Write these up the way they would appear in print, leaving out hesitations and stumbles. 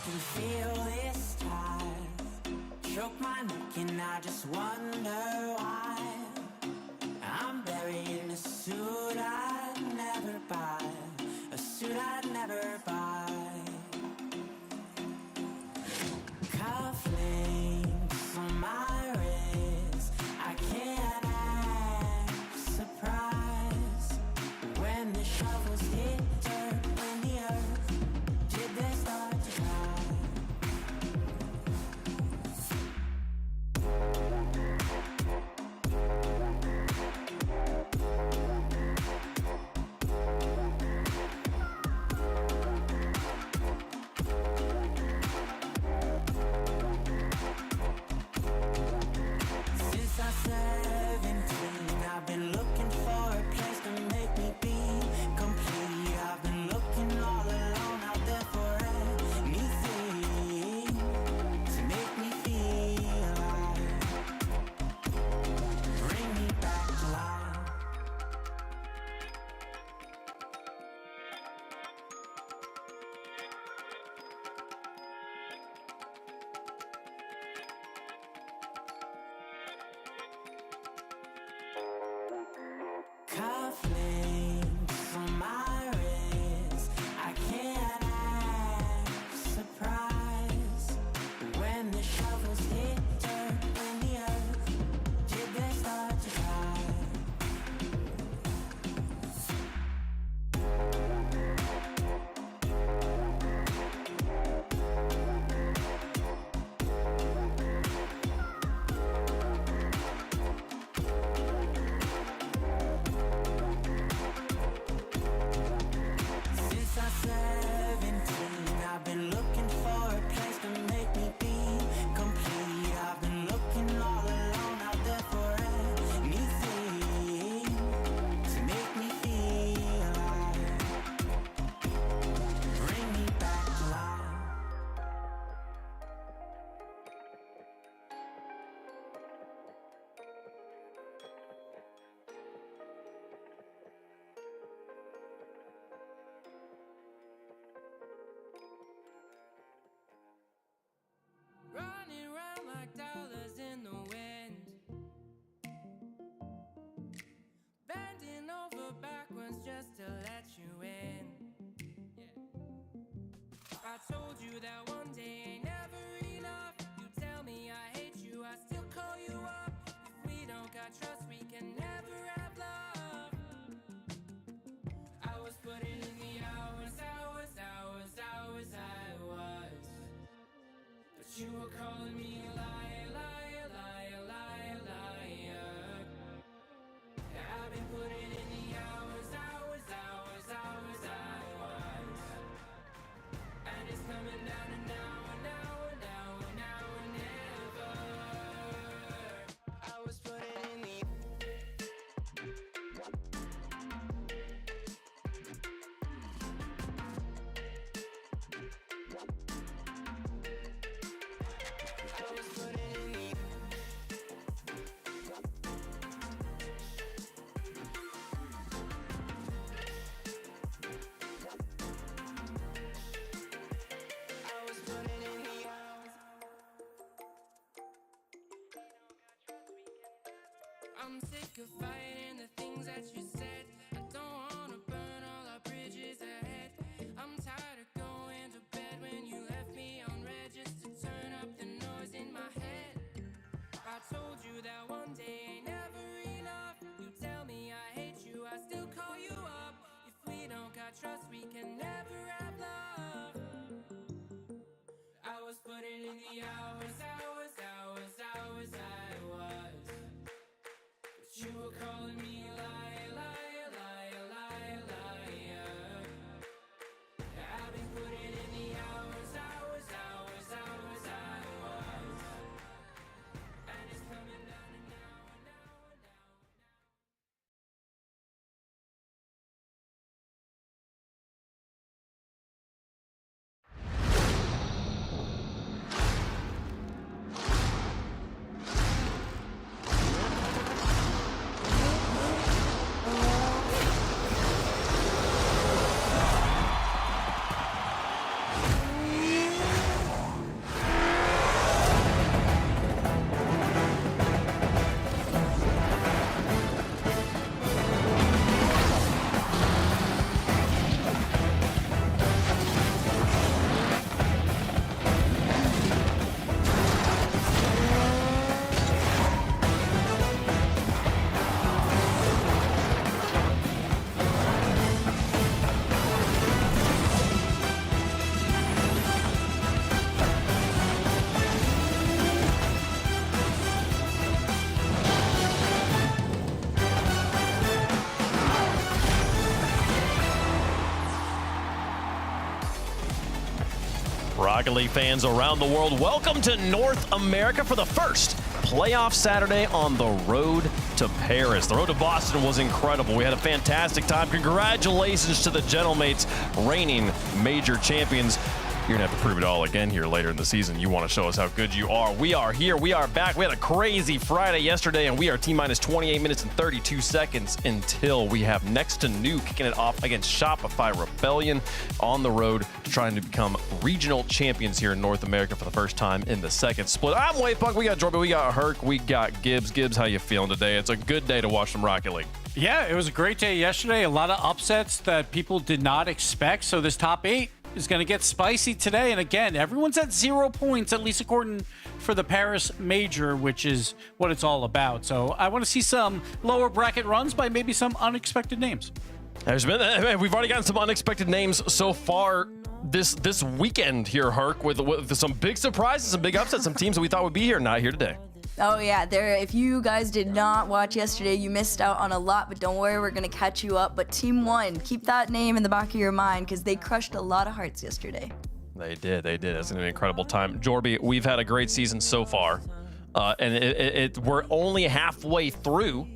can feel this tide choke my neck and I just wonder why I'm buried in a suit I'd never buy, a suit I'd never buy. Cufflinks on my wrist, I can't act surprised when the shovels hit dirt in the earth. Did they start to cry? Since I was 17, I've been looking for a place to make me be complete. I've been looking all alone out there for anything to make me feel alive. Bring me back to life. Cufflinks on my wrist, I can't act surprised when the shovels hit dirt in the earth. Did they start to cry? Since I was 17, I've been looking for a place to make me be complete. I've been looking all alone out there for anything to make me feel alive. Bring me back to life. Running around like dollars in the wind, bending over backwards just to let you in. I told you that one day ain't never enough. You tell me I hate you, I still call you up. If we don't got trust, we can never have love. I was putting in the hours, I was. But you were calling me a liar, liar, liar, liar, liar. I've been putting in the hours, I was. And it's coming down to now and never. I was putting in the I'm sick of fighting the things that you said. I don't wanna burn all our bridges ahead. I'm tired of going to bed when you left me on red just to turn up the noise in my head. I told you that one day ain't never enough. You tell me I hate you, I still call you up. If we don't got trust, we can never have love. I was putting in the hours, I was. But you were calling me a liar, liar, liar, liar, liar. I've been putting in the hours, I was. And it's coming down to now. Rocket League fans around the world, welcome to North America for the first playoff Saturday on the road to Paris. The road to Boston was incredible. We had a fantastic time. Congratulations to the Gentlemates, reigning major champions. You're going to have to prove it all again here later in the season. You want to show us how good you are. We are here. We are back. We had a crazy Friday yesterday, and we are T-minus 28 minutes and 32 seconds until we have next to new kicking it off against Shopify Rebellion on the road to trying to become regional champions here in North America for the first time in the second split. I'm Waypunk. We got Jordan. We got Herc. We got Gibbs. Gibbs, how you feeling today? It's a good day to watch some Rocket League. Yeah, it was a great day yesterday. A lot of upsets that people did not expect. So this top 8 is going to get spicy today. And again, everyone's at 0 points, at least according for the Paris Major, which is what it's all about. So I want to see some lower bracket runs by maybe some unexpected names. We've already gotten some unexpected names so far this weekend here, Herc, with some big surprises, some big upsets, some teams that we thought would be here, not here today. Oh yeah, if you guys did not watch yesterday, you missed out on a lot, but don't worry, we're gonna catch you up. But Team 1, keep that name in the back of your mind because they crushed a lot of hearts yesterday. They did. It's gonna be an incredible time. Jorby, we've had a great season so far, and we're only halfway through.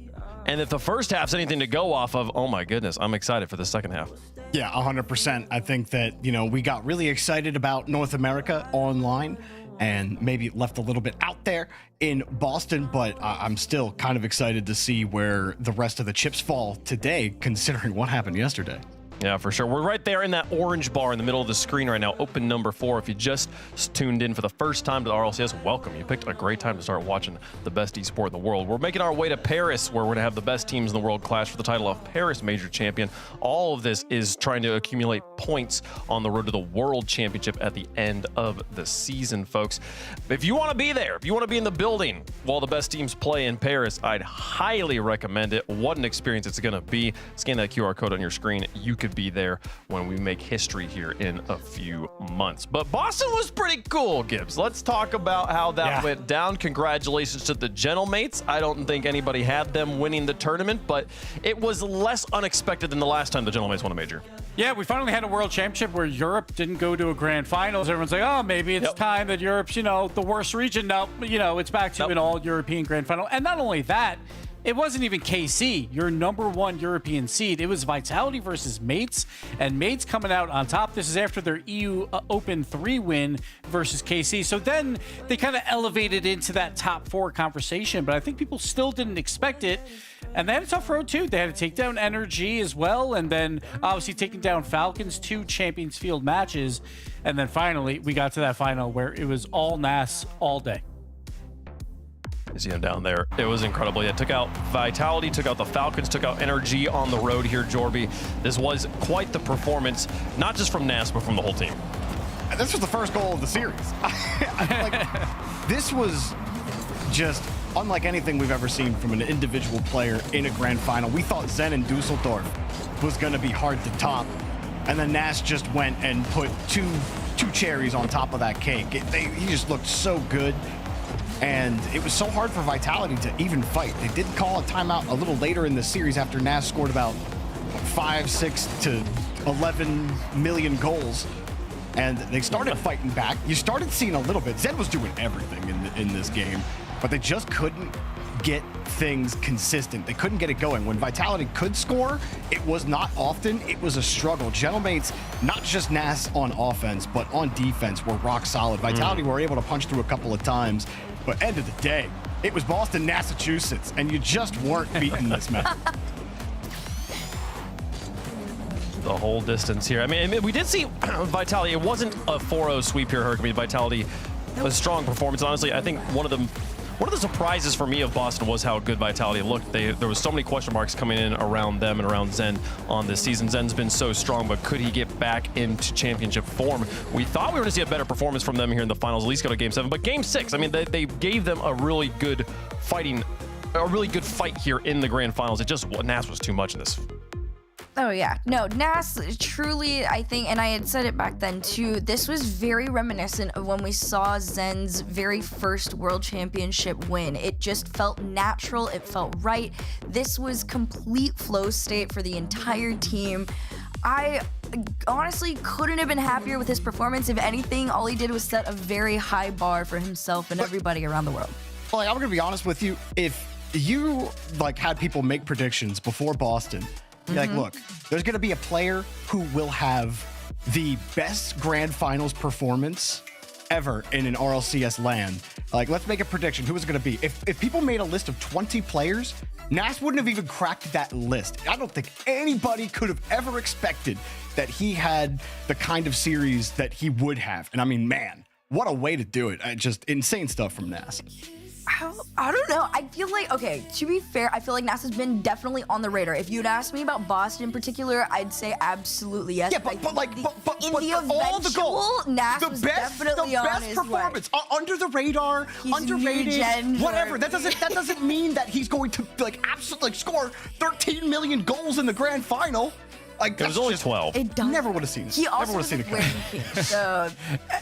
And if the first half's anything to go off of, oh my goodness, I'm excited for the second half. Yeah, 100%. I think that, we got really excited about North America online and maybe left a little bit out there in Boston, but I'm still kind of excited to see where the rest of the chips fall today, considering what happened yesterday. Yeah, for sure. We're right there in that orange bar in the middle of the screen right now, open number 4. If you just tuned in for the first time to the Rlcs, welcome. You picked a great time to start watching the best esport in the world. We're making our way to Paris, where we're going to have the best teams in the world clash for the title of Paris Major Champion. All of this is trying to accumulate points on the road to the World Championship at the end of the season, folks. If you want to be there, if you want to be in the building while the best teams play in Paris, I'd highly recommend it. What an experience it's going to be. Scan that QR code on your screen. You could be there when we make history here in a few months. But Boston was pretty cool, Gibbs. Let's talk about how that went down. Congratulations to the Gentlemates. I don't think anybody had them winning the tournament, but it was less unexpected than the last time the Gentlemates won a major. Yeah, we finally had a world championship where Europe didn't go to a grand finals. Everyone's like, oh, maybe it's time that Europe's, the worst region. No, it's back to an all-European grand final. And not only that, it wasn't even KC, your number 1 European seed. It was Vitality versus Mates, and Mates coming out on top. This is after their EU Open 3 win versus KC. So then they kind of elevated into that top 4 conversation, but I think people still didn't expect it. And they had a tough road, too. They had to take down NRG as well, and then obviously taking down Falcons, 2 Champions Field matches. And then finally, we got to that final where it was all Nas all day. You see him down there. It was incredible. Yeah, took out Vitality, took out the Falcons, took out NRG on the road here, Jorby. This was quite the performance, not just from Nas, but from the whole team. This was the first goal of the series. This was just unlike anything we've ever seen from an individual player in a grand final. We thought Zen and Dusseldorf was going to be hard to top, and then Nas just went and put two cherries on top of that cake. He just looked so good. And it was so hard for Vitality to even fight. They did call a timeout a little later in the series after Nas scored about 5, 6 to 11 million goals. And they started fighting back. You started seeing a little bit. Zed was doing everything in this game, but they just couldn't get things consistent. They couldn't get it going. When Vitality could score, it was not often. It was a struggle. Gentlemates, not just Nas on offense, but on defense, were rock solid. Vitality were able to punch through a couple of times. But end of the day, it was Boston, Massachusetts, and you just weren't beating this man. The whole distance here. I mean, we did see Vitality. It wasn't a 4-0 sweep here, Herc. I mean, Vitality, a strong performance. Honestly, I think one of the surprises for me of Boston was how good Vitality looked. There was so many question marks coming in around them and around Zen on this season. Zen's been so strong, but could he get back into championship form? We thought we were going to see a better performance from them here in the finals, at least go to Game 7. But Game 6, I mean, they gave them a really good fight here in the grand finals. Nas was too much in this. Oh, yeah. No, Nas truly, I think, and I had said it back then too, this was very reminiscent of when we saw Zen's very first World Championship win. It just felt natural. It felt right. This was complete flow state for the entire team. I honestly couldn't have been happier with his performance. If anything, all he did was set a very high bar for himself and everybody around the world. Like, I'm gonna be honest with you. If you like had people make predictions before Boston, like, look, there's gonna be a player who will have the best grand finals performance ever in an RLCS land. Like, let's make a prediction. Who is it gonna be? If people made a list of 20 players, Nas wouldn't have even cracked that list. I don't think anybody could have ever expected that he had the kind of series that he would have. And I mean, man, what a way to do it. Just insane stuff from Nas. I don't know. I feel like, okay, to be fair, I feel like Nas has been definitely on the radar. If you'd asked me about Boston in particular, I'd say absolutely yes. Yeah, but all the goals, Nas was definitely on his performance, under the radar, He's underrated, whatever. That doesn't mean that he's going to like absolutely score 13 million goals in the grand final. Like, it was only 12. It does. Never would have seen it. He also never would have seen it wearing pink, so.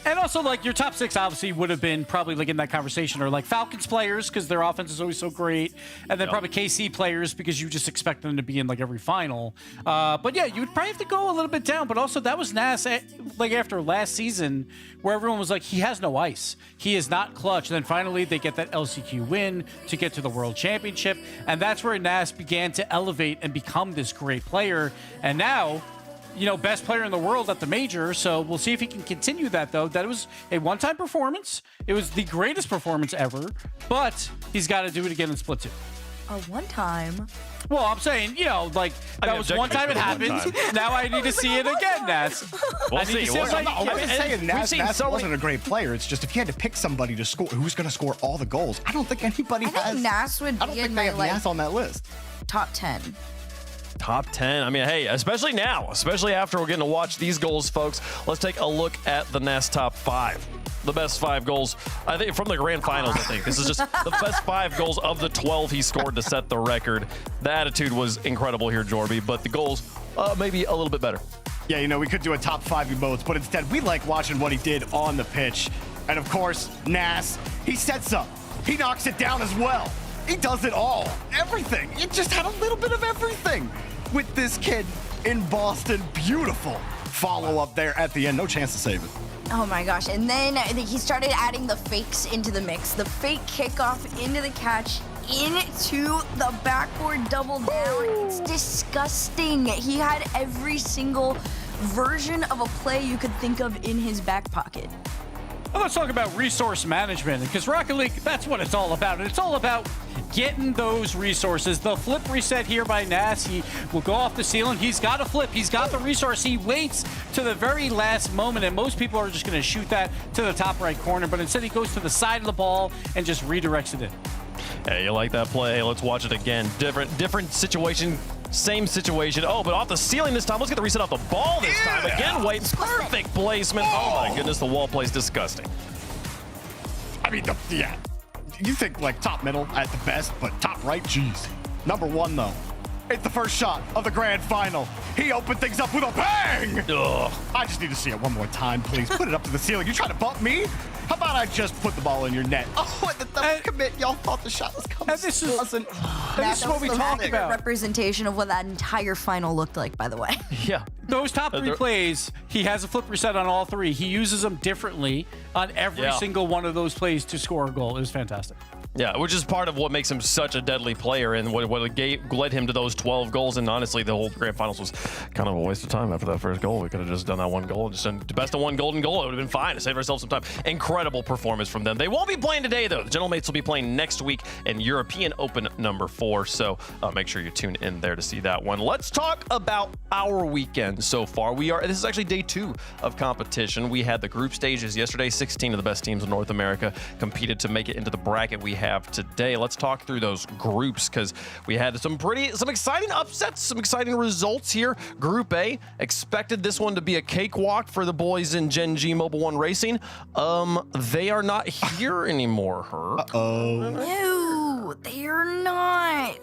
And also, like, your top 6 obviously would have been probably like in that conversation, or like Falcons players because their offense is always so great, and then probably KC players because you just expect them to be in like every final. But yeah, you would probably have to go a little bit down. But also, that was Nas like after last season where everyone was like, he has no ice, he is not clutch. And then finally they get that LCQ win to get to the World Championship, and that's where Nas began to elevate and become this great player. And now, you know, best player in the world at the major. So we'll see if he can continue that, though. That was a one-time performance. It was the greatest performance ever, but he's got to do it again in Split 2. A one-time? Well, I'm saying, you know, like, that was one time it happened. Now I need to see it again, Nas. We'll see. I'm not saying Nas wasn't a great player. It's just if you had to pick somebody to score, who's going to score all the goals, I don't think anybody I think Nas would I don't be think in they my, have like, Nas on that list. top 10. Top 10. I mean, hey, especially now, especially after we're getting to watch these goals, folks. Let's take a look at the Nas Top 5. The best 5 goals, I think, from the grand finals, I think. This is just the best 5 goals of the 12 he scored to set the record. The attitude was incredible here, Jorby, but the goals, maybe a little bit better. Yeah, you know, we could do a top 5 emotes, but instead we like watching what he did on the pitch. And of course, Nas, he sets up. He knocks it down as well. He does it all. Everything. It just had a little bit of everything with this kid in Boston. Beautiful follow-up there at the end. No chance to save it. Oh my gosh. And then I think he started adding the fakes into the mix. The fake kickoff into the catch, into the backboard double down. It's disgusting. He had every single version of a play you could think of in his back pocket. Well, let's talk about resource management, because Rocket League, that's what it's all about. And it's all about getting those resources. The flip reset here by Nas, he will go off the ceiling. He's got a flip. He's got the resource. He waits to the very last moment, and most people are just going to shoot that to the top right corner, but instead he goes to the side of the ball and just redirects it in. Hey, you like that play? Hey, let's watch it again. Different situation. Same situation. Oh, but off the ceiling this time. Let's get the reset off the ball this time. Again, Wait. Perfect placement. Oh, my goodness. The wall play's disgusting. I mean, yeah. You think like top middle at the best, but top right, geez. Number 1, though. It's the first shot of the grand final. He opened things up with a bang. Ugh. I just need to see it one more time, please. Put it up to the ceiling. You trying to bump me? How about I just put the ball in your net? Oh, the double commit. Y'all thought the shot was coming. And this is what we talk about. Representation of what that entire final looked like, by the way. Yeah. Those top 3 plays, he has a flip reset on all 3. He uses them differently on every single one of those plays to score a goal. It was fantastic. Yeah, which is part of what makes him such a deadly player and what led him to those 12 goals. And honestly, the whole grand finals was kind of a waste of time after that first goal. We could have just done that one goal and just done the best of one golden goal. It would have been fine to save ourselves some time. Incredible performance from them. They won't be playing today, though. The Gentlemates will be playing next week in European Open number 4. So make sure you tune in there to see that one. Let's talk about our weekend so far. This is actually day 2 of competition. We had the group stages yesterday. 16 of the best teams in North America competed to make it into the bracket we have today. Let's talk through those groups because we had some exciting upsets, some exciting results here. Group A, expected this one to be a cakewalk for the boys in Gen G Mobile One Racing. They are not here anymore, Uh-oh. No, They're not.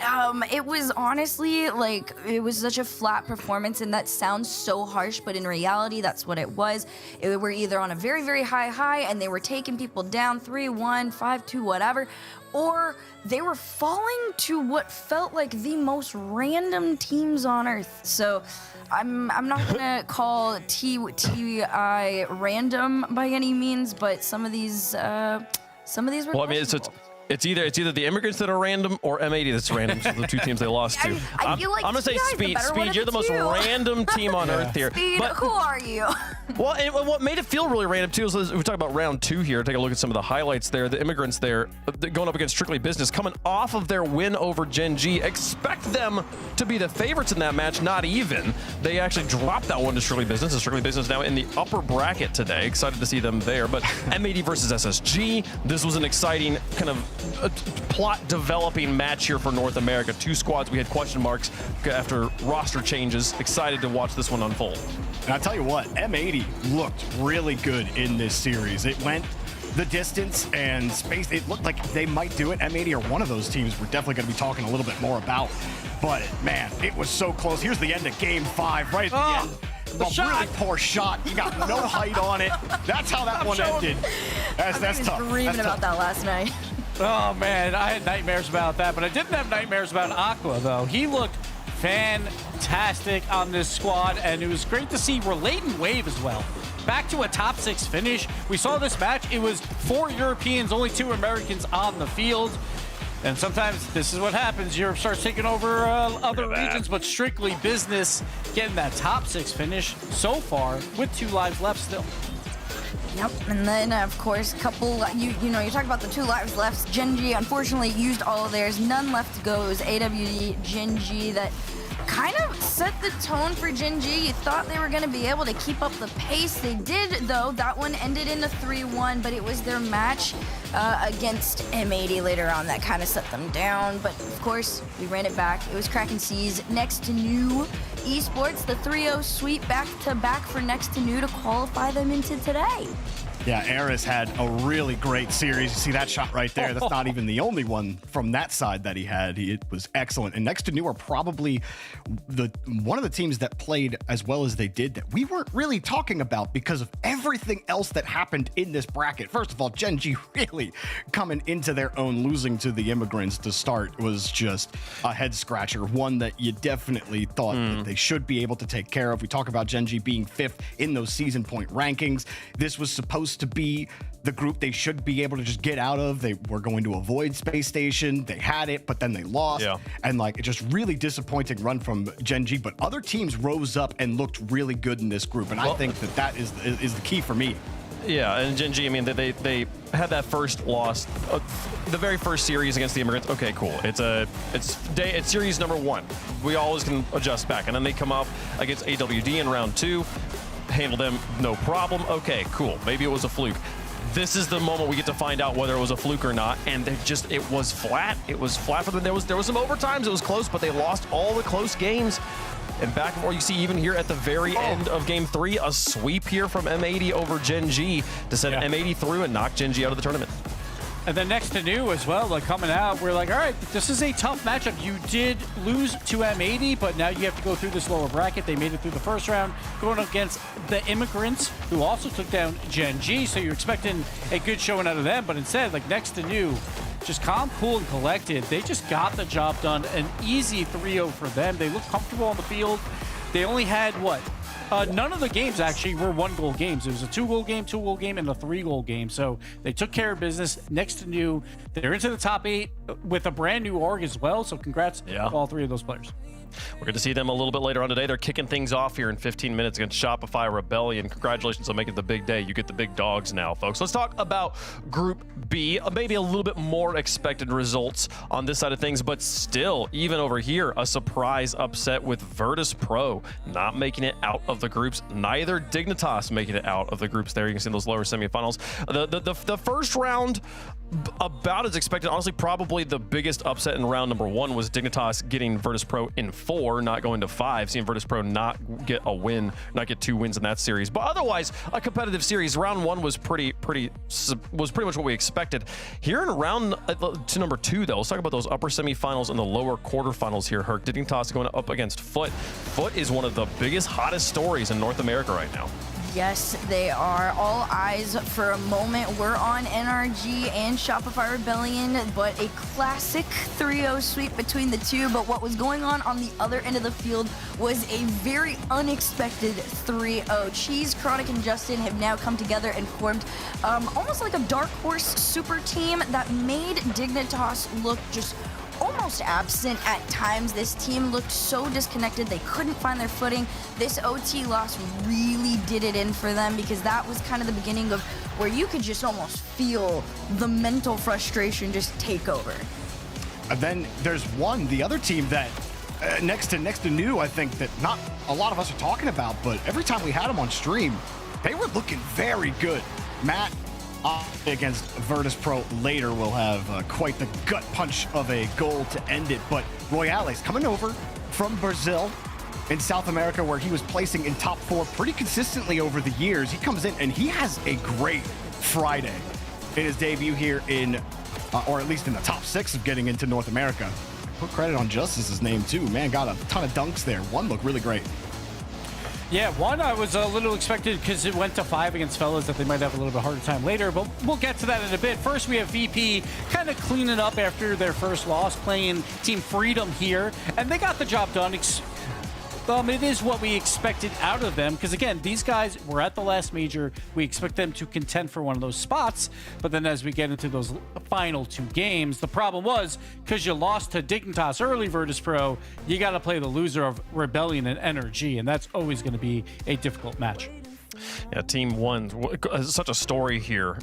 It was honestly like, it was such a flat performance, and that sounds so harsh, but in reality, that's what it was. It were either on a very, very high, and they were taking people down 3-1, 5-2, whatever, or they were falling to what felt like the most random teams on earth. So I'm not gonna call TI random by any means, but some of these were. Well, I mean, it's either the Immigrants that are random or M80 that's random. So the two teams they lost to. I feel like I'm gonna say TI is Speed. You're the most random team on earth here. Speed, who are you? Well, and what made it feel really random too is we talk about round 2 here. Take a look at some of the highlights there. The Immigrants there going up against Strictly Business, coming off of their win over Gen G. Expect them to be the favorites in that match. Not even. They actually dropped that one to Strictly Business. And Strictly Business now in the upper bracket today. Excited to see them there. But M80 versus SSG. This was an exciting kind of plot developing match here for North America. 2 squads. We had question marks after roster changes. Excited to watch this one unfold. And I'll tell you what, M80 looked really good in this series. It went the distance and space. It looked like they might do it. M80 are one of those teams we're definitely going to be talking a little bit more about. But, man, it was so close. Here's the end of Game 5 right at the end. A really poor shot. You got no height on it. That's how that one ended. That's tough. I was dreaming about that last night. Oh, man, I had nightmares about that, but I didn't have nightmares about Aqua, though. He looked fantastic on this squad, and it was great to see Relating Wave as well. Back to a top 6 finish. We saw this match. It was 4 Europeans, only 2 Americans on the field. And sometimes this is what happens. Europe starts taking over other regions, but Strictly Business getting that top 6 finish so far with 2 lives left still. Yep, and then of course, you talk about the 2 lives left. Gen G unfortunately used all of theirs. None left to go. It was AWD, Gen G that kind of set the tone for Gen G. You thought they were going to be able to keep up the pace. They did, though. That one ended in a 3-1, but it was their match against M80 later on that kind of set them down. But of course, we ran it back. It was Kraken Seas next to New Esports, the 3-0 sweep back-to-back for next to New to qualify them into today. Yeah, Eris had a really great series. You see that shot right there? That's not even the only one from that side that he had. It was excellent. And next to New are probably one of the teams that played as well as they did that we weren't really talking about because of everything else that happened in this bracket. First of all, Gen G really coming into their own, losing to the Immigrants to start was just a head scratcher. One that you definitely thought that they should be able to take care of. We talk about Gen G being 5th in those season point rankings. This was supposed to be the group they should be able to just get out of. They were going to avoid Space Station. They had it, but then they lost. Yeah. And like, it's just really disappointing run from Gen G, but other teams rose up and looked really good in this group. And I think that is the key for me. Yeah, and Gen G, I mean, they had that first loss, the very first series against the Immigrants. Okay, cool. It's series number 1. We always can adjust back, and then they come up against AWD in round 2. Handle them no problem. Okay, cool. Maybe it was a fluke. This is the moment we get to find out whether it was a fluke or not, and it was flat. It was flat for them. There was some overtimes. It was close, but they lost all the close games. And back and forth, you see even here at the very end of Game 3, a sweep here from M80 over Gen G to send M80 through and knock Gen G out of the tournament. And then next to New as well, like coming out, we're like, all right, this is a tough matchup. You did lose to M80, but now you have to go through this lower bracket. They made it through the first round, going up against the Immigrants, who also took down Gen G. So you're expecting a good showing out of them, but instead, like next to New, just calm, cool, and collected. They just got the job done. An easy 3-0 for them. They looked comfortable on the field. They only had, none of the games actually were 1-goal games. It was a 2-goal game, 2-goal game, and a 3-goal game. So they took care of business. Next to New, they're into the top 8 with a brand new org as well. So congrats to all 3 of those players. We're going to see them a little bit later on today. They're kicking things off here in 15 minutes against Shopify Rebellion. Congratulations on making the big day. You get the big dogs now, folks. Let's talk about Group B. Maybe a little bit more expected results on this side of things, but still, even over here, a surprise upset with Virtus Pro not making it out of the groups. Neither Dignitas making it out of the groups there. You can see in those lower semifinals. The first round about as expected. Honestly, probably the biggest upset in round number 1 was Dignitas getting Virtus.pro in 4, not going to 5, seeing Virtus.pro not get a win, not get 2 wins in that series. But otherwise, a competitive series. Round 1 was pretty much what we expected. Here in round to number 2, though, let's talk about those upper semifinals and the lower quarterfinals here. Herc, Dignitas going up against Foot. Foot is one of the biggest, hottest stories in North America right now. Yes, they are. All eyes for a moment were on NRG and Shopify Rebellion, but a classic 3-0 sweep between the two. But what was going on the other end of the field was a very unexpected 3-0. Cheese, Chronic, and Justin have now come together and formed almost like a dark horse super team that made Dignitas look just almost absent at times. This team looked so disconnected. They couldn't find their footing. This OT loss really did it in for them, because that was kind of the beginning of where you could just almost feel the mental frustration just take over. And then there's the other team that next to new, I think that not a lot of us are talking about, but every time we had them on stream, they were looking very good. Matt against Virtus.pro later will have quite the gut punch of a goal to end it, but Rlcs coming over from Brazil in South America, where he was placing in top 4 pretty consistently over the years. He comes in and he has a great Friday in his debut here in, or at least in the top 6 of getting into North America. Put credit on Justice's name too, man. Got a ton of dunks there. One looked really great. Yeah, one I was a little expected because it went to 5 against Fellas that they might have a little bit harder time later, but we'll get to that in a bit. First, we have VP kind of cleaning up after their first loss, playing Team Freedom here, and they got the job done. It is what we expected out of them, because again, these guys were at the last major. We expect them to contend for one of those spots, but then as we get into those final 2 games, the problem was, because you lost to Dignitas early, Virtus.pro, you got to play the loser of Rebellion and NRG, and that's always going to be a difficult match. Yeah, Team 1, such a story here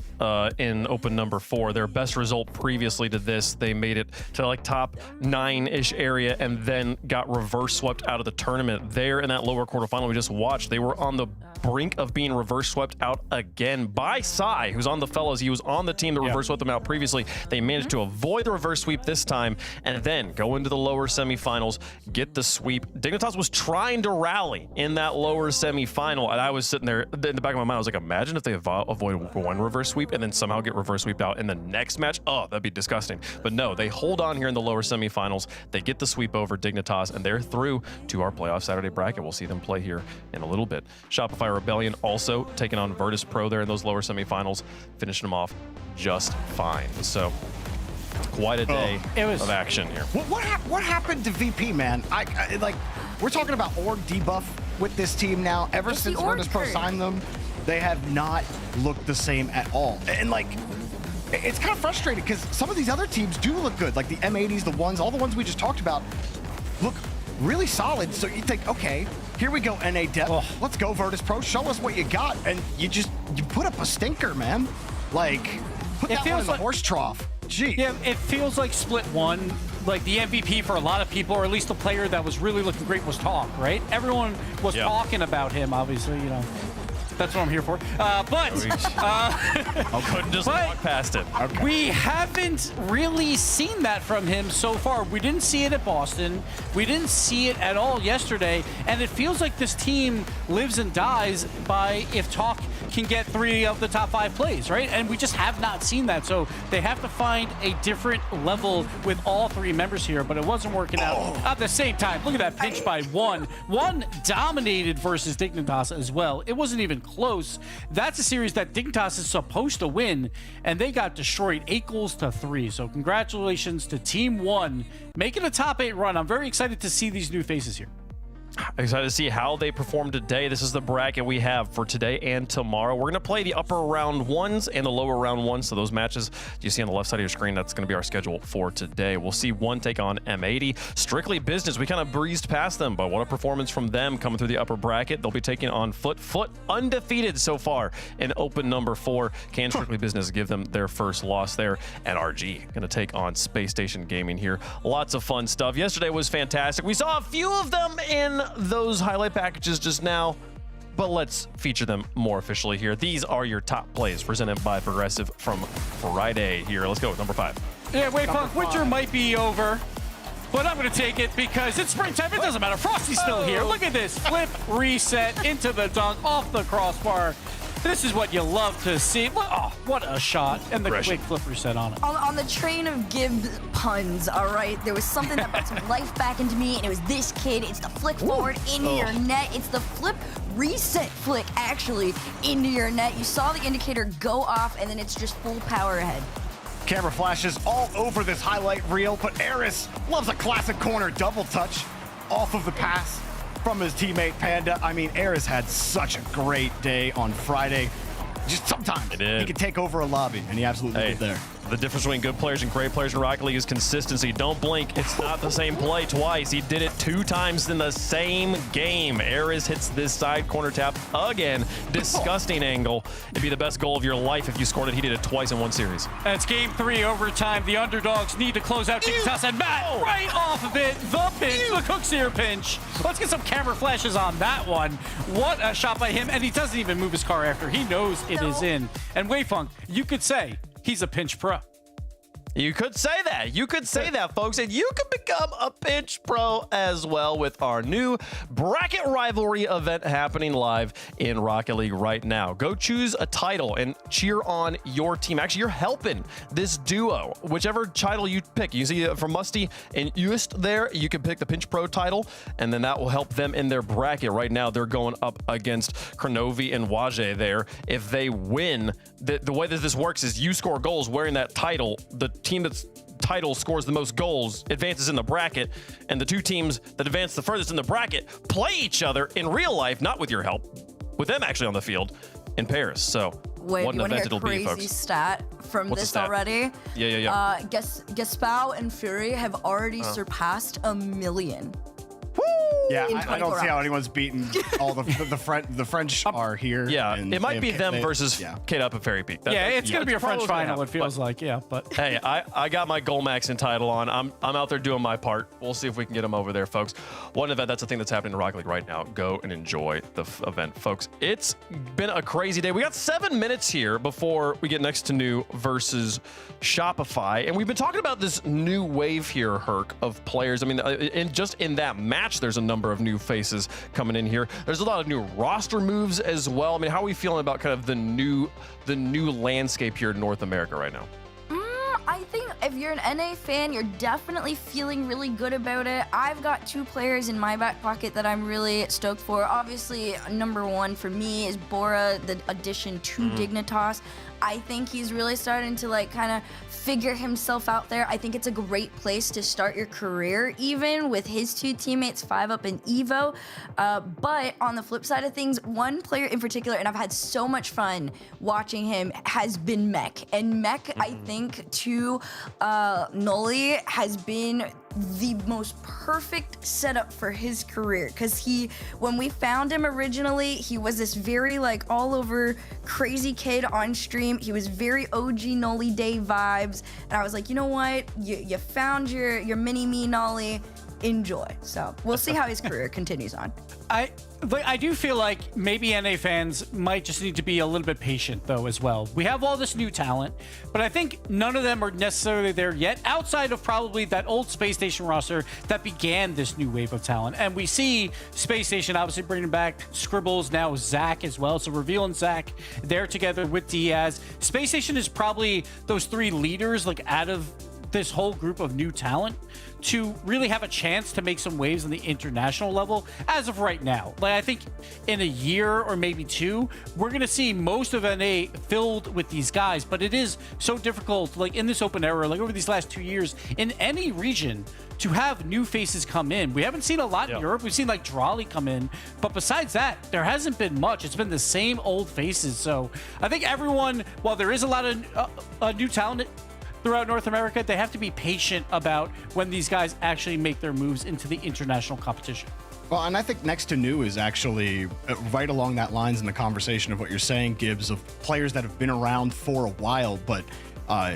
in open number 4. Their best result previously to this, they made it to like top 9-ish area and then got reverse swept out of the tournament. There in that lower quarterfinal we just watched, they were on the brink of being reverse swept out again by Sai, who's on the Fellas. He was on the team that reverse swept them out previously. They managed to avoid the reverse sweep this time and then go into the lower semifinals, get the sweep. Dignitas was trying to rally in that lower semifinal, and I was sitting there in the back of my mind, I was like, imagine if they avoid one reverse sweep and then somehow get reverse sweeped out in the next match. Oh, that'd be disgusting. But no, they hold on here in the lower semifinals. They get the sweep over Dignitas, and they're through to our playoff Saturday bracket. We'll see them play here in a little bit. Shopify Rebellion also taking on Virtus.pro there in those lower semifinals, finishing them off just fine. So quite a day of action here. What happened to VP, man? I like, we're talking about org debuff with this team now. Ever since Virtus.pro signed them, they have not looked the same at all. And like, it's kind of frustrating because some of these other teams do look good, like the M80s, all the ones we just talked about look really solid. So you think, okay, here we go, NA depth. Let's go, Virtus.pro. Show us what you got, and you put up a stinker, man. Like, put that one in the horse trough. Gee. Yeah, it feels like split one. Like the MVP for a lot of people, or at least the player that was really looking great, was Talk, right? Everyone was talking about him, obviously, you know. That's what I'm here for. Couldn't just walk past it. Okay. We haven't really seen that from him so far. We didn't see it at Boston. We didn't see it at all yesterday. And it feels like this team lives and dies by if Talk can get 3 of the top 5 plays, right? And we just have not seen that. So they have to find a different level with all 3 members here, but it wasn't working out. At the same time, look at that pinch by one. One dominated versus Dignitas as well. It wasn't even close. That's a series that Dignitas is supposed to win, and they got destroyed 8-3. So congratulations to Team 1 making a top 8 run. I'm very excited to see these new faces here. Excited to see how they perform today. This is the bracket we have for today and tomorrow. We're going to play the upper round 1s and the lower round 1s. So those matches you see on the left side of your screen, that's going to be our schedule for today. We'll see one take on M80. Strictly Business, we kind of breezed past them, but what a performance from them coming through the upper bracket. They'll be taking on Foot. Foot undefeated so far in open number 4. Can Strictly Business give them their first loss there? And RG going to take on Space Station Gaming here. Lots of fun stuff. Yesterday was fantastic. We saw a few of them in those highlight packages just now. but let's feature them more officially here. These are your top plays presented by Progressive from Friday here. Let's go with number 5. Yeah, wait, Funk, winter might be over, but I'm going to take it because it's springtime. It doesn't matter. Frosty's still here. Look at this. Flip, reset, into the dunk, off the crossbar. This is what you love to see. Oh, what a shot. And the quick flip reset on it. On the train of Gibbs puns, all right, there was something that brought some life back into me, and it was this kid. It's the flick forward into your net. It's the flip reset flick, actually, into your net. You saw the indicator go off, and then it's just full power ahead. Camera flashes all over this highlight reel, but Eris loves a classic corner double touch off of the pass from his teammate Panda. I mean, Eris had such a great day on Friday. Just sometimes he can take over a lobby, and he absolutely did there. The difference between good players and great players in Rocket League is consistency. Don't blink. It's not the same play twice. He did it 2 times in the same game. Eris hits this side corner tap again. Disgusting angle. It'd be the best goal of your life if you scored it. He did it twice in one series. That's game 3 overtime. The underdogs need to close out Dignitas, and Matt right off of it. The pinch, the Cookseer pinch. Let's get some camera flashes on that one. What a shot by him, and he doesn't even move his car after. He knows it is in. And Wayfunk, you could say he's a pinch pro. You could say that. You could say that, folks. And you could become a pinch pro as well with our new bracket rivalry event happening live in Rocket League right now. Go choose a title and cheer on your team. Actually, you're helping this duo. Whichever title you pick. You see from Musty and Eust there, you can pick the pinch pro title, and then that will help them in their bracket. Right now, they're going up against Kronovi and Wajay there. If they win, the way that this works is you score goals wearing that title. The team that's title scores the most goals advances in the bracket, and the 2 teams that advance the furthest in the bracket play each other in real life, not with your help, with them actually on the field in Paris. So Wait, what an event it'll be, folks. Crazy stat from What's the this stat? already. Yeah. Gaspao and Fury have already surpassed 1 million. Yeah, In I don't 24 see how hours. anyone's beaten all the French are here. Yeah, and it might be them they- versus yeah. Kate Up at Fairy Peak. It's going to be a French probably gonna final, it happen, feels like, yeah. But hey, I got my goal maxing title on. I'm out there doing my part. We'll see if we can get them over there, folks. One event, that's the thing that's happening in Rocket League right now. Go and enjoy the event, folks. It's been a crazy day. We got 7 minutes here before we get next to new versus Shopify. And we've been talking about this new wave here, Herc, of players. I mean, just in that match, there's a number of new faces coming in here. There's a lot of new roster moves as well. I mean, how are we feeling about kind of the new landscape here in North America right now? I think if you're an NA fan, you're definitely feeling really good about it. I've got 2 players in my back pocket that I'm really stoked for. Obviously, number 1 for me is Bora, the addition to Dignitas. I think he's really starting to kind of figure himself out there. I think it's a great place to start your career, even with his 2 teammates, 5up and Evo. But on the flip side of things, one player in particular, and I've had so much fun watching him, has been Mech. And Mech, I think, to Noli has been the most perfect setup for his career, because when we found him originally, he was this very all over crazy kid on stream. He was very OG Noli Day vibes, and I was like, you know what, you found your mini me Noli, enjoy. So we'll see how his career continues on. I do feel like maybe NA fans might just need to be a little bit patient, though, as well. We have all this new talent, but I think none of them are necessarily there yet, outside of probably that old Space Station roster that began this new wave of talent. And we see Space Station obviously bringing back Scribbles, now Zach as well. So Reveal and Zach, they're together with Diaz. Space Station is probably those 3 leaders, out of this whole group of new talent, to really have a chance to make some waves on the international level as of right now. I think in a year or maybe 2, we're going to see most of NA filled with these guys, but it is so difficult, in this open era, over these last 2 years, in any region, to have new faces come in. We haven't seen a lot in Europe. We've seen Drawley come in, but besides that, there hasn't been much. It's been the same old faces. So I think everyone, while there is a lot of new talent throughout North America, they have to be patient about when these guys actually make their moves into the international competition. Well, and I think next to new is actually right along that lines in the conversation of what you're saying, Gibbs, of players that have been around for a while, but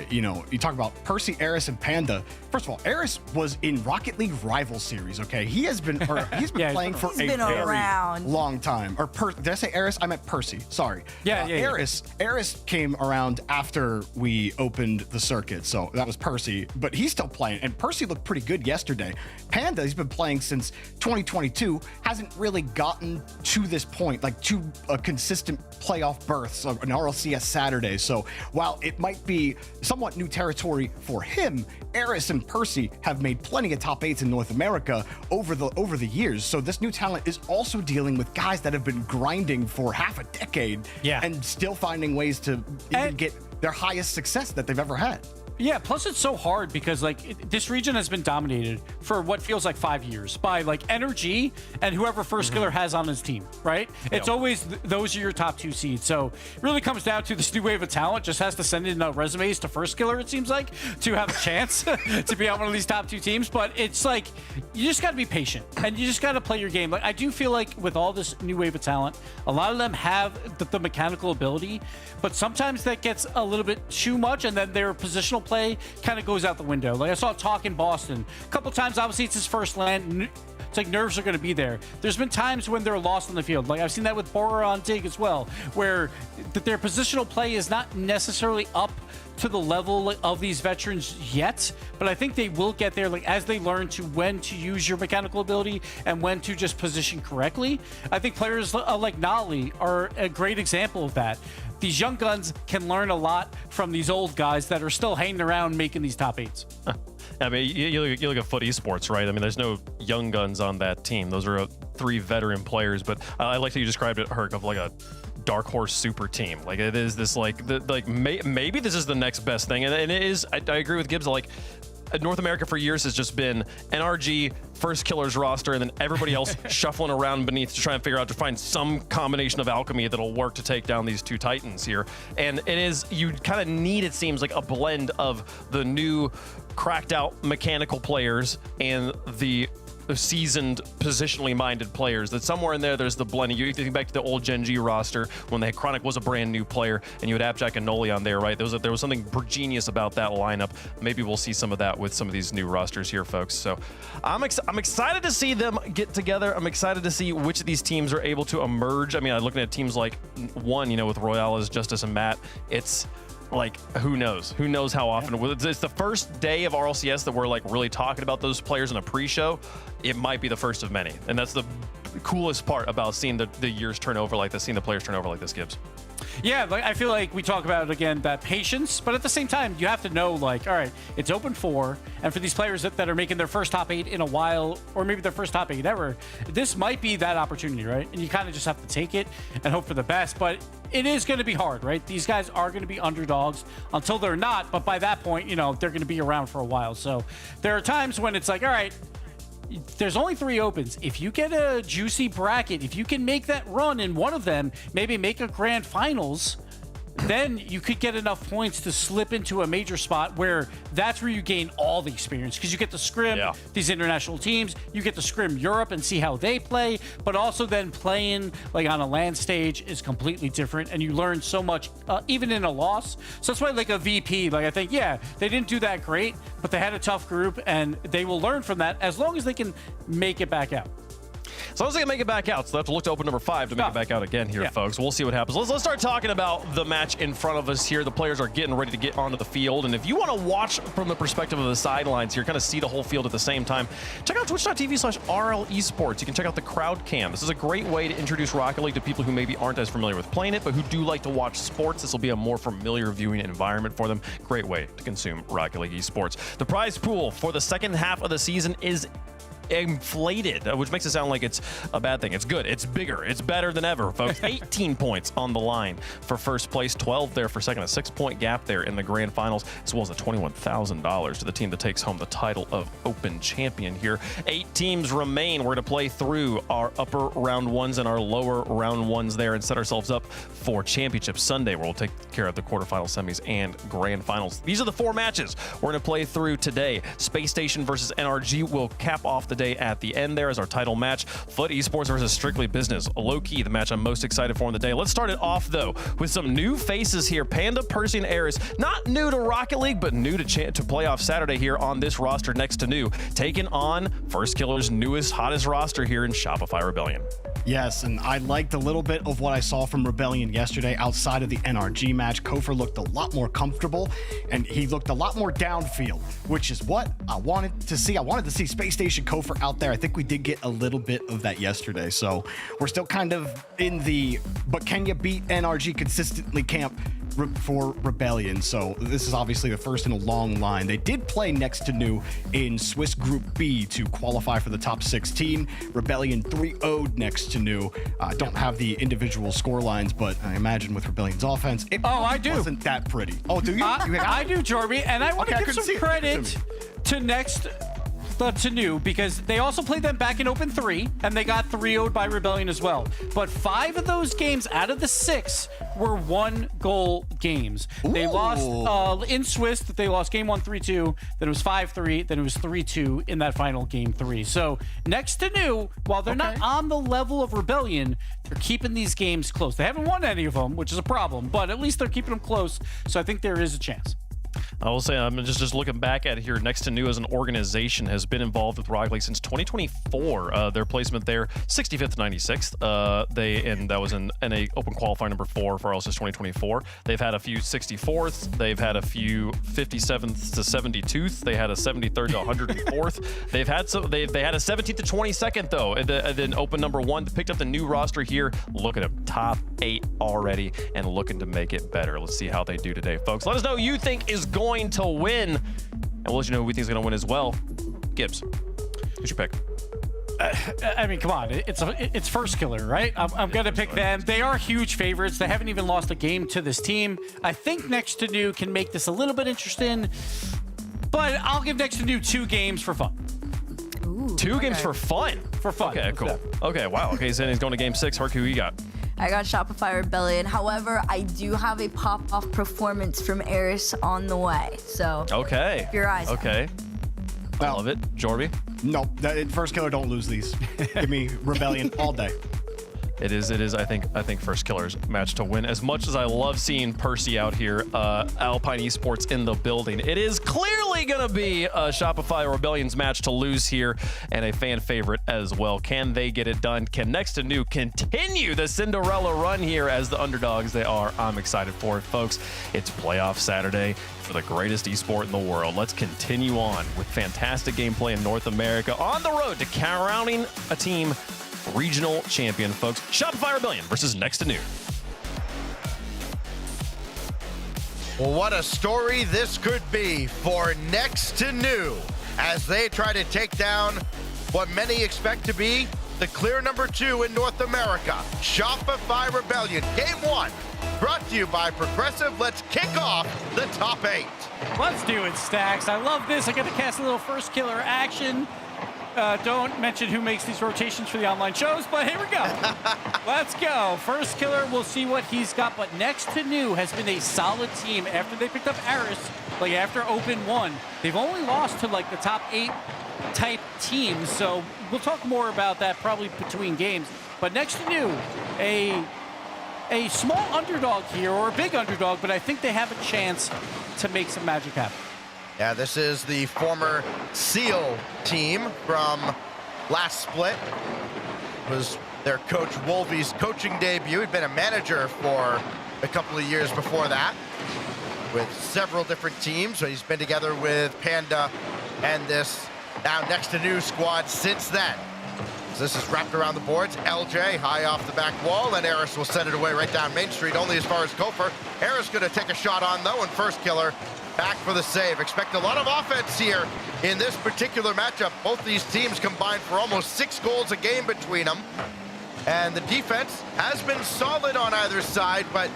You know, you talk about Percy, Eris, and Panda. First of all, Eris was in Rocket League Rival Series. Okay, he's been playing for a very long time. Or did I say Eris? I meant Percy. Sorry. Eris came around after we opened the circuit, so that was Percy. But he's still playing, and Percy looked pretty good yesterday. Panda, he's been playing since 2022, hasn't really gotten to this point, like to a consistent playoff berth, so an RLCS Saturday. So while it might be somewhat new territory for him, Eris and Percy have made plenty of top 8s in North America over the years. So this new talent is also dealing with guys that have been grinding for half a decade and still finding ways to even get their highest success that they've ever had. Yeah, plus it's so hard because this region has been dominated for what feels like 5 years by like NRG and whoever first killer has on his team, right? It's always those are your top 2 seeds. So it really comes down to this new wave of talent just has to send in resumes to first killer, it seems like, to have a chance to be on one of these top 2 teams. But it's like, you just got to be patient and you just got to play your game. Like, I do feel like with all this new wave of talent, a lot of them have the mechanical ability, but sometimes that gets a little bit too much and then their positional play kind of goes out the window. Like I saw Talk in Boston a couple times. Obviously, it's his first land. It's like nerves are going to be there. There's been times when they're lost on the field. Like I've seen that with Bora on Dig as well, where their positional play is not necessarily up to the level of these veterans yet, but I think they will get there, like as they learn to when to use your mechanical ability and when to just position correctly. I think players like Nolly are a great example of that. These young guns can learn a lot from these old guys that are still hanging around making these top 8s. I mean, you look at FUT Esports, right? I mean, there's no young guns on that team. Those are 3 veteran players, but I like how you described it, Herc, of like a dark horse super team. Like it is this maybe this is the next best thing, and it is. I agree with Gibbs. Like North America for years has just been NRG, first killers roster, and then everybody else shuffling around beneath to try and figure out to find some combination of alchemy that'll work to take down these 2 titans here. And it is, you kind of need, it seems like, a blend of the new cracked out mechanical players and the seasoned, positionally minded players. That somewhere in there's the blending. You think back to the old Gen G roster when the Chronic was a brand new player and you had Appjack and Noli on there, right? There was something genius about that lineup. Maybe we'll see some of that with some of these new rosters here, folks. So I'm excited to see them get together. I'm excited to see which of these teams are able to emerge. I mean, I'm looking at teams like one, with Rlcs, Justice, and Matt. It's like, who knows? Who knows how often? It's the first day of RLCS that we're like really talking about those players in a pre-show. It might be the first of many. And that's the coolest part about seeing the years turn over like this, seeing the players turn over like this, Gibbs. Yeah, like I feel like we talk about, again, that patience, but at the same time, you have to know, like, all right, it's open 4, and for these players that are making their first top 8 in a while, or maybe their first top 8 ever, this might be that opportunity, right? And you kind of just have to take it and hope for the best, but it is going to be hard, right? These guys are going to be underdogs until they're not, but by that point, they're going to be around for a while. So there are times when it's like, all right, there's only 3 opens. If you get a juicy bracket, if you can make that run in one of them, maybe make a grand finals, then you could get enough points to slip into a major spot where that's where you gain all the experience, because you get to scrim these international teams, you get to scrim Europe and see how they play, but also then playing like on a land stage is completely different, and you learn so much even in a loss. So that's why like a VP, like I think, they didn't do that great, but they had a tough group and they will learn from that as long as they can make it back out. As long as they can make it back out, so they'll have to look to open number 5 to make it back out again here, folks. We'll see what happens. Let's start talking about the match in front of us here. The players are getting ready to get onto the field, and if you want to watch from the perspective of the sidelines here, kind of see the whole field at the same time, check out twitch.tv/RLEsports. You can check out the crowd cam. This is a great way to introduce Rocket League to people who maybe aren't as familiar with playing it, but who do like to watch sports. This will be a more familiar viewing environment for them. Great way to consume Rocket League esports. The prize pool for the second half of the season is inflated, which makes it sound like it's a bad thing. It's good. It's bigger. It's better than ever, folks. 18 points on the line for first place, 12 there for second, a 6-point gap there in the grand finals, as well as a $21,000 to the team that takes home the title of Open Champion here. 8 teams remain. We're going to play through our upper round ones and our lower round ones there and set ourselves up for Championship Sunday, where we'll take care of the quarterfinal, semis, and grand finals. These are the 4 matches we're going to play through today. Space Station versus NRG will cap off the day at the end there as our title match. Foot Esports versus Strictly Business. Low-key, the match I'm most excited for in the day. Let's start it off, though, with some new faces here. Panda, Percy, and Eris. Not new to Rocket League, but new to playoff Saturday here on this roster next to new. Taking on First Killer's newest, hottest roster here in Shopify Rebellion. Yes, and I liked a little bit of what I saw from Rebellion yesterday outside of the NRG match. Kofor looked a lot more comfortable, and he looked a lot more downfield, which is what I wanted to see. I wanted to see Space Station Kofor out there. I think we did get a little bit of that yesterday, so we're still kind of in the, but can you beat NRG consistently camp for Rebellion? So this is obviously the first in a long line. They did play next to new in Swiss Group B to qualify for the top 16. Rebellion 3-0'd next to new. I don't have the individual score lines, but I imagine with Rebellion's offense, it wasn't that pretty. Oh, do you? I do, Jorby, and I want to give some credit to next to new, because they also played them back in Open 3, and they got 3-0'd by Rebellion as well. But 5 of those games out of the 6 were 1-goal games. Ooh. They lost in Swiss, they lost game 1 3-2, then it was 5-3, then it was 3-2 in that final game 3. So next to new, while they're not on the level of Rebellion, they're keeping these games close. They haven't won any of them, which is a problem, but at least they're keeping them close. So I think there is a chance. I will say, I'm just looking back at it here, Next to New as an organization has been involved with Rocket League since 2024. Their placement there, 65th, 96th. And that was in NA Open Qualifier number 4 for Rlcs 2024. They've had a few 64th. They've had a few 57th to 72th. They had a 73rd to 104th. They had a 17th to 22nd though. And then Open number 1 picked up the new roster here. Look at them, top 8 already, and looking to make it better. Let's see how they do today, folks. Let us know who you think is going to win, and we'll let you know who we think is going to win as well. Gibbs, who's your pick? I mean, come on, it's First Killer, right? I'm gonna pick them. They are huge favorites. They haven't even lost a game to this team. I think Next to New can make this a little bit interesting, but I'll give Next to New 2 games for fun. Ooh, Two games for fun? For fun. Okay, cool. Okay, wow. Okay, so then he's going to game 6. Hark, who you got? I got Shopify Rebellion. However, I do have a pop-off performance from Eris on the way. So Okay. keep your eyes out. Okay. I love it. Jorby? No, First Killer don't lose these. Give me Rebellion all day. It is. I think First Killer's match to win. As much as I love seeing Percy out here, Alpine Esports in the building, it is clearly going to be a Shopify Rebellion's match to lose here, and a fan favorite as well. Can they get it done? Can Next to New continue the Cinderella run here as the underdogs they are? I'm excited for it, folks. It's playoff Saturday for the greatest esport in the world. Let's continue on with fantastic gameplay in North America on the road to crowning a team regional champion, folks. Shopify Rebellion versus Next to New. Well, what a story this could be for Next to New as they try to take down what many expect to be the clear number 2 in North America, Shopify Rebellion. Game 1, brought to you by Progressive. Let's kick off the top 8. Let's do it, Stacks. I love this. I get to cast a little First Killer action. Don't mention who makes these rotations for the online shows, but here we go. Let's go. First Killer, we'll see what he's got, but Next to New has been a solid team after they picked up Eris, like after Open 1. They've only lost to like the top 8 type teams, so we'll talk more about that probably between games. But Next to New, a small underdog here, or a big underdog, but I think they have a chance to make some magic happen. Yeah, this is the former SEAL team from last split. It was their coach Wolvie's coaching debut. He'd been a manager for a couple of years before that with several different teams. So he's been together with Panda and this now Next to New squad since then. So this is wrapped around the boards. LJ high off the back wall, and Eris will send it away right down Main Street, only as far as Kofor. Eris gonna take a shot on though, and First Killer back for the save. Expect a lot of offense here in this particular matchup. Both these teams combined for almost 6 goals a game between them. And the defense has been solid on either side, but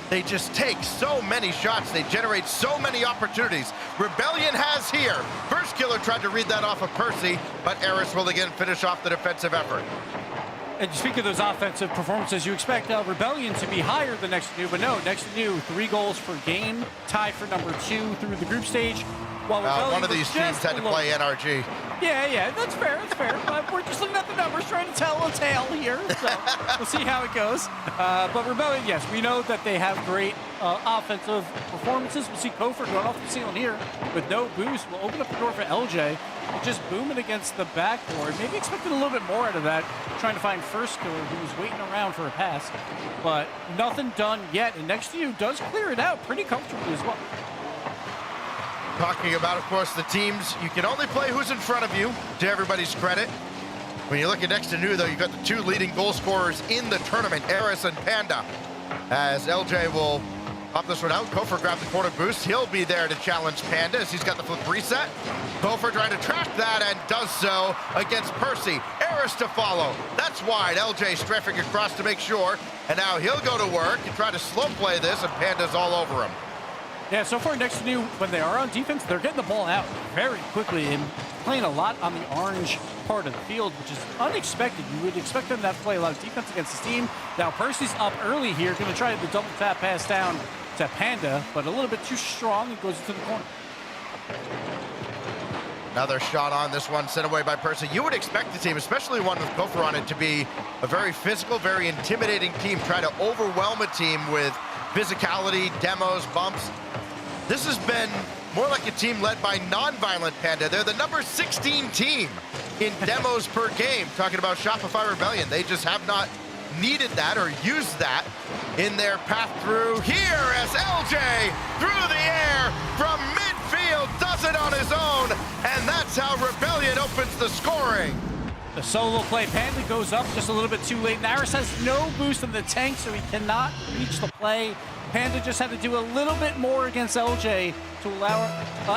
they just take so many shots. They generate so many opportunities. Rebellion has here. First Killer tried to read that off of Percy, but Eris will again finish off the defensive effort. And speaking of those offensive performances, you expect Rebellion to be higher than Next to New, but no, Next to New, 3 goals per game, tied for number 2 through the group stage. While one of these teams had to play NRG. Yeah, that's fair. We're just looking at the numbers, trying to tell a tale here. So we'll see how it goes. But Rebellion, yes, we know that they have great offensive performances. We'll see Kofor going off the ceiling here with no boost. We'll open up the door for LJ. We'll just boom it against the backboard. Maybe expected a little bit more out of that, trying to find First Killer, who was waiting around for a pass. But nothing done yet. And Next to You does clear it out pretty comfortably as well. Talking about, of course, the teams, you can only play who's in front of you, to everybody's credit. When you look at Next to New, though, you've got the two leading goal scorers in the tournament, Eris and Panda. As LJ will pop this one out, Kofor grabs the corner boost. He'll be there to challenge Panda as he's got the flip reset. Kofor trying to track that and does so against Percy. Eris to follow. That's wide. LJ strafing across to make sure. And now he'll go to work and try to slow play this, and Panda's all over him. Yeah, so far Next to New, when they are on defense, they're getting the ball out very quickly and playing a lot on the orange part of the field, which is unexpected. You would expect them to have to play a lot of defense against this team. Now Percy's up early here, going to try the double tap pass down to Panda, but a little bit too strong. It goes into the corner. Another shot on this one, sent away by Percy. You would expect the team, especially one with Kofor on it, to be a very physical, very intimidating team, try to overwhelm a team with physicality, demos, bumps. This has been more like a team led by non-violent Panda. They're the number 16 team in demos per game. Talking about Shopify Rebellion, they just have not needed that or used that in their path through here as LJ through the air from midfield does it on his own, and that's how Rebellion opens the scoring. The solo play, Panda goes up just a little bit too late. Naris has no boost in the tank, so he cannot reach the play. Panda just had to do a little bit more against LJ to allow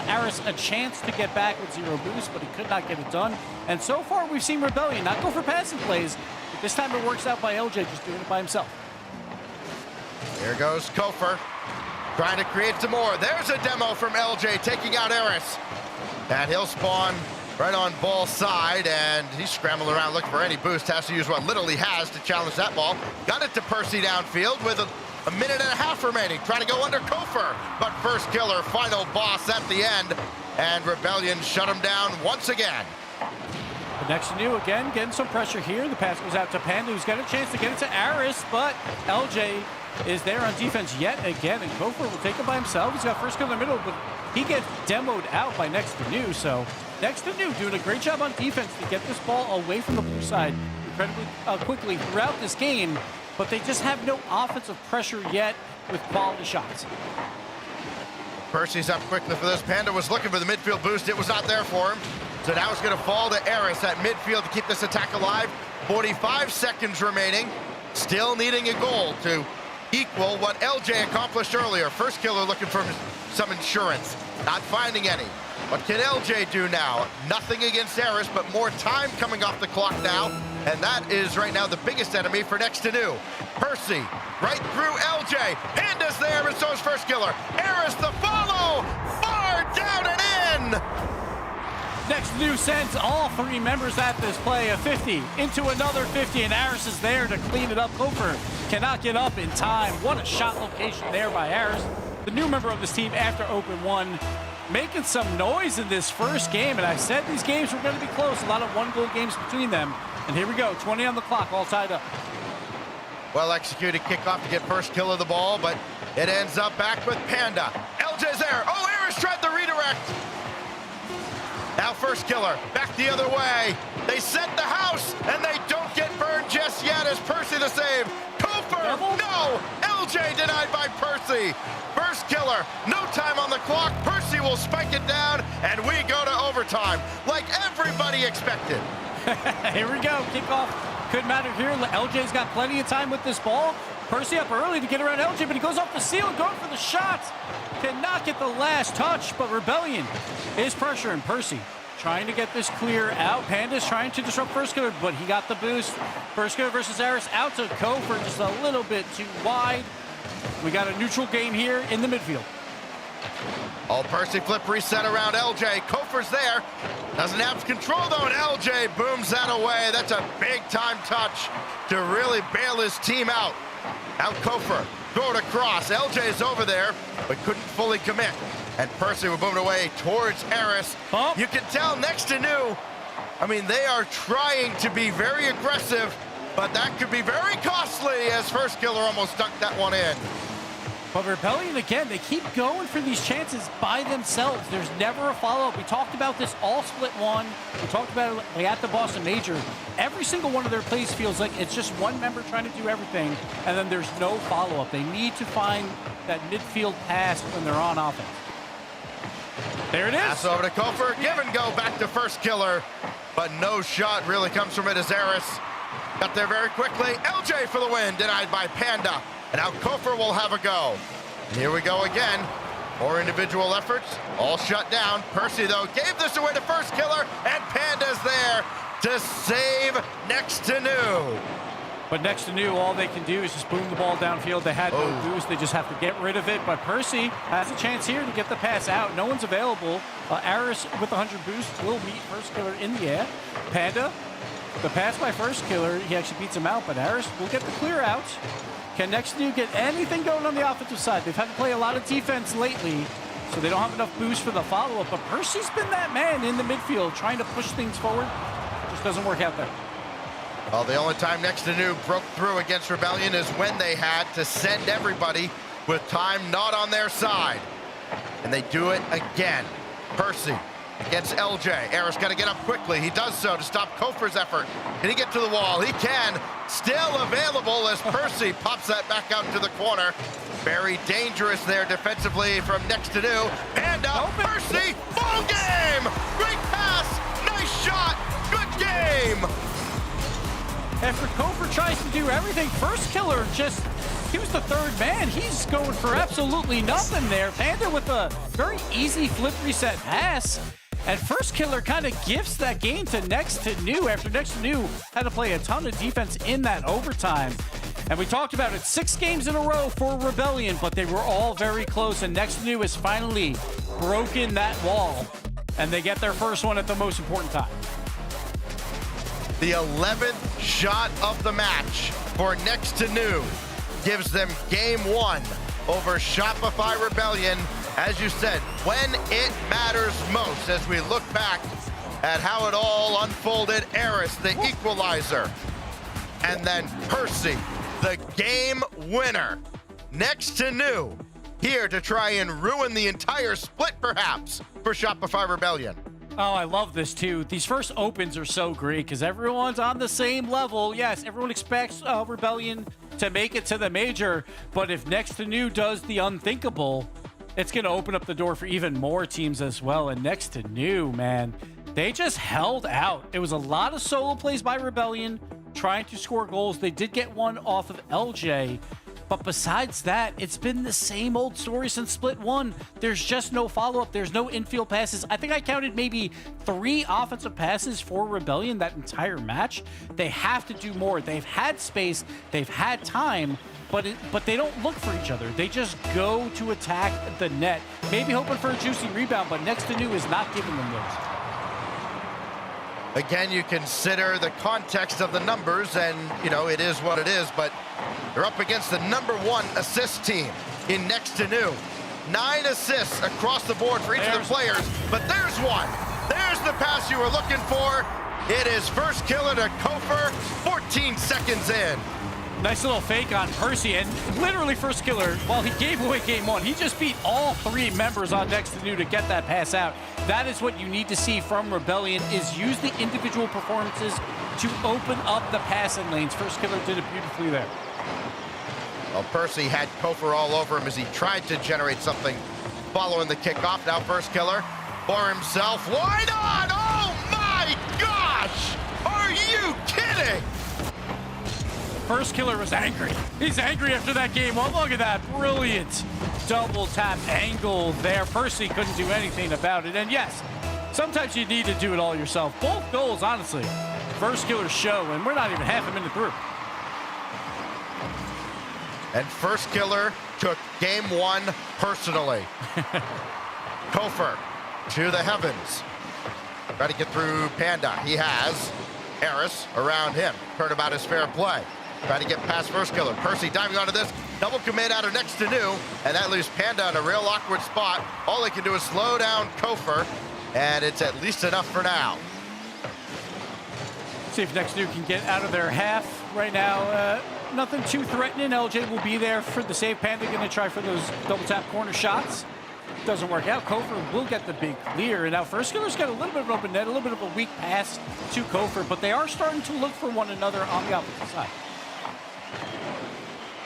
Aris a chance to get back with zero boost, but he could not get it done. And so far, we've seen Rebellion not go for passing plays, but this time it works out by LJ just doing it by himself. Here goes Kofor, trying to create some more. There's a demo from LJ taking out Eris. And he'll spawn right on ball side, and he's scrambling around looking for any boost. Has to use what little he has to challenge that ball. Got it to Percy downfield with a minute and a half remaining. Trying to go under Kofor, but First Killer, final boss at the end, and Rebellion shut him down once again. But Next to New again, getting some pressure here. The pass goes out to Panda, who's got a chance to get it to Aris, but LJ is there on defense yet again, and Kofor will take it by himself. He's got First Killer in the middle, but he gets demoed out by Next to New, so Next to New doing a great job on defense to get this ball away from the blue side incredibly quickly throughout this game, but they just have no offensive pressure yet with quality shots. Percy's up quickly for this. Panda was looking for the midfield boost. It was not there for him. So now it's going to fall to Eris at midfield to keep this attack alive. 45 seconds remaining. Still needing a goal to equal what LJ accomplished earlier. First Killer looking for some insurance. Not finding any. What can LJ do now? Nothing against Eris, but more time coming off the clock now. And that is right now the biggest enemy for Next to New. Percy right through LJ. Panda's there, and so is First Killer. Eris the follow. Far down and in. Next to New sends all three members at this play, a 50 into another 50, and Aris is there to clean it up. Kofor cannot get up in time. What a shot location there by Aris, the new member of this team after Open 1, making some noise in this first game. And I said these games were going to be close, a lot of one-goal games between them. And here we go, 20 on the clock, all tied up. Well executed kickoff to get First Killer the ball, but it ends up back with Panda. LJ's there. Oh, Eris tried the redirect. Now First Killer, back the other way. They set the house, and they don't get burned just yet as Percy the save. Kofor, no! LJ denied by Percy. First Killer, no time on the clock. Percy will spike it down, and we go to overtime, like everybody expected. Here we go, kickoff. Couldn't matter here. LJ's got plenty of time with this ball. Percy up early to get around LJ, but he goes off the seal, going for the shots. Cannot get the last touch, but Rebellion is pressuring Percy, trying to get this clear out. Panda's trying to disrupt First Killer, but he got the boost. First Killer versus Aris out to Kofor, just a little bit too wide. We got a neutral game here in the midfield. Oh, Percy flip reset around LJ. Kofor's there. Doesn't have control though, and LJ booms that away. That's a big time touch to really bail his team out. Out Kofor, throw it across. LJ's over there, but couldn't fully commit. And Percy will boom it away towards Eris. Oh. You can tell next to New, I mean, they are trying to be very aggressive, but that could be very costly as First Killer almost dunked that one in. But Rebellion, again, they keep going for these chances by themselves. There's never a follow-up. We talked about this all split one. We talked about it like at the Boston Major. Every single one of their plays feels like it's just one member trying to do everything, and then there's no follow-up. They need to find that midfield pass when they're on offense. There it is. Pass over to Kofer. Give and go back to First Killer, but no shot really comes from it as Eris got there very quickly. LJ for the win, denied by Panda. And now Kofer will have a go. And here we go again. More individual efforts, all shut down. Percy, though, gave this away to First Killer, and Panda's there to save next to New. But next to New, all they can do is just boom the ball downfield. They had no boost. They just have to get rid of it. But Percy has a chance here to get the pass out. No one's available. Aris with 100 boost will meet First Killer in the air. Panda, the pass by First Killer, he actually beats him out, but Aris will get the clear out. Can next to New get anything going on the offensive side? They've had to play a lot of defense lately, so they don't have enough boost for the follow-up. But Percy's been that man in the midfield trying to push things forward. Just doesn't work out there. Well, the only time next to New broke through against Rebellion is when they had to send everybody with time not on their side. And they do it again. Percy against LJ. Eris got to get up quickly. He does so to stop Kofer's effort. Can he get to the wall? He can. Still available as Percy pops that back out to the corner. Very dangerous there defensively from next to New. And Percy, ball game! Great pass, nice shot, good game! After Kofer tries to do everything, First Killer just, he was the third man. He's going for absolutely nothing there. Panda with a very easy flip reset pass. And First Killer kind of gifts that game to Next to New after Next to New had to play a ton of defense in that overtime. And we talked about it 6 games in a row for Rebellion, but they were all very close. And Next to New has finally broken that wall. And they get their first one at the most important time. The 11th shot of the match for Next to New gives them game 1 over Shopify Rebellion. As you said, when it matters most, as we look back at how it all unfolded. Eris, the equalizer. And then Percy, the game winner. Next to New, here to try and ruin the entire split, perhaps, for Shopify Rebellion. Oh, I love this too. These first opens are so great because everyone's on the same level. Yes, everyone expects Rebellion to make it to the major, but if Next to New does the unthinkable, it's going to open up the door for even more teams as well. And Next to New, man, they just held out. It was a lot of solo plays by Rebellion trying to score goals. They did get one off of LJ. But besides that, it's been the same old story since Split 1. There's just no follow-up. There's no infield passes. I think I counted maybe 3 offensive passes for Rebellion that entire match. They have to do more. They've had space. They've had time. But they don't look for each other. They just go to attack the net. Maybe hoping for a juicy rebound, but Next to New is not giving them those. Again, you consider the context of the numbers, and, you know, it is what it is, but they're up against the #1 assist team in Next to New. 9 assists across the board for each of the players, but there's one. There's the pass you were looking for. It is First Killer to Kofer, 14 seconds in. Nice little fake on Percy, and literally First Killer, while he gave away game 1, he just beat all 3 members on Next to New to get that pass out. That is what you need to see from Rebellion, is use the individual performances to open up the passing lanes. First Killer did it beautifully there. Well, Percy had Kofer all over him as he tried to generate something following the kickoff. Now First Killer for himself. Wide on! Oh my gosh! Are you kidding? First Killer was angry. He's angry after that game. Oh, look at that. Brilliant double tap angle there. Percy couldn't do anything about it. And yes, sometimes you need to do it all yourself. Both goals, honestly, First Killer's show, and we're not even half a minute through. And First Killer took game 1 personally. Kofer to the heavens. Try to get through Panda. He has Eris around him. Heard about his fair play. trying to get past First Killer. Percy diving onto this. Double commit out of next to new, and that leaves Panda in a real awkward spot. All they can do is slow down Kofer, and it's at least enough for now. See if next new can get out of their half. Right now, nothing too threatening. LJ will be there for the save. Panda going to try for those double tap corner shots. Doesn't work out. Kofer will get the big clear. And now First Killer's got a little bit of open net, a little bit of a weak pass to Kofer, but they are starting to look for one another on the opposite side.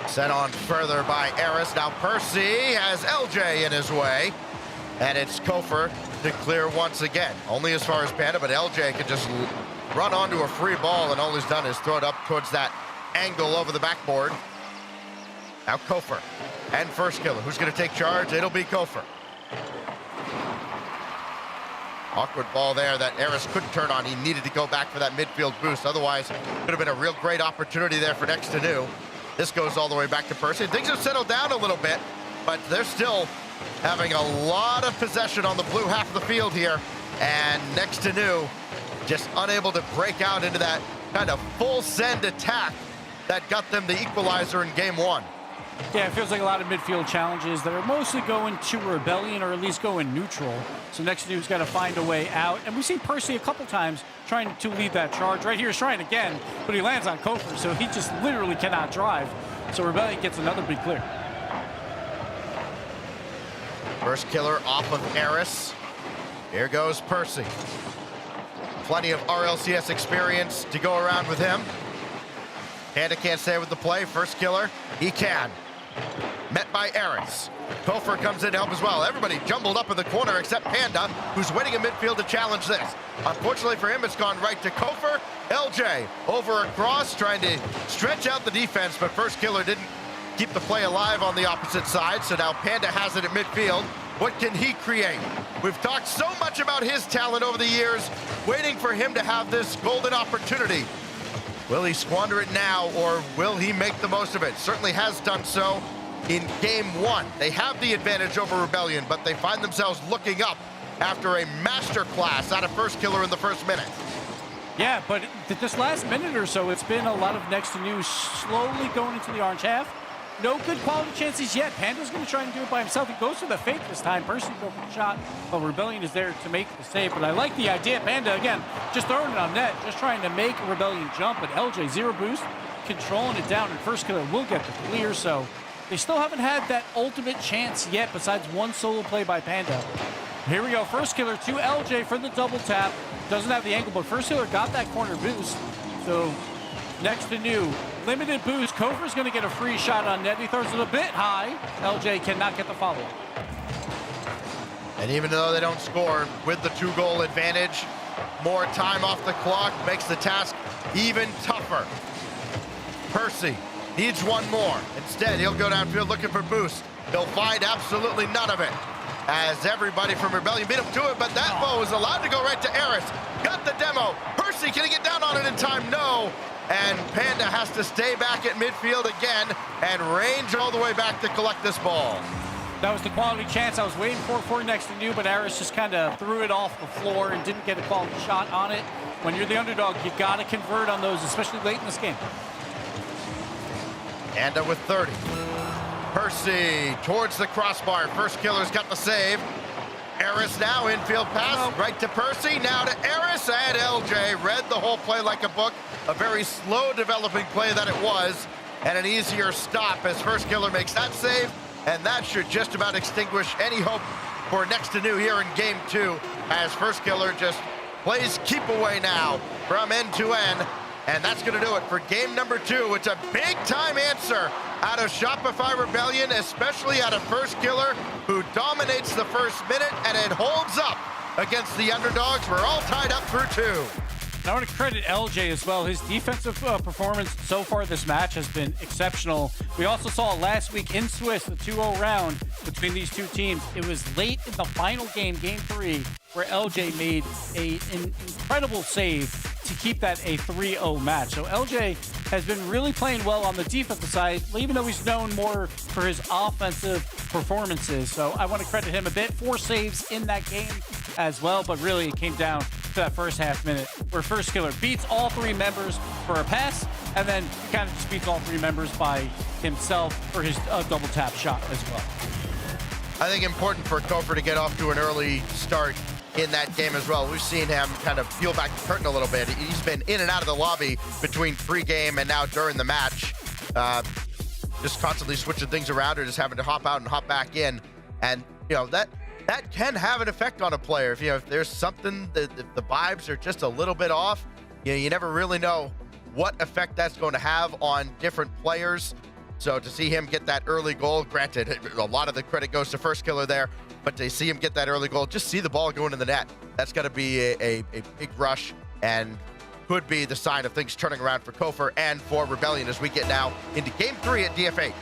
Sent on further by Eris. Now Percy has LJ in his way, and it's Kofer to clear once again. Only as far as Panda, but LJ can just run onto a free ball, and all he's done is throw it up towards that angle over the backboard. Now Kofer and First Killer. Who's going to take charge? It'll be Kofer. Awkward ball there that Eris couldn't turn on. He needed to go back for that midfield boost. Otherwise, could have been a real great opportunity there for next to new. This goes all the way back to Percy. Things have settled down a little bit, but they're still having a lot of possession on the blue half of the field here. And next to new, just unable to break out into that kind of full send attack that got them the equalizer in game one. Yeah, it feels like a lot of midfield challenges that are mostly going to Rebellion or at least going neutral. So next new's got to find a way out. And we've seen Percy a couple times trying to lead that charge. Right here he's trying again, but he lands on Kofer, so he just literally cannot drive. So Rebellion gets another big clear. First Killer off of Eris. Here goes Percy. Plenty of RLCS experience to go around with him. Panda can't stay with the play. First Killer, he can. Met by Eris. Kofer comes in to help as well. Everybody jumbled up in the corner except Panda, who's waiting in midfield to challenge this. Unfortunately for him, it's gone right to Kofer. LJ over across, trying to stretch out the defense, but First Killer didn't keep the play alive on the opposite side, so now Panda has it at midfield. What can he create? We've talked so much about his talent over the years, waiting for him to have this golden opportunity. Will he squander it now, or will he make the most of it? Certainly has done so in game one. They have the advantage over Rebellion, but they find themselves looking up after a masterclass out of First Killer in the first minute. Yeah, but this last minute or so, it's been a lot of next to new slowly going into the orange half. No good quality chances yet. Panda's going to try and do it by himself. He goes for the fake this time. Percy goes for the shot, but Rebellion is there to make the save. But I like the idea. Panda, again, just throwing it on net, just trying to make Rebellion jump. But LJ, zero boost, controlling it down, and First Killer will get the clear. So they still haven't had that ultimate chance yet, besides one solo play by Panda. Here we go. First Killer to LJ for the double tap. Doesn't have the angle, but First Killer got that corner boost. So next to new, limited boost. Kofer's going to get a free shot on net. He throws it a bit high. LJ cannot get the follow-up. And even though they don't score with the 2-goal advantage, more time off the clock makes the task even tougher. Percy needs one more. Instead, he'll go downfield looking for boost. He'll find absolutely none of it, as everybody from Rebellion beat him to it, but that ball was allowed to go right to Eris. Got the demo. Percy, can he get down on it in time? No. And Panda has to stay back at midfield again and range all the way back to collect this ball. That was the quality chance I was waiting for next to new, but Eris just kind of threw it off the floor and didn't get a quality shot on it. When you're the underdog, you got to convert on those, especially late in this game. Panda with 30. Percy towards the crossbar. First Killer's got the save. Eris now, infield pass, right to Percy, now to Eris, and LJ read the whole play like a book. A very slow developing play that it was, and an easier stop as First Killer makes that save, and that should just about extinguish any hope for next to new here in game two, as First Killer just plays keep away now from end to end. And that's going to do it for game number two. It's a big-time answer out of Shopify Rebellion, especially out of First Killer, who dominates the first minute, and it holds up against the underdogs. We're all tied up through two. I want to credit LJ as well. His defensive performance so far this match has been exceptional. We also saw last week in Swiss, the 2-0 round between these two teams. It was late in the final game, game three, where LJ made an incredible save to keep that a 3-0 match. So LJ has been really playing well on the defensive side, even though he's known more for his offensive performances. So I want to credit him a bit. 4 saves in that game as well, but really it came down to that first half minute where First Killer beats all 3 members for a pass and then he kind of just beats all 3 members by himself for his double tap shot as well. I think important for Kofor to get off to an early start in that game as well. We've seen him kind of peel back the curtain a little bit. He's been in and out of the lobby between pre-game and now during the match. Just constantly switching things around or just having to hop out and hop back in. And, you know, that can have an effect on a player. If there's something that the vibes are just a little bit off, you never really know what effect that's going to have on different players. So to see him get that early goal, granted, a lot of the credit goes to First Killer there, but to see him get that early goal, just see the ball going in the net, that's got to be a big rush and could be the sign of things turning around for Kofor and for Rebellion as we get now into Game 3 at DFH.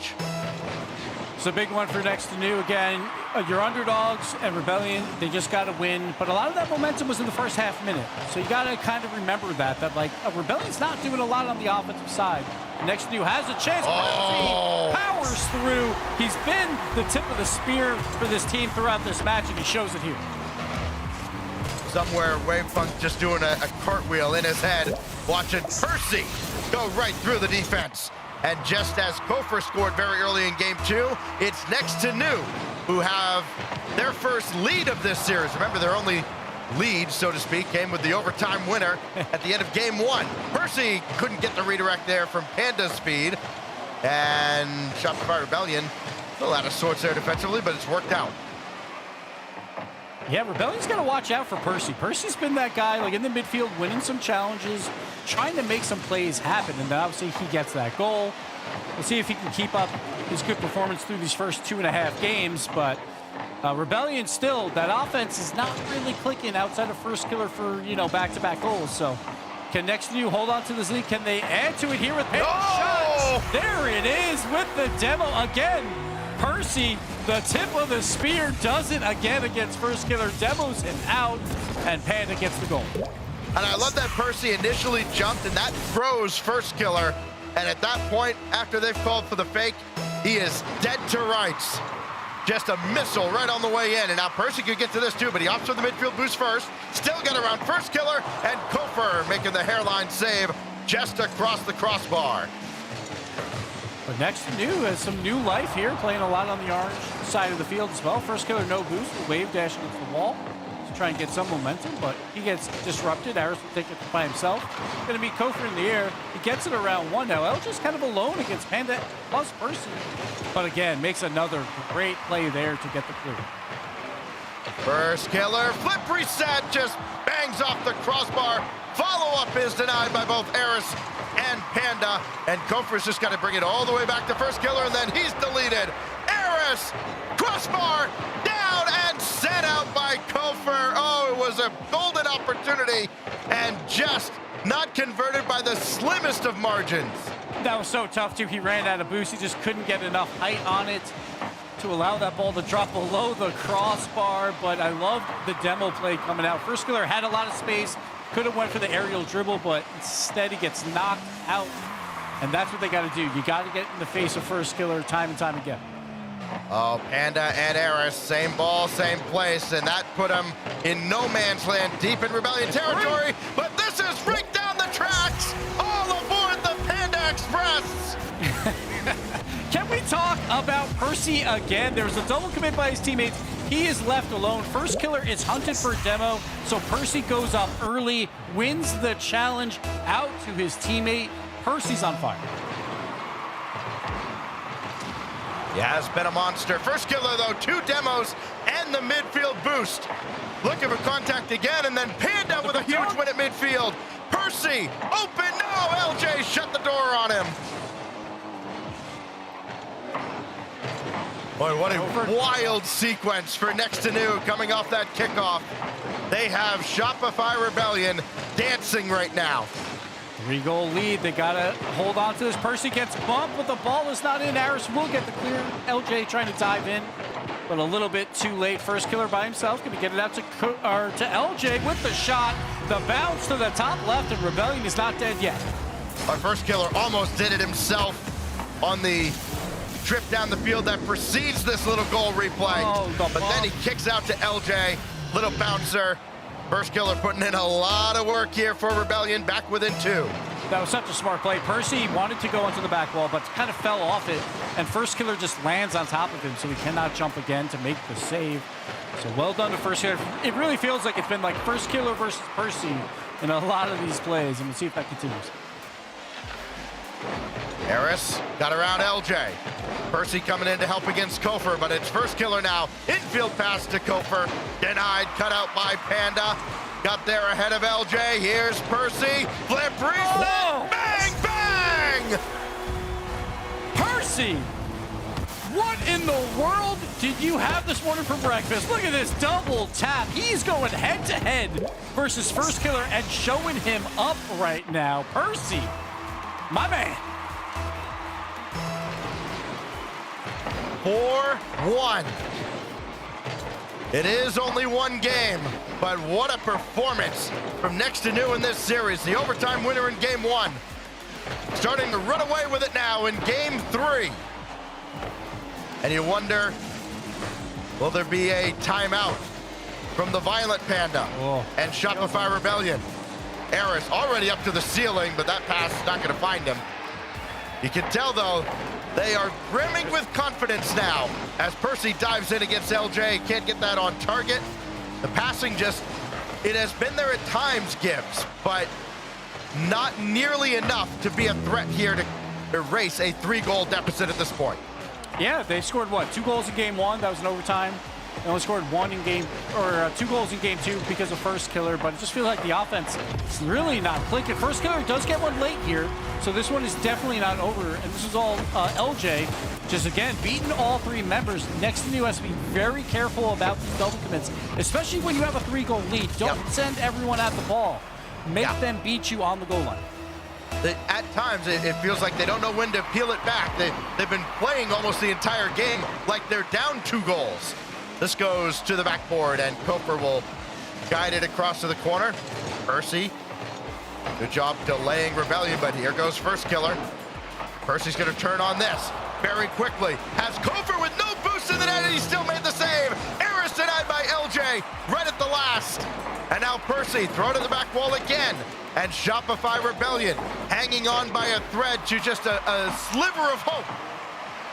It's a big one for Next to New. Again, your underdogs and Rebellion, they just got to win. But a lot of that momentum was in the first half minute. So you got to kind of remember that like, Rebellion's not doing a lot on the offensive side. Next to New has a chance. Oh. Powers through. He's been the tip of the spear for this team throughout this match, and he shows it here. Somewhere, Wavefunk just doing a cartwheel in his head, watching Percy go right through the defense. And just as Kofor scored very early in Game 2, it's Next to New who have their first lead of this series. Remember, their only lead, so to speak, came with the overtime winner at the end of Game 1. Percy couldn't get the redirect there from Panda's speed. And Shopify Rebellion, a lot of sorts there defensively, but it's worked out. Yeah, Rebellion's got to watch out for Percy. Percy's been that guy, like in the midfield, winning some challenges, trying to make some plays happen, and obviously he gets that goal. We'll see if he can keep up his good performance through these first 2.5 games, but Rebellion still, that offense is not really clicking outside of First Killer for, back-to-back goals. So can Next to You hold on to this lead? Can they add to it here with Panda shots? There it is with the demo again. Percy, the tip of the spear, does it again against First Killer, demos him out, and Panda gets the goal. And I love that Percy initially jumped, and that froze First Killer. And at that point, after they've called for the fake, he is dead to rights. Just a missile right on the way in. And now Percy could get to this too, but he opts for the midfield boost first. Still get around First Killer, and Kofor making the hairline save just across the crossbar. But Next to New has some new life here, playing a lot on the orange side of the field as well. First Killer, no boost, wave dash against the wall to try and get some momentum, but he gets disrupted. Aris will take it by himself. Going to be Kofor in the air. He gets it around 1 now. LJ's kind of alone against Panda plus Percy. But again, makes another great play there to get the clear. First Killer, flip reset, just bangs off the crossbar. Follow-up is denied by both Aris and Panda, and Kofor's just got to bring it all the way back to First Killer, and then he's deleted. Aris, crossbar, down and set out by Kofor. Oh, it was a golden opportunity, and just not converted by the slimmest of margins. That was so tough, too. He ran out of boost. He just couldn't get enough height on it to allow that ball to drop below the crossbar, but I loved the demo play coming out. First Killer had a lot of space, could have went for the aerial dribble, but instead he gets knocked out, and that's what they got to do. You got to get in the face of First Killer time and time again. Oh, Panda and Aris, same ball, same place, and that put him in no man's land, deep in Rebellion territory, but this is right down the tracks, all aboard the Panda Express! Can we talk about Percy again? There was a double commit by his teammates. He is left alone. First Killer is hunted for demo, so Percy goes up early, wins the challenge out to his teammate. Percy's on fire. Yeah, it's been a monster. First Killer, though, 2 demos and the midfield boost. Looking for contact again, and then Panda with a huge win at midfield. Percy, open, no, LJ shut the door on him. Boy, what a wild sequence for Next to New coming off that kickoff. They have Shopify Rebellion dancing right now. 3-goal lead. They got to hold on to this. Percy gets bumped, but the ball is not in. Aris will get the clear. LJ trying to dive in, but a little bit too late. First Killer by himself. Going to get it out to LJ with the shot. The bounce to the top left, and Rebellion is not dead yet. Our First Killer almost did it himself on the trip down the field that precedes this little goal replay. But then he kicks out to LJ. Little bouncer. First Killer putting in a lot of work here for Rebellion, back within 2. That was such a smart play. Percy wanted to go onto the back wall, but kind of fell off it, and First Killer just lands on top of him, so he cannot jump again to make the save. So well done to First Killer. It really feels like it's been like First Killer versus Percy in a lot of these plays, and we'll see if that continues. Harris got around LJ. Percy coming in to help against Kofor, but it's First Killer now. Infield pass to Kofor. Denied, cut out by Panda. Got there ahead of LJ. Here's Percy. Flip, reset. Oh! Bang, bang! Percy! What in the world did you have this morning for breakfast? Look at this double tap. He's going head to head versus First Killer and showing him up right now. Percy, my man. 4-1. It is only one game, but what a performance from Next to New in this series. The overtime winner in game 1. Starting to run away with it now in game 3. And you wonder, will there be a timeout from the Violent Panda and Shopify Rebellion? Eris already up to the ceiling, but that pass is not going to find him. You can tell, though, they are brimming with confidence now as Percy dives in against LJ. Can't get that on target. The passing just, it has been there at times, Gibbs, but not nearly enough to be a threat here to erase a 3-goal deficit at this point. Yeah, they scored what? 2 goals in game 1. That was in overtime. They only scored 2 goals in game 2 because of First Killer, but it just feels like the offense is really not clicking. First Killer does get one late here, so this one is definitely not over. And this is all LJ, just again beating all 3 members. Next to New has to be very careful about these double commits, especially when you have a 3-goal lead. Don't send everyone at the ball. Make them beat you on the goal line. At times, it feels like they don't know when to peel it back. They've been playing almost the entire game like they're down 2 goals. This goes to the backboard, and Kofor will guide it across to the corner. Percy, good job delaying Rebellion, but here goes First Killer. Percy's going to turn on this very quickly. Has Kofor with no boost in the net, and he still made the save. Eris denied by LJ right at the last. And now Percy, throw to the back wall again. And Shopify Rebellion hanging on by a thread to just a sliver of hope.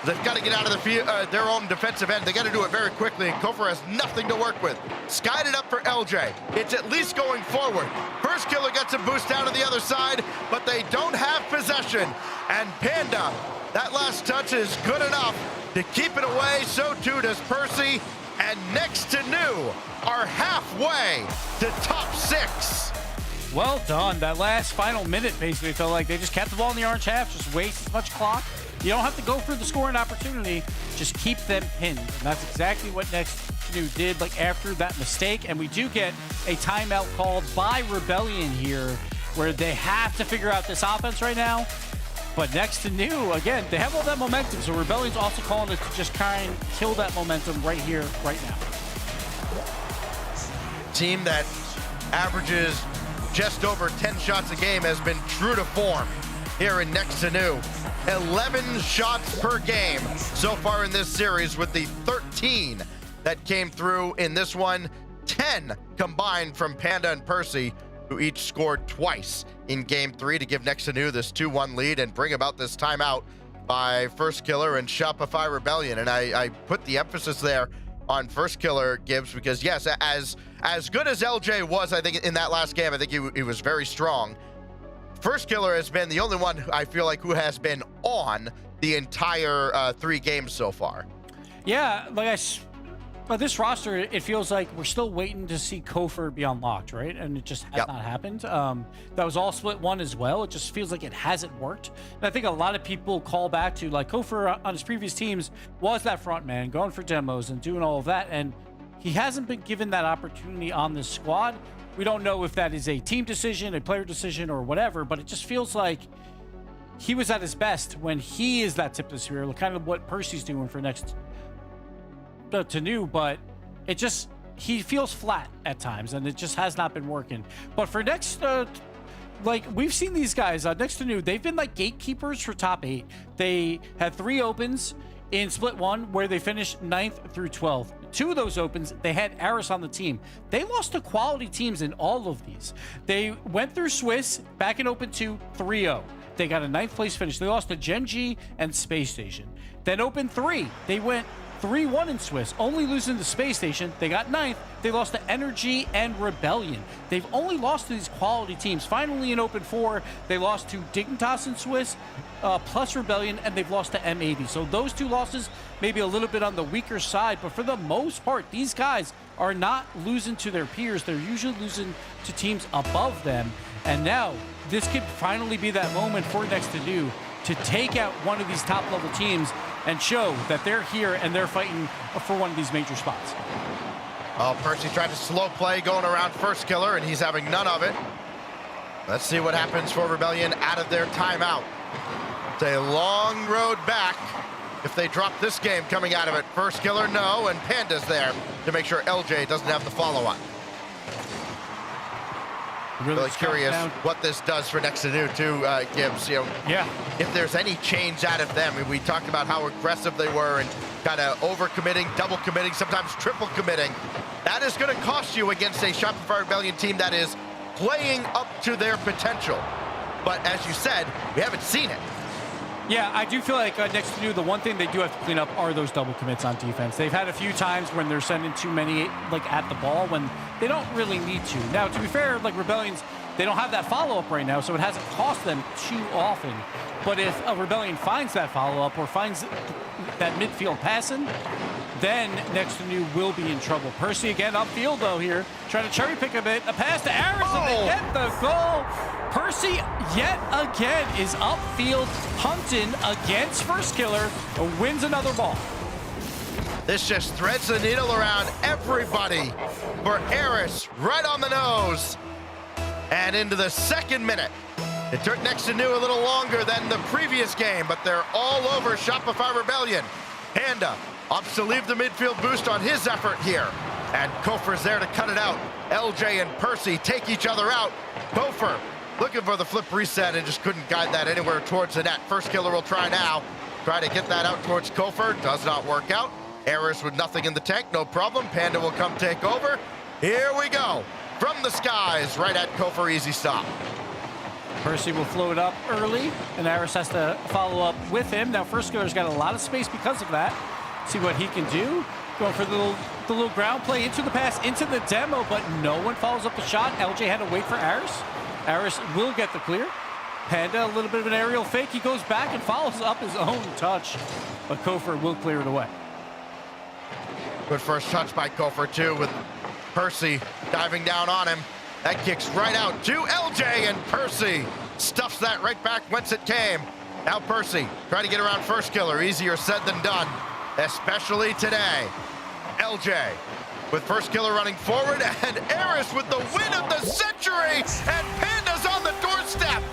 They've got to get out of their own defensive end. They got to do it very quickly, and Kofor has nothing to work with. Skied it up for LJ. It's at least going forward. First Killer gets a boost down to the other side, but they don't have possession. And Panda, that last touch is good enough to keep it away. So too does Percy. And Next to New are halfway to top 6. Well done. That last final minute basically felt like they just kept the ball in the orange half, just waste as much clock. You don't have to go for the scoring opportunity, just keep them pinned. And that's exactly what Next to New did, like after that mistake. And we do get a timeout called by Rebellion here, where they have to figure out this offense right now. But Next to New, again, they have all that momentum, so Rebellion's also calling it to just try and kill that momentum right here, right now. Team that averages just over 10 shots a game has been true to form here in Next to New. 11 shots per game so far in this series, with the 13 that came through in this one. 10 combined from Panda and Percy, who each scored twice in game 3 to give Next to New this 2-1 lead and bring about this timeout by First Killer and Shopify Rebellion. And I put the emphasis there on First Killer, Gibbs, because yes, as good as LJ was, I think in that last game, I think he was very strong. First Killer has been the only one, I feel like, who has been on the entire 3 games so far. Yeah, but this roster, it feels like we're still waiting to see Kofor be unlocked, right? And it just has not happened. That was all split 1 as well. It just feels like it hasn't worked. And I think a lot of people call back to, like, Kofor on his previous teams was that front man, going for demos and doing all of that. And he hasn't been given that opportunity on this squad. We don't know if that is a team decision, a player decision, or whatever, but it just feels like he was at his best when he is that tip of the spear, kind of what Percy's doing for Next to New, but it just, he feels flat at times, and it just has not been working. But for Next, like, we've seen these guys, Next to New, they've been like gatekeepers for top 8. They had 3 opens in split 1 where they finished 9th through 12th. 2 of those opens, they had Aris on the team. They lost to quality teams in all of these. They went through Swiss back in Open 2, 3-0. They got a 9th place finish. They lost to Gen G and Space Station. Then Open 3, they went 3-1 in Swiss, only losing to Space Station. They got 9th. They lost to Energy and Rebellion. They've only lost to these quality teams. Finally, in Open 4, they lost to Dignitas in Swiss, plus Rebellion, and they've lost to M80. So those 2 losses, maybe a little bit on the weaker side, but for the most part, these guys are not losing to their peers. They're usually losing to teams above them. And now, this could finally be that moment for Next to New to take out one of these top-level teams and show that they're here and they're fighting for one of these major spots. Oh, Percy tried to slow play going around first killer, and he's having none of it. Let's see what happens for Rebellion out of their timeout. It's a long road back if they drop this game coming out of it. First killer, no, and Panda's there to make sure LJ doesn't have the follow-on. Really curious what this does for Next to New too, Gibbs. You know, if there's any change out of them. I mean, we talked about how aggressive they were and kind of over-committing, double-committing, sometimes triple-committing. That is going to cost you against a Shopify Rebellion team that is playing up to their potential. But as you said, we haven't seen it. Yeah, I do feel like Next to New, the one thing they do have to clean up are those double commits on defense. They've had a few times when they're sending too many like at the ball when they don't really need to. Now, to be fair, like Rebellions, they don't have that follow-up right now, so it hasn't cost them too often. But if a Rebellion finds that follow-up or finds that midfield passing, then Next to New will be in trouble. Percy again upfield though here, trying to cherry pick a bit. A pass to Aris and they get the goal. Percy yet again is upfield hunting against first killer, wins another ball. This just threads the needle around everybody for Aris, right on the nose. And into the 2nd minute. It took Next to New a little longer than the previous game, but they're all over Shopify Rebellion. Panda opts to leave the midfield boost on his effort here. And Kofer's there to cut it out. LJ and Percy take each other out. Kofer looking for the flip reset and just couldn't guide that anywhere towards the net. First killer will try now. Try to get that out towards Kofer. Does not work out. Aris with nothing in the tank, no problem. Panda will come take over. Here we go. From the skies, right at Kofer, easy stop. Percy will float up early, and Aris has to follow up with him. Now, first killer's got a lot of space because of that. See what he can do. Going for the little ground play into the pass, into the demo, but no one follows up the shot. LJ had to wait for Aris. Aris will get the clear. Panda, a little bit of an aerial fake. He goes back and follows up his own touch, but Kofer will clear it away. Good first touch by Kofer, too, with Percy diving down on him. That kicks right out to LJ, and Percy stuffs that right back whence it came. Now Percy trying to get around first killer. Easier said than done, especially today. LJ with first killer running forward, and Aris with the win of the century, and Panda's on the doorstep.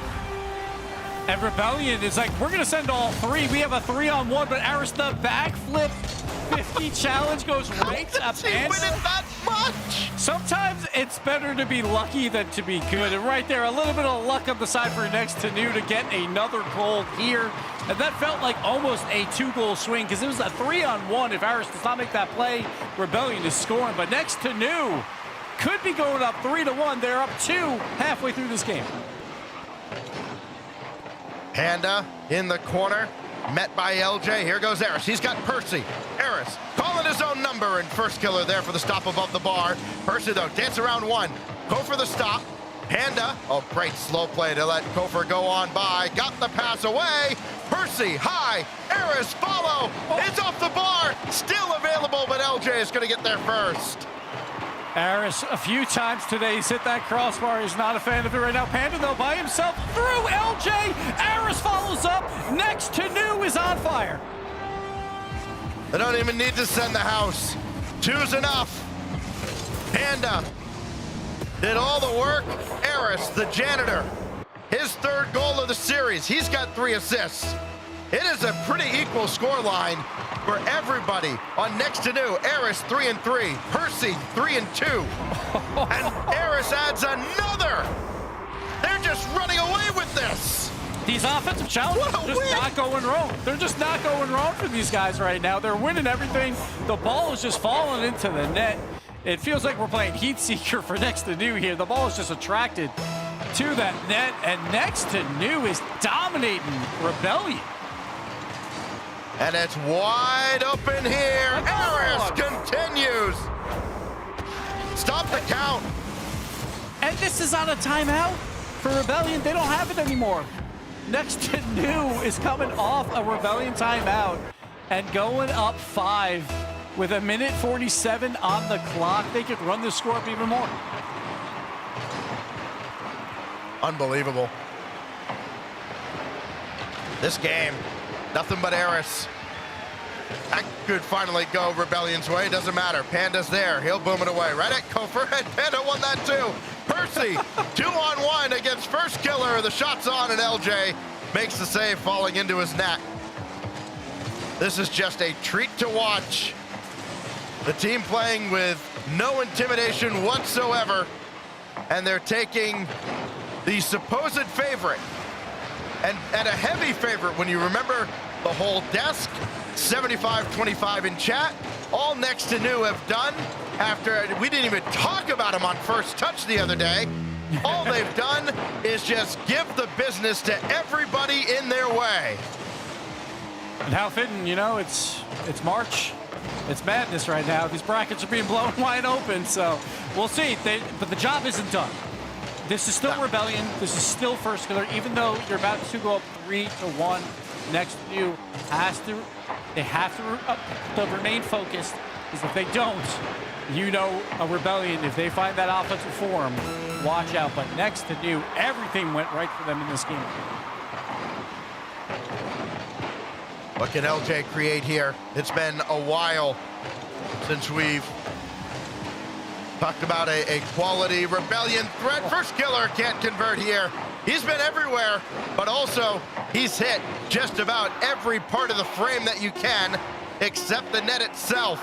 And Rebellion is like, we're gonna send all 3. We have a 3-on-1, but Aris the backflip 50 challenge goes right to How did he win it that much? Sometimes it's better to be lucky than to be good. And right there, a little bit of luck on the side for Next to New to get another goal here. And that felt like almost a 2-goal swing because it was a 3-on-1. If Aris does not make that play, Rebellion is scoring. But Next to New could be going up 3-1. They're up 2 halfway through this game. Panda in the corner, met by LJ. Here goes Aris. He's got Percy. Aris calling his own number, and first killer there for the stop above the bar. Percy, though, dance around one. Go for the stop. Panda, oh, great slow play to let Kofer go on by. Got the pass away. Percy, high. Aris, follow. It's off the bar. Still available, but LJ is going to get there first. Aris, a few times today, he's hit that crossbar. He's not a fan of it right now. Panda, though, by himself through LJ. Aris follows up. Next to New is on fire. They don't even need to send the house. 2's enough. Panda did all the work. Aris, the janitor, his 3rd goal of the series. He's got 3 assists. It is a pretty equal scoreline for everybody on Next to New. Aris 3-3, Percy 3-2, and Aris adds another. They're just running away with this. These offensive challenges are just not going wrong. They're just not going wrong for these guys right now. They're winning everything. The ball is just falling into the net. It feels like we're playing Heat Seeker for next to new here. The ball is just attracted to that net, and next to new is dominating Rebellion. And it's wide open here. Harris continues. Stop the count. And this is on a timeout for Rebellion. They don't have it anymore. Next to new is coming off a Rebellion timeout and going up 5 with 1:47 on the clock. They could run the score up even more. Unbelievable. This game, nothing but Eris. That could finally go Rebellion's way. Doesn't matter. Panda's there. He'll boom it away. Right at Kofor. And Panda won that too. Percy, 2-on-1 against first killer. The shot's on, and LJ makes the save, falling into his net. This is just a treat to watch. The team playing with no intimidation whatsoever, and they're taking the supposed favorite and a heavy favorite when you remember the whole desk, 75-25 in chat. All next to new have done after we didn't even talk about them on First Touch the other day. All they've done is just give the business to everybody in their way. And how fitting, you know, it's March. It's madness right now. These brackets are being blown wide open, so we'll see. But the job isn't done. This is still Rebellion. This is still first killer, even though you're about to go up 3-1. Next to you they have to remain focused, because if they don't, you know, a Rebellion, if they find that offensive form, watch out. But next to new, everything went right for them in this game. What can LJ create here? It's been a while since we've talked about a quality Rebellion threat. First killer can't convert here. He's been everywhere, but also he's hit just about every part of the frame that you can, except the net itself.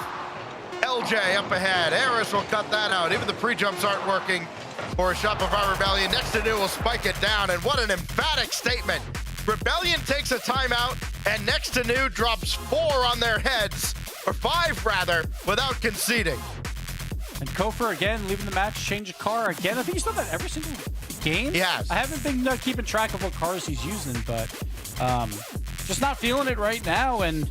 LJ up ahead. Eris will cut that out. Even the pre-jumps aren't working for a Shopify Rebellion. Next to new will spike it down, and what an emphatic statement. Rebellion takes a timeout, and next to new drops 4 on their heads, or 5 rather, without conceding. And Kofor again leaving the match, change a car again. I think he's done that every single game. He has. I haven't been keeping track of what cars he's using, but just not feeling it right now. And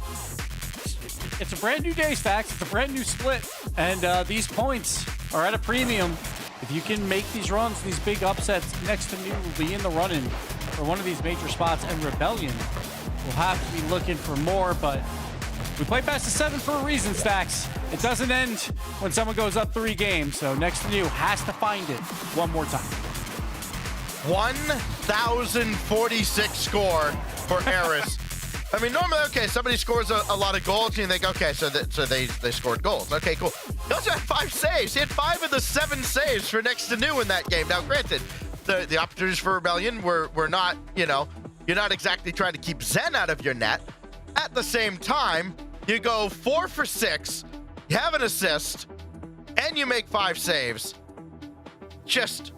it's a brand new day, Stacks. It's a brand new split, and these points are at a premium. If you can make these runs, these big upsets, next to new will be in the running for one of these major spots, and Rebellion will have to be looking for more, but we play past the 7 for a reason, Stacks. It doesn't end when someone goes up 3 games, so next to new has to find it one more time. 1,046 score for Eris. I mean, normally, okay, somebody scores a lot of goals, and you think, okay, so they scored goals. Okay, cool. He also had 5 saves. He had 5 of the 7 saves for next to new in that game. Now, granted, the opportunities for Rebellion were not, you know, you're not exactly trying to keep Zen out of your net. At the same time, you go 4 for 6, you have an assist, and you make 5 saves. Just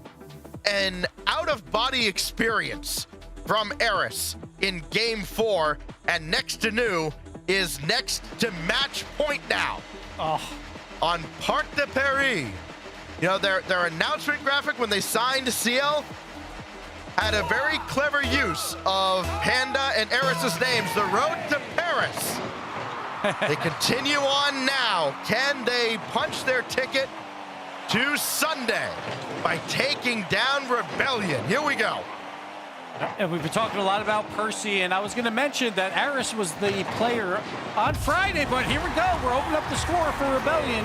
an out-of-body experience from Eris in Game 4, and next to new is next to match point now. On Parc de Paris. You know, their announcement graphic when they signed CL had a very clever use of Panda and Eris's names, the road to Paris. They continue on now. Can they punch their ticket to Sunday by taking down Rebellion? Here we go. And we've been talking a lot about Percy, and I was going to mention that Eris was the player on Friday, but here we go. We're opening up the score for Rebellion.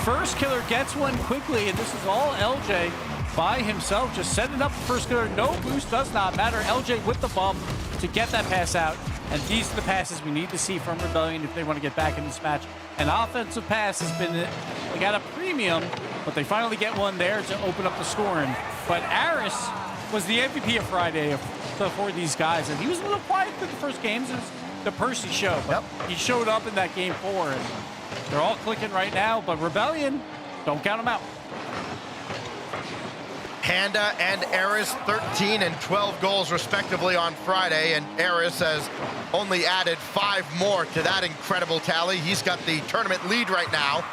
First killer gets one quickly, and this is all LJ by himself, just setting up the first killer. No boost, does not matter. LJ with the bump to get that pass out, and these are the passes we need to see from Rebellion if they want to get back in this match. An offensive pass has been, they got a premium, but they finally get one there to open up the scoring. But Eris was the MVP of Friday for these guys, and he was a little quiet through the first games. It was the Percy show, but he showed up in that Game 4, and they're all clicking right now, but Rebellion, don't count them out. Panda and Eris, 13 and 12 goals respectively on Friday, and Eris has only added 5 more to that incredible tally. He's got the tournament lead right now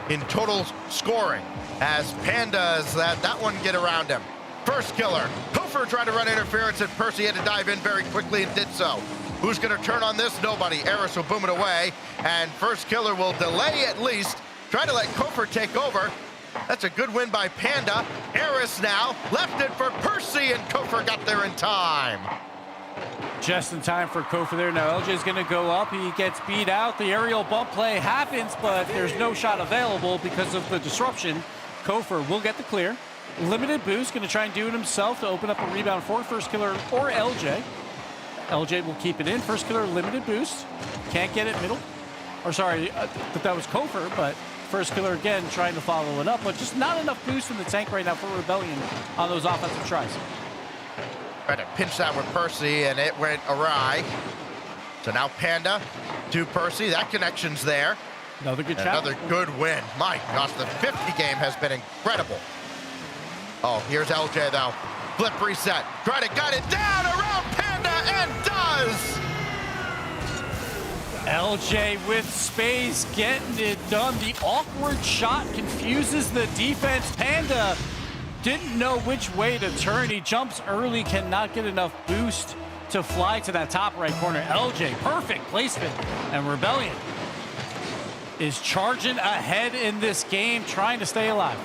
in total scoring as Panda's that one get around him. First killer, Kofor tried to run interference, and Percy had to dive in very quickly and did so. Who's going to turn on this? Nobody. Eris will boom it away, and first killer will delay at least, try to let Kofor take over. That's a good win by Panda. Eris now left it for Percy, and Kofor got there in time. Just in time for Kofor there. Now LJ's going to go up. He gets beat out. The aerial bump play happens, but there's no shot available because of the disruption. Kofor will get the clear. Limited boost, going to try and do it himself to open up a rebound for first killer or LJ. LJ will keep it in. First killer, limited boost. Can't get it middle. Or sorry, that was Kofor, but first killer again trying to follow it up, but just not enough boost in the tank right now for Rebellion on those offensive tries. Tried to pinch that with Percy, and it went awry. So now Panda to Percy. That connection's there. Another good challenge. Another good win. My gosh, the 50 game has been incredible. Oh, here's LJ though. Flip reset. Try to gut it down around Panda, and does. LJ with space, getting it done. The awkward shot confuses the defense. Panda didn't know which way to turn. He jumps early, cannot get enough boost to fly to that top right corner. LJ, perfect placement. And Rebellion is charging ahead in this game, trying to stay alive.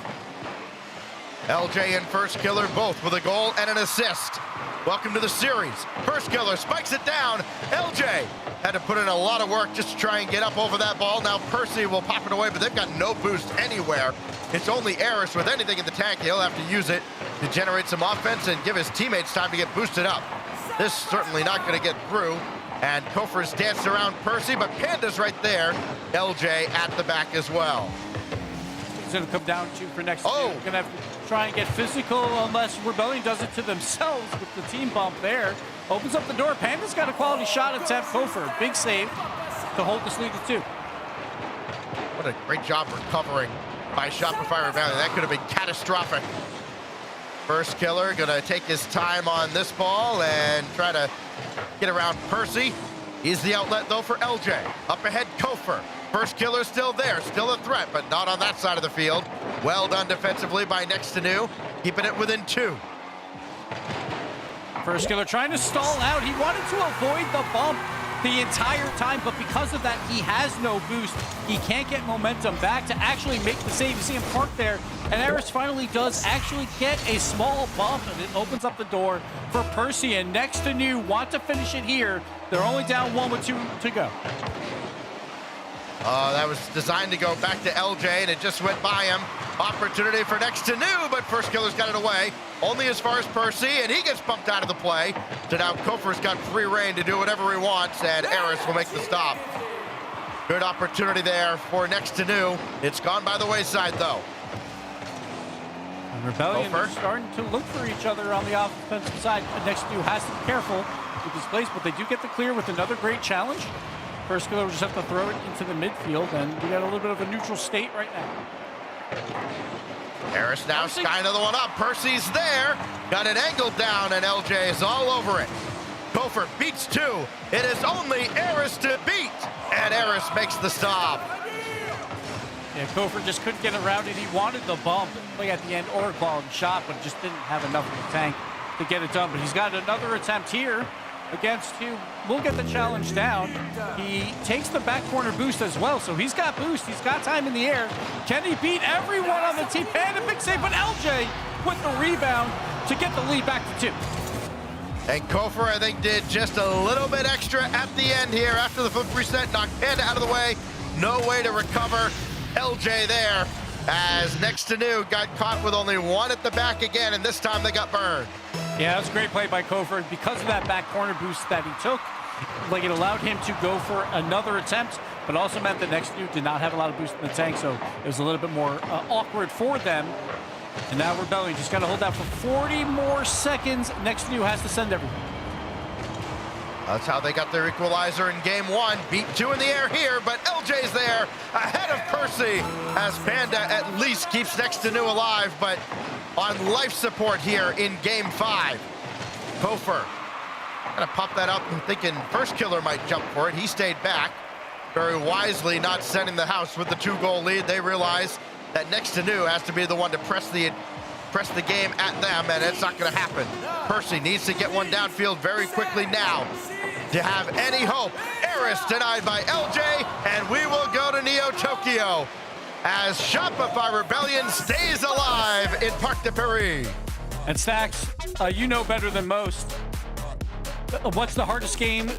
LJ and first killer both with a goal and an assist. Welcome to the series. First killer spikes it down. LJ had to put in a lot of work just to try and get up over that ball. Now Percy will pop it away, but they've got no boost anywhere. It's only Eris with anything in the tank. He'll have to use it to generate some offense and give his teammates time to get boosted up. This is certainly not going to get through. And Kofor's dancing around Percy, but Panda's right there. LJ at the back as well. It's going to come down to for next. Oh. Going to have to try and get physical unless Rebellion does it to themselves with the team bump there. Opens up the door. Panda's got a quality shot attempt. Kofor, big save to hold this lead to 2. What a great job recovering by Shopify Rebellion. That could have been catastrophic. First killer gonna take his time on this ball and try to get around Percy. He's the outlet though for LJ. Up ahead, Kofor. First killer still there, still a threat, but not on that side of the field. Well done defensively by Next to New, keeping it within 2. First killer trying to stall out. He wanted to avoid the bump the entire time, but because of that, he has no boost. He can't get momentum back to actually make the save. You see him park there, and Eris finally does actually get a small bump, and it opens up the door for Percy, and Next to New want to finish it here. They're only down 1 with 2 to go. That was designed to go back to LJ, and it just went by him. Opportunity for Next to New, but first killer's got it away. Only as far as Percy, and he gets bumped out of the play. So now Kofor's got free reign to do whatever he wants, and Eris will make the stop. Good opportunity there for Next to New. It's gone by the wayside, though. And Rebellion is starting to look for each other on the offensive side. Next to New has to be careful with his place, but they do get the clear with another great challenge. First killer will just have to throw it into the midfield, and we got a little bit of a neutral state right now. Eris now sky another one up. Percy's there. Got it angled down, and LJ is all over it. Kofor beats 2. It is only Eris to beat, and Eris makes the stop. Yeah, Kofor just couldn't get around it. He wanted the bump play at the end or a quality shot, but just didn't have enough in the tank to get it done. But he's got another attempt here against 2. We'll get the challenge down. He takes the back corner boost as well, so he's got boost. He's got time in the air. Can he beat everyone on the team? Panda big save, but LJ with the rebound to get the lead back to 2. And Kofor, I think, did just a little bit extra at the end here after the flip reset. Knocked Panda out of the way. No way to recover. LJ there as Next to New got caught with only 1 at the back again, and this time they got burned. Yeah, that was a great play by Kofor. Because of that back corner boost that he took, like it allowed him to go for another attempt, but also meant that Next to New did not have a lot of boost in the tank, so it was a little bit more awkward for them. And now Rebellion just got to hold out for 40 more seconds. Next to New has to send everything. That's how they got their equalizer in game 1. Beat 2 in the air here, but LJ's there ahead of Percy as Panda at least keeps Next to New alive, but on life support here in game 5. Kofor gonna pop that up and thinking First Killer might jump for it. He stayed back, very wisely not sending the house with the 2-goal lead. They realize that Next to New has to be the one to press the game at them, and it's not going to happen. Percy needs to get one downfield very quickly now to have any hope. Eris denied by LJ, and we will go to Neo Tokyo as Shopify Rebellion stays alive in Parc de Paris. And Stacks, you know better than most. What's the hardest game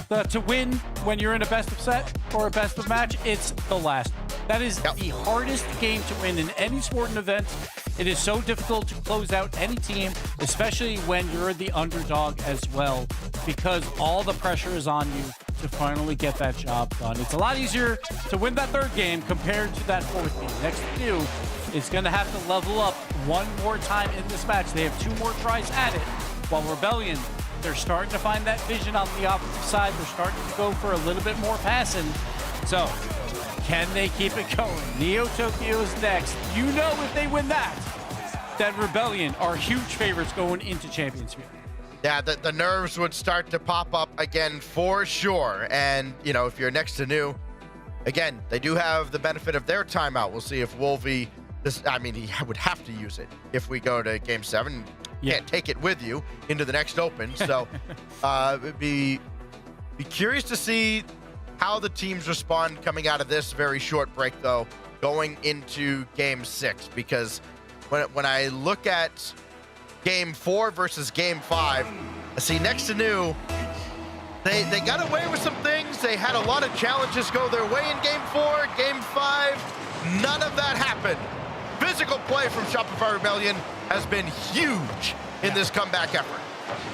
to win when you're in a best of set or a best of match? It's the last. That is the hardest game to win in any sporting event. It is so difficult to close out any team, especially when you're the underdog as well, because all the pressure is on you to finally get that job done. It's a lot easier to win that third game compared to that fourth game. Next to you is going to have to level up one more time in this match. They have 2 more tries at it, while Rebellion, they're starting to find that vision on the opposite side. They're starting to go for a little bit more passing. So, can they keep it going? Neo Tokyo is next. You know if they win that Rebellion are huge favorites going into Champions Field. Yeah, the nerves would start to pop up again for sure. And, you know, if you're Next to New, again, they do have the benefit of their timeout. We'll see if Wolvie, he would have to use it if we go to Game 7. Can't take it with you into the next Open. So be curious to see how the teams respond coming out of this very short break, though, going into Game 6. Because when I look at Game 4 versus Game 5, I see Next to New, they got away with some things. They had a lot of challenges go their way in Game 4. Game 5, none of that happened. Physical play from Shopify Rebellion has been huge in this comeback effort.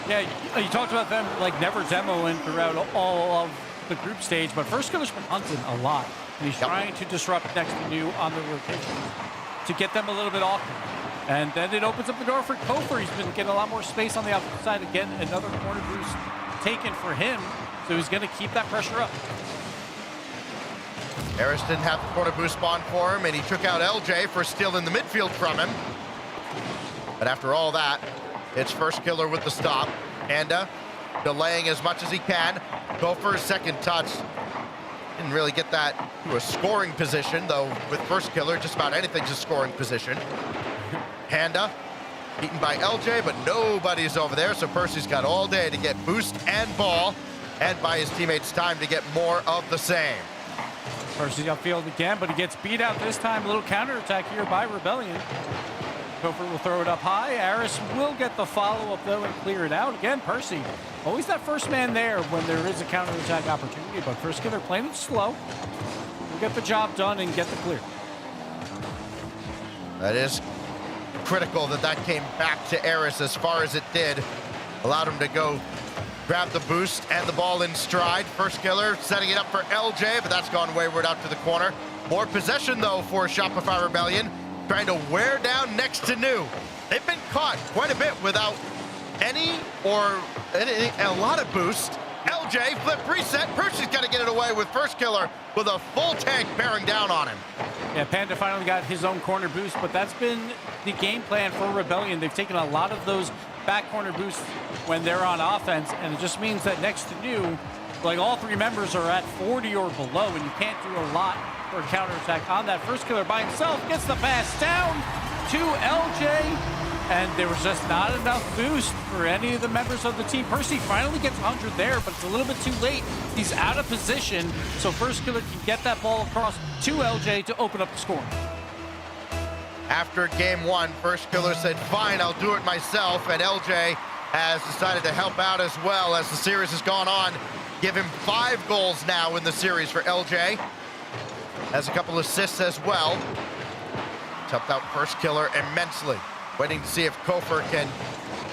Yeah, you talked about them like never demoing throughout all of the group stage, but First Killer's been hunting a lot, and he's trying to disrupt Next to New on the rotation to get them a little bit off. And then it opens up the door for Kofor. He's been getting a lot more space on the opposite side. Again, another corner boost taken for him, so he's going to keep that pressure up. Eris didn't have the corner boost spawn for him, and he took out LJ for stealing the midfield from him. But after all that, it's First Killer with the stop. Panda delaying as much as he can. Go for a second touch. Didn't really get that to a scoring position, though with First Killer, just about anything's a scoring position. Panda beaten by LJ, but nobody's over there, so Percy's got all day to get boost and ball, and buy his teammates time to get more of the same. Percy's upfield again, but he gets beat out this time. A little counterattack here by Rebellion. Kofor will throw it up high. Eris will get the follow-up, though, and clear it out. Again, Percy, always that first man there when there is a counterattack opportunity, but First Killer playing it slow. We'll get the job done and get the clear. That is critical that came back to Eris as far as it did. Allowed him to go grab the boost and the ball in stride. First Killer setting it up for LJ, but that's gone wayward out to the corner. More possession, though, for Shopify Rebellion, trying to wear down Next to New. They've been caught quite a bit without a lot of boost. LJ, flip reset. Percy's got to get it away with First Killer with a full tank bearing down on him. Yeah, Panda finally got his own corner boost, but that's been the game plan for Rebellion. They've taken a lot of those back corner boosts when they're on offense, and it just means that Next to New, like all 3 members are at 40 or below, and you can't do a lot for a counterattack on that. First Killer by himself gets the pass down to LJ, and there was just not enough boost for any of the members of the team. Percy finally gets 100 there, but it's a little bit too late. He's out of position, so First Killer can get that ball across to LJ to open up the score. After Game 1, First Killer said, fine, I'll do it myself, and LJ has decided to help out as well as the series has gone on. Give him 5 goals now in the series for LJ. Has a couple assists as well. It's helped out First Killer immensely. Waiting to see if Kofor can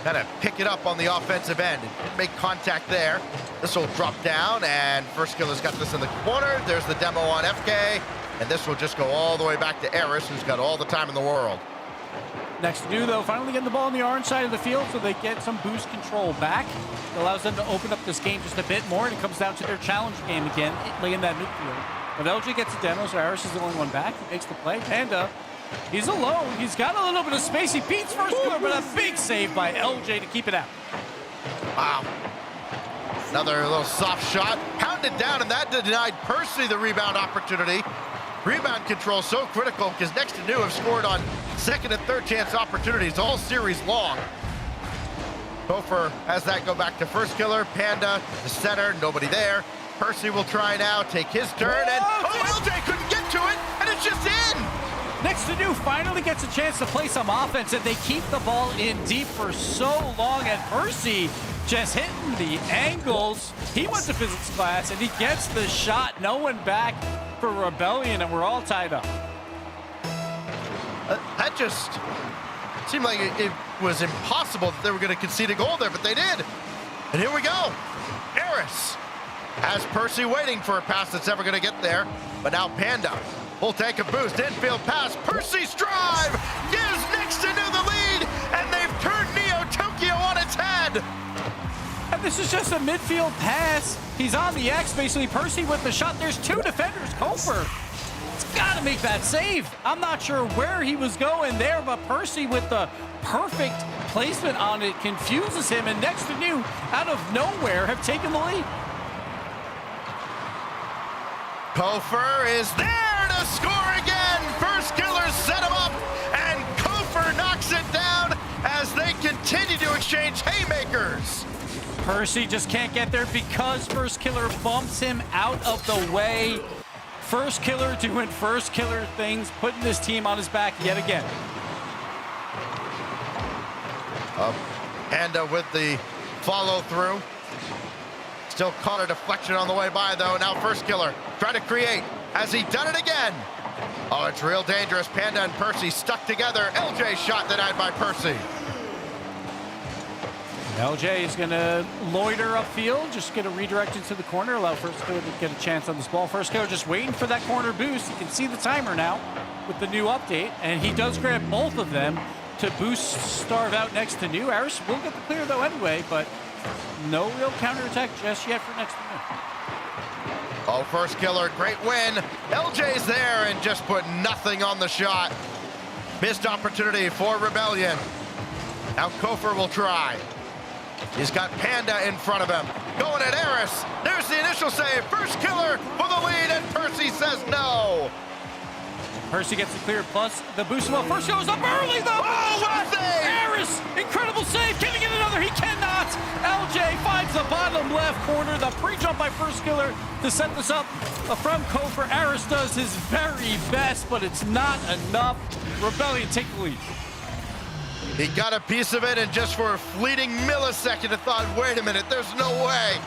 kind of pick it up on the offensive end. It didn't make contact there. This will drop down, and First Killer's got this in the corner. There's the demo on FK, and this will just go all the way back to Eris, who's got all the time in the world. Next to do, though, finally getting the ball on the orange side of the field so they get some boost control back. It allows them to open up this game just a bit more, and it comes down to their challenge game again, laying that midfield. But LJ gets a demo, so Aris is the only one back. He makes the play. Panda, he's alone. He's got a little bit of space. He beats first killer, but a big save by LJ to keep it out. Wow. Another little soft shot. Pounded down, and that denied Percy the rebound opportunity. Rebound control so critical because Next to New have scored on second and third chance opportunities all series long. Gopher has that go back to first killer. Panda, the center, nobody there. Percy will try now, take his turn, and LJ couldn't get to it, and it's just in! Next to New finally gets a chance to play some offense, and they keep the ball in deep for so long, and Percy just hitting the angles. He went to physics class, and he gets the shot. No one back for Rebellion, and we're all tied up. That just seemed like it was impossible that they were going to concede a goal there, but they did. And here we go. Eris has Percy waiting for a pass that's ever going to get there, but now Panda will take a boost. Infield pass. Percy's drive gives Next to New the lead, and they've turned Neo Tokyo on its head. And this is just a midfield pass. He's on the X, basically. Percy with the shot. There's two defenders. Koper, he's got to make that save. I'm not sure where he was going there, but Percy with the perfect placement on it confuses him, and Next to New, out of nowhere, have taken the lead. Kofer is there to score again. First killer set him up, and Kofer knocks it down as they continue to exchange haymakers. Percy just can't get there because first killer bumps him out of the way. First killer doing first killer things, putting this team on his back yet again. Panda with the follow through. Still caught a deflection on the way by, though. Now first killer trying to create. Has he done it again? Oh, it's real dangerous. Panda and Percy stuck together. LJ shot denied by Percy. LJ is going to loiter upfield, just get a redirect into the corner, allow first killer to get a chance on this ball. First killer just waiting for that corner boost. You can see the timer now with the new update, and he does grab both of them to boost Starve out Next to New. Aris will get the clear, though, anyway, but no real counterattack just yet for Next to New. Oh, first killer, great win. LJ's there and just put nothing on the shot. Missed opportunity for Rebellion. Now Kofer will try. He's got Panda in front of him. Going at Eris. There's the initial save. First killer for the lead, and Percy says no. Percy gets the clear plus the boost. Well, first goes up early, though. Oh, what a save! Aris, incredible save. Can he get another? He cannot. LJ finds the bottom left corner. The pre-jump by first killer to set this up from Kofer. Aris does his very best, but it's not enough. Rebellion take the lead. He got a piece of it, and just for a fleeting millisecond, I thought, wait a minute, there's no way.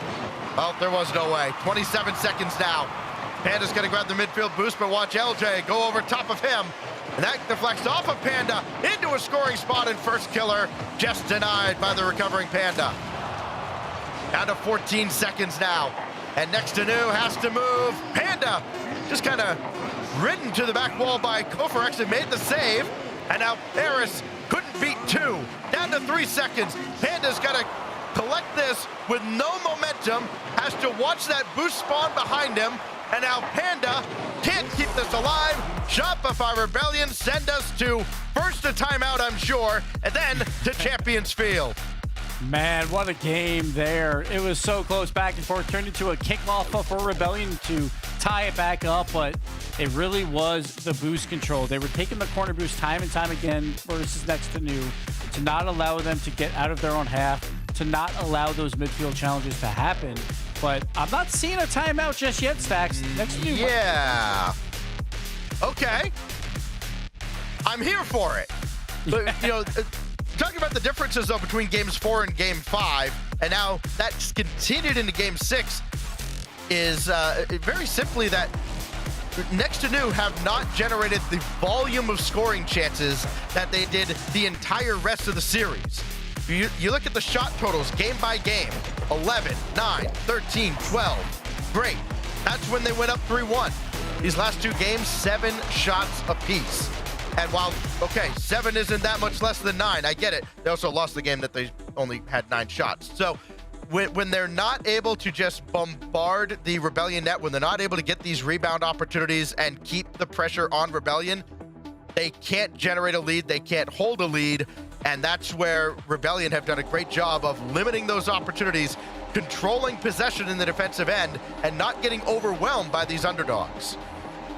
Well, there was no way. 27 seconds now. Panda's gonna grab the midfield boost, but watch LJ go over top of him. And that deflects off of Panda into a scoring spot, and first killer just denied by the recovering Panda. Down to 14 seconds now. And Next to New has to move. Panda just kind of ridden to the back wall by Kofer, actually made the save. And now Eris couldn't beat two. Down to 3 seconds. Panda's got to collect this with no momentum. Has to watch that boost spawn behind him. And now Panda can't keep this alive. Shopify Rebellion send us to first a timeout, I'm sure, and then to Champions Field. Man, what a game there. It was so close back and forth. Turned into a kickoff for Rebellion to tie it back up, but it really was the boost control. They were taking the corner boost time and time again versus Next to New to not allow them to get out of their own half, to not allow those midfield challenges to happen. But I'm not seeing a timeout just yet, Stacks. Next to New. Yeah. Okay. I'm here for it. But, you know, talking about the differences, though, between Games 4 and Game 5, and now that's continued into Game 6, is very simply that Next to New have not generated the volume of scoring chances that they did the entire rest of the series. You look at the shot totals game by game, 11, 9, 13, 12. Great. That's when they went up 3-1. These last two games, 7 shots apiece. And while, okay, 7 isn't that much less than 9, I get it. They also lost the game that they only had 9 shots. So when they're not able to just bombard the Rebellion net, when they're not able to get these rebound opportunities and keep the pressure on Rebellion, they can't generate a lead, they can't hold a lead, and that's where Rebellion have done a great job of limiting those opportunities, controlling possession in the defensive end, and not getting overwhelmed by these underdogs.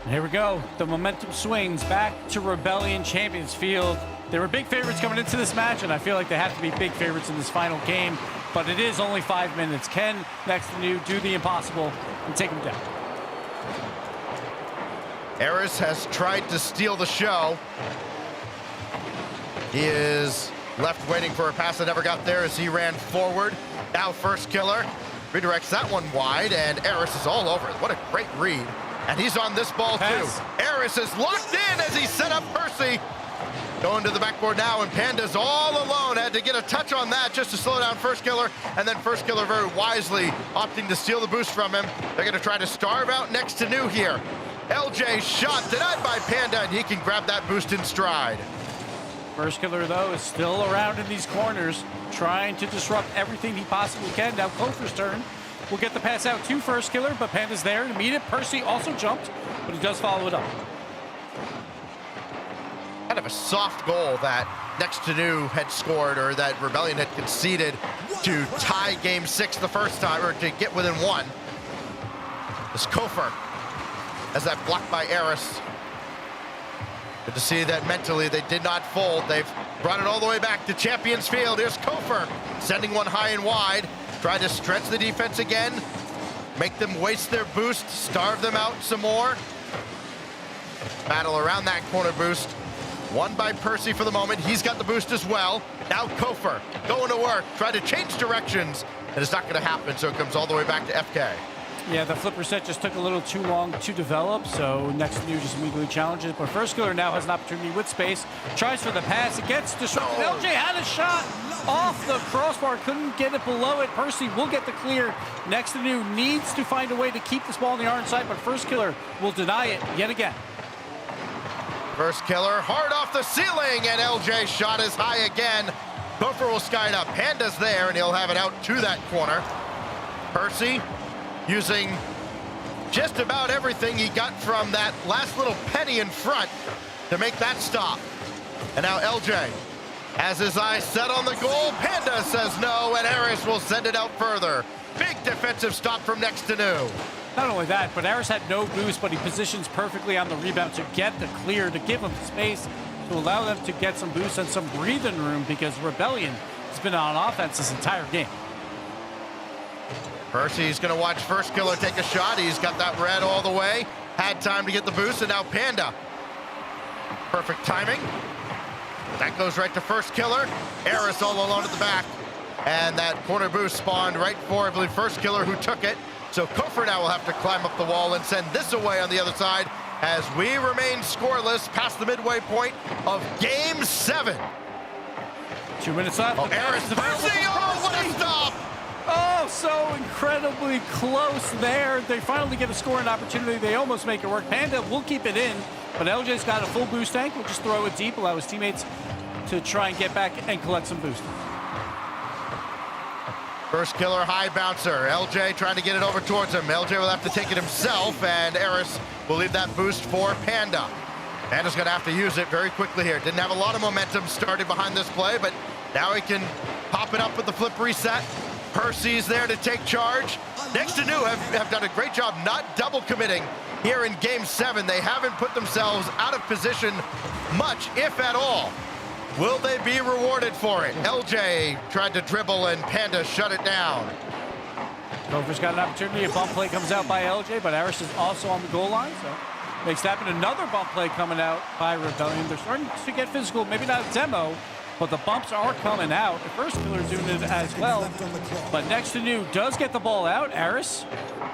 Here we go. The momentum swings back to Rebellion Champions Field. They were big favorites coming into this match, and I feel like they have to be big favorites in this final game, but it is only 5 minutes. Can Next to New do the impossible and take them down? Eris has tried to steal the show. He is left waiting for a pass that never got there as he ran forward. Now first killer redirects that one wide, and Eris is all over it. What a great read. And he's on this ball Pass. too. Eris is locked in as he set up Percy. Going to the backboard now, and Panda's all alone. Had to get a touch on that just to slow down First Killer, and then First Killer very wisely opting to steal the boost from him. They're gonna try to starve out Next to New here. LJ's shot denied by Panda, and he can grab that boost in stride. First Killer, though, is still around in these corners, trying to disrupt everything he possibly can. Now Kofer's turn. We'll get the pass out to First Killer, but Panda's there to meet it. Percy also jumped, but he does follow it up. Kind of a soft goal that Next to New had scored, or that Rebellion had conceded to tie game 6 the first time, or to get within 1. This Kofer as that blocked by Eris. Good to see that mentally they did not fold. They've brought it all the way back to Champions Field. Here's Kofer sending one high and wide. Try to stretch the defense again, make them waste their boost, starve them out some more. Battle around that corner boost. Won by Percy for the moment. He's got the boost as well. Now Kofer going to work, try to change directions, and it's not going to happen, so it comes all the way back to FK. Yeah, the flipper set just took a little too long to develop, so Next to New just immediately challenges. But First Killer now has an opportunity with space. Tries for the pass. It gets disrupted. LJ had a shot off the crossbar. Couldn't get it below it. Percy will get the clear. Next to New needs to find a way to keep this ball on the orange side, but First Killer will deny it yet again. First Killer hard off the ceiling, and LJ's shot is high again. Kofer will sky it up. Panda's there, and he'll have it out to that corner. Percy using just about everything he got from that last little penny in front to make that stop. And now LJ has his eyes set on the goal. Panda says no, and Eris will send it out further. Big defensive stop from Next to New. Not only that, but Eris had no boost, but he positions perfectly on the rebound to get the clear, to give him space, to allow them to get some boost and some breathing room, because Rebellion has been on offense this entire game. Percy's gonna watch First Killer take a shot. He's got that red all the way. Had time to get the boost, and now Panda. Perfect timing. That goes right to First Killer. Eris all alone at the back. And that corner boost spawned right for, I believe, First Killer, who took it. So Kofer now will have to climb up the wall and send this away on the other side as we remain scoreless past the midway point of Game 7. 2 minutes left. Oh, Eris, Percy, oh, what a stop! Oh, so incredibly close there. They finally get a scoring opportunity. They almost make it work. Panda will keep it in, but LJ's got a full boost tank. We'll just throw it deep, allow his teammates to try and get back and collect some boost. First Killer high bouncer. LJ trying to get it over towards him. LJ will have to take it himself, and Eris will leave that boost for Panda. Panda's gonna have to use it very quickly here. Didn't have a lot of momentum started behind this play, but now he can pop it up with the flip reset. Percy's there to take charge. Next to New have done a great job not double committing here in Game 7. They haven't put themselves out of position much, if at all. Will they be rewarded for it? LJ tried to dribble, and Panda shut it down. Kofer's got an opportunity. A bump play comes out by LJ, but Eris is also on the goal line, so makes that happen. Another bump play coming out by Rebellion. They're starting to get physical. Maybe not a demo, but the bumps are coming out. The First Killer's doing it as well. But Next to New does get the ball out. Eris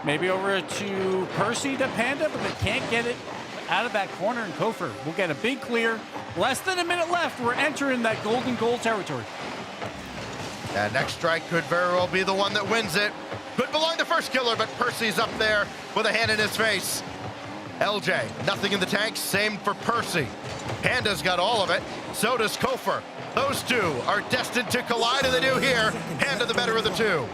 maybe over to Percy to Panda, but they can't get it out of that corner, and Kofer will get a big clear. Less than a minute left. We're entering that golden goal territory. That next strike could very well be the one that wins it. Could belong to First Killer, but Percy's up there with a hand in his face. LJ, nothing in the tank, same for Percy. Panda's got all of it, so does Kofer. Those two are destined to collide, and they do here. Panda the better of the two.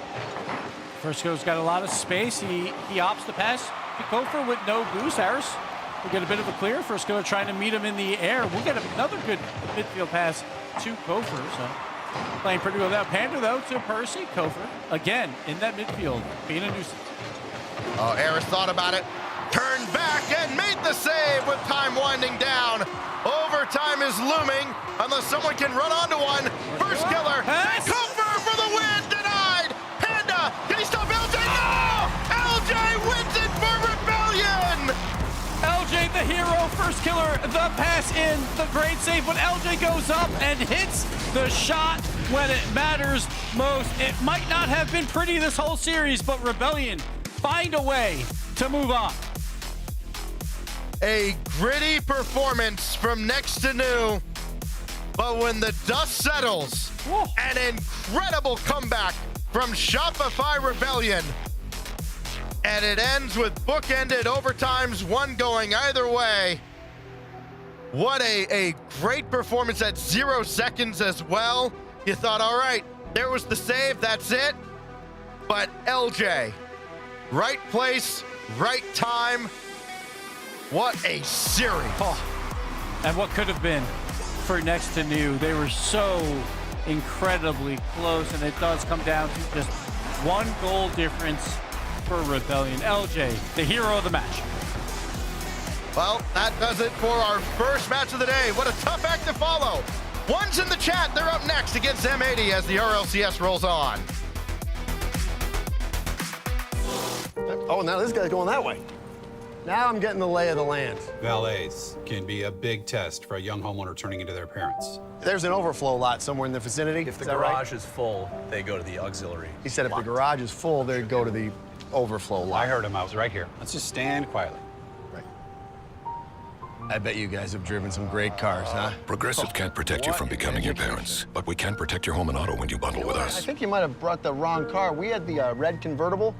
Frisco's got a lot of space. He opts to pass to Kofer with no boost. Harris will get a bit of a clear. Frisco trying to meet him in the air. We'll get another good midfield pass to Kofer. So playing pretty well without Panda, though, to Percy. Kofer, again, in that midfield, being a nuisance. Oh, Harris thought about it, turned back and made the save with time winding down. Overtime is looming unless someone can run onto one. First killer, Kofer for the win, denied. Panda, can he stop LJ? No! LJ wins it for Rebellion! LJ the hero, first killer, the pass in, the great save, but LJ goes up and hits the shot when it matters most. It might not have been pretty this whole series, but Rebellion find a way to move on. A gritty performance from next to new, but when the dust settles, an incredible comeback from Shopify Rebellion. And it ends with bookended overtimes, one going either way. What a great performance at 0 seconds as well. You thought, all right, there was the save, that's it. But LJ, right place, right time. What a series. Oh, and what could have been for next to new. They were so incredibly close, and it does come down to just one goal difference for Rebellion. LJ, the hero of the match. Well, that does it for our first match of the day. What a tough act to follow. One's in the chat. They're up next against M80 as the RLCS rolls on. Oh, now this guy's going that way. Now I'm getting the lay of the land. Valets can be a big test for a young homeowner turning into their parents. There's an overflow lot somewhere in the vicinity. If the Is that garage right? is full, they go to the auxiliary. He said if the garage is full, they'd go to the overflow lot. I heard him. I was right here. Let's just stand quietly. I bet you guys have driven some great cars, huh? Progressive can't protect you from becoming your parents, but we can protect your home and auto when you bundle with I us. think you might have brought the wrong car. We had the red convertible.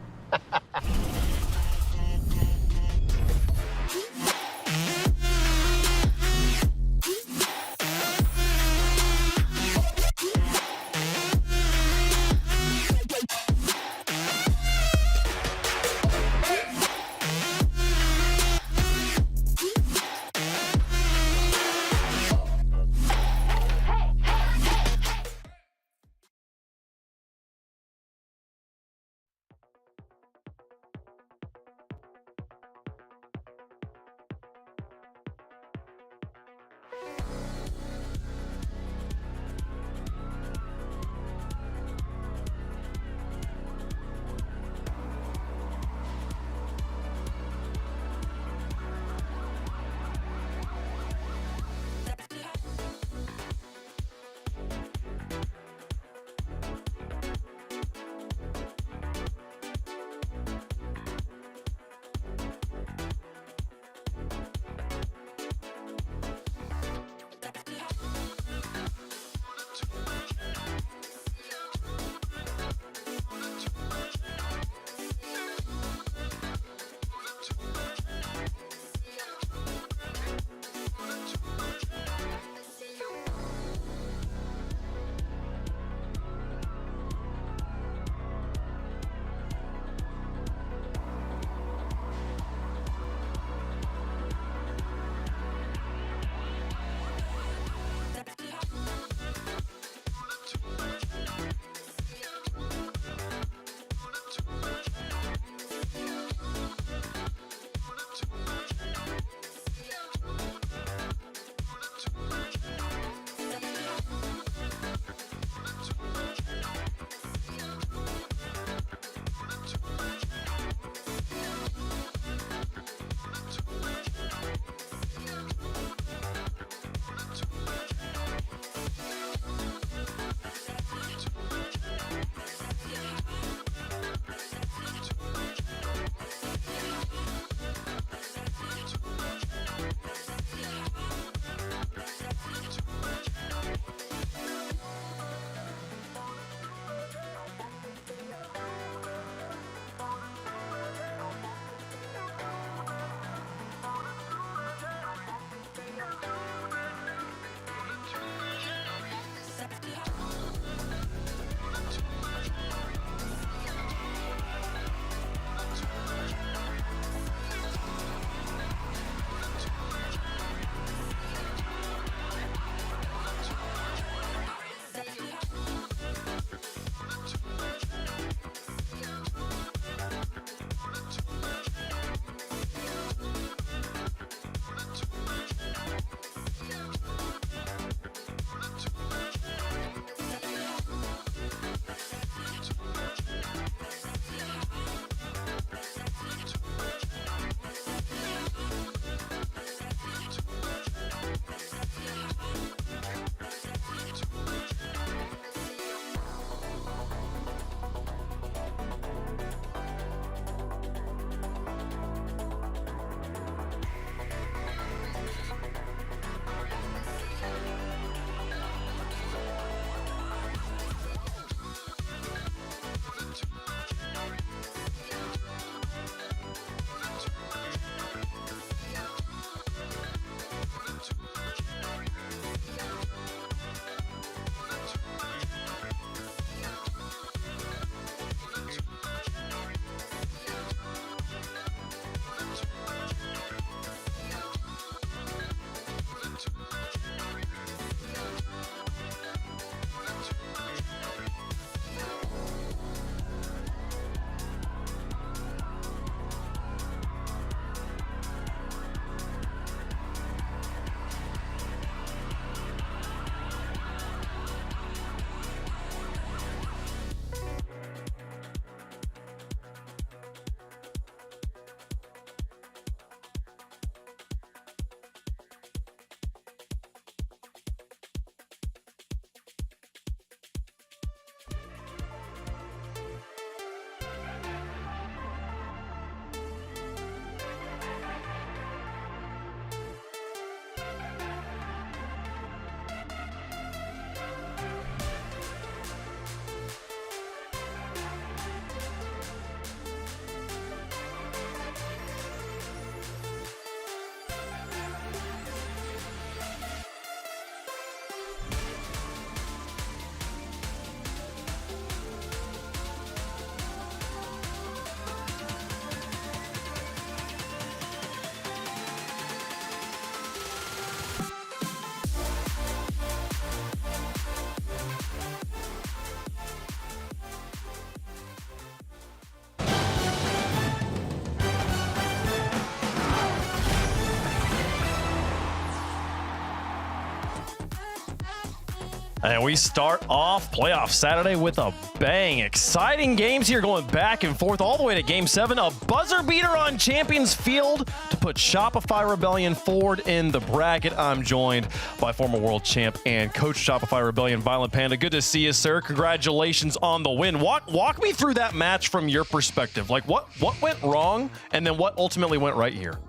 And we start off playoff Saturday with a bang. Exciting games here going back and forth all the way to Game 7. A buzzer beater on Champions Field to put Shopify Rebellion forward in the bracket. I'm joined by former world champ and coach Shopify Rebellion, Violent Panda. Good to see you, sir. Congratulations on the win. Walk me through that match from your perspective. Like, what went wrong and then what ultimately went right here?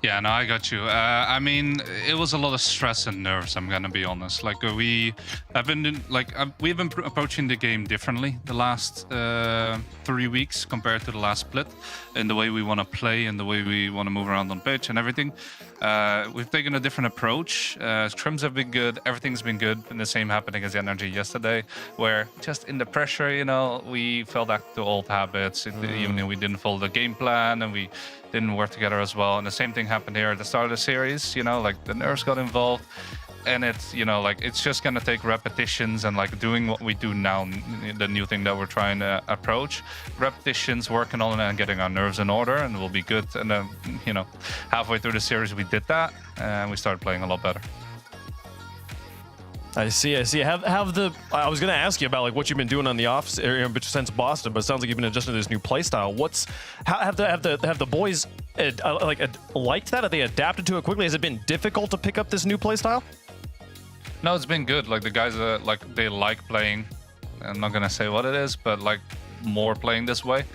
Yeah, no, I got you. I mean, it was a lot of stress and nerves, I'm gonna be honest. Like, we've been approaching the game differently the last 3 weeks compared to the last split, in the way we want to play and the way we want to move around on pitch and everything. We've taken a different approach. Scrims have been good, everything's been good, and the same happened against Energy yesterday, where just in the pressure, we fell back to old habits. Even though we didn't follow the game plan and we didn't work together as well. And the same thing happened here at the start of the series, like the nerves got involved. And it's, it's just going to take repetitions and doing what we do now, the new thing that we're trying to approach. Repetitions, working on it and getting our nerves in order, and we'll be good. And then, halfway through the series, we did that and we started playing a lot better. I see. I was going to ask you about what you've been doing on the off since Boston, but it sounds like you've been adjusting to this new play style. Have the boys liked that? Have they adapted to it quickly? Has it been difficult to pick up this new play style? No, it's been good. The guys they like playing. I'm not gonna say what it is, but more playing this way.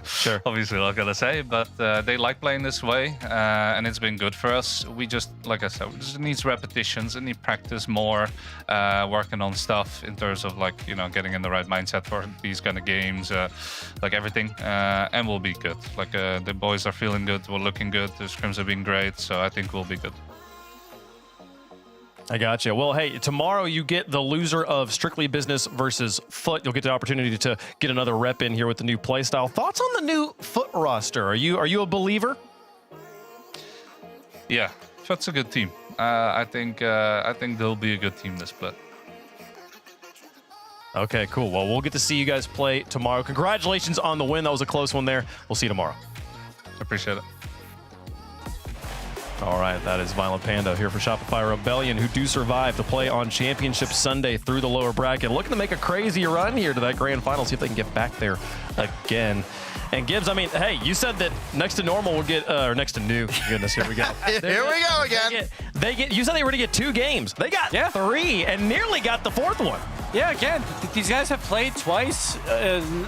Sure. Obviously not gonna say, but they like playing this way, and it's been good for us. We just, like I said, we just need repetitions and need practice more, working on stuff in terms of getting in the right mindset for these kind of games, everything, and we'll be good. The boys are feeling good, we're looking good, the scrims have been great, so I think we'll be good. I gotcha. Well, hey, tomorrow you get the loser of Strictly Business versus Foot. You'll get the opportunity to get another rep in here with the new play style. Thoughts on the new Foot roster? Are you a believer? Yeah, Foot's a good team. I think they'll be a good team this split. Okay, cool. Well, we'll get to see you guys play tomorrow. Congratulations on the win. That was a close one there. We'll see you tomorrow. Appreciate it. All right, that is Violent Panda here for Shopify Rebellion, who do survive to play on Championship Sunday through the lower bracket. Looking to make a crazy run here to that grand final, see if they can get back there again. And Gibbs, I mean, hey, you said that next to normal we'll get, or next to new, goodness, here we go. Here we go again. You said they were to get 2 games. They got 3 and nearly got the 4th one. Yeah, again, these guys have played twice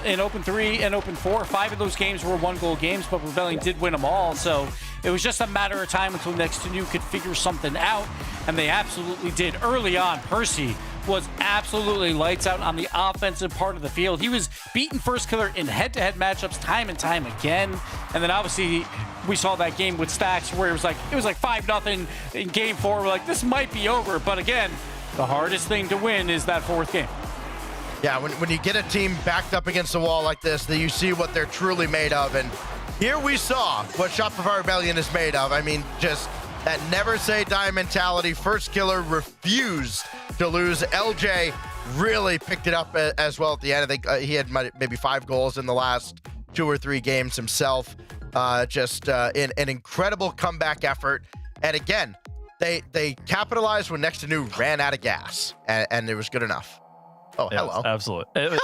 in Open 3 and Open 4. 5 of those games were 1-goal games, but Rebellion did win them all. So it was just a matter of time until next to new could figure something out, and they absolutely did. Early on, Percy was absolutely lights out on the offensive part of the field. He was beating First Killer in head-to-head matchups time and time again. And then obviously we saw that game with Stacks where it was like 5-0 in Game 4. We're like, this might be over. But again, the hardest thing to win is that 4th game. Yeah, when you get a team backed up against the wall like this, then you see what they're truly made of. And here we saw what Shopify Rebellion is made of. I mean, just that never say die mentality. First Killer refused to lose. LJ really picked it up as well at the end. I think he had maybe 5 goals in the last 2 or 3 games himself. In an incredible comeback effort. And again, they capitalized when Next to New ran out of gas, and it was good enough. Oh, yes, hello. Absolutely.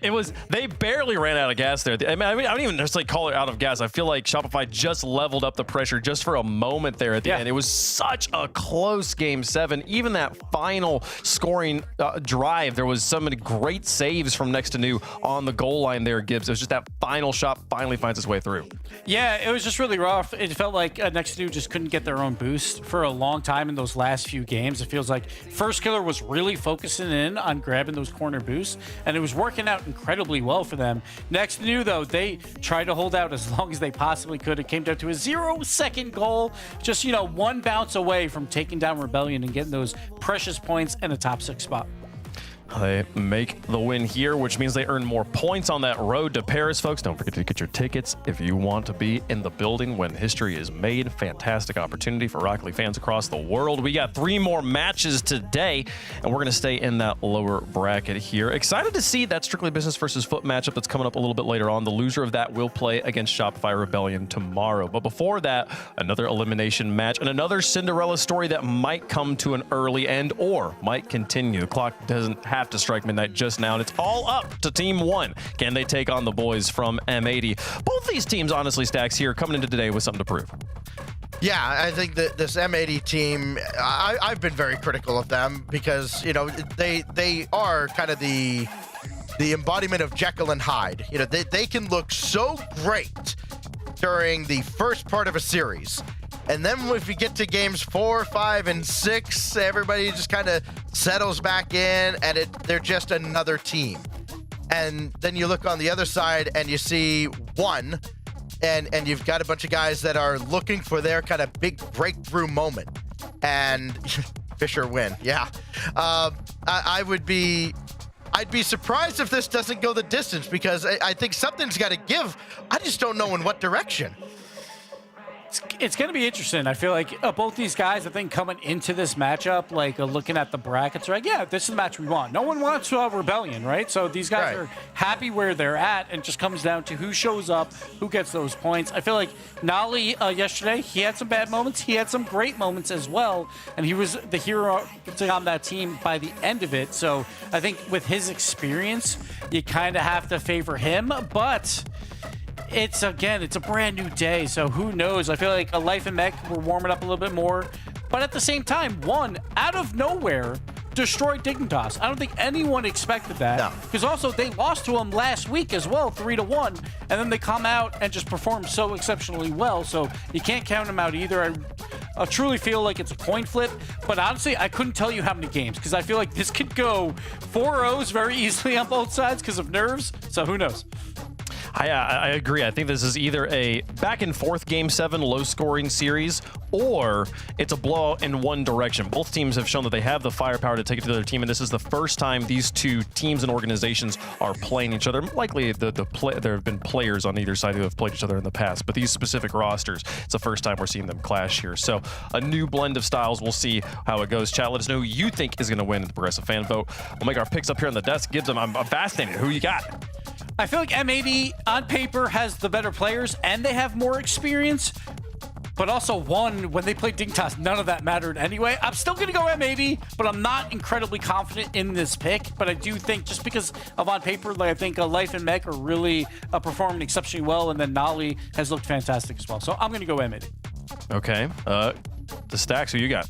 It was, they barely ran out of gas there. I don't even necessarily call it out of gas. I feel like Shopify just leveled up the pressure just for a moment there at the end. It was such a close Game 7. Even that final scoring drive, there was so many great saves from Next to New on the goal line there, Gibbs. It was just that final shot finally finds its way through. Yeah, it was just really rough. It felt like Next to New just couldn't get their own boost for a long time in those last few games. It feels like First Killer was really focusing in on grabbing those corner boosts, and it was working out incredibly well for them. Next to New, though, they tried to hold out as long as they possibly could. It came down to a 0-second goal, just 1 bounce away from taking down Rebellion and getting those precious points and a top 6 spot. They make the win here, which means they earn more points on that road to Paris, folks. Don't forget to get your tickets if you want to be in the building when history is made. Fantastic opportunity for Rocket League fans across the world. We got 3 more matches today, and we're going to stay in that lower bracket here. Excited to see that Strictly Business versus Foot matchup that's coming up a little bit later on. The loser of that will play against Shopify Rebellion tomorrow. But before that, another elimination match and another Cinderella story that might come to an early end or might continue. The clock doesn't have to strike midnight just now, and it's all up to Team 1. Can they take on the boys from M80? Both these teams, honestly, Stacks, here coming into today with something to prove. Yeah, I think that this M80 team, I've been very critical of them because, you know, they are kind of the embodiment of Jekyll and Hyde. You know, they can look so great during the first part of a series. And then if we get to games 4, 5, and 6, everybody just kind of settles back in, and they're just another team. And then you look on the other side, and you see 1, and you've got a bunch of guys that are looking for their kind of big breakthrough moment. And Fisher win, yeah. I'd be surprised if this doesn't go the distance because I think something's got to give. I just don't know in what direction. It's going to be interesting. I feel like both these guys, I think, coming into this matchup, like looking at the brackets, are like, yeah, this is the match we want. No one wants Rebellion, right? So these guys are happy where they're at, and it just comes down to who shows up, who gets those points. I feel like Nolly yesterday, he had some bad moments. He had some great moments as well, and he was the hero on that team by the end of it. So I think with his experience, you kind of have to favor him, but it's a brand new day, so who knows? I feel like a Life and Mech, we're warming up a little bit more, but at the same time, 1 out of nowhere destroyed Dignitas. I don't think anyone expected that, because also they lost to him last week as well, 3-1, and then they come out and just perform so exceptionally well, so you can't count them out either. I truly feel like it's a coin flip, but honestly, I couldn't tell you how many games, because I feel like this could go 4-0s very easily on both sides because of nerves, so who knows? I agree. I think this is either a back and forth Game 7 low-scoring series, or it's a blowout in one direction. Both teams have shown that they have the firepower to take it to their team, and this is the first time these two teams and organizations are playing each other. Likely, there have been players on either side who have played each other in the past, but these specific rosters, it's the first time we're seeing them clash here. So a new blend of styles. We'll see how it goes. Chat, let us know who you think is going to win the Progressive Fan Vote. We'll make our picks up here on the desk. Gives them. I'm fascinated. Who you got? I feel like M80 on paper has the better players and they have more experience, but also when they played Dignitas, none of that mattered anyway. I'm still going to go M80, but I'm not incredibly confident in this pick. But I do think just because of on paper, like I think Life and Mech are really performing exceptionally well, and then Nolly has looked fantastic as well. So I'm going to go M80. Okay. The Stacks, who you got?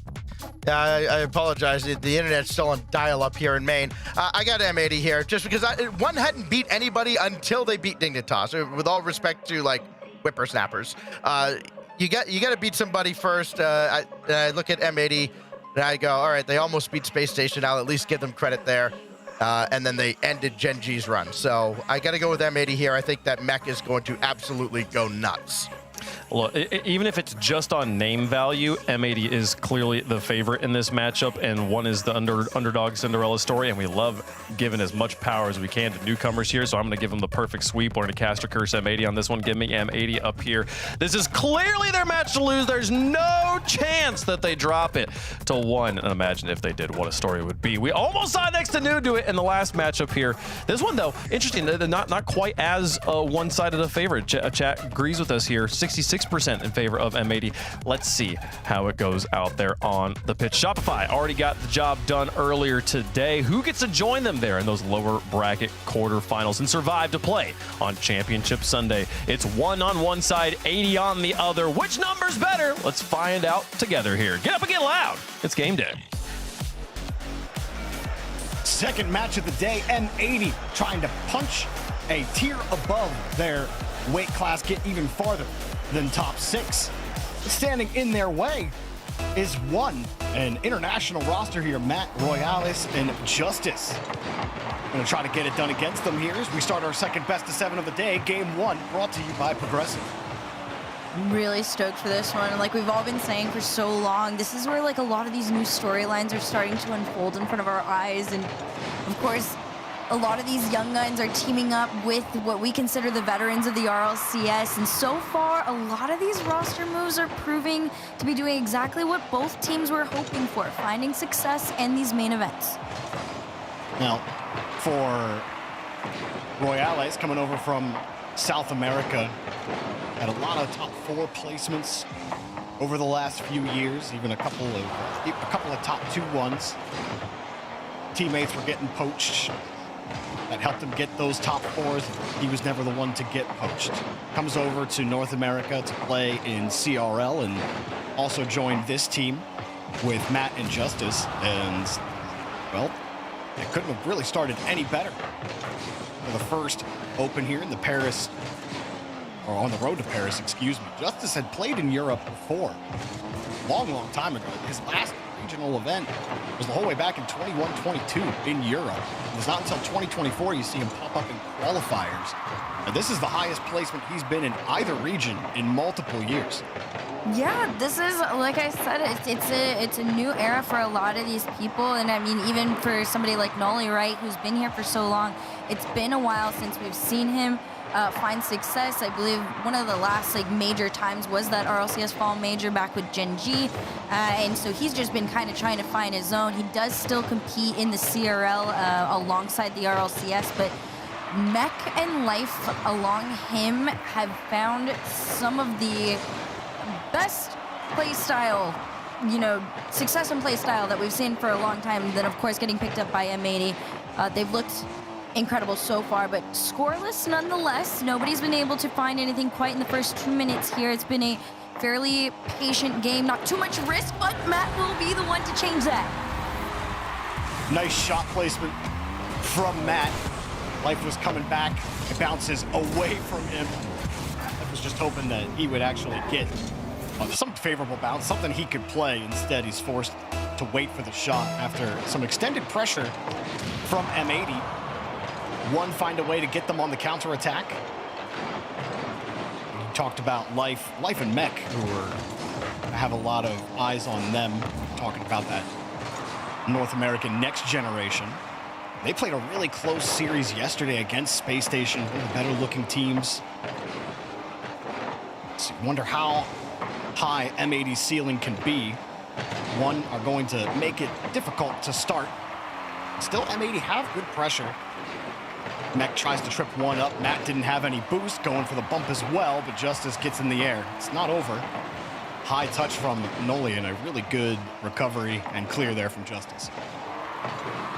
I apologize. The internet's still on dial-up here in Maine. I got M80 here just because one hadn't beat anybody until they beat Dignitas. With all respect to like whippersnappers, you got to beat somebody first. I look at M80 and I go, all right, they almost beat Space Station. I'll at least give them credit there. And then they ended Gen G's run. So I got to go with M80 here. I think that Mech is going to absolutely go nuts. Look, even if it's just on name value, M80 is clearly the favorite in this matchup, and one is the underdog Cinderella story, and we love giving as much power as we can to newcomers here, so I'm going to give them the perfect sweep. We're going to Caster Curse M80 on this one. Give me M80 up here. This is clearly their match to lose. There's no chance that they drop it to 1, and imagine if they did, what a story it would be. We almost saw next to New do it in the last matchup here. This one, though, interesting. Not quite as one-sided a favorite. Chat agrees with us here. 66% in favor of M80. Let's see how it goes out there on the pitch. Shopify already got the job done earlier today. Who gets to join them there in those lower bracket quarterfinals and survive to play on Championship Sunday? It's 1 on one side, 80 on the other. Which number's better? Let's find out together here. Get up and get loud. It's game day. Second match of the day, M80 trying to punch a tier above their weight class, get even farther than top 6. Standing in their way is 1, an international roster here, Matt, Rlcs, and Justice. Gonna try to get it done against them here as we start our second best of 7 of the day, game 1, brought to you by Progressive. Really stoked for this one. And like we've all been saying for so long, this is where like a lot of these new storylines are starting to unfold in front of our eyes. And of course, a lot of these young guns are teaming up with what we consider the veterans of the RLCS. And so far, a lot of these roster moves are proving to be doing exactly what both teams were hoping for, finding success in these main events. Now, for Rlcs coming over from South America, had a lot of top 4 placements over the last few years, even a couple of top 2 ones. Teammates were getting poached. That helped him get those top 4s. He was never the one to get poached. Comes over to North America to play in CRL and also joined this team with Matt and Justice. And, well, it couldn't have really started any better. For the first open here in the Paris, or on the road to Paris, excuse me. Justice had played in Europe before, long time ago. His last regional event was the whole way back in 21-22 in Europe. It was not until 2024 you see him pop up in qualifiers. And this is the highest placement he's been in either region in multiple years. Yeah, this is, like I said, it's a new era for a lot of these people. And I mean, even for somebody like Nolly, right, who's been here for so long, it's been a while since we've seen him find success. I believe one of the last like major times was that RLCS Fall Major back with Gen G. And so he's just been kind of trying to find his zone. He does still compete in the CRL alongside the RLCS, but Mech and Life along him have found some of the best play style, success in play style that we've seen for a long time. Then, of course, getting picked up by M80. They've looked incredible so far, but scoreless nonetheless. Nobody's been able to find anything quite in the first 2 minutes here. It's been a fairly patient game, not too much risk, but Matt will be the one to change that. Nice shot placement from Matt. Life was coming back. It bounces away from him. I was just hoping that he would actually get some favorable bounce, something he could play. Instead, he's forced to wait for the shot after some extended pressure from M80. One, find a way to get them on the counterattack. You talked about Life and Mech, who have a lot of eyes on them, talking about that North American next generation. They played a really close series yesterday against Space Station, one of the better looking teams. So you wonder how high M80's ceiling can be. One, are going to make it difficult to start. Still, M80 have good pressure. Mech tries to trip one up. Matt didn't have any boost, going for the bump as well, but Justice gets in the air. It's not over. High touch from Noli and a really good recovery and clear there from Justice.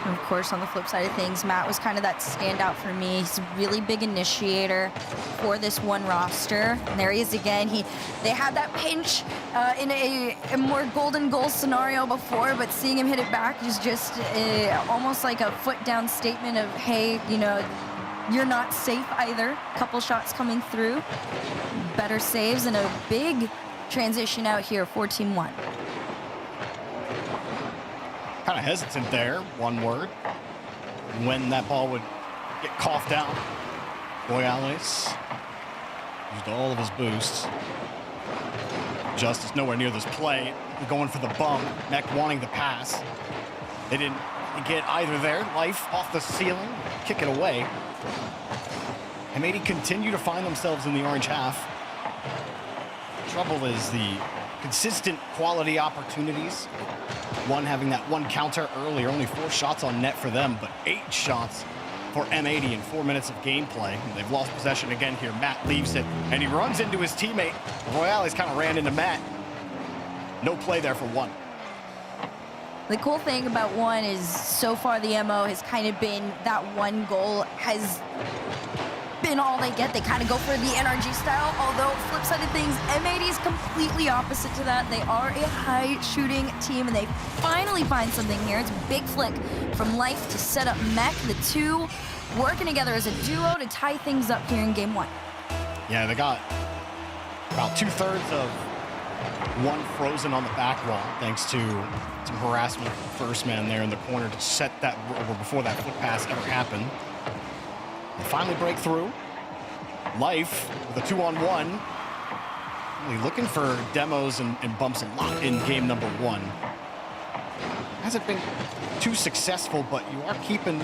And of course, on the flip side of things, Matt was kind of that standout for me. He's a really big initiator for this one roster. And there he is again. They had that pinch in a more golden goal scenario before, but seeing him hit it back is just almost like a foot down statement of, hey, you're not safe either. Couple shots coming through. Better saves and a big transition out here for Team 1. Kind of hesitant there, one word. When that ball would get coughed out, Rlcs used all of his boosts. Justice nowhere near this play. Going for the bump. Mech wanting the pass. They didn't get either there. Life off the ceiling, kick it away. M80 continue to find themselves in the orange half. Trouble is the consistent quality opportunities. One having that one counter earlier, only 4 shots on net for them, but 8 shots for M80 in 4 minutes of gameplay. They've lost possession again here. Matt leaves it, and he runs into his teammate. Rlcs kind of ran into Matt. No play there for One. The cool thing about One is so far the MO has kind of been that one goal has been all they get. They kind of go for the NRG style, although flip side of things, M80 is completely opposite to that. They are a high shooting team, and they finally find something here. It's a big flick from Life to set up Mech, the two working together as a duo to tie things up here in game 1. Yeah, they got about 2/3 of One frozen on the back wall, thanks to some harassment from the first man there in the corner to set that over before that flip pass ever happened. They finally break through. Life with a 2-on-1. Probably looking for demos and bumps a lot in game number 1. Hasn't been too successful, but you are keeping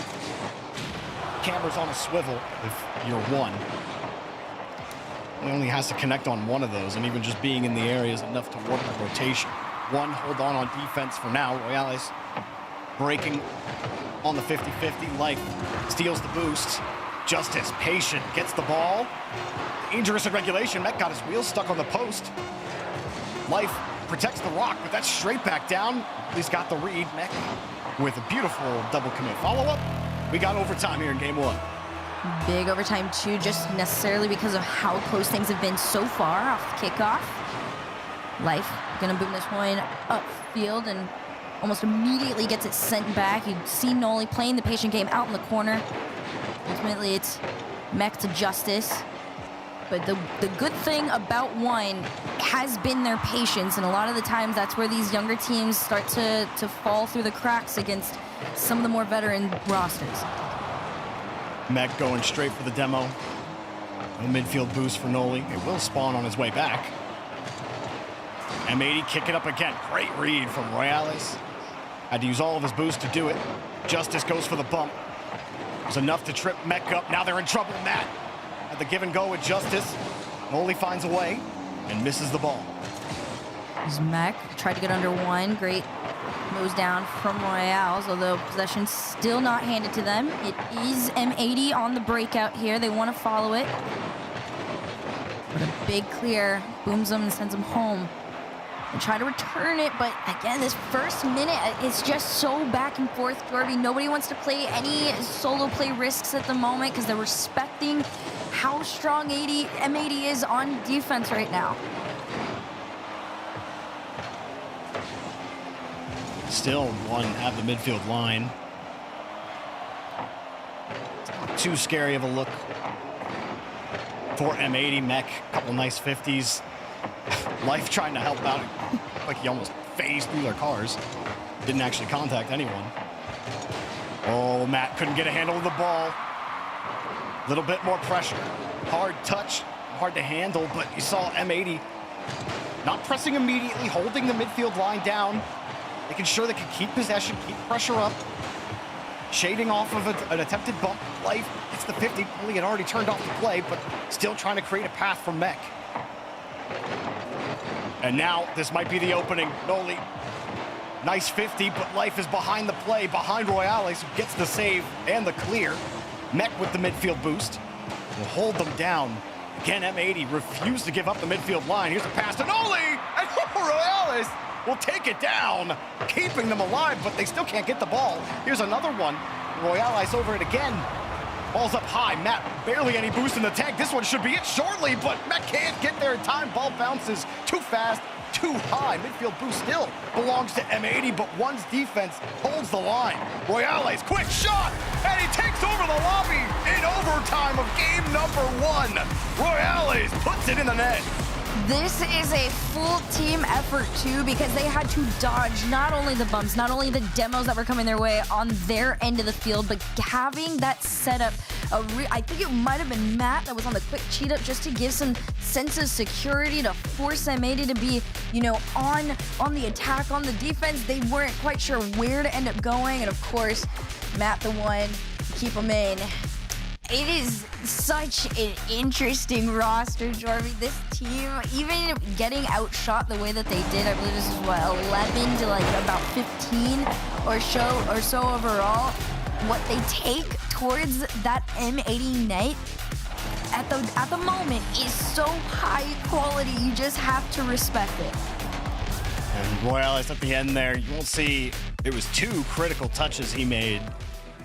cameras on a swivel if you're 1. He only has to connect on one of those, and even just being in the area is enough to work the rotation. 1 hold on defense for now. Rlcs breaking on the 50-50. Life steals the boost. Justice, patient, gets the ball. Dangerous in regulation. Mech got his wheels stuck on the post. Life protects the rock, but that's straight back down. At least got the read. Mech with a beautiful double commit follow-up. We got overtime here in game 1. Big overtime too, just necessarily because of how close things have been so far off the kickoff. Life gonna boom this one upfield and almost immediately gets it sent back. You see Noli playing the patient game out in the corner. Ultimately, it's Mech to Justice. But the good thing about 1 has been their patience, and a lot of the times that's where these younger teams start to fall through the cracks against some of the more veteran rosters. Mech going straight for the demo. No midfield boost for Noli. It will spawn on his way back. M80 kick it up again. Great read from Rlcs. Had to use all of his boost to do it. Justice goes for the bump. It was enough to trip Mech up. Now they're in trouble. Matt at the give and go with Justice. Noli finds a way and misses the ball. This Mech tried to get under 1. Great nose down from Royales, although possession still not handed to them. It is M80 on the breakout here. They want to follow it. But a big clear booms them and sends them home. They try to return it, but again, this first minute, it's just so back and forth, Jorby. Nobody wants to play any solo play risks at the moment because they're respecting how strong M80 is on defense right now. Still 1 at the midfield line. It's not too scary of a look for M80. Mech, couple nice 50s. Life trying to help out. Like he almost phased through their cars. Didn't actually contact anyone. Oh, Matt couldn't get a handle of the ball. A little bit more pressure. Hard touch, hard to handle, but you saw M80 not pressing immediately, holding the midfield line down, making sure they could keep possession, keep pressure up, shading off of an attempted bump. Life gets the 50. He had already turned off the play, but still trying to create a path for Mech. And now this might be the opening. Noli, nice 50, but Life is behind the play, behind Rlcs, who gets the save and the clear. Mech with the midfield boost will hold them down. Again, M80 refused to give up the midfield line. Here's a pass to Noli, and Rlcs will take it down, keeping them alive, but they still can't get the ball. Here's another one. Rlcs over it again. Ball's up high. Matt, barely any boost in the tank. This one should be it shortly, but Matt can't get there in time. Ball bounces too fast, too high. Midfield boost still belongs to M80, but 1's defense holds the line. Rlcs, quick shot, and he takes over the lobby in overtime of game number 1. Rlcs puts it in the net. This is a full team effort too, because they had to dodge not only the bumps, not only the demos that were coming their way on their end of the field, but having that setup. I think it might have been Matt that was on the quick cheat up just to give some sense of security, to force M80 to be, on the attack, on the defense. They weren't quite sure where to end up going, and of course, Matt the one to keep them in. It is such an interesting roster, Jorby. This team, even getting outshot the way that they did, I believe this is 11 to about 15 or so overall. What they take towards that M80 night at the moment is so high quality. You just have to respect it. And Rlcs at the end there, you won't see it was 2 critical touches he made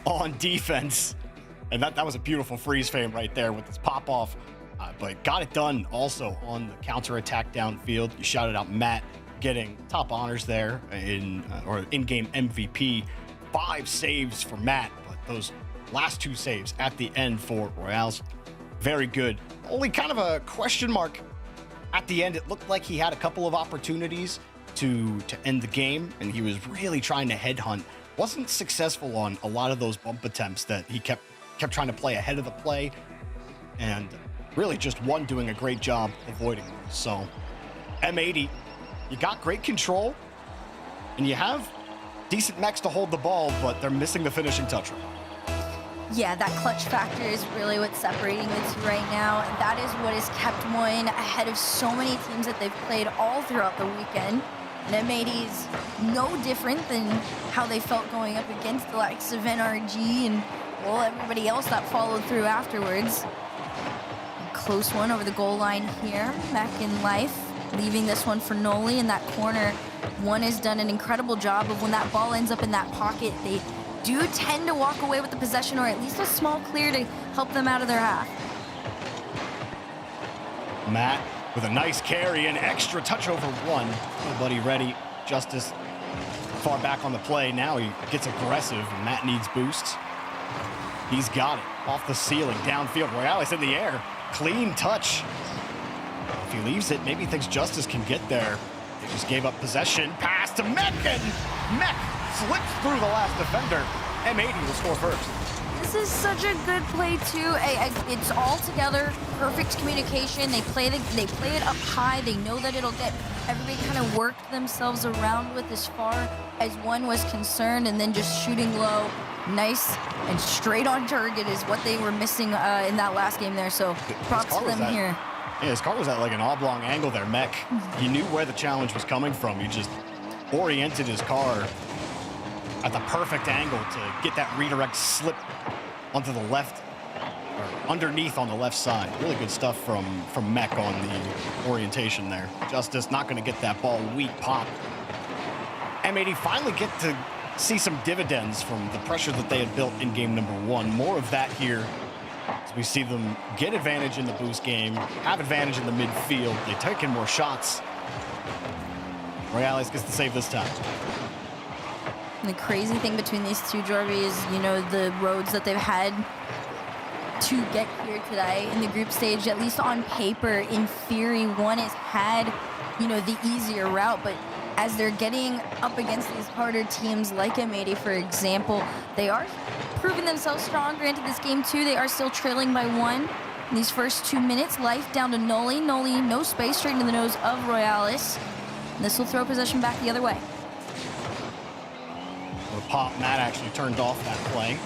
on defense. And that was a beautiful freeze frame right there with this pop-off. But got it done also on the counter-attack downfield. You shouted out Matt getting top honors there in-game MVP. 5 saves for Matt, but those last 2 saves at the end for Rlcs, very good. Only kind of a question mark at the end. It looked like he had a couple of opportunities to end the game, and he was really trying to headhunt. Wasn't successful on a lot of those bump attempts that he kept trying to play ahead of the play, and really just 1 doing a great job avoiding them. So M80, you got great control, and you have decent mechs to hold the ball, but they're missing the finishing touch. Yeah, that clutch factor is really what's separating the two right now. And that is what has kept one ahead of so many teams that they've played all throughout the weekend. And M80 is no different than how they felt going up against the likes of NRG and, well, everybody else that followed through afterwards. A close one over the goal line here. Mech in Life, leaving this one for Noli in that corner. One has done an incredible job of when that ball ends up in that pocket, they do tend to walk away with the possession, or at least a small clear to help them out of their half. Matt with a nice carry and extra touch over one. Nobody ready. Justice far back on the play. Now he gets aggressive, and Matt needs boosts. He's got it. Off the ceiling, downfield. Rlcs in the air. Clean touch. If he leaves it, maybe he thinks Justice can get there. They just gave up possession. Pass to Mech, and Mech slips through the last defender. M80 will score first. This is such a good play too. It's all together, perfect communication. They play it up high. They know that it'll get everybody kind of worked themselves around with as far as one was concerned, and then just shooting low, nice and straight on target is what they were missing in that last game there. So props to them here. Yeah, his car was at like an oblong angle there, Mech. He knew where the challenge was coming from. He just oriented his car at the perfect angle to get that redirect slip onto the left, or underneath on the left side. Really good stuff from Mech on the orientation there. Justice not gonna get that ball, weak pop. M80 finally get to see some dividends from the pressure that they had built in game number one. More of that here as we see them get advantage in the boost game, have advantage in the midfield. They take in more shots. Rlcs gets the save this time. And the crazy thing between these two, Jorby, is, you know, the roads that they've had to get here today in the group stage. At least on paper, in theory, one has had, you know, the easier route, but as they're getting up against these harder teams like M80, for example, they are proving themselves stronger into this game too. They are still trailing by one in these first 2 minutes. Life down to Noli. Noli, no space, straight into the nose of Rlcs. This will throw possession back the other way. The pop, Matt actually turned off that play.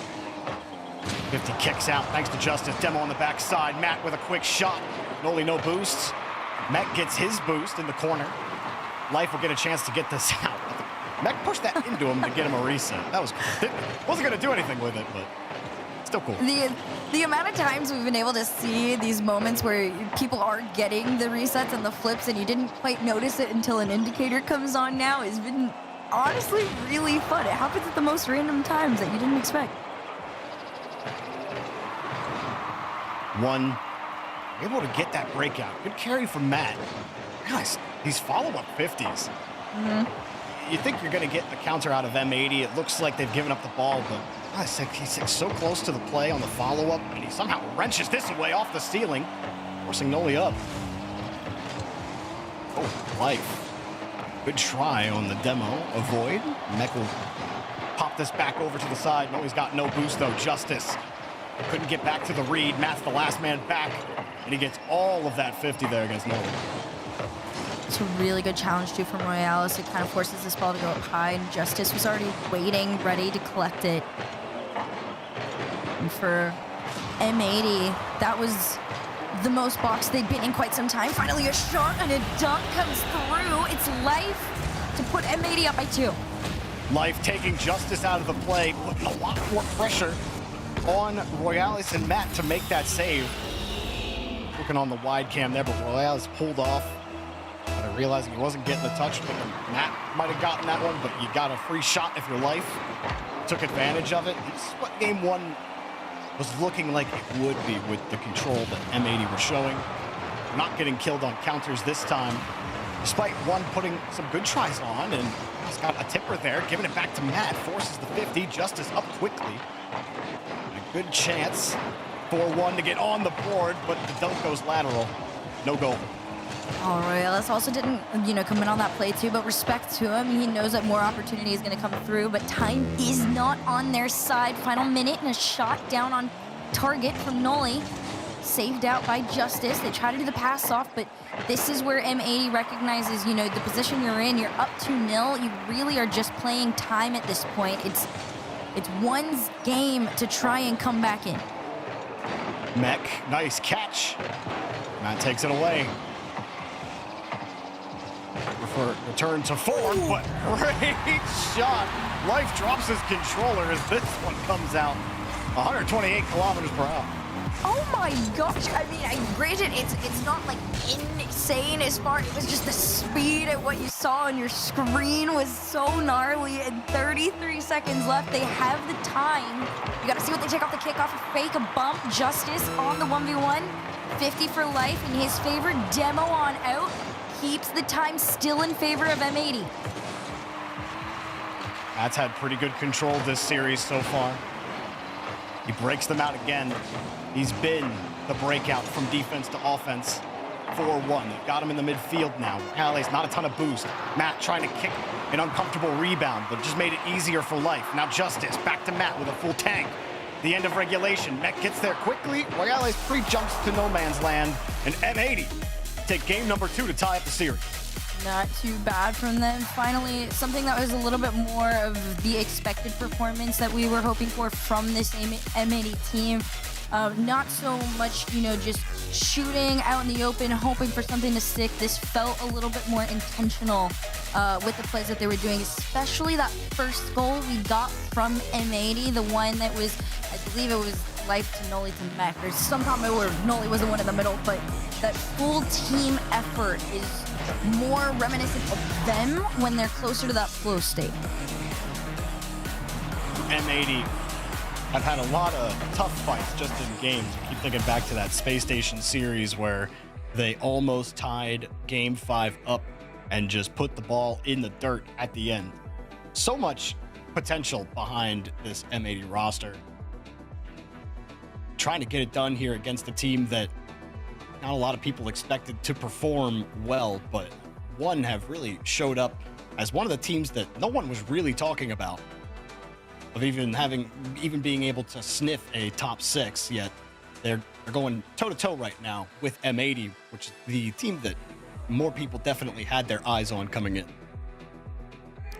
50 kicks out thanks to Justice. Demo on the backside. Matt with a quick shot. Noli no boosts. Matt gets his boost in the corner. Life will get a chance to get this out. Mac pushed that into him to get him a reset. That was cool. Wasn't going to do anything with it, but still cool. The amount of times we've been able to see these moments where people are getting the resets and the flips and you didn't quite notice it until an indicator comes on now has been honestly really fun. It happens at the most random times that you didn't expect. One, able to get that breakout. Good carry from Matt. Guys, these follow-up 50s. You think you're going to get the counter out of M80. It looks like they've given up the ball, but he's so close to the play on the follow-up, and he somehow wrenches this away off the ceiling, forcing Noli up. Oh, Life. Good try on the demo. Avoid. Mech will pop this back over to the side. Noli's got no boost, though. Justice couldn't get back to the read. Matt's the last man back, and he gets all of that 50 there against Noli. It's a really good challenge, too, from Rlcs. It kind of forces this ball to go up high, and Justice was already waiting, ready to collect it. And for M80, that was the most box they'd been in quite some time. Finally, a shot and a dunk comes through. It's Life to put M80 up by 2. Life taking Justice out of the play, putting a lot more pressure on Rlcs and Matt to make that save. Looking on the wide cam there, but Rlcs pulled off. Realizing he wasn't getting the touch, but Matt might have gotten that one, but you got a free shot if your Life took advantage of it. This is what game one was looking like it would be with the control that M80 were showing. Not getting killed on counters this time, despite one putting some good tries on, and he's got a tipper there, giving it back to Matt, forces the 50, Justice up quickly. A good chance for one to get on the board, but the dunk goes lateral. No goal. Oh, Rlcs also didn't, come in on that play too, but respect to him. He knows that more opportunity is going to come through, but time is not on their side. Final minute and a shot down on target from Noli. saved out by Justice. They try to do the pass off, but this is where M80 recognizes, you know, the position you're in. You're up 2-0. You really are just playing time at this point. It's one's game to try and come back in. Mech, nice catch. Matt takes it away. Return to form, but great shot. Life drops his controller as this one comes out 128 kilometers per hour. Oh my gosh, I mean, granted, it's not like insane as far, it was just the speed at what you saw on your screen was so gnarly, and 33 seconds left, they have the time. You gotta see what they take off the kickoff, fake a bump, Justice on the 1v1, 50 for life in his favor, demo on out, keeps the time still in favor of M80. Matt's had pretty good control this series so far. He breaks them out again. He's been the breakout from defense to offense. 4-1. They've got him in the midfield now. Rlcs, not a ton of boost. Matt trying to kick an uncomfortable rebound, but just made it easier for life. Now Justice, back to Matt with a full tank. The end of regulation. Mech gets there quickly. Rlcs pre-jumps to no man's land. And M80 take game number 2 to tie up the series. Not too bad from them. Finally, something that was a little bit more of the expected performance that we were hoping for from this M80 team. Not so much, you know, just shooting out in the open, hoping for something to stick. This felt a little bit more intentional with the plays that they were doing, especially that first goal we got from M80, the one that was, I believe it was life to Noli to Mech, or some comment where Noli was the one in the middle, but that full team effort is more reminiscent of them when they're closer to that flow state. M80 have had a lot of tough fights just in games. I keep thinking back to that Space Station series where they almost tied Game 5 up and just put the ball in the dirt at the end. So much potential behind this M80 roster. Trying to get it done here against a team that not a lot of people expected to perform well, but one have really showed up as one of the teams that no one was really talking about, of even being able to sniff a top 6, yet they're going toe-to-toe right now with M80, which is the team that more people definitely had their eyes on coming in.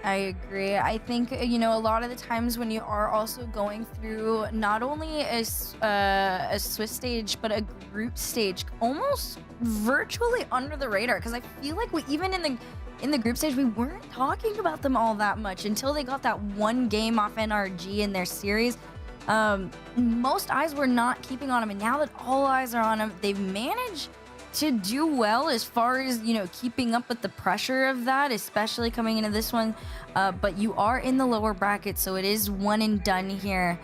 I agree. I think, you know, a lot of the times when you are also going through not only a Swiss stage, but a group stage, almost virtually under the radar, because I feel like we even in the group stage, we weren't talking about them all that much until they got that one game off NRG in their series. Most eyes were not keeping on them, and now that all eyes are on them, they've managed to do well as far as, you know, keeping up with the pressure of that, especially coming into this one. But you are in the lower bracket, so it is one and done here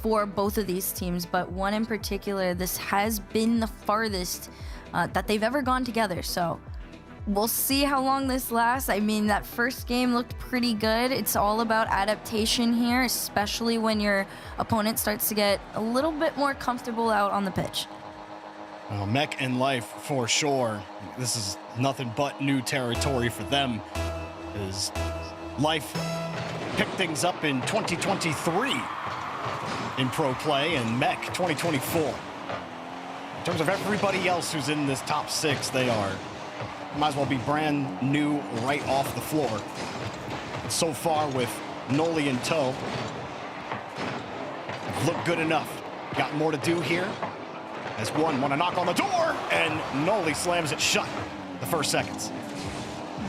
for both of these teams. But one in particular, this has been the farthest that they've ever gone together. So we'll see how long this lasts. I mean, that first game looked pretty good. It's all about adaptation here, especially when your opponent starts to get a little bit more comfortable out on the pitch. Well, Mech and Life, for sure. This is nothing but new territory for them, as Life picked things up in 2023 in pro play, and Mech 2024. In terms of everybody else who's in this top 6, they might as well be brand new right off the floor. And so far, with Noli in tow, look good enough. Got more to do here. As one want to knock on the door, and Noli slams it shut the first seconds.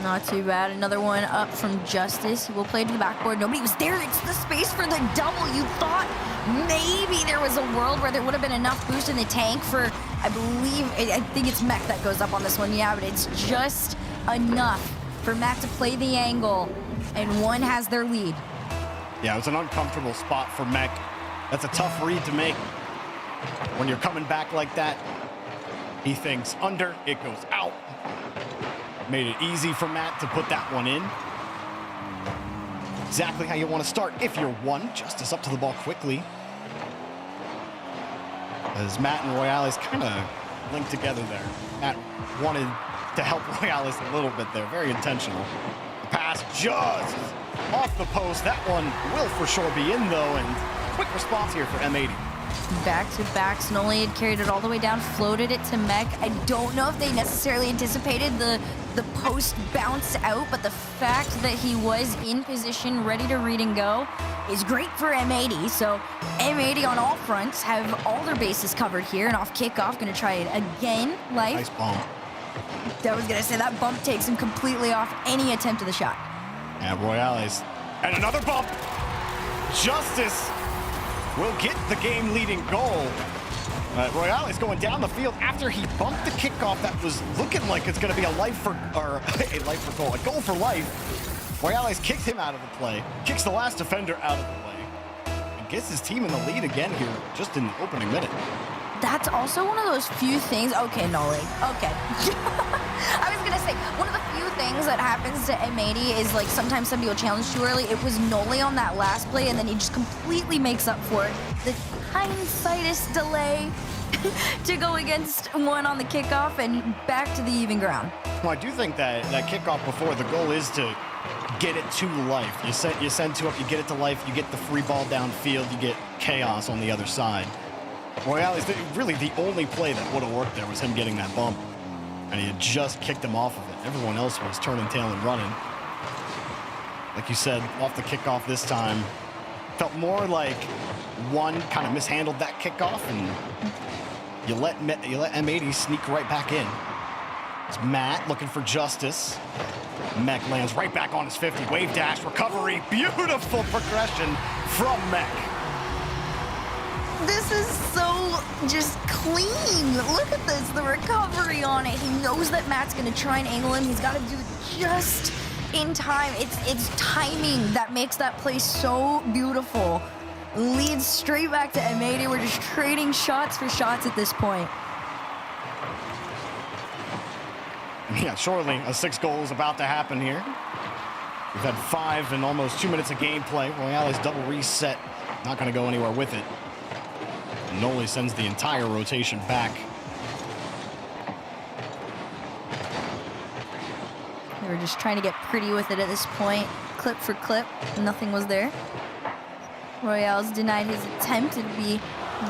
Not too bad. Another one up from Justice. He will play to the backboard. Nobody was there. It's the space for the double. You thought maybe there was a world where there would have been enough boost in the tank for, I think it's Mech that goes up on this one. Yeah, but it's just enough for Matt to play the angle, and one has their lead. Yeah, it was an uncomfortable spot for Mech. That's a tough read to make. When you're coming back like that, he thinks under, it goes out. Made it easy for Matt to put that one in. Exactly how you want to start if you're one. Justice up to the ball quickly. As Matt and Rlcs kind of linked together there. Matt wanted to help Rlcs a little bit there. Very intentional. The pass just off the post. That one will for sure be in though, and quick response here for M80. Back-to-back. Snolly had carried it all the way down, floated it to Mech. I don't know if they necessarily anticipated the post bounce out, but the fact that he was in position, ready to read and go, is great for M80. So M80 on all fronts have all their bases covered here, and off kickoff, gonna try it again. Life. Nice bump. I was gonna say that bump takes him completely off any attempt of the shot. And Rlcs. And another bump. Justice will get the game-leading goal. Rlcs going down the field after he bumped the kickoff that was looking like it's going to be a goal for life. Rlcs kicks him out of the play, kicks the last defender out of the way, and gets his team in the lead again here just in the opening minute. That's also one of those few things. Okay, Nolly. Okay. I was gonna say, one of the few things that happens to M80 is like sometimes somebody will challenge too early. It was Nolly on that last play, and then he just completely makes up for it. The hindsightest delay to go against one on the kickoff and back to the even ground. Well, I do think that kickoff before, the goal is to get it to life. You send two up, you get it to life, you get the free ball downfield, you get chaos on the other side. Rlcs, really the only play that would have worked there was him getting that bump. And he had just kicked him off of it. Everyone else was turning tail and running. Like you said, off the kickoff this time, felt more like one kind of mishandled that kickoff, and you let M80 sneak right back in. It's Matt looking for Justice. Mech lands right back on his 50. Wave dash, recovery, beautiful progression from Mech. This is so just clean. Look at this, the recovery on it. He knows that Matt's gonna try and angle him. He's gotta do it just in time. It's timing that makes that play so beautiful. Leads straight back to M80. We're just trading shots for shots at this point. Yeah, surely a 6 goal is about to happen here. We've had 5 in almost 2 minutes of gameplay. Rlcs double reset, not gonna go anywhere with it. Noli sends the entire rotation back. They were just trying to get pretty with it at this point. Clip for clip, nothing was there. Royales denied his attempt. It'd be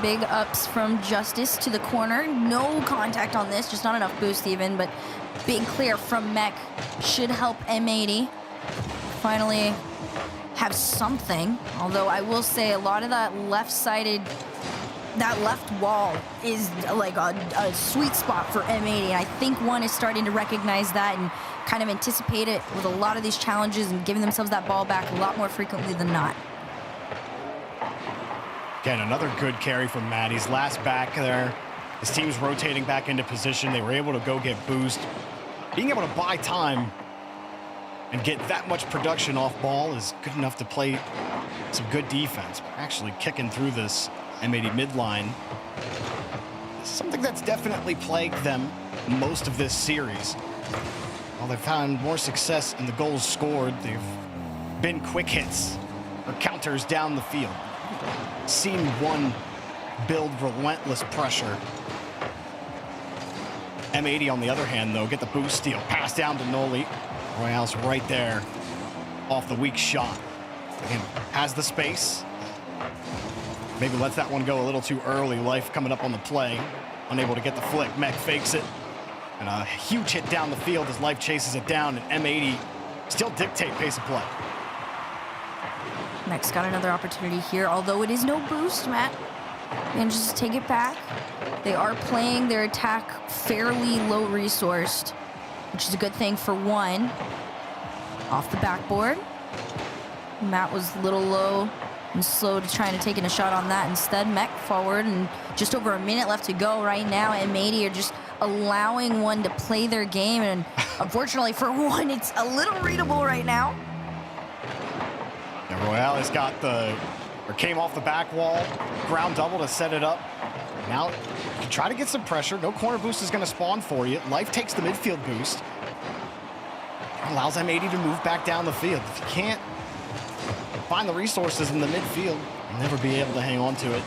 big ups from Justice to the corner. No contact on this, just not enough boost even, but big clear from Mech should help M80 finally have something. Although I will say a lot of that left-sided, that left wall is like a sweet spot for M80, and I think one is starting to recognize that and kind of anticipate it with a lot of these challenges and giving themselves that ball back a lot more frequently than not. Again, another good carry from Matt. He's last back there. His team's rotating back into position. They were able to go get boost. Being able to buy time and get that much production off ball is good enough to play some good defense. Actually kicking through this M80 midline, something that's definitely plagued them most of this series. While they've found more success in the goals scored, they've been quick hits or counters down the field. Seen one build relentless pressure. M80 on the other hand, though, get the boost steal, pass down to Noli. Royales right there off the weak shot. Again, has the space. Maybe lets that one go a little too early. Life coming up on the play. Unable to get the flick. Mech fakes it. And a huge hit down the field as Life chases it down, and M80 still dictate pace of play. Mech's got another opportunity here, although it is no boost, Matt manages to take it back. They are playing their attack fairly low resourced, which is a good thing for one. Off the backboard. Matt was a little low and slow to trying to take in a shot on that. Instead, Mech forward, and just over a minute left to go right now. M80 are just allowing one to play their game, and unfortunately for one, it's a little readable right now. Yeah, Royales got came off the back wall, ground double to set it up. Now, you can try to get some pressure. No corner boost is going to spawn for you. Life takes the midfield boost. Allows M80 to move back down the field. If you can't find the resources in the midfield, you'll never be able to hang on to it.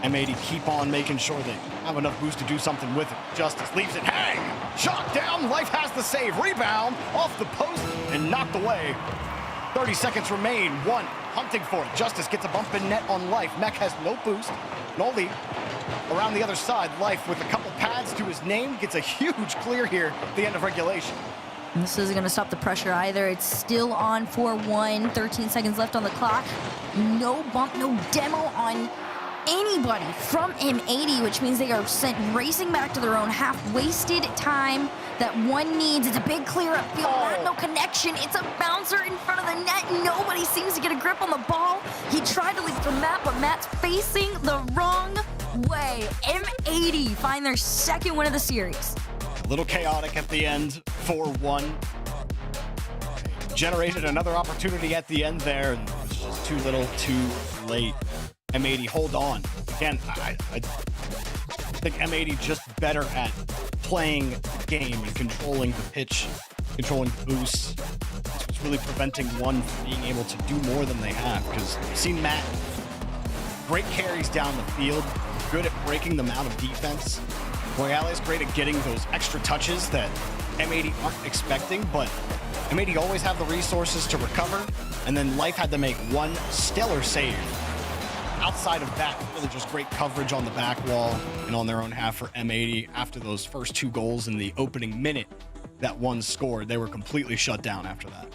M80 keep on making sure they have enough boost to do something with it. Justice leaves it hang. Shot down. Life has the save. Rebound off the post and knocked away. 30 seconds remain. 1, hunting for it. Justice gets a bump in net on Life. Mech has no boost. Noli around the other side. Life with a couple pads to his name gets a huge clear here at the end of regulation. And this isn't going to stop the pressure either. It's still on 4-1, 13 seconds left on the clock. No bump, no demo on anybody from M80, which means they are sent racing back to their own half. Wasted time that one needs. It's a big clear upfield. Matt, no connection. It's a bouncer in front of the net. Nobody seems to get a grip on the ball. He tried to leave it to Matt, but Matt's facing the wrong way. M80 find their second win of the series. A little chaotic at the end, 4-1. Generated another opportunity at the end there, and it's just too little, too late. M80, hold on. Again, I think M80 just better at playing the game and controlling the pitch, controlling the boosts. It's what's really preventing one from being able to do more than they have, because you've seen Matt, great carries down the field, good at breaking them out of defense. Rlcs great at getting those extra touches that M80 aren't expecting, but M80 always have the resources to recover, and then Life had to make one stellar save. Outside of that, really just great coverage on the back wall and on their own half for M80. After those first 2 goals in the opening minute that one scored, they were completely shut down after that.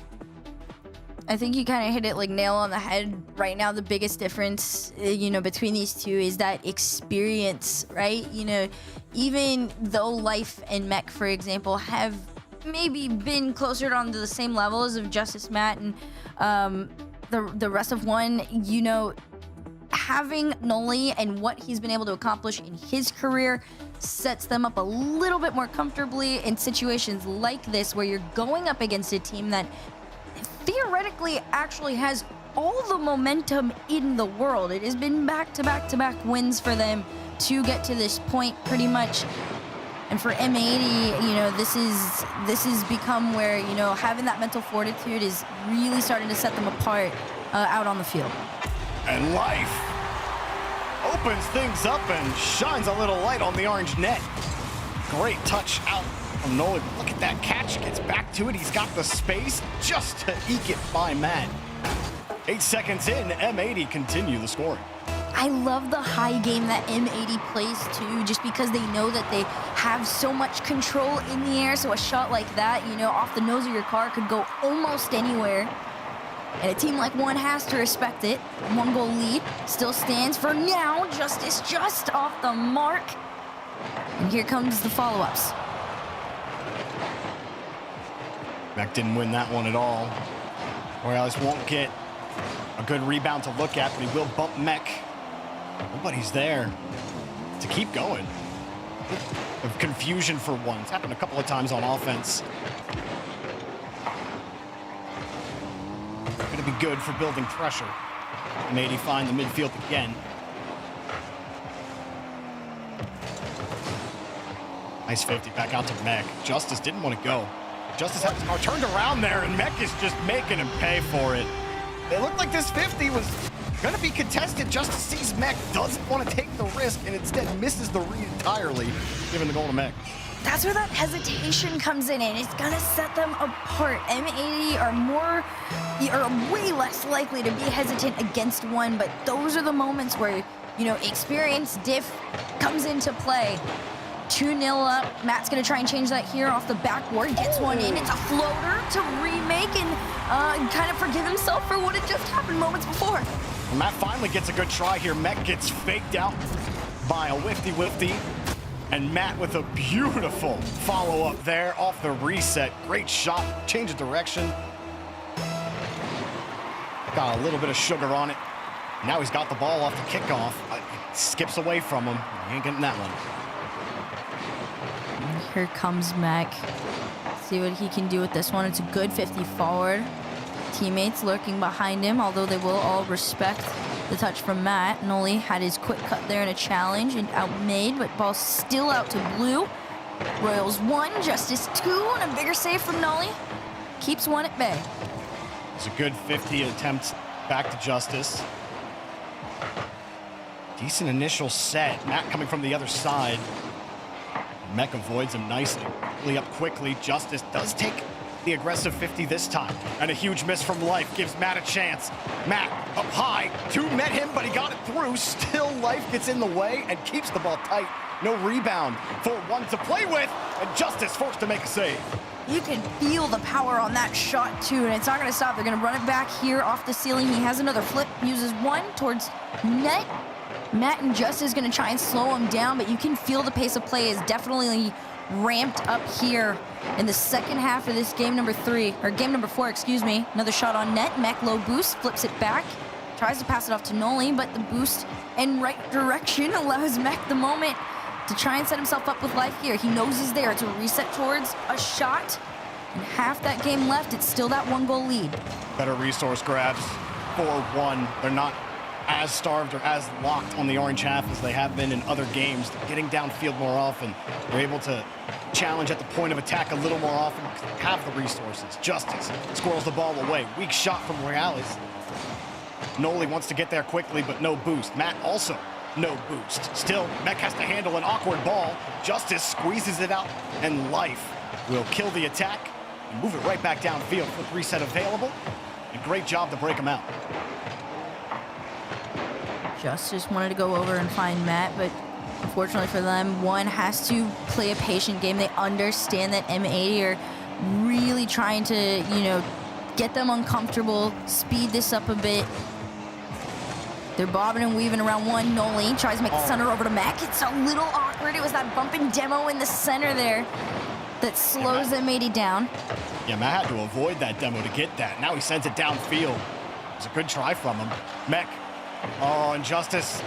I think you kind of hit it like nail on the head. Right now, the biggest difference, between these two is that experience, right? Even though Life and Mech, for example, have maybe been closer on to the same levels of Justice, Matt, and the rest of one, having Noli and what he's been able to accomplish in his career sets them up a little bit more comfortably in situations like this, where you're going up against a team that theoretically actually has all the momentum in the world. It has been back-to-back-to-back wins for them to get to this point, pretty much. And for M80, this has become where, having that mental fortitude is really starting to set them apart out on the field. And Life opens things up and shines a little light on the orange net. Great touch out from Nolan. Look at that catch. Gets back to it. He's got the space just to eke it by Matt. 8 seconds in, M80 continue the scoring. I love the high game that M80 plays too, just because they know that they have so much control in the air. So a shot like that, off the nose of your car could go almost anywhere. And a team like one has to respect it. 1 goal lead still stands for now. Justice just off the mark. And here comes the follow-ups. Mech didn't win that one at all. Rlcs won't get a good rebound to look at, but he will bump Mech. Nobody's there to keep going. Of confusion for one. It's happened a couple of times on offense. Going to be good for building pressure. M80 find the midfield again. Nice 50 back out to Mech. Justice didn't want to go. Justice had his car turned around there, and Mech is just making him pay for it. It looked like this 50 was going to be contested. Justice sees Mech, doesn't want to take the risk, and instead misses the read entirely, giving the goal to Mech. That's where that hesitation comes in, and it's gonna set them apart. M80 are way less likely to be hesitant against one, but those are the moments where, experience diff comes into play. 2-0 up. Matt's gonna try and change that here off the backboard. Gets one in. It's a floater to remake and kind of forgive himself for what had just happened moments before. Well, Matt finally gets a good try here. Mech gets faked out by a whifty. And Matt with a beautiful follow-up there off the reset. Great shot, change of direction. Got a little bit of sugar on it. Now he's got the ball off the kickoff. Skips away from him. He ain't getting that one. And here comes Mech. See what he can do with this one. It's a good 50 forward. Teammates lurking behind him, although they will all respect the touch from Matt. Noli had his quick cut there in a challenge and outmade, but ball still out to blue. Royals 1, Justice 2, and a bigger save from Noli. Keeps one at bay. It's a good 50 attempt back to Justice. Decent initial set. Matt coming from the other side. Mech avoids him nicely. Really up quickly. Justice does take the aggressive 50 this time. And a huge miss from Life gives Matt a chance. Matt up high. 2 met him, but he got it through. Still Life gets in the way and keeps the ball tight. No rebound for 1 to play with, and Justice forced to make a save. You can feel the power on that shot too, and it's not gonna stop. They're gonna run it back here off the ceiling. He has another flip, uses 1 towards net. Matt and Justice gonna try and slow him down, but you can feel the pace of play is definitely ramped up here in the second half of this game number 4, excuse me. Another shot on net. Mech low boost, flips it back, tries to pass it off to Noli, but the boost in right direction allows Mech the moment to try and set himself up with Life here. He knows he's there. It's a reset towards a shot. And half that game left, it's still that 1-goal lead. Better resource grabs, 4-1. They're not as starved or as locked on the orange half as they have been in other games. They're getting downfield more often. They're able to challenge at the point of attack a little more often, have the resources. Justice squirrels the ball away. Weak shot from Rlcs. Noli wants to get there quickly, but no boost. Matt also no boost. Still, Mech has to handle an awkward ball. Justice squeezes it out, and Life will kill the attack and move it right back downfield. Quick reset available, and great job to break him out. Justice wanted to go over and find Matt, but unfortunately for them, one has to play a patient game. They understand that M80 are really trying to, get them uncomfortable, speed this up a bit. They're bobbing and weaving around one. Noli tries to make the center over to Mac. It's a little awkward. It was that bump and demo in the center there that slows M80 down. Yeah, Matt had to avoid that demo to get that. Now he sends it downfield. It was a good try from him. Mech. Oh, and Justice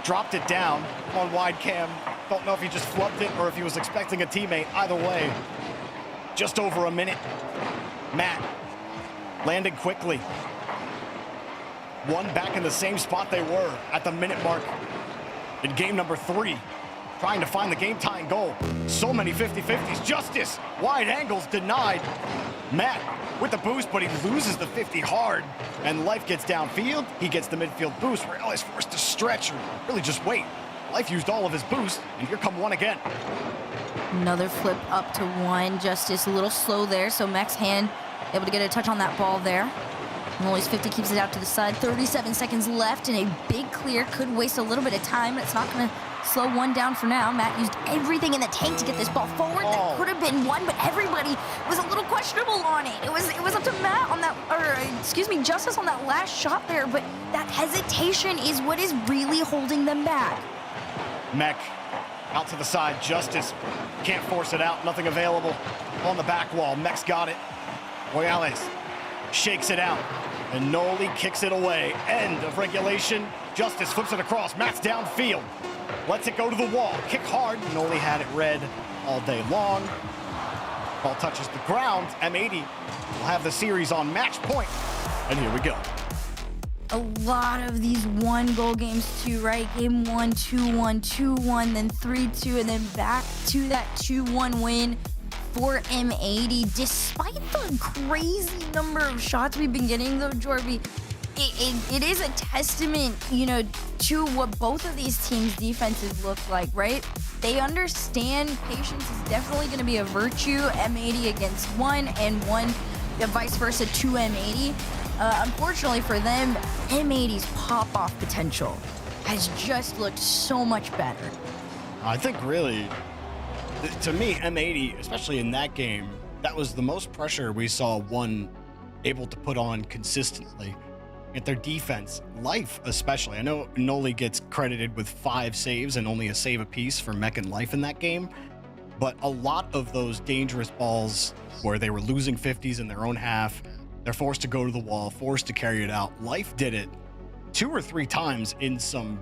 dropped it down on wide cam. Don't know if he just flubbed it or if he was expecting a teammate. Either way, just over a minute. Matt landed quickly. One back in the same spot they were at the minute mark in game number 3, trying to find the game-tying goal. So many 50-50s. Justice, wide angles denied. Matt with the boost, but he loses the 50 hard. And Life gets downfield. He gets the midfield boost. Rlcs forced to stretch or really just wait. Life used all of his boost, and here come one again. Another flip up to 1. Justice a little slow there, so Mech's hand able to get a touch on that ball there. Noli's 50 keeps it out to the side. 37 seconds left, and a big clear could waste a little bit of time, but it's not going to slow one down for now. Matt used everything in the tank to get this ball forward. That could have been one, but everybody was a little questionable on it. It was up to Matt on that, Justice on that last shot there, but that hesitation is what is really holding them back. Mech out to the side. Justice can't force it out. Nothing available on the back wall. Mech's got it. Rlcs shakes it out, and Noli kicks it away. End of regulation. Justice flips it across. Matt's downfield. Lets it go to the wall. Kick hard. Noli had it red all day long. Ball touches the ground. M80 will have the series on match point. And here we go. A lot of these 1-goal games too, right? Game 1, 2-1, 2-1, then 3-2, and then back to that 2-1 win for M80. Despite the crazy number of shots we've been getting, though, Jorby, it is a testament, to what both of these teams' defenses look like, right? They understand patience is definitely going to be a virtue. M80 against 1, and 1, vice versa, to M80. Unfortunately for them, M80's pop-off potential has just looked so much better. I think really, to me, M80, especially in that game, that was the most pressure we saw one able to put on consistently. At their defense, Life especially. I know Noli gets credited with 5 saves and only a save apiece for Mech and Life in that game, but a lot of those dangerous balls where they were losing 50s in their own half, they're forced to go to the wall, forced to carry it out. Life did it 2 or 3 times in some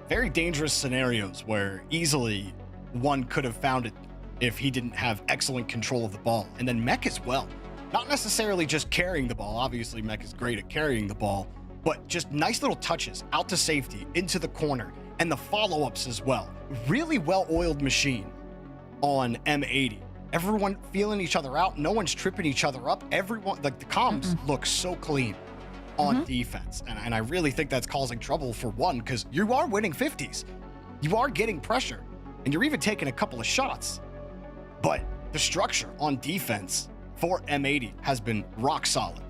very dangerous scenarios where easily one could have found it if he didn't have excellent control of the ball. And then Mech as well. Not necessarily just carrying the ball. Obviously, Mech is great at carrying the ball, but just nice little touches out to safety, into the corner, and the follow-ups as well. Really well-oiled machine on M80. Everyone feeling each other out. No one's tripping each other up. Everyone, like the comms look so clean on defense. And I really think that's causing trouble for one, because you are winning 50s. You are getting pressure, and you're even taking a couple of shots. But the structure on defense for M80 has been rock solid.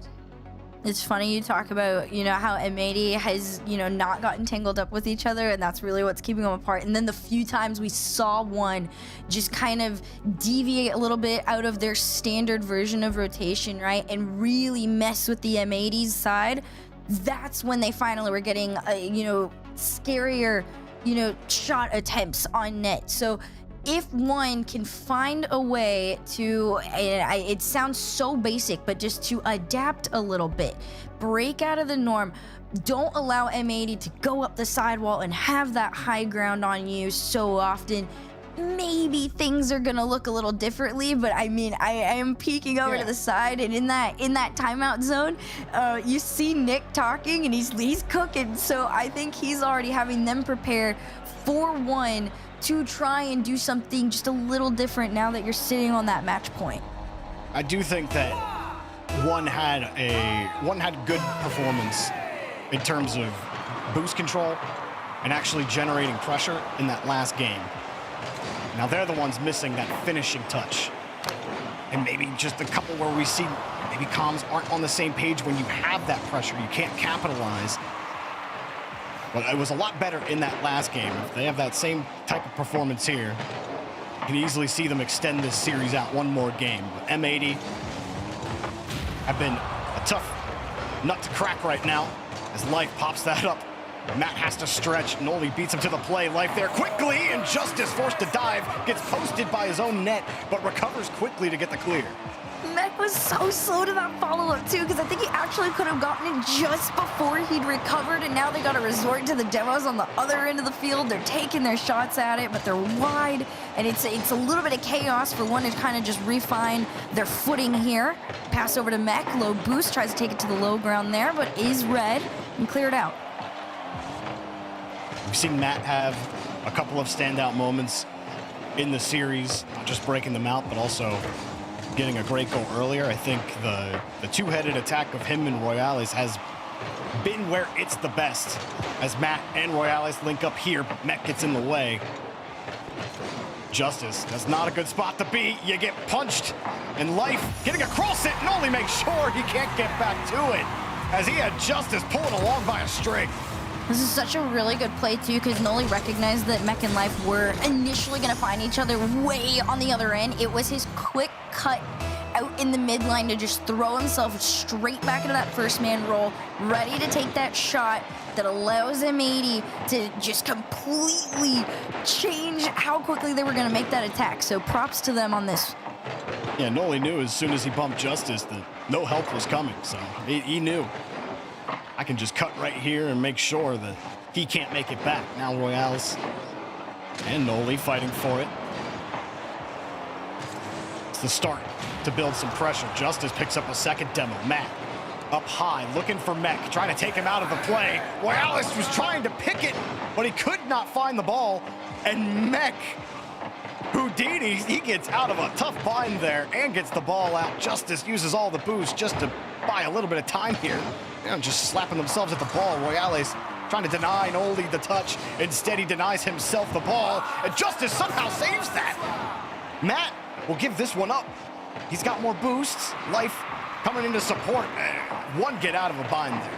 It's funny you talk about, how M80 has, not gotten tangled up with each other, and that's really what's keeping them apart. And then the few times we saw one just kind of deviate a little bit out of their standard version of rotation, right, and really mess with the M80's side, that's when they finally were getting, scarier, shot attempts on net. So if one can find a way to, it sounds so basic, but just to adapt a little bit, break out of the norm, don't allow M80 to go up the sidewall and have that high ground on you so often, maybe things are gonna look a little differently. But I mean, I am peeking over to the side, and in that timeout zone, you see Nick talking, and he's cooking. So I think he's already having them prepare for one to try and do something just a little different now that you're sitting on that match point. I do think that one had good performance in terms of boost control and actually generating pressure in that last game. Now they're the ones missing that finishing touch. And maybe just a couple where we see maybe comms aren't on the same page when you have that pressure. You can't capitalize. But it was a lot better in that last game. If they have that same type of performance here, you can easily see them extend this series out one more game. But M80 have been a tough nut to crack right now as Life pops that up. Matt has to stretch. Noli beats him to the play. Life there quickly, and Justice forced to dive. Gets posted by his own net, but recovers quickly to get the clear. Mech was so slow to that follow-up too, because I think he actually could have gotten it just before he'd recovered, and now they got to resort to the demos on the other end of the field. They're taking their shots at it, but they're wide, and it's a little bit of chaos for one to kind of just refine their footing here. Pass over to Mech, low boost, tries to take it to the low ground there, but is read and cleared out. We've seen Matt have a couple of standout moments in the series, not just breaking them out, but also getting a great goal earlier. I think the two-headed attack of him and Rlcs has been where it's the best. As Matt and Rlcs link up here, but Mech gets in the way. Justice, that's not a good spot to be. You get punched, and Life getting across it and only make sure he can't get back to it, as he had Justice pulling along by a string. This is such a really good play, too, because Noli recognized that Mech and Life were initially going to find each other way on the other end. It was his quick cut out in the midline to just throw himself straight back into that first man roll, ready to take that shot that allows M80 to just completely change how quickly they were going to make that attack. So props to them on this. Yeah, Noli knew as soon as he bumped Justice that no help was coming, so he knew. I can just cut right here and make sure that he can't make it back. Now Rlcs and Noli fighting for it. It's the start to build some pressure. Justice picks up a second demo. Matt up high, looking for Mech, trying to take him out of the play. Rlcs was trying to pick it, but he could not find the ball. And Mech, Houdini, he gets out of a tough bind there and gets the ball out. Justice uses all the boost just to buy a little bit of time here. Just slapping themselves at the ball. Rlcs trying to deny Noli the touch. Instead, he denies himself the ball, and Justice somehow saves that. Matt will give this one up. He's got more boosts. Life coming into support. One get out of a bind there.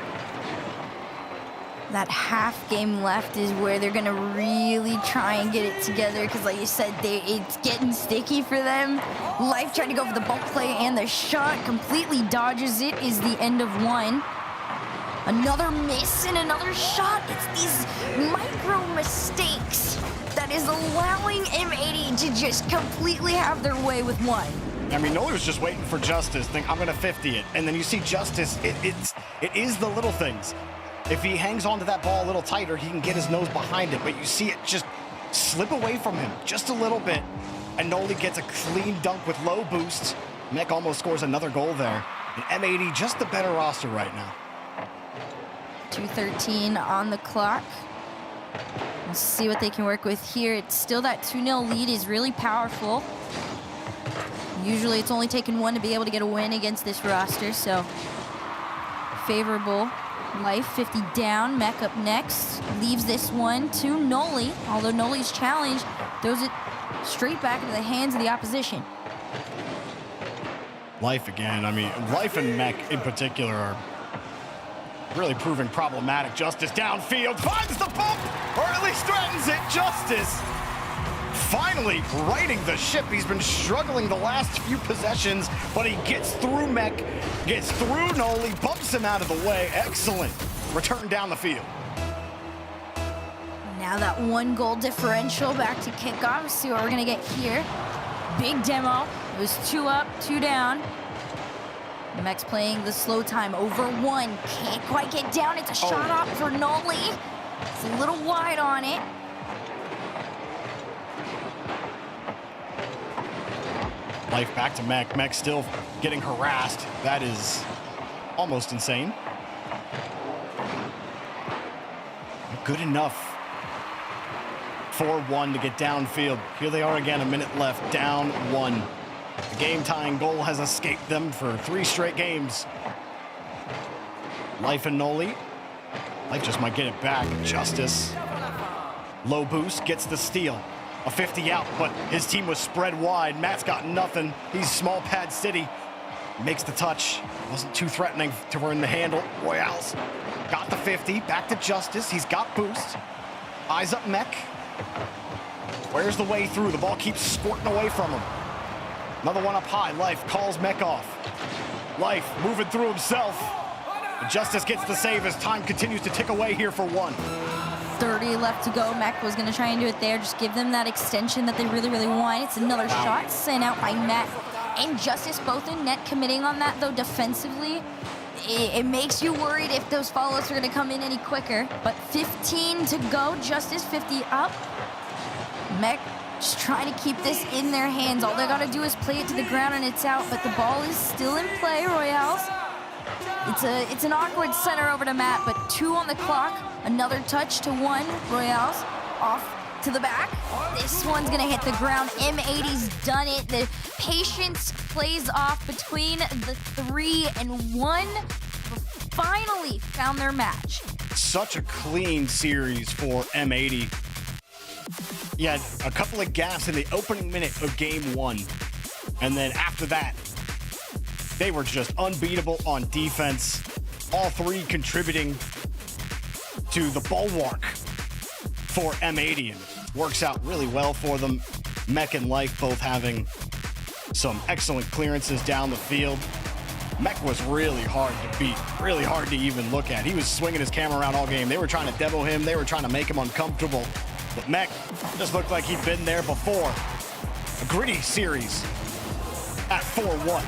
That half game left is where they're going to really try and get it together, because like you said, it's getting sticky for them. Life tried to go for the bulk play, and the shot completely dodges it. Is the end of one. Another miss and another shot. It's these micro mistakes that is allowing M80 to just completely have their way with one. I mean, Noli was just waiting for Justice, think I'm gonna 50 it. And then you see Justice, it is the little things. If he hangs onto that ball a little tighter, he can get his nose behind it, but you see it just slip away from him just a little bit. And Noli gets a clean dunk with low boost. Mech almost scores another goal there. And M80, just the better roster right now. 2:13 on the clock. We'll see what they can work with here. It's still that 2-0 lead is really powerful. Usually it's only taken one to be able to get a win against this roster, so favorable. Life 50 down, Mech up next. Leaves this one to Noli, although Noli's challenge throws it straight back into the hands of the opposition. Life again. I mean, Life and Mech in particular are really proving problematic. Justice downfield, finds the bump, or at least threatens it. Justice finally righting the ship. He's been struggling the last few possessions, but he gets through Mech, gets through Noli, bumps him out of the way. Excellent return down the field. Now that 1 goal differential back to kickoff. Let's see what we're gonna get here. Big demo. It was 2 up, 2 down. Mech's playing the slow time over 1. Can't quite get down. It's a shot up for Noli. It's a little wide on it. Life back to Mech. Mech still getting harassed. That is almost insane. Good enough. 4-1 to get downfield. Here they are again, a minute left, down 1. The game-tying goal has escaped them for 3 straight games. Life and Noli. Life just might get it back. Justice. Low boost, gets the steal. A 50 out, but his team was spread wide. Matt's got nothing. He's small pad city. Makes the touch. Wasn't too threatening to run the handle. Rlcs got the 50, back to Justice. He's got boost. Eyes up Mech. Where's the way through? The ball keeps squirting away from him. Another one up high. Life calls Mech off. Life moving through himself. Justice gets the save as time continues to tick away here for 1. 30 left to go. Mech was going to try and do it there. Just give them that extension that they really, really want. It's another shot sent out by Matt and Justice, both in net. Committing on that, though, defensively. It makes you worried if those follow-ups are going to come in any quicker. But 15 to go. Justice 50 up. Mech just trying to keep this in their hands. All they got to do is play it to the ground and it's out. But the ball is still in play, Rlcs. It's an awkward center over to Matt, but 2 on the clock. Another touch to 1. Rlcs off to the back. This one's gonna hit the ground. M80's done it. The patience plays off between the 3 and 1. Finally found their match. Such a clean series for M80. He had a couple of gaps in the opening minute of game 1. And then after that, they were just unbeatable on defense. All 3 contributing to the bulwark for M80. And works out really well for them. Mech and Life both having some excellent clearances down the field. Mech was really hard to beat, really hard to even look at. He was swinging his camera around all game. They were trying to demo him. They were trying to make him uncomfortable. But Mech just looked like he'd been there before. A gritty series at 4-1.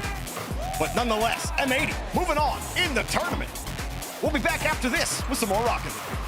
But nonetheless, M80 moving on in the tournament. We'll be back after this with some more Rocket League.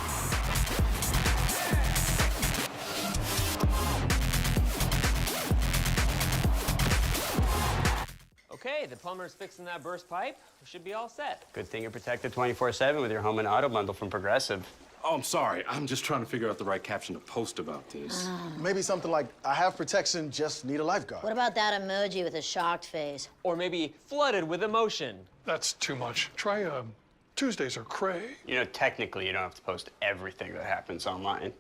Okay, the plumber's fixing that burst pipe. We should be all set. Good thing you're protected 24/7 with your home and auto bundle from Progressive. Oh, I'm sorry. I'm just trying to figure out the right caption to post about this. Maybe something like, I have protection, just need a lifeguard. What about that emoji with a shocked face? Or maybe flooded with emotion. That's too much. Try, Tuesdays are cray. You know, technically, you don't have to post everything that happens online.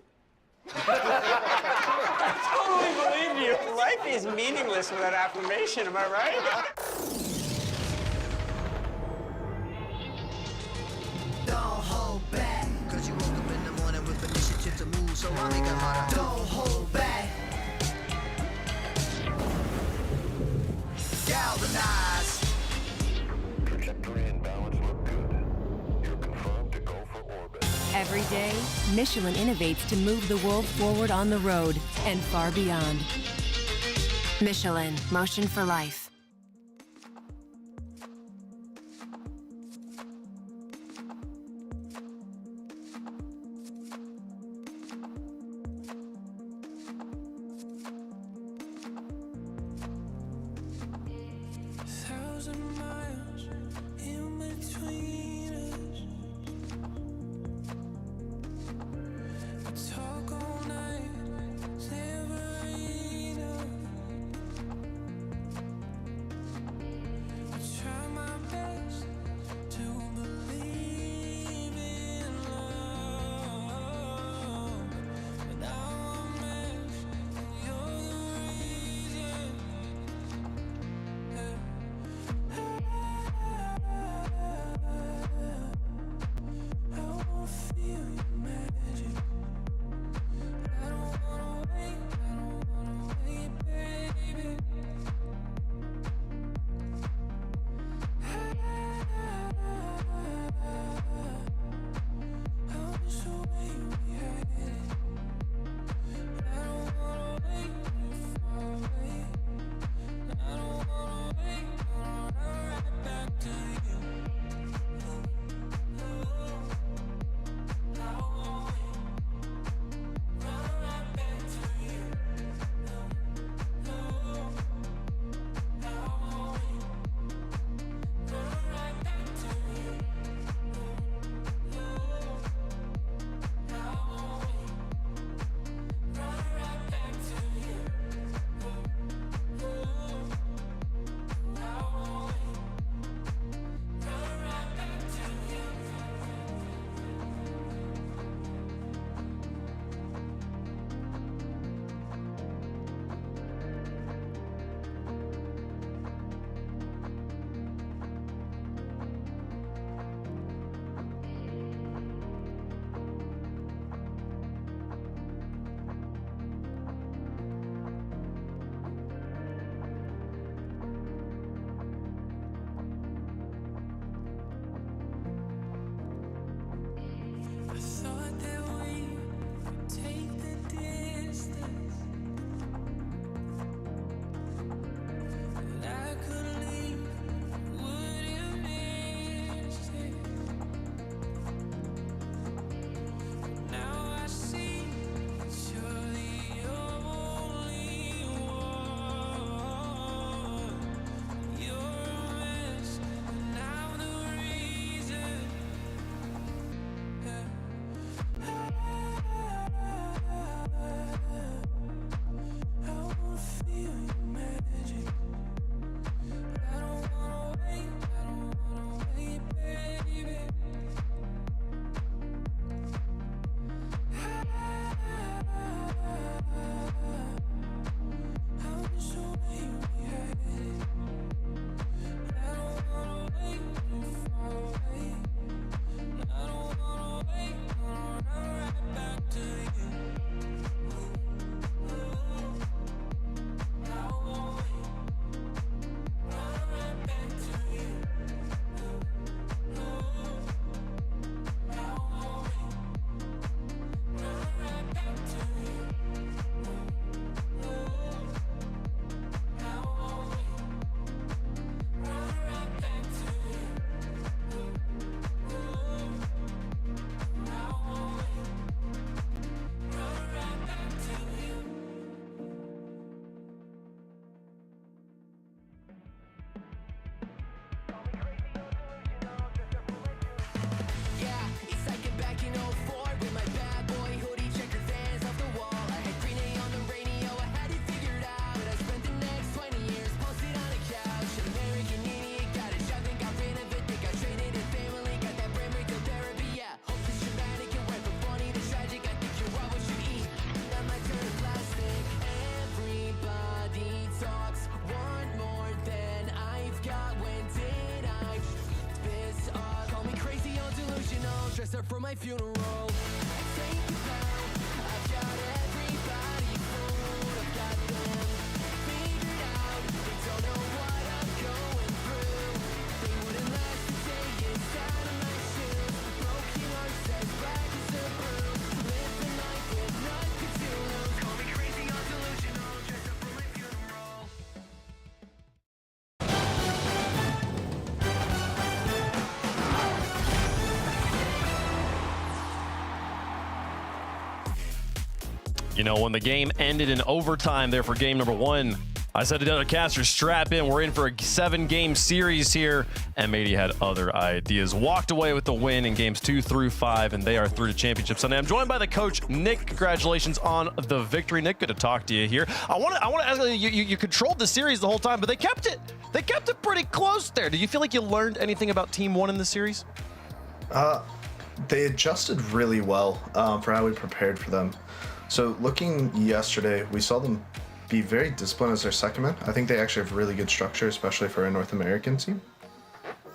I totally believe you. Life is meaningless without affirmation, am I right? Don't hold back, cause you woke up in the morning with initiative to move, so I make a lot of don't hold back. Galvanize. Trajectory and balance look good. You're confirmed to go for orbit. Every day, Michelin innovates to move the world forward on the road and far beyond. Michelin, motion for life. from my funeral. Take the bow, I've got everybody fooled. I've got them figured out. They don't know what I'm going through. They wouldn't last a day inside of my shoes. Broken heart says black as a brew. Live the night with nothing to lose. Call me crazy or delusional. Dress up for my funeral. You know, when the game ended in overtime there for game number 1, I said to the other casters, strap in. We're in for a 7-game series here. M80 had other ideas. Walked away with the win in games 2 through 5, and they are through to Championship Sunday. I'm joined by the coach, Nick. Congratulations on the victory, Nick. Good to talk to you here. I want to ask you, you controlled the series the whole time, but they kept it pretty close there. Do you feel like you learned anything about Team 1 in this series? They adjusted really well for how we prepared for them. So looking yesterday, we saw them be very disciplined as their second man. I think they actually have really good structure, especially for a North American team.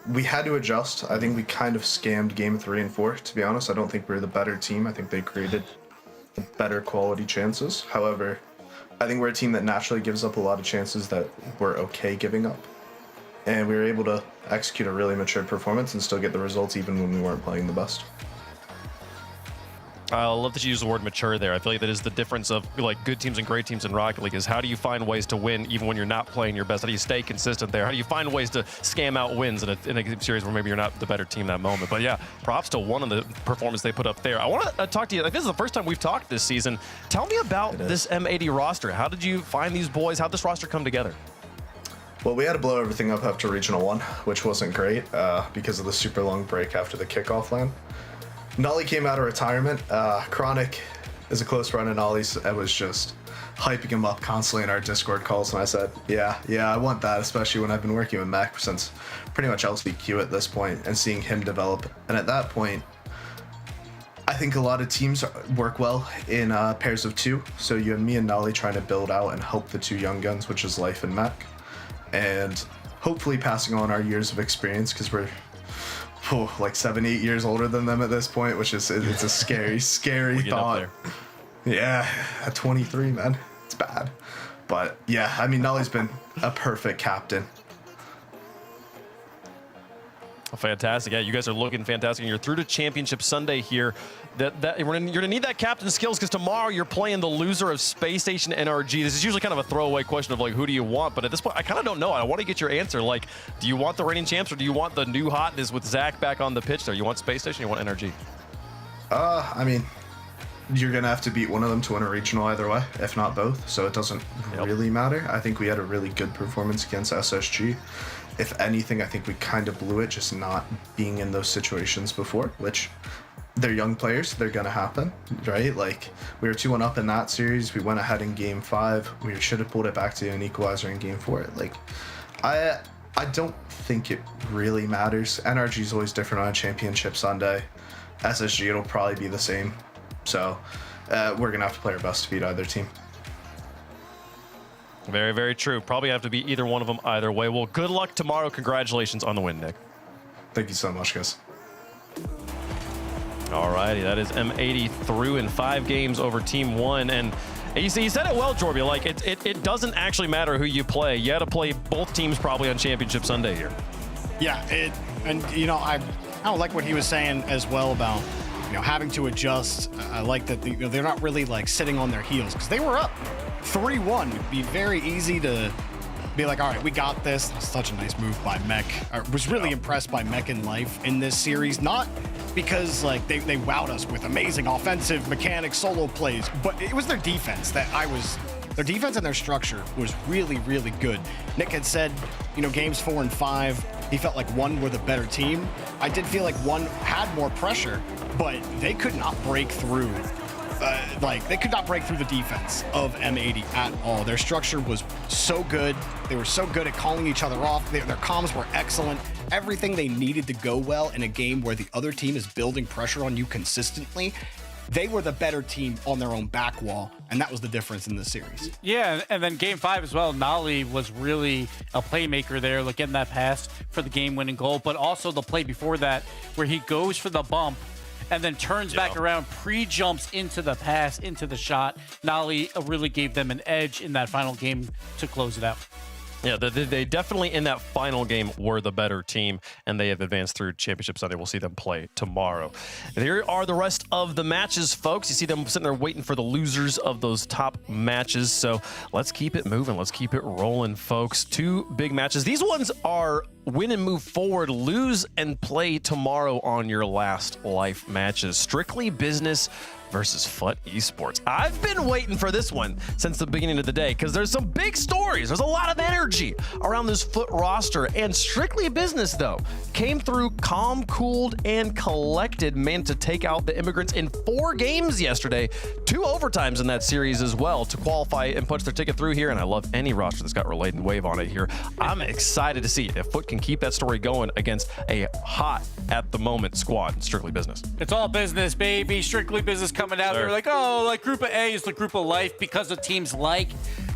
We had to adjust. I think we kind of scammed game 3 and 4, to be honest. I don't think we're the better team. I think they created better quality chances. However, I think we're a team that naturally gives up a lot of chances that we're okay giving up. And we were able to execute a really mature performance and still get the results even when we weren't playing the best. I love that you use the word mature there. I feel like that is the difference of like good teams and great teams in Rocket League is how do you find ways to win even when you're not playing your best? How do you stay consistent there? How do you find ways to scam out wins in a series where maybe you're not the better team that moment? But yeah, props to one of the performance they put up there. I want to talk to you. Like, this is the first time we've talked this season. Tell me about this M80 roster. How did you find these boys? How did this roster come together? Well, we had to blow everything up after Regional 1, which wasn't great because of the super long break after the kickoff LAN. Nolly came out of retirement. Chronic is a close friend of Nolly's. I was just hyping him up constantly in our Discord calls, and I said, yeah, I want that, especially when I've been working with Mac since pretty much LCQ at this point and seeing him develop. And at that point, I think a lot of teams work well in pairs of 2. So you have me and Nolly trying to build out and help the 2 young guns, which is Life and Mac. And hopefully passing on our years of experience because we're like 7-8 years older than them at this point, which is it's a scary thought. Yeah, at 23, man, it's bad. But yeah, I mean, Nolly's been a perfect captain. Oh, fantastic. Yeah, you guys are looking fantastic. And you're through to Championship Sunday here. You're gonna need that captain skills because tomorrow you're playing the loser of Space Station NRG. This is usually kind of a throwaway question of like, who do you want? But at this point, I kind of don't know. I want to get your answer. Like, do you want the reigning champs or do you want the new hotness with Zach back on the pitch there? You want Space Station or you want NRG? I mean, you're gonna have to beat one of them to win a regional either way, if not both. So it doesn't really matter. I think we had a really good performance against SSG. If anything, I think we kind of blew it just not being in those situations before, which they're young players, they're gonna happen, right? Like, we were 2-1 up in that series, we went ahead in game 5, we should have pulled it back to an equalizer in game 4. Like, I don't think it really matters. NRG is always different on a Championship Sunday. SSG, it'll probably be the same. So we're gonna have to play our best to beat either team. Very, very true. Probably have to be either one of them either way. Well, good luck tomorrow. Congratulations on the win, Nick. Thank you so much, guys. All righty, that is M80 through in 5 games over Team 1. And you said it well, Jorby. Like, it doesn't actually matter who you play. You had to play both teams probably on Championship Sunday here. Yeah, and you know, I don't like what he was saying as well about, you know, having to adjust. I like that they're not really like sitting on their heels because they were up 3-1. It'd be very easy to be like, all right, we got this. That's such a nice move by Mech. I was really impressed by Mech and Life in this series, not because like they wowed us with amazing offensive mechanics, solo plays, but it was their defense their defense and their structure was really, really good. Nick had said, you know, games 4 and 5, he felt like 1 were the better team. I did feel like 1 had more pressure, but they could not break through. They could not break through the defense of M80 at all. Their structure was so good. They were so good at calling each other off. Their comms were excellent. Everything they needed to go well in a game where the other team is building pressure on you consistently. They were the better team on their own back wall, and that was the difference in the series. Yeah, and then game 5 as well, Nolly was really a playmaker there, like getting that pass for the game-winning goal, but also the play before that where he goes for the bump and then turns back around, pre-jumps into the pass, into the shot. Nolly really gave them an edge in that final game to close it out. Yeah, they definitely in that final game were the better team, and they have advanced through Championship Sunday. We'll see them play tomorrow. Here are the rest of the matches, folks. You see them sitting there waiting for the losers of those top matches. So let's keep it moving. Let's keep it rolling, folks. 2 big matches. These ones are win and move forward, lose and play tomorrow on your last life matches. Strictly Business versus Foot Esports. I've been waiting for this one since the beginning of the day because there's some big stories. There's a lot of energy around this Foot roster, and Strictly Business, though, came through calm, cooled, and collected, man, to take out the Immigrants in 4 games yesterday, 2 overtimes in that series as well to qualify and punch their ticket through here, and I love any roster that's got Related Wave on it here. I'm excited to see if Foot can keep that story going against a hot, at the moment, squad in Strictly Business. It's all business, baby. Strictly Business coming out. They're like, oh, like Group of A is the group of life because of teams like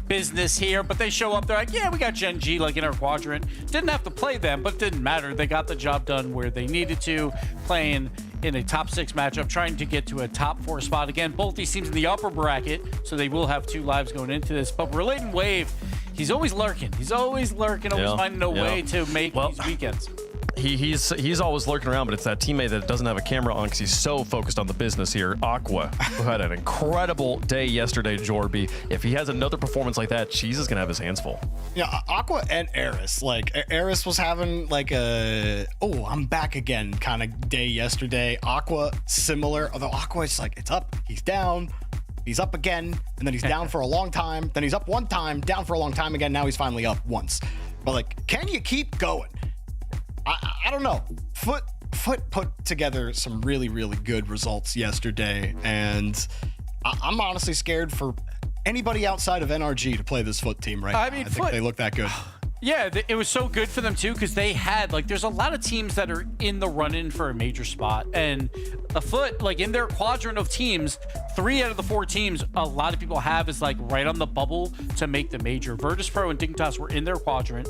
Business here. But they show up, they're like, yeah, we got Gen G like in our quadrant. Didn't have to play them, but it didn't matter. They got the job done where they needed to, playing in a top 6 matchup, trying to get to a top 4 spot. Again, both these teams in the upper bracket, so they will have 2 lives going into this. But Related Wave, he's always lurking. He's always lurking, always finding a way to make these weekends. He's always lurking around, but it's that teammate that doesn't have a camera on because he's so focused on the business here. Aqua, who had an incredible day yesterday, Jorby. If he has another performance like that, Cheese is going to have his hands full. Yeah, Aqua and Eris. Like, Eris was having like a, oh, I'm back again kind of day yesterday. Aqua, similar, although Aqua is like, it's up, he's down, he's up again, and then he's down for a long time, then he's up one time, down for a long time again, now he's finally up once. But like, can you keep going? I don't know. Foot put together some really, really good results yesterday, and I'm honestly scared for anybody outside of NRG to play this Foot team right now. I think they look that good. Yeah, it was so good for them too because they had, like, there's a lot of teams that are in the run-in for a major spot, and a Foot, like, in their quadrant of teams, 3 out of the 4 teams a lot of people have is like right on the bubble to make the major. Virtus Pro and Dignitas were in their quadrant,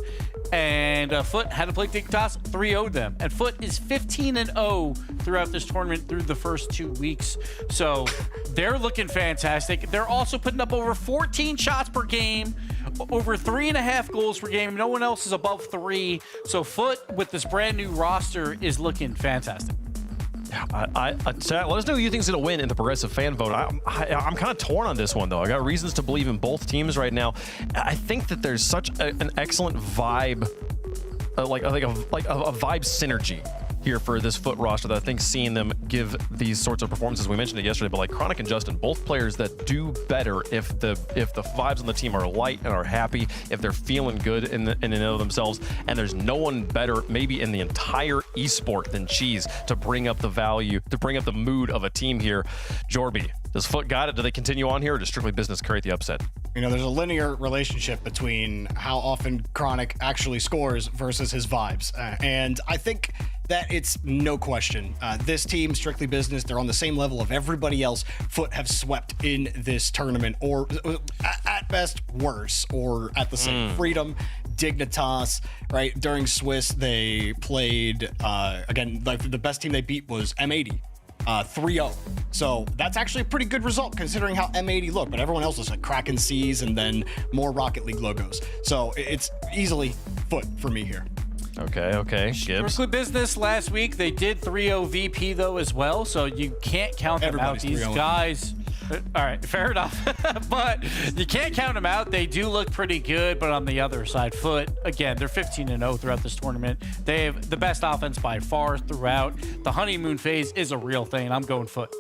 and Foot had to play Dignitas, 3-0'd them, and Foot is 15-0 throughout this tournament through the first 2 weeks, so they're looking fantastic. They're also putting up over 14 shots per game, over 3.5 goals per game. No one else is above 3. So Foot with this brand new roster is looking fantastic. Let us know who you think is going to win in the progressive fan vote. I'm kind of torn on this one, though. I got reasons to believe in both teams right now. I think that there's such an excellent vibe, like a vibe synergy here for this Foot roster that I think seeing them give these sorts of performances, we mentioned it yesterday, but like Chronic and Justin, both players that do better if the vibes on the team are light and are happy, if they're feeling good in and of themselves, and there's no one better maybe in the entire esport than Cheese to bring up the value, to bring up the mood of a team here. Jorby, does Foot got it? Do they continue on here, or does Strictly Business create the upset? You know, there's a linear relationship between how often Chronic actually scores versus his vibes. And I think that it's no question. This team, Strictly Business, they're on the same level of everybody else Foot have swept in this tournament, or at best worse, or at the same. Freedom, Dignitas, right? During Swiss, they played, again, like the best team they beat was M80. 3-0. So that's actually a pretty good result considering how M80 looked, but everyone else was like Kraken Seas and then more Rocket League logos. So it's easily Foot for me here. Okay. Gibbs. Strictly Business last week, they did 3-0 VP though as well, so you can't count them out. These guys, all right, fair enough, but you can't count them out. They do look pretty good, but on the other side, Foot, again, they're 15-0 throughout this tournament. They have the best offense by far throughout. The honeymoon phase is a real thing. I'm going Foot.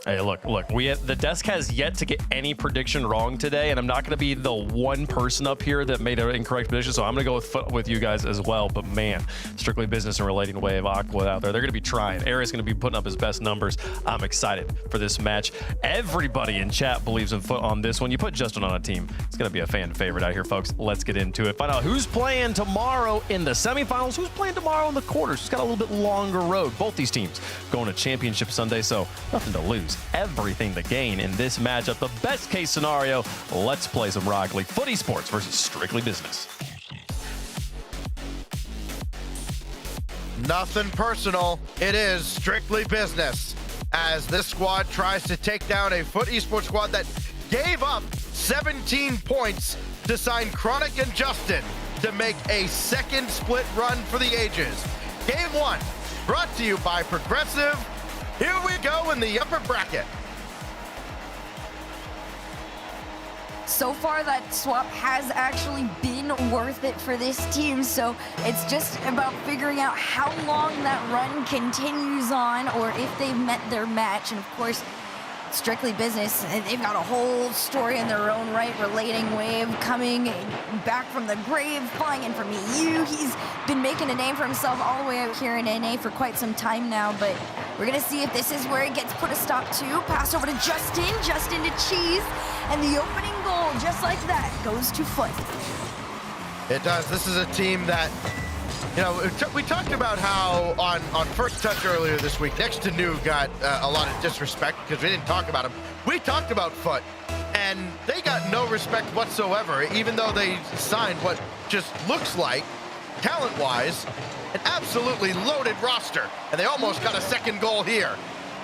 Hey, look, the desk has yet to get any prediction wrong today, and I'm not going to be the one person up here that made an incorrect prediction, so I'm going to go with Foot with you guys as well. But man, Strictly Business and Relating Wave, Aqua out there, they're going to be trying. Ari's going to be putting up his best numbers. I'm excited for this match. Everybody in chat believes in Foot on this one. You put Justin on a team, it's going to be a fan favorite out here, folks. Let's get into it. Find out who's playing tomorrow in the semifinals, who's playing tomorrow in the quarters. It's got a little bit longer road. Both these teams going to Championship Sunday, so nothing to lose, everything to gain in this matchup. The best case scenario, let's play some Rocket League. Foot Esports versus Strictly Business. Nothing personal. It is strictly business as this squad tries to take down a Foot Esports squad that gave up 17 points to sign Chronic and Justin to make a second split run for the ages. Game 1 brought to you by Progressive. Here we go in the upper bracket. So far, that swap has actually been worth it for this team, so it's just about figuring out how long that run continues on or if they've met their match. And of course, strictly business, and they've got a whole story in their own right. Relating Wave coming back from the grave, flying in from EU. He's been making a name for himself all the way out here in NA for quite some time now, but we're gonna see if this is where it gets put a stop to. Pass over to Justin to Cheese, and the opening goal, just like that, goes to Foot. It does. This is a team that, you know, we talked about how on First Touch earlier this week, Next to New got a lot of disrespect because we didn't talk about him. We talked about Foot, and they got no respect whatsoever, even though they signed what just looks like, talent-wise, an absolutely loaded roster. And they almost got a second goal here.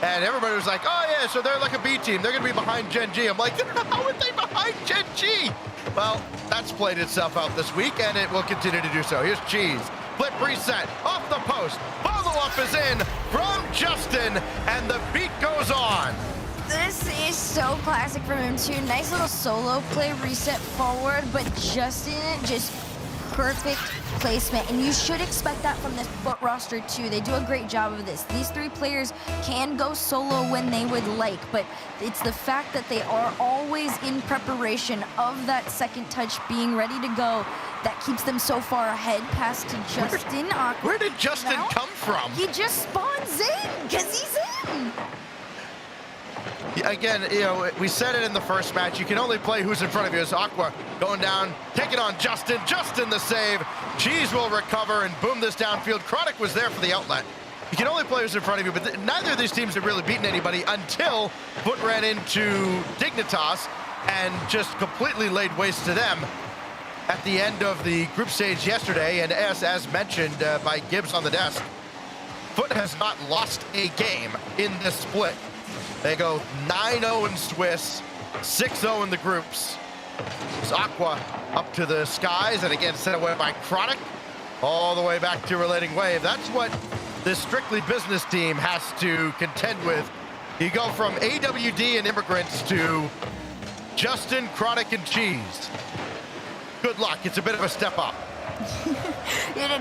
And everybody was like, oh yeah, so they're like a B team. They're gonna be behind Gen G. I'm like, how are they behind Gen G? Well, that's played itself out this week, and it will continue to do so. Here's Cheese. Flip reset, off the post. Follow-up is in from Justin, and the beat goes on. This is so classic from him too. Nice little solo play, reset forward, but Justin just perfect placement, and you should expect that from this Foot roster too. They do a great job of this. These three players can go solo when they would like, but it's the fact that they are always in preparation of that second touch being ready to go that keeps them so far ahead. Pass to Justin. Where did Justin come from? He just spawns in because he's in. Again, you know, we said it in the first match. You can only play who's in front of you. It's Aqua going down, taking on Justin. Justin the save. Cheese will recover and boom this downfield. Chronic was there for the outlet. You can only play who's in front of you, but neither of these teams have really beaten anybody until Foot ran into Dignitas and just completely laid waste to them at the end of the group stage yesterday. And as mentioned by Gibbs on the desk, Foot has not lost a game in this split. They go 9-0 in Swiss, 6-0 in the groups. It's Aqua up to the skies, and again sent away by Chronic, all the way back to Relating Wave. That's what this strictly business team has to contend with. You go from AWD and Immigrants to Justin, Chronic, and Cheese. Good luck. It's a bit of a step up.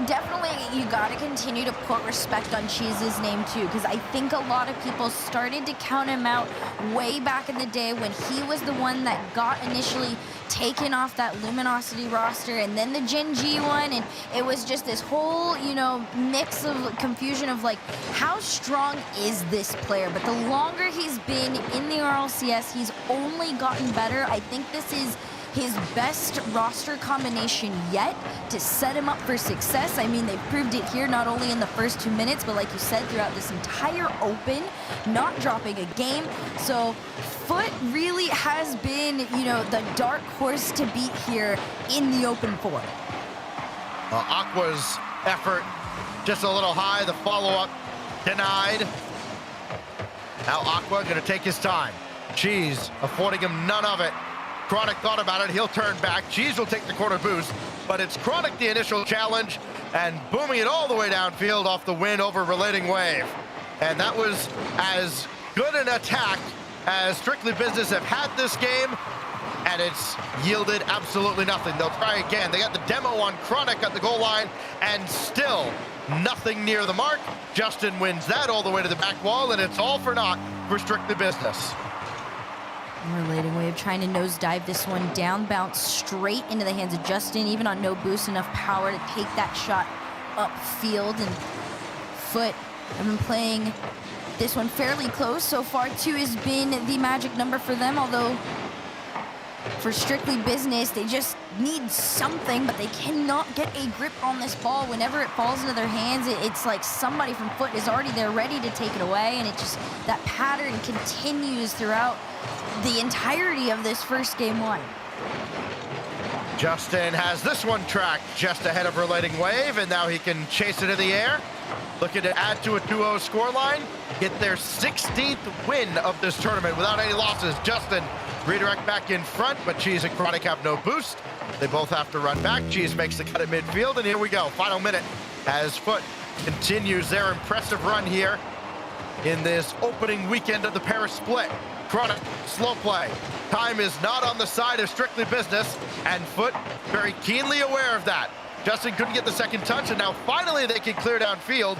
Definitely, you got to continue to put respect on Cheese's name too, because I think a lot of people started to count him out way back in the day when he was the one that got initially taken off that Luminosity roster, and then the Gen G one, and it was just this whole, you know, mix of confusion of like, how strong is this player? But the longer he's been in the RLCS, he's only gotten better. I think this is his best roster combination yet to set him up for success. I mean, they proved it here, not only in the first 2 minutes, but like you said, throughout this entire open, not dropping a game. So Foot really has been, you know, the dark horse to beat here in the open four. Aqua's effort just a little high, the follow-up denied. Now Aqua gonna take his time. Cheese affording him none of it. Chronic thought about it, he'll turn back. Cheese will take the corner boost, but it's Chronic the initial challenge and booming it all the way downfield off the win over Relating Wave. And that was as good an attack as Strictly Business have had this game, and it's yielded absolutely nothing. They'll try again. They got the demo on Chronic at the goal line, and still nothing near the mark. Justin wins that all the way to the back wall, and it's all for naught for Strictly Business. Relating Wave trying to nosedive this one down, bounce straight into the hands of Justin, even on no boost, enough power to take that shot upfield. And Foot have been playing this one fairly close. So far, 2 has been the magic number for them, although for Strictly Business, they just need something, but they cannot get a grip on this ball. Whenever it falls into their hands, it's like somebody from Foot is already there ready to take it away, and it just, that pattern continues throughout the entirety of this first game one. Justin has this one tracked just ahead of Relating Wave, and now he can chase it in the air. looking to add to a 2-0 scoreline, get their 16th win of this tournament without any losses. Justin redirect back in front, but Cheese and Chronic have no boost. They both have to run back. Cheese makes the cut at midfield, and here we go. Final minute as Foot continues their impressive run here in this opening weekend of the Paris split. Chronic, slow play. Time is not on the side of strictly business, and Foot very keenly aware of that. Justin couldn't get the second touch, and now finally they can clear downfield.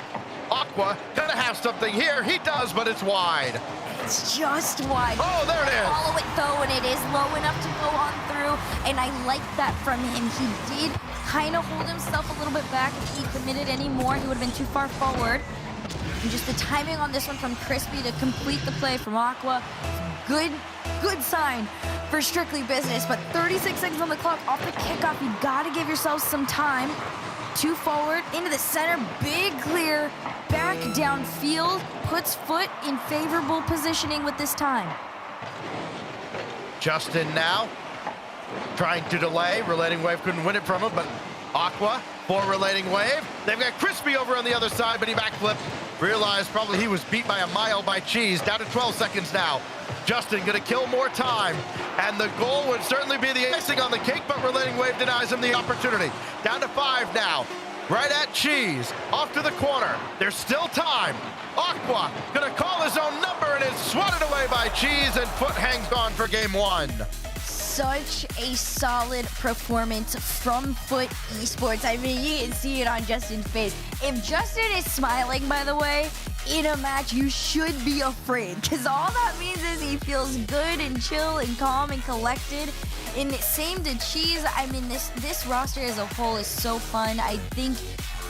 Aqua gonna have something here. He does, but it's wide. It's just wide. Oh, there it is. Follow it though, and it is low enough to go on through, and I like that from him. He did kind of hold himself a little bit back. If he committed any more, he would have been too far forward. And just the timing on this one from Crispy to complete the play from Aqua, good sign for strictly business. But 36 seconds on the clock off the kickoff. You gotta give yourself some time. 2 forward, into the center, big clear, back downfield, puts Foot in favorable positioning with this time. Justin now trying to delay. Relating Wave couldn't win it from him, but Aqua for Relating Wave. They've got Crispy over on the other side, but he backflipped. Realized probably he was beat by a mile by Cheese. Down to 12 seconds now. Justin gonna kill more time, and the goal would certainly be the icing on the cake, but Relating Wave denies him the opportunity. Down to 5 now. Right at Cheese, off to the corner. There's still time. Aqua gonna call his own number, and it's swatted away by Cheese, and Foot hangs on for game 1. Such a solid performance from Foot Esports. I mean, you can see it on Justin's face. If Justin is smiling, by the way, in a match, you should be afraid, because all that means is he feels good and chill and calm and collected. And same to Cheese. I mean, this roster as a whole is so fun. I think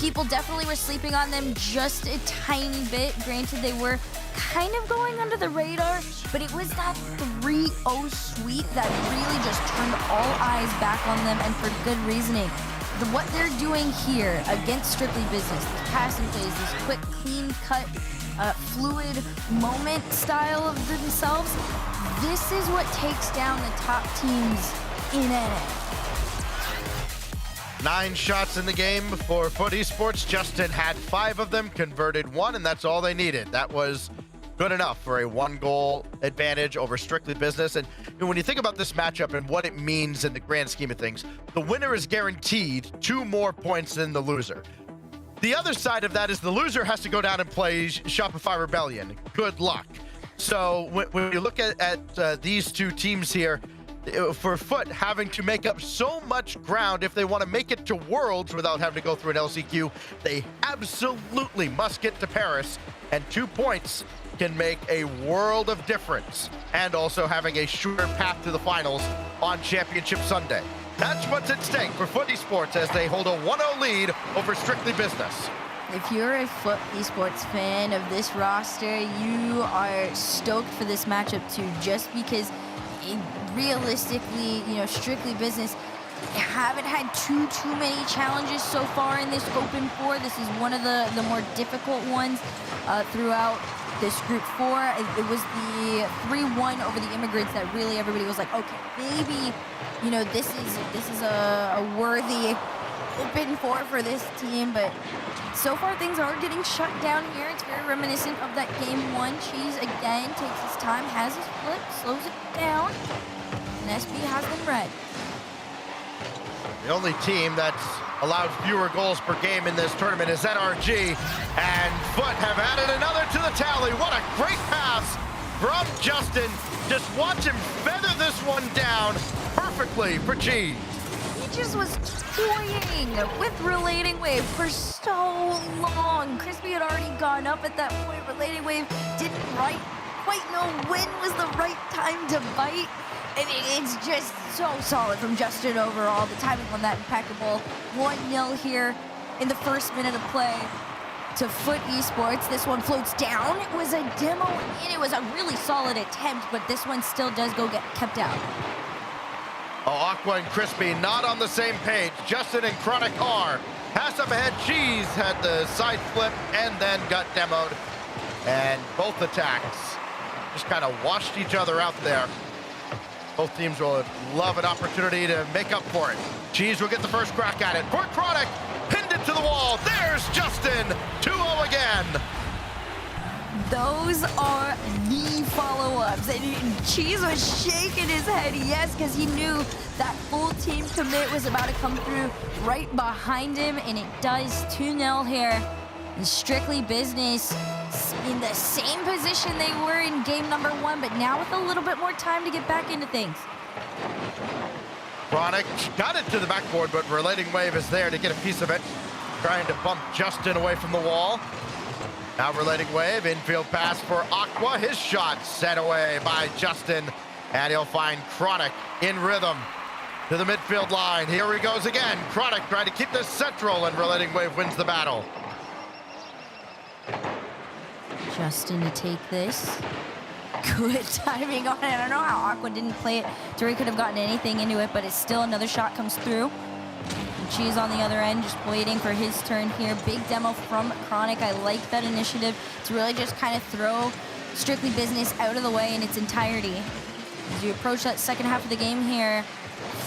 people definitely were sleeping on them just a tiny bit. Granted, they were kind of going under the radar, but it was that 3-0 sweep that really just turned all eyes back on them, and for good reasoning. What they're doing here against Strictly Business, these passing plays, this quick, clean cut, fluid moment style of themselves, this is what takes down the top teams in NA. 9 shots in the game for Foot Esports. Justin had 5 of them, converted 1, and that's all they needed. That was good enough for a 1-goal advantage over Strictly Business. And when you think about this matchup and what it means in the grand scheme of things, the winner is guaranteed 2 more points than the loser. The other side of that is the loser has to go down and play Shopify Rebellion. Good luck. So when you look at these 2 teams here, for Foot having to make up so much ground if they want to make it to Worlds without having to go through an LCQ, they absolutely must get to Paris, and 2 points can make a world of difference, and also having a shorter path to the finals on Championship Sunday. That's what's at stake for Foot Esports as they hold a 1-0 lead over Strictly Business. If you're a Foot Esports fan of this roster, you are stoked for this matchup too, just because realistically, Strictly Business haven't had too many challenges so far in this Open 4. This is one of the more difficult ones throughout this Group 4. It was the 3-1 over the Immigrants that really everybody was like, okay, maybe, this is a worthy Open 4 for this team, but so far things are getting shut down here. It's very reminiscent of that game 1. Cheese again takes his time, has his flip, slows it down, and SB has them red. The only team that's allowed fewer goals per game in this tournament is NRG, and Foot have added another to the tally. What a great pass from Justin. Just watch him feather this one down perfectly for Cheese. He just was toying with Relating Wave for so long. Crispy had already gone up at that point. Relating Wave didn't quite know when was the right time to bite. I mean, it's just so solid from Justin overall. The timing on that impeccable. 1-0 here in the first minute of play to Foot Esports. This one floats down. It was a demo, and it was a really solid attempt, but this one still does get kept out. Oh, Aqua and Crispy not on the same page. Justin and Chronic are. Pass up ahead. Cheese had the side flip and then got demoed. And both attacks just kind of washed each other out there. Both teams will love an opportunity to make up for it. Cheese will get the first crack at it. For Chronic, pinned it to the wall. There's Justin, 2-0 again. Those are the follow-ups. And Cheese was shaking his head, yes, because he knew that full team commit was about to come through right behind him, and it does. 2-0 here. And Strictly Business in the same position they were in game number 1, but now with a little bit more time to get back into things. Chronic got it to the backboard, but Relating Wave is there to get a piece of it. Trying to bump Justin away from the wall. Now Relating Wave, infield pass for Aqua. His shot set away by Justin, and he'll find Chronic in rhythm to the midfield line. Here he goes again. Chronic trying to keep this central, and Relating Wave wins the battle. Justin to take this. Good timing on it. I don't know how Aqua didn't play it to where he could have gotten anything into it, but it's still another shot comes through. And Cheese on the other end, just waiting for his turn here. Big demo from Chronic. I like that initiative to really just kind of throw Strictly Business out of the way in its entirety. As you approach that second half of the game here,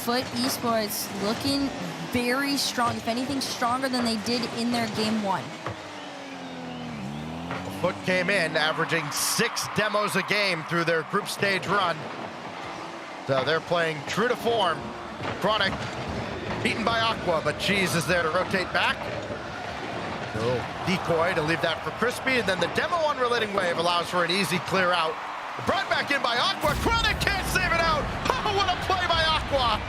Foot Esports looking very strong. If anything, stronger than they did in their game 1. Foot came in, averaging 6 demos a game through their group stage run. So they're playing true to form. Chronic beaten by Aqua, but Cheese is there to rotate back. So decoy to leave that for Crispy, and then the demo on Relating Wave allows for an easy clear out. Brought back in by Aqua. Chronic can't save it out. Oh, what a play by Aqua.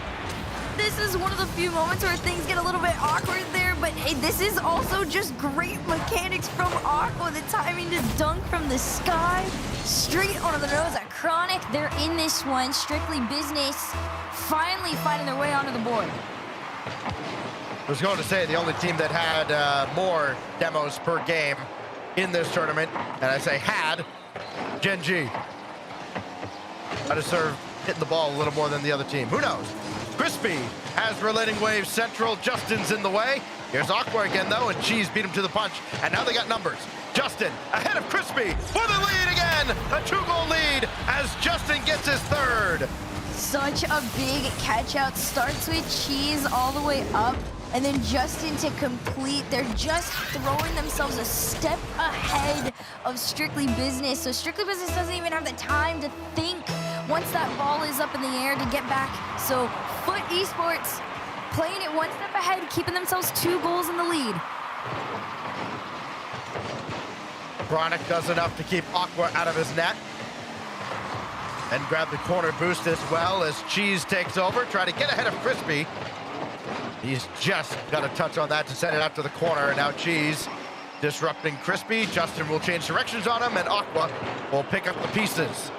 This is one of the few moments where things get a little bit awkward there, but hey, this is also just great mechanics from Aqua. The timing to dunk from the sky, straight onto the nose at Chronic. They're in this one. Strictly Business finally finding their way onto the board. I was going to say the only team that had more demos per game in this tournament, and I say had, Gen G. I deserve hitting the ball a little more than the other team. Who knows? Crispy has Relating Wave central. Justin's in the way. Here's Aqua again, though, and Cheese beat him to the punch. And now they got numbers. Justin ahead of Crispy for the lead again. A 2-goal lead as Justin gets his 3rd. Such a big catch out. Starts with Cheese all the way up, and then Justin to complete. They're just throwing themselves a step ahead of Strictly Business. So Strictly Business doesn't even have the time to think once that ball is up in the air to get back. So Foot Esports playing it one step ahead, keeping themselves 2 goals in the lead. Chronic does enough to keep Aqua out of his net. And grab the corner boost as well as Cheese takes over, try to get ahead of Crispy. He's just got a touch on that to send it out to the corner. Now Cheese disrupting Crispy. Justin will change directions on him, and Aqua will pick up the pieces.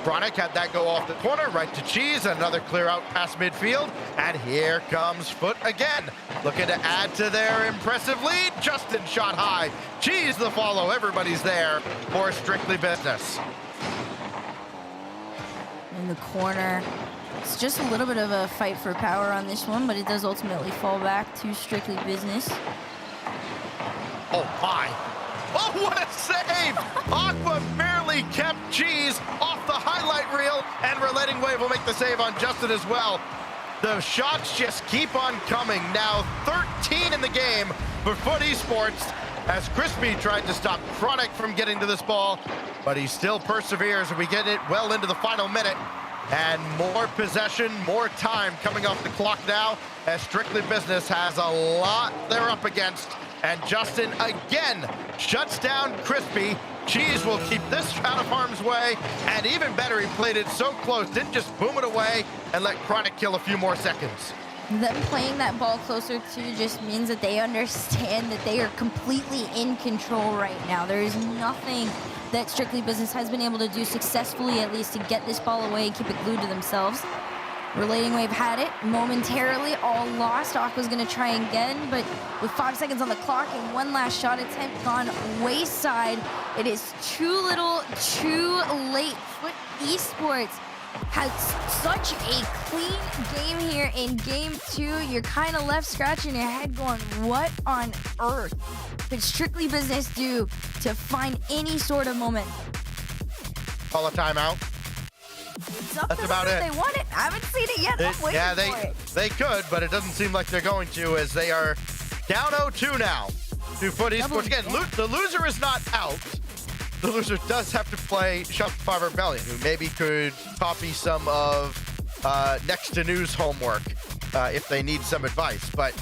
Chronic had that go off the corner, right to Cheese, another clear out past midfield, and here comes Foot again, looking to add to their impressive lead. Justin shot high, Cheese the follow, everybody's there for Strictly Business. In the corner, it's just a little bit of a fight for power on this one, but it does ultimately fall back to Strictly Business. Oh my. Oh, what a save! Aqua barely kept Cheese off the highlight reel, and Relating Wave will make the save on Justin as well. The shots just keep on coming. Now 13 in the game for Foot Esports as Crispy tried to stop Chronic from getting to this ball, but he still perseveres, and we get it well into the final minute. And more possession, more time coming off the clock now as Strictly Business has a lot they're up against. And Justin again shuts down Crispy. Cheese will keep this out of harm's way. And even better, he played it so close, didn't just boom it away and let Chronic kill a few more seconds. Them playing that ball closer to just means that they understand that they are completely in control right now. There is nothing that Strictly Business has been able to do successfully, at least, to get this ball away and keep it glued to themselves. Relating Wave had it momentarily, all lost. Aqua's gonna try again, but with 5 seconds on the clock and one last shot attempt gone wayside, it is too little, too late. Foot Esports has such a clean game here in game 2. You're kind of left scratching your head going, what on earth could Strictly Business do to find any sort of moment? Call a timeout. That's about it. They want it. I haven't seen it yet. I'm waiting for it. They could, but it doesn't seem like they're going to, as they are Down 0-2 now to Foot Esports. Again, the loser is not out. The loser does have to play Shopify Rebellion, who maybe could copy some of Next to News homework if they need some advice. But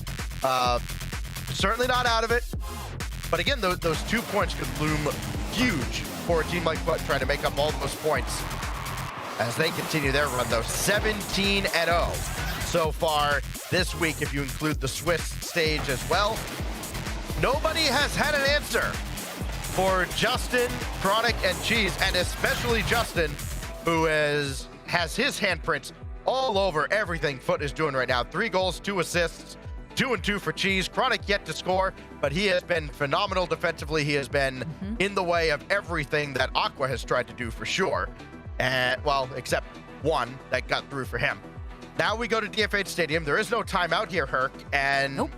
certainly not out of it. But again, those 2 points could loom huge for a team like Foot trying to make up all those points as they continue their run, though. 17-0 so far this week, if you include the Swiss stage as well. Nobody has had an answer for Justin, Chronic, and Cheese, and especially Justin, who has his handprints all over everything Foot is doing right now. 3 goals, 2 assists, 2-2 for Cheese. Chronic yet to score, but he has been phenomenal defensively. He has been in the way of everything that Aqua has tried to do for sure. Well, except one that got through for him. Now we go to DFH Stadium. There is no timeout here, Herc, and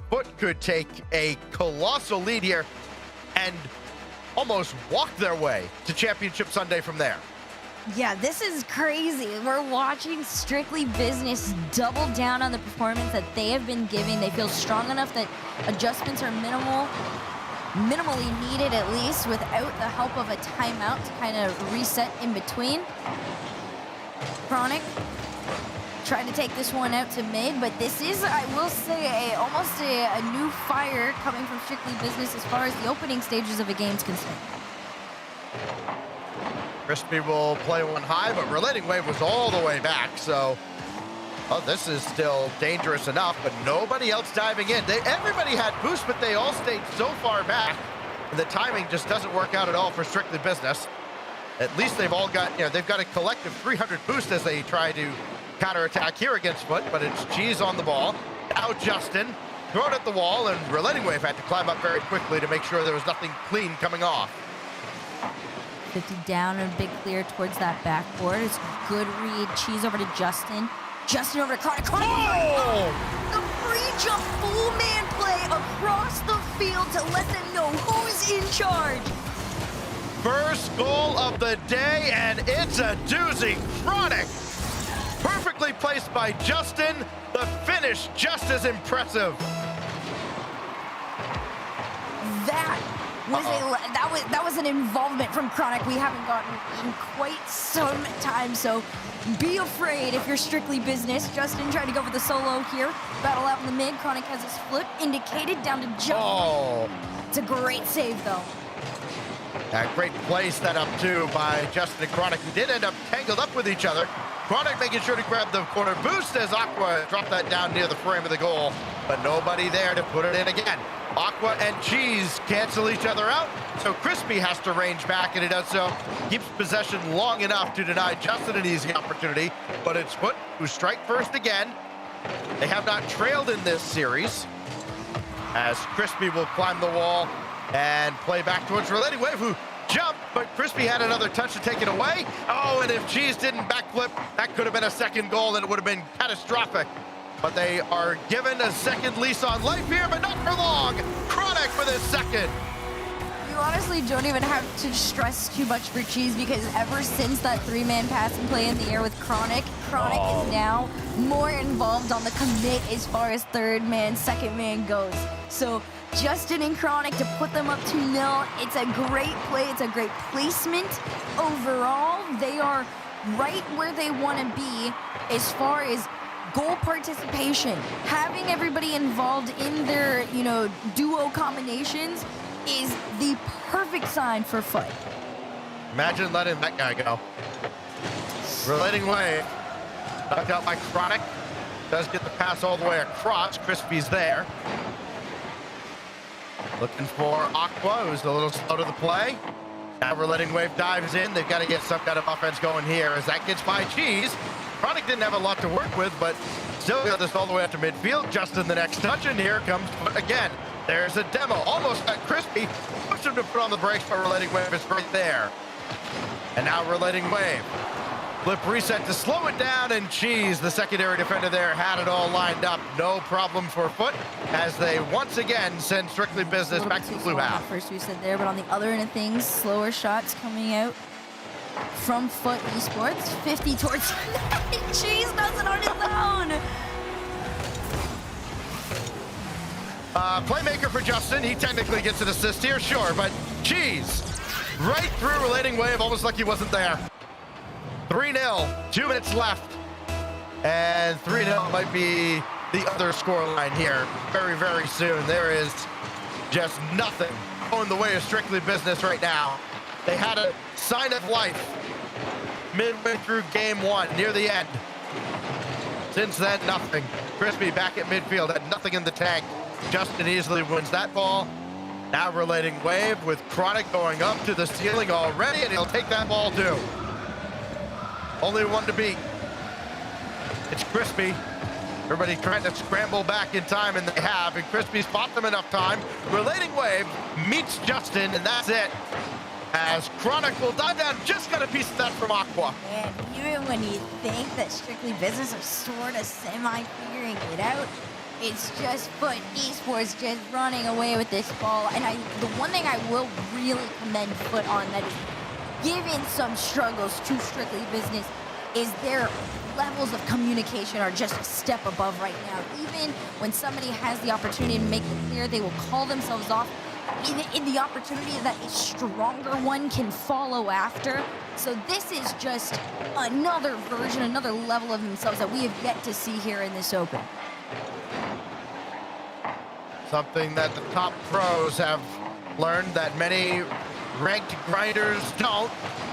Foot could take a colossal lead here and almost walk their way to Championship Sunday from there. Yeah, this is crazy. We're watching Strictly Business double down on the performance that they have been giving. They feel strong enough that adjustments are minimally needed, at least, without the help of a timeout to kind of reset in between. Chronic tried to take this one out to mid, but this is, I will say, almost a new fire coming from Strictly Business as far as the opening stages of a game's concerned. Crispy will play one high, but Relating Wave was all the way back, so this is still dangerous enough, but nobody else diving in. Everybody had boost, but they all stayed so far back, and the timing just doesn't work out at all for Strictly Business. At least they've all got, they've got a collective 300 boost as they try to counterattack here against Foot, but it's Cheese on the ball. Now Justin, thrown at the wall, and Relating Wave had to climb up very quickly to make sure there was nothing clean coming off. 50 down and a big clear towards that backboard. It's good read. Cheese over to Justin. Justin over to Chronic. The free jump full man play across the field to let them know who's in charge. First goal of the day, and it's a doozy. Chronic. Perfectly placed by Justin. The finish just as impressive. That was an involvement from Chronic we haven't gotten in quite some time, so be afraid if you're Strictly Business. Justin tried to go for the solo here. Battle out in the mid. Chronic has his flip indicated down to Justin. It's a great save, though. Great play set up, too, by Justin and Chronic, who did end up tangled up with each other. Chronic making sure to grab the corner boost as Aqua dropped that down near the frame of the goal, but nobody there to put it in again. Aqua and Cheese cancel each other out, so Crispy has to range back, and he does so. Keeps possession long enough to deny Justin an easy opportunity, but it's Foot who strike first again. They have not trailed in this series, as Crispy will climb the wall and play back towards Relating Wave, who jumped, but Crispy had another touch to take it away. And if Cheese didn't backflip, that could have been a second goal, and it would have been catastrophic. But they are given a second lease on life here, but not for long. Chronic with his second. You honestly don't even have to stress too much for Cheese, because ever since that 3-man pass and play in the air with Chronic is now more involved on the commit as far as 3rd man, 2nd man goes. So Justin and Chronic to put them up 2-0. It's a great play. It's a great placement. Overall, they are right where they want to be as far as goal participation. Having everybody involved in their, duo combinations is the perfect sign for Foot. Imagine letting that guy go. Relating Wave. Knocked out by Chronic. Does get the pass all the way across. Crispy's there. Looking for Aqua, who's a little slow to the play. Now Relating Wave dives in. They've got to get some kind of offense going here as that gets by Cheese. Chronic didn't have a lot to work with, but still got this all the way up to midfield. Justin the next touch, and here comes Foot again. There's a demo. Almost got Crispy. Pushed him to put on the brakes, but Relating Wave is right there. And now Relating Wave. Flip reset to slow it down, and Cheese, the secondary defender there, had it all lined up. No problem for Foot as they once again send Strictly Business back to the blue half. First reset there, but on the other end of things, slower shots coming out from Foot Esports. 50 towards Cheese does it on his own. Playmaker for Justin. He technically gets an assist here, sure, but Cheese right through Relating Wave, almost like he wasn't there. 3-0, 2 minutes left. And 3-0 might be the other scoreline here very, very soon. There is just nothing going the way of Strictly Business right now. They had a sign of life midway through game 1, near the end. Since then, nothing. Crispy back at midfield, had nothing in the tank. Justin easily wins that ball. Now Relating Wave with Chronic going up to the ceiling already, and he'll take that ball too. Only one to beat. It's Crispy. Everybody trying to scramble back in time, and they have, and Crispy's bought them enough time. Relating Wave meets Justin, and that's it. As Chronic will dive down, just got a piece of that from Aqua. And even when you think that Strictly Business are sort of semi-figuring it out, it's just Foot Esports just running away with this ball. And the one thing I will really commend Foot on that is given some struggles to Strictly Business is their levels of communication are just a step above right now. Even when somebody has the opportunity to make it clear, they will call themselves off in the opportunity that a stronger one can follow after. So this is just another version, another level of themselves that we have yet to see here in this Open. Something that the top pros have learned that many ranked grinders don't.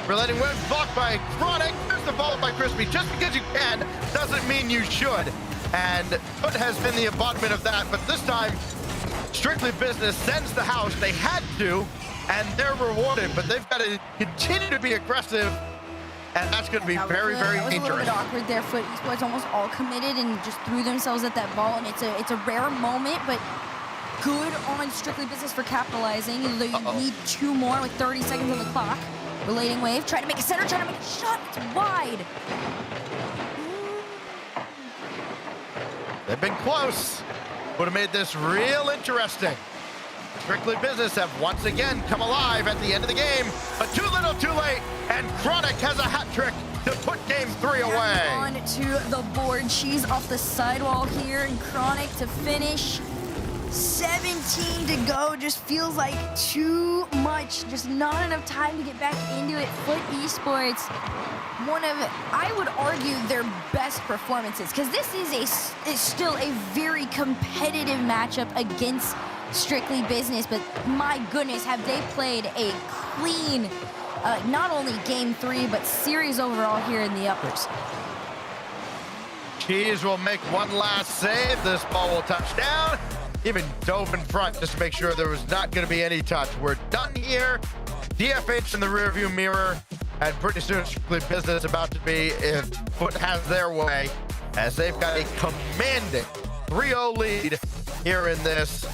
Relating Wave blocked by Chronic. There's the ball by Crispy. Just because you can doesn't mean you should. And Foot has been the embodiment of that, but this time Strictly Business sends the house. They had to, and they're rewarded, but they've got to continue to be aggressive, and that's going to be very, very dangerous. That was a little bit awkward there. Foot Esports almost all committed and just threw themselves at that ball, and it's a rare moment, but good on Strictly Business for capitalizing. You need 2 more with 30 seconds on the clock. Relating Wave, trying to make a center, trying to make a shot. It's wide. They've been close. Would have made this real interesting. Strictly Business have once again come alive at the end of the game, but too little, too late, and Chronic has a hat trick to put game 3 away. On to the board. She's off the sidewall here, and Chronic to finish. 17 to go, just feels like too much. Just not enough time to get back into it. Foot Esports, one of, I would argue, their best performances, because this is still a very competitive matchup against Strictly Business, but my goodness, have they played a clean, not only game 3, but series overall here in the uppers. Cheese will make one last save. This ball will touch down. Even dove in front just to make sure there was not going to be any touch. We're done here. DFH in the rearview mirror, and pretty soon Strictly Business about to be, if Foot has their way, as they've got a commanding 3-0 lead here in this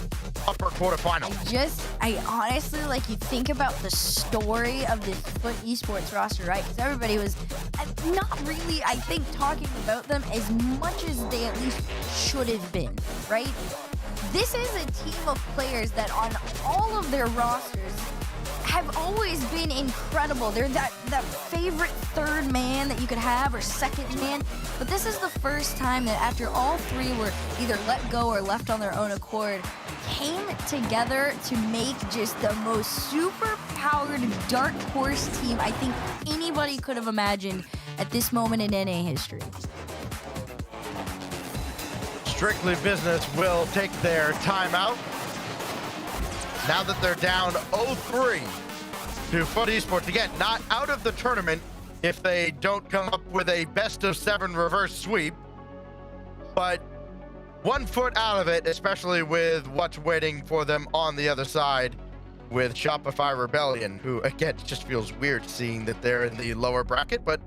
upper quarterfinal. I honestly, like, you think about the story of this Foot Esports roster, right? Because everybody was not really, I think, talking about them as much as they at least should have been, right? This is a team of players that on all of their rosters have always been incredible. They're that favorite third man that you could have, or second man. But this is the first time that after all 3 were either let go or left on their own accord, came together to make just the most super-powered dark horse team I think anybody could have imagined at this moment in NA history. Strictly Business will take their timeout. Now that they're down 0-3 to Foot Esports. Again, not out of the tournament if they don't come up with a best-of-7 reverse sweep. But 1 foot out of it, especially with what's waiting for them on the other side with Shopify Rebellion, who, again, just feels weird seeing that they're in the lower bracket, but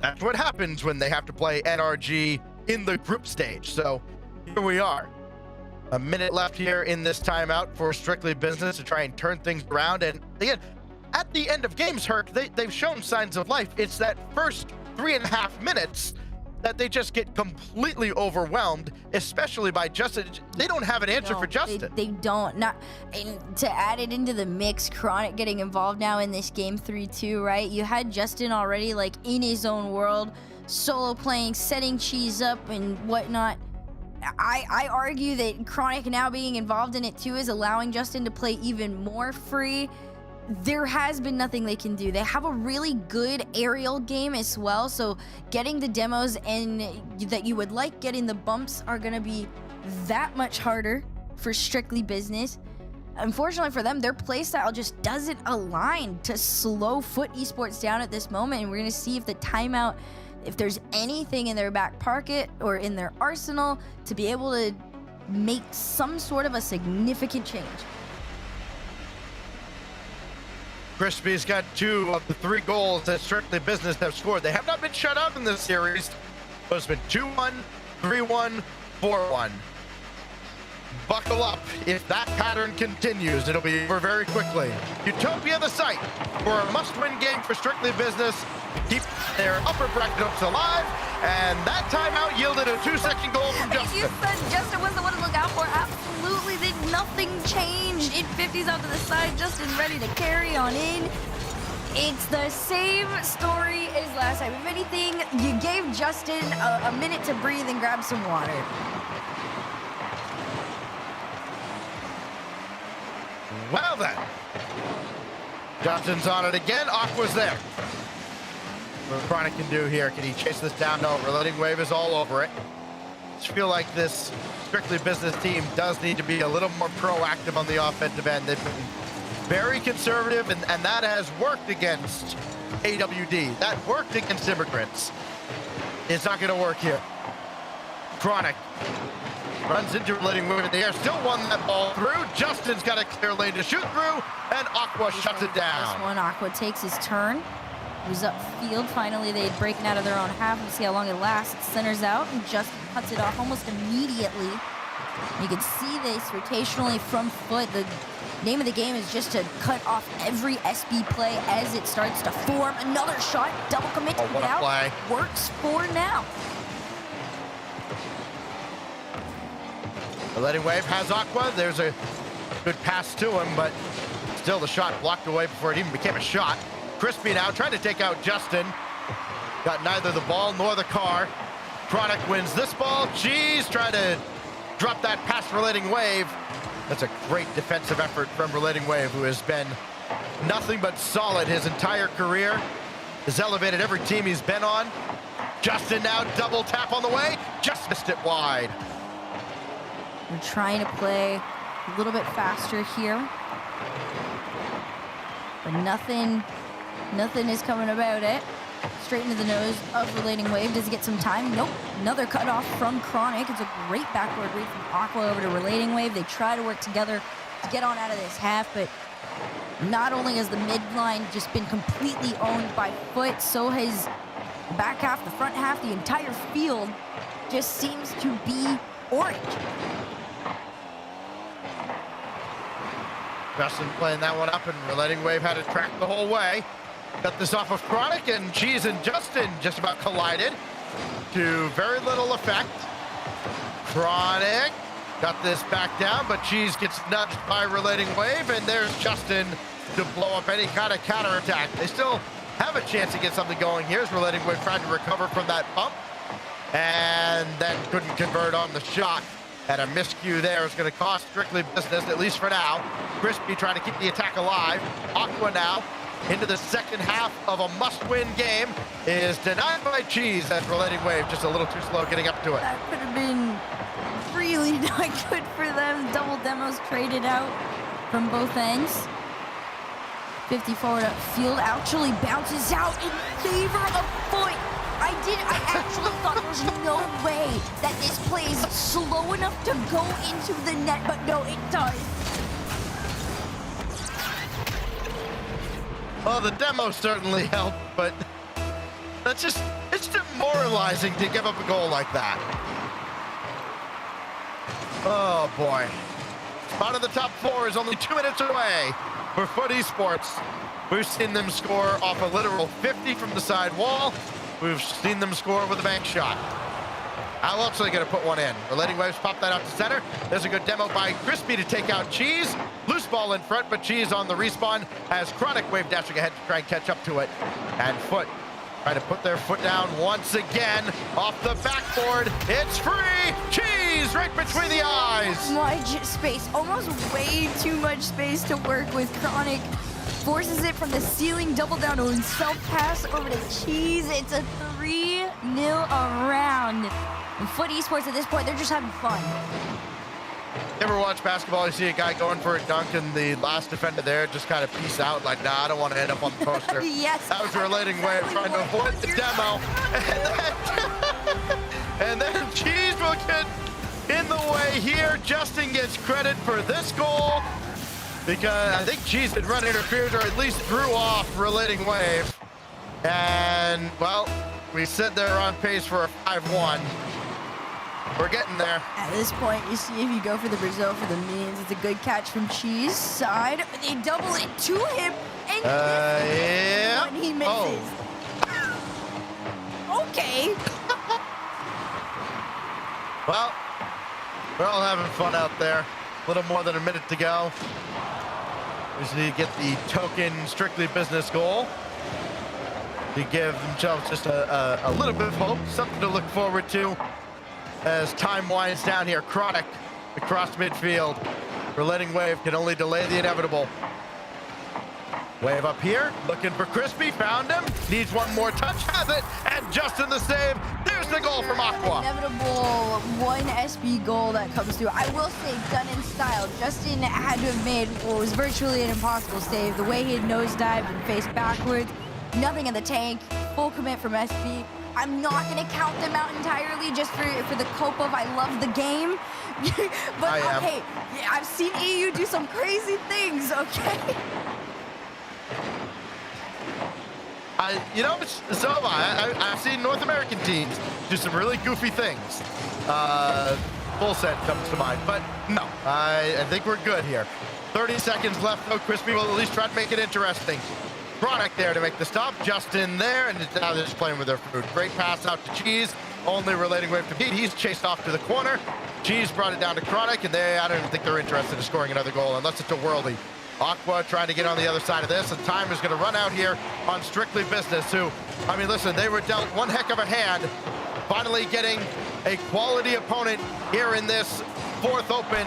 that's what happens when they have to play NRG in the group stage. So here we are. A minute left here in this timeout for Strictly Business to try and turn things around. And again, at the end of games, Herc, they've shown signs of life. It's that first 3.5 minutes that they just get completely overwhelmed, especially by Justin. They don't have an answer for Justin. They don't. And to add it into the mix, Chronic getting involved now in this game 3 too, right? You had Justin already, like, in his own world, solo playing, setting Cheese up and whatnot. I argue that Chronic now being involved in it too is allowing Justin to play even more free. There has been nothing they can do. They have a really good aerial game as well, so getting the demos and that you would like, getting the bumps are going to be that much harder for Strictly Business. Unfortunately for them, their playstyle just doesn't align to slow foot esports down at this moment, and we're going to see if the timeout, if there's anything in their back pocket or in their arsenal to be able to make some sort of a significant change. Crispy's got 2 of the 3 goals that Strictly Business have scored. They have not been shut out in this series. It's been 2-1, 3-1, 4-1. Buckle up. If that pattern continues, it'll be over very quickly. Utopia the site for a must-win game for Strictly Business. Keep their upper bracket hopes alive, and that timeout yielded a 2-second goal from Justin. You said Justin was the one to look out for. Absolutely, nothing changed. It 50s out to the side. Justin ready to carry on in. It's the same story as last time. If anything, you gave Justin a minute to breathe and grab some water. Well then, Justin's on it again. Aqua's there. What Chronic can do here? Can he chase this down? No, Reloading Wave is all over it. I just feel like this Strictly Business team does need to be a little more proactive on the offensive end. They've been very conservative, and that has worked against AWD. That worked against Immigrants. It's not going to work here. Chronic runs into Reloading Wave in the air, still won that ball through. Justin's got a clear lane to shoot through, and Aqua shuts it down. This one, Aqua takes his turn. Moves upfield. Finally, they break it out of their own half. We'll see how long it lasts. Centers out, and Justin cuts it off almost immediately. You can see this rotationally from foot. The name of the game is just to cut off every SB play as it starts to form. Another shot, double commit to get out. Play. Works for now. Reloading Wave has Aqua. There's a good pass to him, but still the shot blocked away before it even became a shot. Crispy now trying to take out Justin. Got neither the ball nor the car. Chronic wins this ball. Cheese trying to drop that past Reloading Wave. That's a great defensive effort from Reloading Wave, who has been nothing but solid his entire career. Has elevated every team he's been on. Justin now double tap on the way. Just missed it wide. We're trying to play a little bit faster here. But nothing is coming about it. Straight into the nose of Reloading Wave. Does he get some time? Nope. Another cutoff from Chronic. It's a great backward read from Aqua over to Reloading Wave. They try to work together to get on out of this half, but not only has the mid line just been completely owned by Foot, so has the back half, the front half, the entire field just seems to be orange. Justin playing that one up, and Reloading Wave had it tracked the whole way. Got this off of Chronic, and Cheese and Justin just about collided to very little effect. Chronic got this back down, but Cheese gets nudged by Reloading Wave, and there's Justin to blow up any kind of counterattack. They still have a chance to get something going here as Reloading Wave trying to recover from that bump, and then couldn't convert on the shot. And a miscue there is going to cost Strictly Business, at least for now. Crispy trying to keep the attack alive. Aqua now into the second half of a must-win game is denied by Cheese as Reloading Wave just a little too slow getting up to it. That could have been really not good for them. Double demos traded out from both ends. 50 forward upfield actually bounces out in favor of Foot. I actually thought there was no way that this play is slow enough to go into the net, but no, it does. Well, the demo certainly helped, but it's demoralizing to give up a goal like that. Oh boy. Spot of the top 4 is only 2 minutes away for Foot Esports. We've seen them score off a literal 50 from the side wall. We've seen them score with a bank shot. How else are they going to put one in? Reloading Waves pop that out to center. There's a good demo by Crispy to take out Cheese. Loose ball in front, but Cheese on the respawn as Chronic Wave dashing ahead to try and catch up to it. And Foot trying to put their foot down once again off the backboard. It's free. Cheese cheese right between the eyes. Much space, almost way too much space to work with. Chronic forces it from the ceiling, double down to himself, pass over to Cheese. It's a 3-0 round. And Foot Esports at this point, they're just having fun. Ever watch basketball, you see a guy going for a dunk and the last defender there just kind of peace out, like, nah, I don't want to end up on the poster. Yes. That was a relating way of trying to avoid the demo. And then Cheese will get in the way here. Justin gets credit for this goal because I think Cheese had run interfered or at least threw off relating wave. And, well, we sit there on pace for a 5-1. We're getting there. At this point, you see if you go for the Brazil for the means, it's a good catch from Cheese side. They double it to him, and yeah. when he misses. Okay. Well, we're all having fun out there. A little more than a minute to go. We just need to get the token strictly business goal to give themselves just a little bit of hope, something to look forward to. As time winds down here, Chronic across midfield. Relating wave can only delay the inevitable. Wave up here, looking for Crispy, found him. Needs one more touch, has it, and Justin the save. There's the goal from Aqua. Inevitable one SB goal that comes through. I will say, done in style. Justin had to have made what was virtually an impossible save. The way he had nosedived and faced backwards, nothing in the tank, full commit from SB. I'm not going to count them out entirely just for the cope of I love the game. But okay, I've seen EU do some crazy things, okay? You know, so have I. I've seen North American teams do some really goofy things. Full set comes to mind, but no, I think we're good here. 30 seconds left, though. Crispy will at least try to make it interesting. Chronic there to make the stop. Justin there, and now they're just playing with their food. Great pass out to Cheese. Only relating wave to Pete. He's chased off to the corner. Cheese brought it down to Chronic, and I don't even think they're interested in scoring another goal unless it's a worldie. Aqua trying to get on the other side of this, and time is going to run out here on Strictly Business, who, I mean, listen, they were dealt one heck of a hand, finally getting a quality opponent here in this fourth open.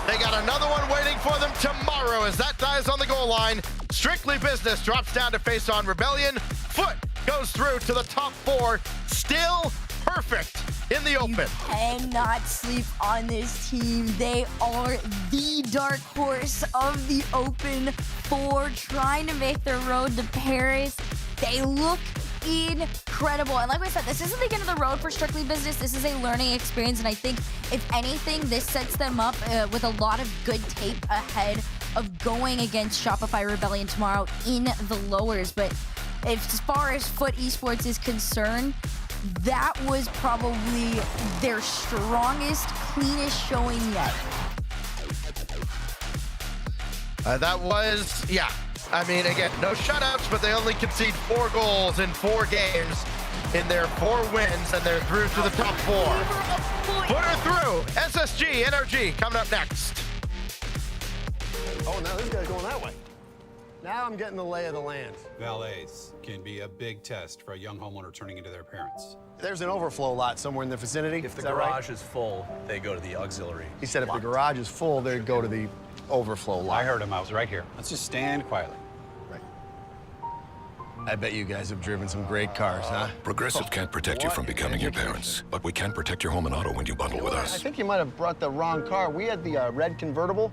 They got another one waiting for them tomorrow as that dies on the goal line. Strictly Business drops down to face on Rebellion. Foot goes through to the top 4, still perfect in the open. You cannot sleep on this team. They are the dark horse of the Open 4, trying to make their road to Paris. They look incredible. And like I said, this isn't the end of the road for Strictly Business. This is a learning experience, and I think, if anything, this sets them up with a lot of good tape ahead of going against Shopify Rebellion tomorrow in the lowers. But as far as Foot Esports is concerned, that was probably their strongest, cleanest showing yet. That was, yeah. I mean, again, no shutouts, but they only concede 4 goals in 4 games in their 4 wins, and they're through to the top 4. Put her through. SSG, NRG, coming up next. Oh, now this guy's going that way. Now I'm getting the lay of the land. Valets can be a big test for a young homeowner turning into their parents. There's an overflow lot somewhere in the vicinity. If the garage is full, they go to the auxiliary. He said if the garage is full, they go to the overflow lot. I heard him. I was right here. Let's just stand quietly. Right. I bet you guys have driven some great cars, huh? Progressive can't protect you from becoming your parents, but we can protect your home and auto when you bundle with us. I think you might have brought the wrong car. We had the red convertible.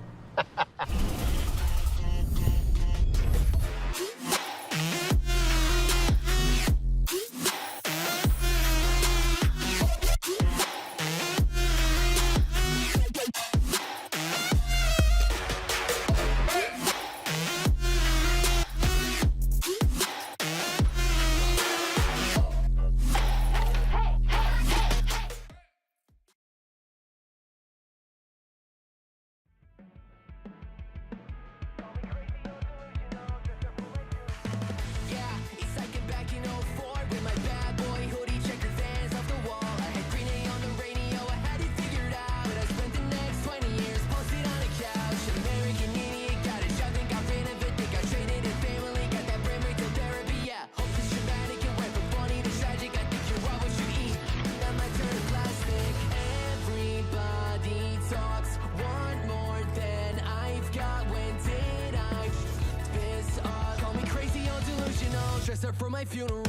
for my funeral.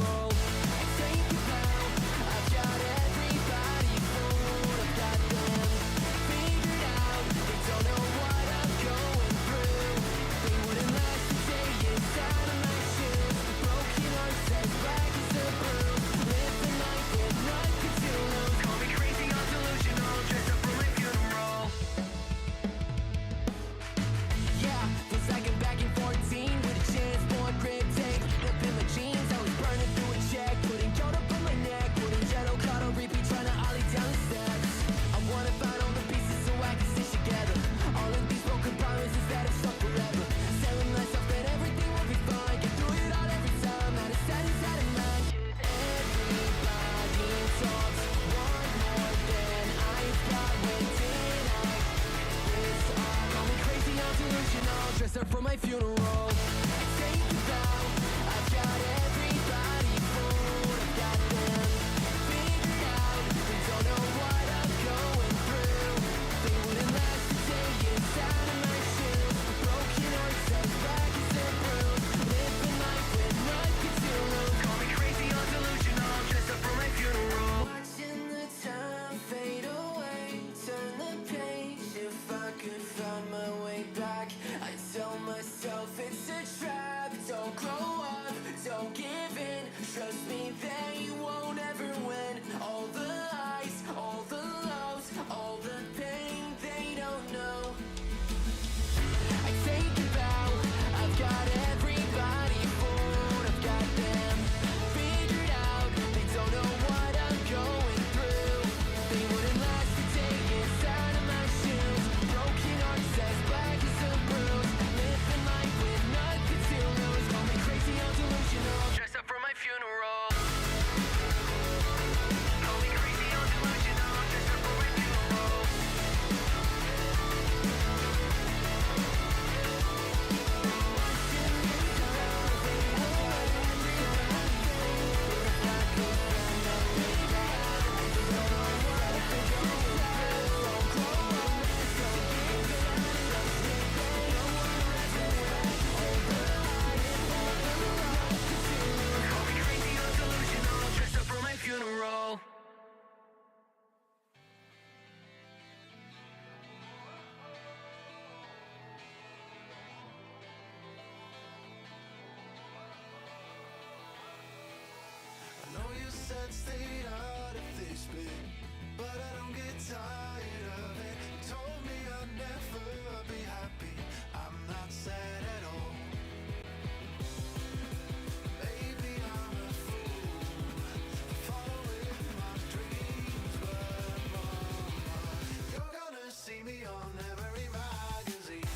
Take a bow. I've got everybody fooled. I've got them figured out. They don't know what I'm going through. They wouldn't last a day inside of my shoes. Broken hearts as black as a brew. Live the night with nothing to lose. Call me crazy or delusional. Dress up for my funeral. Yeah, feels like I'm back in 14 with a chance for a grip tape. Up in my jeans, I was burning through a check. Putting gold up on my neck, putting yellow card on repeat, trying to ollie down the steps. I wanna find all the pieces so I can stitch together all of these broken promises that have stuck forever. Telling myself that everything will be fine. Get through it all every time. Out of sight, inside of mind. Everybody talks, want more than I've got. When did I this all? Call me crazy or delusional. Dress up for my funeral. Take a bow. I've got everybody fooled. I've got them figured out. They don't know what I'm going through. They wouldn't last a day inside of my shoes. Broken hearts as black as a bruise. Living life with nothing to lose. Call me crazy or delusional. Dress up for my funeral. Watching the time fade away. Turn the page. If I could find my way back, I tell myself it's a trap. Don't grow up, don't give in. Trust me, they won't ever win. All the highs, all the lows, all the pain they don't know. I take a bow. I've got everybody fooled. I've got them figured out. They don't know what I'm going through. They wouldn't last a day inside of my shoes. Broken hearts as black as a bruise. Living life with nothing to lose. Call me crazy or delusional. Dress up for my funeral. Call me crazy or delusional. Dress up for my funeral. Call me crazy or delusional. Dress up for my funeral. I know you said stay out of this bit, but I don't get tired of it. You told me I'd never be happy. I'm not sad at all. Maybe I'm a fool for following my dreams, but mama, you're gonna see me on every magazine.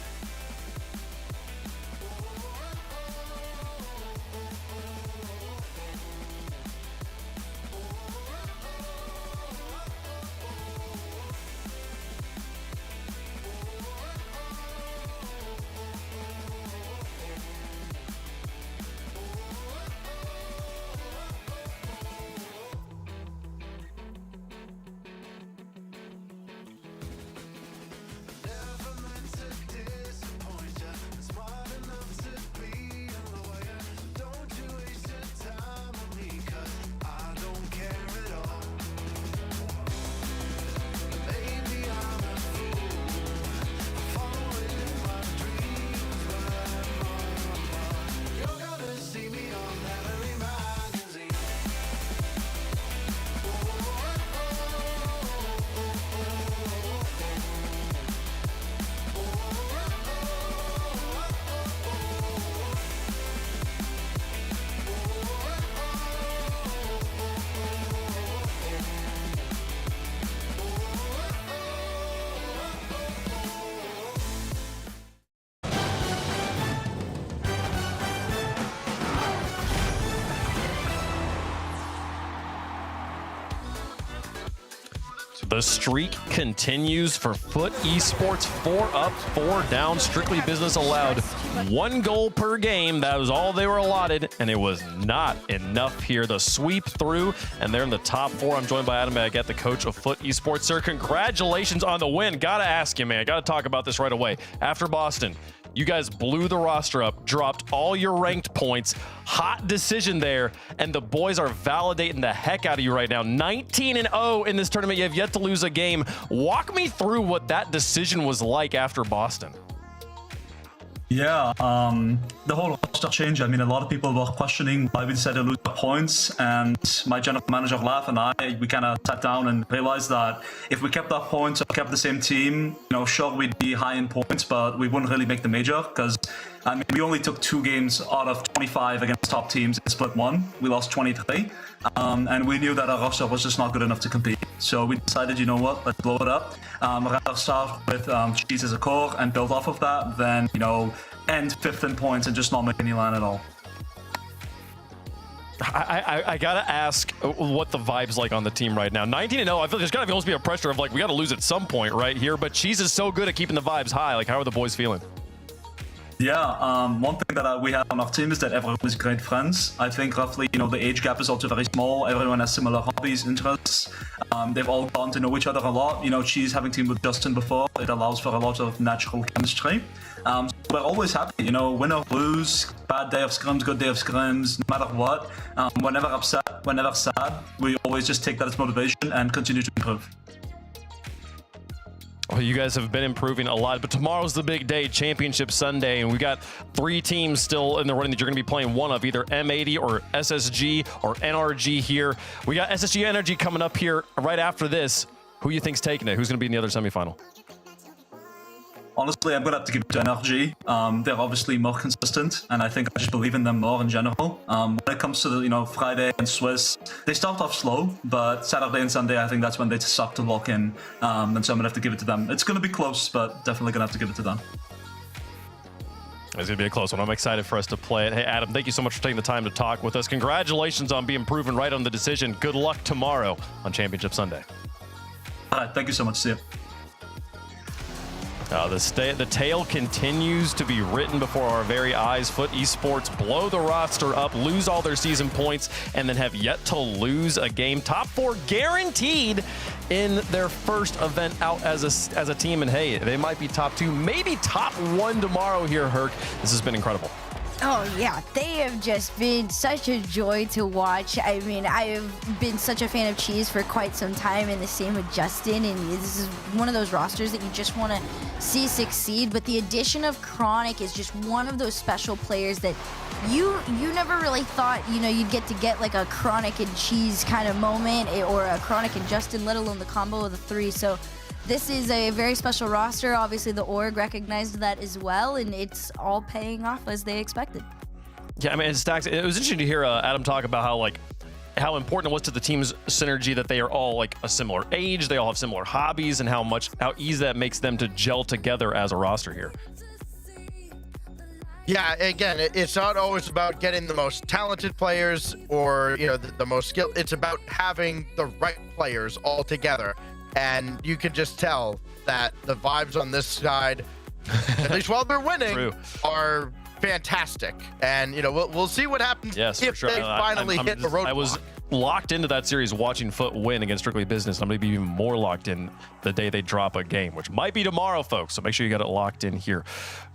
Never meant to disappoint ya. I'm smart enough to be a lawyer. Don't you waste your time on me, 'cause I don't care at all. Maybe I'm a fool for following my dreams, but mama, you're gonna see me on every magazine. The streak continues for Foot Esports. 4 up, 4 down, strictly business allowed. 1 goal per game. That was all they were allotted, and it was not enough here. The sweep through, and they're in the top 4. I'm joined by Adam Baguette, the coach of Foot Esports. Sir, congratulations on the win. Gotta ask you, man. Gotta talk about this right away. After Boston, You guys blew the roster up, dropped all your ranked points. Hot decision there, and the boys are validating the heck out of you right now. 19-0 in this tournament. You have yet to lose a game. Walk me through what that decision was like after Boston. Yeah, the whole roster change. I mean, a lot of people were questioning why we decided to lose the points, and my general manager, Laf, and we kind of sat down and realized that if we kept our points or kept the same team, sure, we'd be high in points, but we wouldn't really make the major, because, I mean, we only took 2 games out of 25 against top teams in split 1. We lost 23, and we knew that our roster was just not good enough to compete. So we decided, you know what, let's blow it up. Rather start with Cheese as a core and build off of that than, end 5th in points and just not make any line at all. I gotta ask what the vibe's like on the team right now. 19-0, I feel like there's gotta almost be a pressure of like, we gotta lose at some point right here, but Cheese is so good at keeping the vibes high. Like, how are the boys feeling? Yeah, one thing that we have on our team is that everyone is great friends. I think roughly, the age gap is also very small. Everyone has similar hobbies, interests. They've all gotten to know each other a lot. Cheese having teamed with Justin before, it allows for a lot of natural chemistry. So we're always happy, win or lose, bad day of scrims, good day of scrims, no matter what. We're never upset, we're never sad. We always just take that as motivation and continue to improve. Well, you guys have been improving a lot, but tomorrow's the big day, Championship Sunday, and we got 3 teams still in the running that you're going to be playing one of, either M80 or SSG or NRG here. We got SSG Energy coming up here right after this. Who you think's taking it? Who's going to be in the other semifinal? Honestly, I'm going to have to give it to NRG. They're obviously more consistent, and I think I just believe in them more in general. When it comes to the, Friday and Swiss, they start off slow, but Saturday and Sunday, I think that's when they suck to lock in. And so I'm going to have to give it to them. It's going to be close, but definitely going to have to give it to them. It's going to be a close one. I'm excited for us to play it. Hey, Adam, thank you so much for taking the time to talk with us. Congratulations on being proven right on the decision. Good luck tomorrow on Championship Sunday. All right, thank you so much. See you. The tale continues to be written before our very eyes. Foot Esports blow the roster up, lose all their season points, and then have yet to lose a game. Top 4 guaranteed in their first event out as a team. And hey, they might be top 2, maybe top 1 tomorrow here, Herc. This has been incredible. Oh, yeah. They have just been such a joy to watch. I mean, I have been such a fan of Cheese for quite some time, and the same with Justin. And this is one of those rosters that you just want to see succeed. But the addition of Chronic is just one of those special players that you never really thought, you'd get like a Chronic and Cheese kind of moment, or a Chronic and Justin, let alone the combo of the 3. So this is a very special roster. Obviously, the org recognized that as well, and it's all paying off as they expected. Yeah, I mean, Stacks, it was interesting to hear Adam talk about how important it was to the team's synergy that they are all like a similar age, they all have similar hobbies, and how easy that makes them to gel together as a roster here. Yeah, again, it's not always about getting the most talented players or the most skilled. It's about having the right players all together. And you can just tell that the vibes on this side, at least while they're winning, are fantastic. And, we'll see what happens if they finally hit the roadblock. I was locked into that series watching Foot win against Strictly Business. I'm going to be even more locked in the day they drop a game, which might be tomorrow, folks. So make sure you got it locked in here,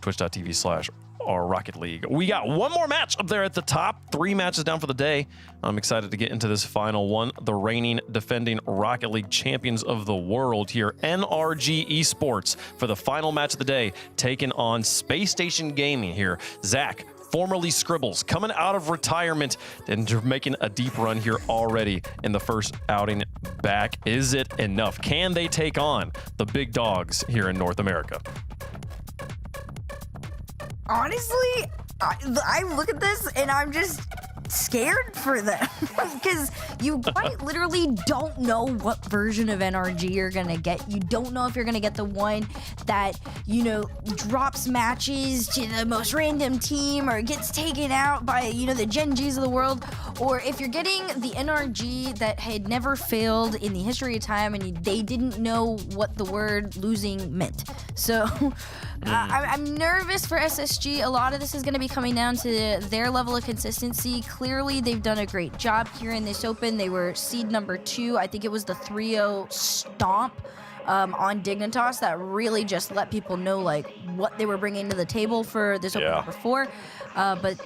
twitch.tv/Rocket League. We got one more match up there at the top. 3 matches down for the day. I'm excited to get into this final one. The reigning, defending Rocket League champions of the world here, NRG Esports, for the final match of the day, taking on Space Station Gaming here. Zach, formerly Scribbles, coming out of retirement and making a deep run here already in the first outing back. Is it enough? Can they take on the big dogs here in North America? Honestly, I look at this and I'm just scared for them because you quite literally don't know what version of NRG you're gonna get. You don't know if you're gonna get the one that drops matches to the most random team or gets taken out by the Gen Gs of the world, or if you're getting the NRG that had never failed in the history of time and they didn't know what the word losing meant. So I'm nervous for SSG. A lot of this is going to be coming down to their level of consistency. Clearly, they've done a great job here in this open. They were seed number 2. I think it was the 3-0 stomp on Dignitas that really just let people know like what they were bringing to the table for this open number 4. But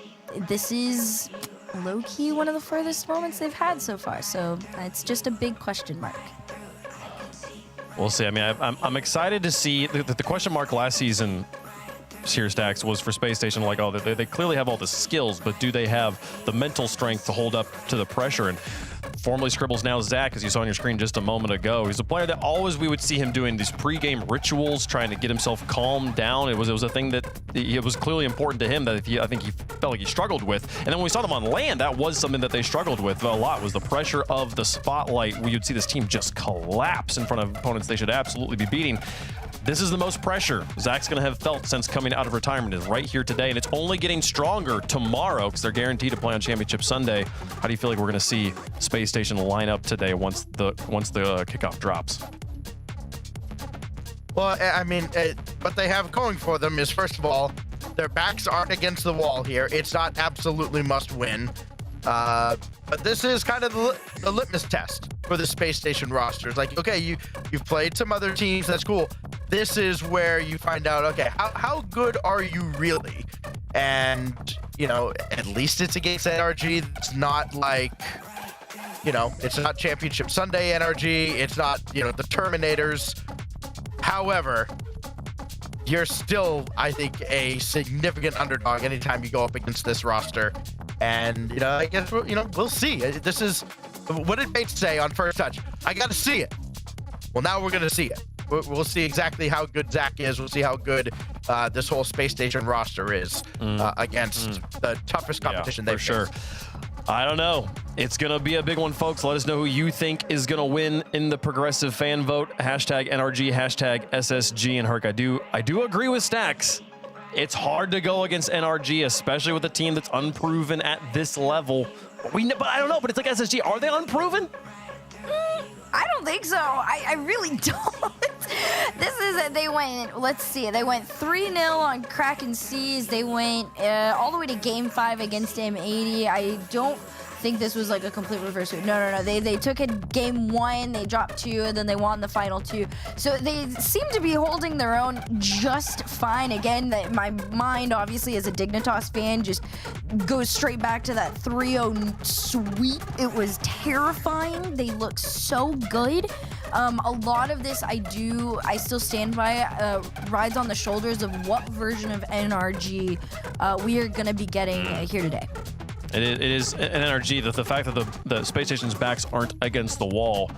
this is low-key one of the furthest moments they've had so far, so it's just a big question mark. We'll see. I mean, I'm excited to see the question mark last season. Here, Stacks, was for Space Station, like, oh, they clearly have all the skills, but do they have the mental strength to hold up to the pressure? And formerly Scribbles, now Zach, as you saw on your screen just a moment ago, he's a player that always we would see him doing these pre-game rituals, trying to get himself calmed down. It was a thing that it was clearly important to him that I think he felt like he struggled with. And then when we saw them on land, that was something that they struggled with a lot, was the pressure of the spotlight. We would see this team just collapse in front of opponents they should absolutely be beating. This is the most pressure Zach's going to have felt since coming out of retirement, is right here today, and it's only getting stronger tomorrow because they're guaranteed to play on Championship Sunday. How do you feel like we're going to see Space Station line up today once the kickoff drops? Well, I mean, what they have going for them is, first of all, their backs aren't against the wall here. It's not absolutely must win. But this is kind of the litmus test for the Space Station roster. It's like, okay, you've played some other teams, that's cool. This is where you find out, okay, how good are you really? And, you know, at least it's against NRG. It's not like, you know, it's not Championship Sunday NRG. It's not, you know, the Terminators. However, you're still, I think, a significant underdog anytime you go up against this roster. And, you know, I guess, we'll see. This is, what did Bates say on First Touch? I got to see it. Well, now we're going to see it. We'll see exactly how good Zach is. We'll see how good this whole Space Station roster is against the toughest competition they've for sure. I don't know. It's going to be a big one, folks. Let us know who you think is going to win in the progressive fan vote. Hashtag NRG, hashtag SSG. And Herc, I do agree with Stacks. It's hard to go against NRG, especially with a team that's unproven at this level. But I don't know, but it's like SSG. Are they unproven? I don't think so. I really don't. This is, they went, let's see, they went 3-0 on Kraken Seas. They went all the way to Game 5 against M80. I don't think this was like a complete reverse. No. They took it Game 1, they dropped 2, and then they won the final 2. So they seem to be holding their own just fine. Again, my mind, obviously, as a Dignitas fan, just goes straight back to that 3-0 sweep. It was terrifying. They look so good. A lot of this I still stand by, rides on the shoulders of what version of NRG we are going to be getting here today. It is an NRG. The fact that the Space Station's backs aren't against the wall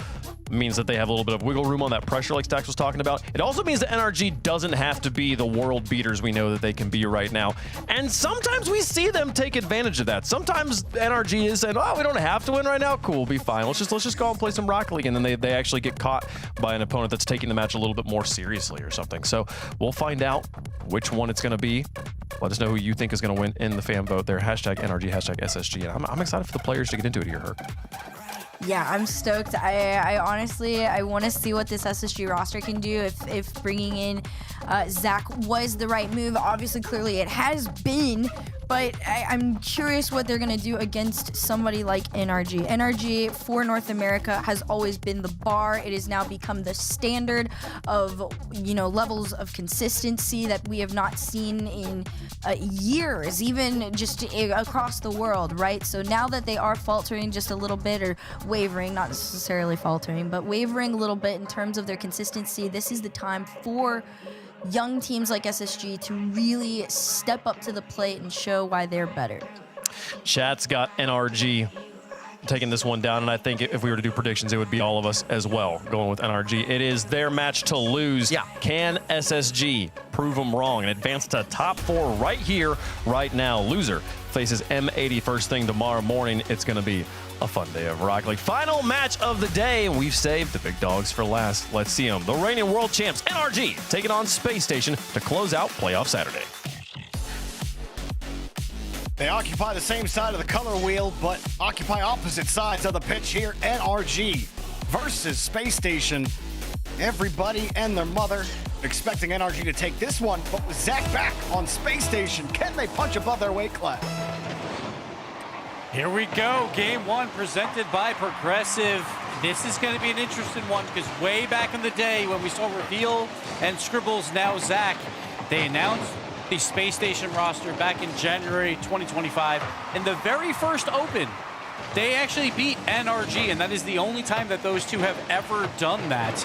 means that they have a little bit of wiggle room on that pressure like Stacks was talking about. It also means that NRG doesn't have to be the world beaters we know that they can be right now. And sometimes we see them take advantage of that. Sometimes NRG is saying, oh, we don't have to win right now. Cool, we'll be fine. Let's just go and play some Rocket League. And then they actually get caught by an opponent that's taking the match a little bit more seriously or something. So we'll find out which one it's going to be. Let us know who you think is going to win in the fan vote there. Hashtag NRG, hashtag SSG. And I'm excited for the players to get into it here, Herc. Yeah, I'm stoked. I honestly, I want to see what this SSG roster can do if bringing in Zach was the right move. Obviously, clearly it has been, but I'm curious what they're going to do against somebody like NRG. NRG for North America has always been the bar. It has now become the standard of, levels of consistency that we have not seen in years, even just across the world, right? So now that they are faltering just a little bit, or wavering, not necessarily faltering, but wavering a little bit in terms of their consistency, this is the time for young teams like SSG to really step up to the plate and show why they're better. Chat's got NRG taking this one down, and I think if we were to do predictions, it would be all of us as well going with NRG. It is their match to lose. Yeah. Can SSG prove them wrong and advance to top 4 right here, right now? Loser faces M80 first thing tomorrow morning. It's going to be a fun day of Rocket League. Final match of the day, and we've saved the big dogs for last. Let's see them. The reigning world champs, NRG, taking on Space Station to close out playoff Saturday. They occupy the same side of the color wheel, but occupy opposite sides of the pitch here. NRG versus Space Station. Everybody and their mother expecting NRG to take this one, but with Zach back on Space Station, can they punch above their weight class? Here we go. Game 1 presented by Progressive. this is going to be an interesting one because way back in the day when we saw Reveal and Scribbles, now Zach, they announced the Space Station roster back in January 2025. In the very first Open, they actually beat NRG, and that is the only time that those two have ever done that.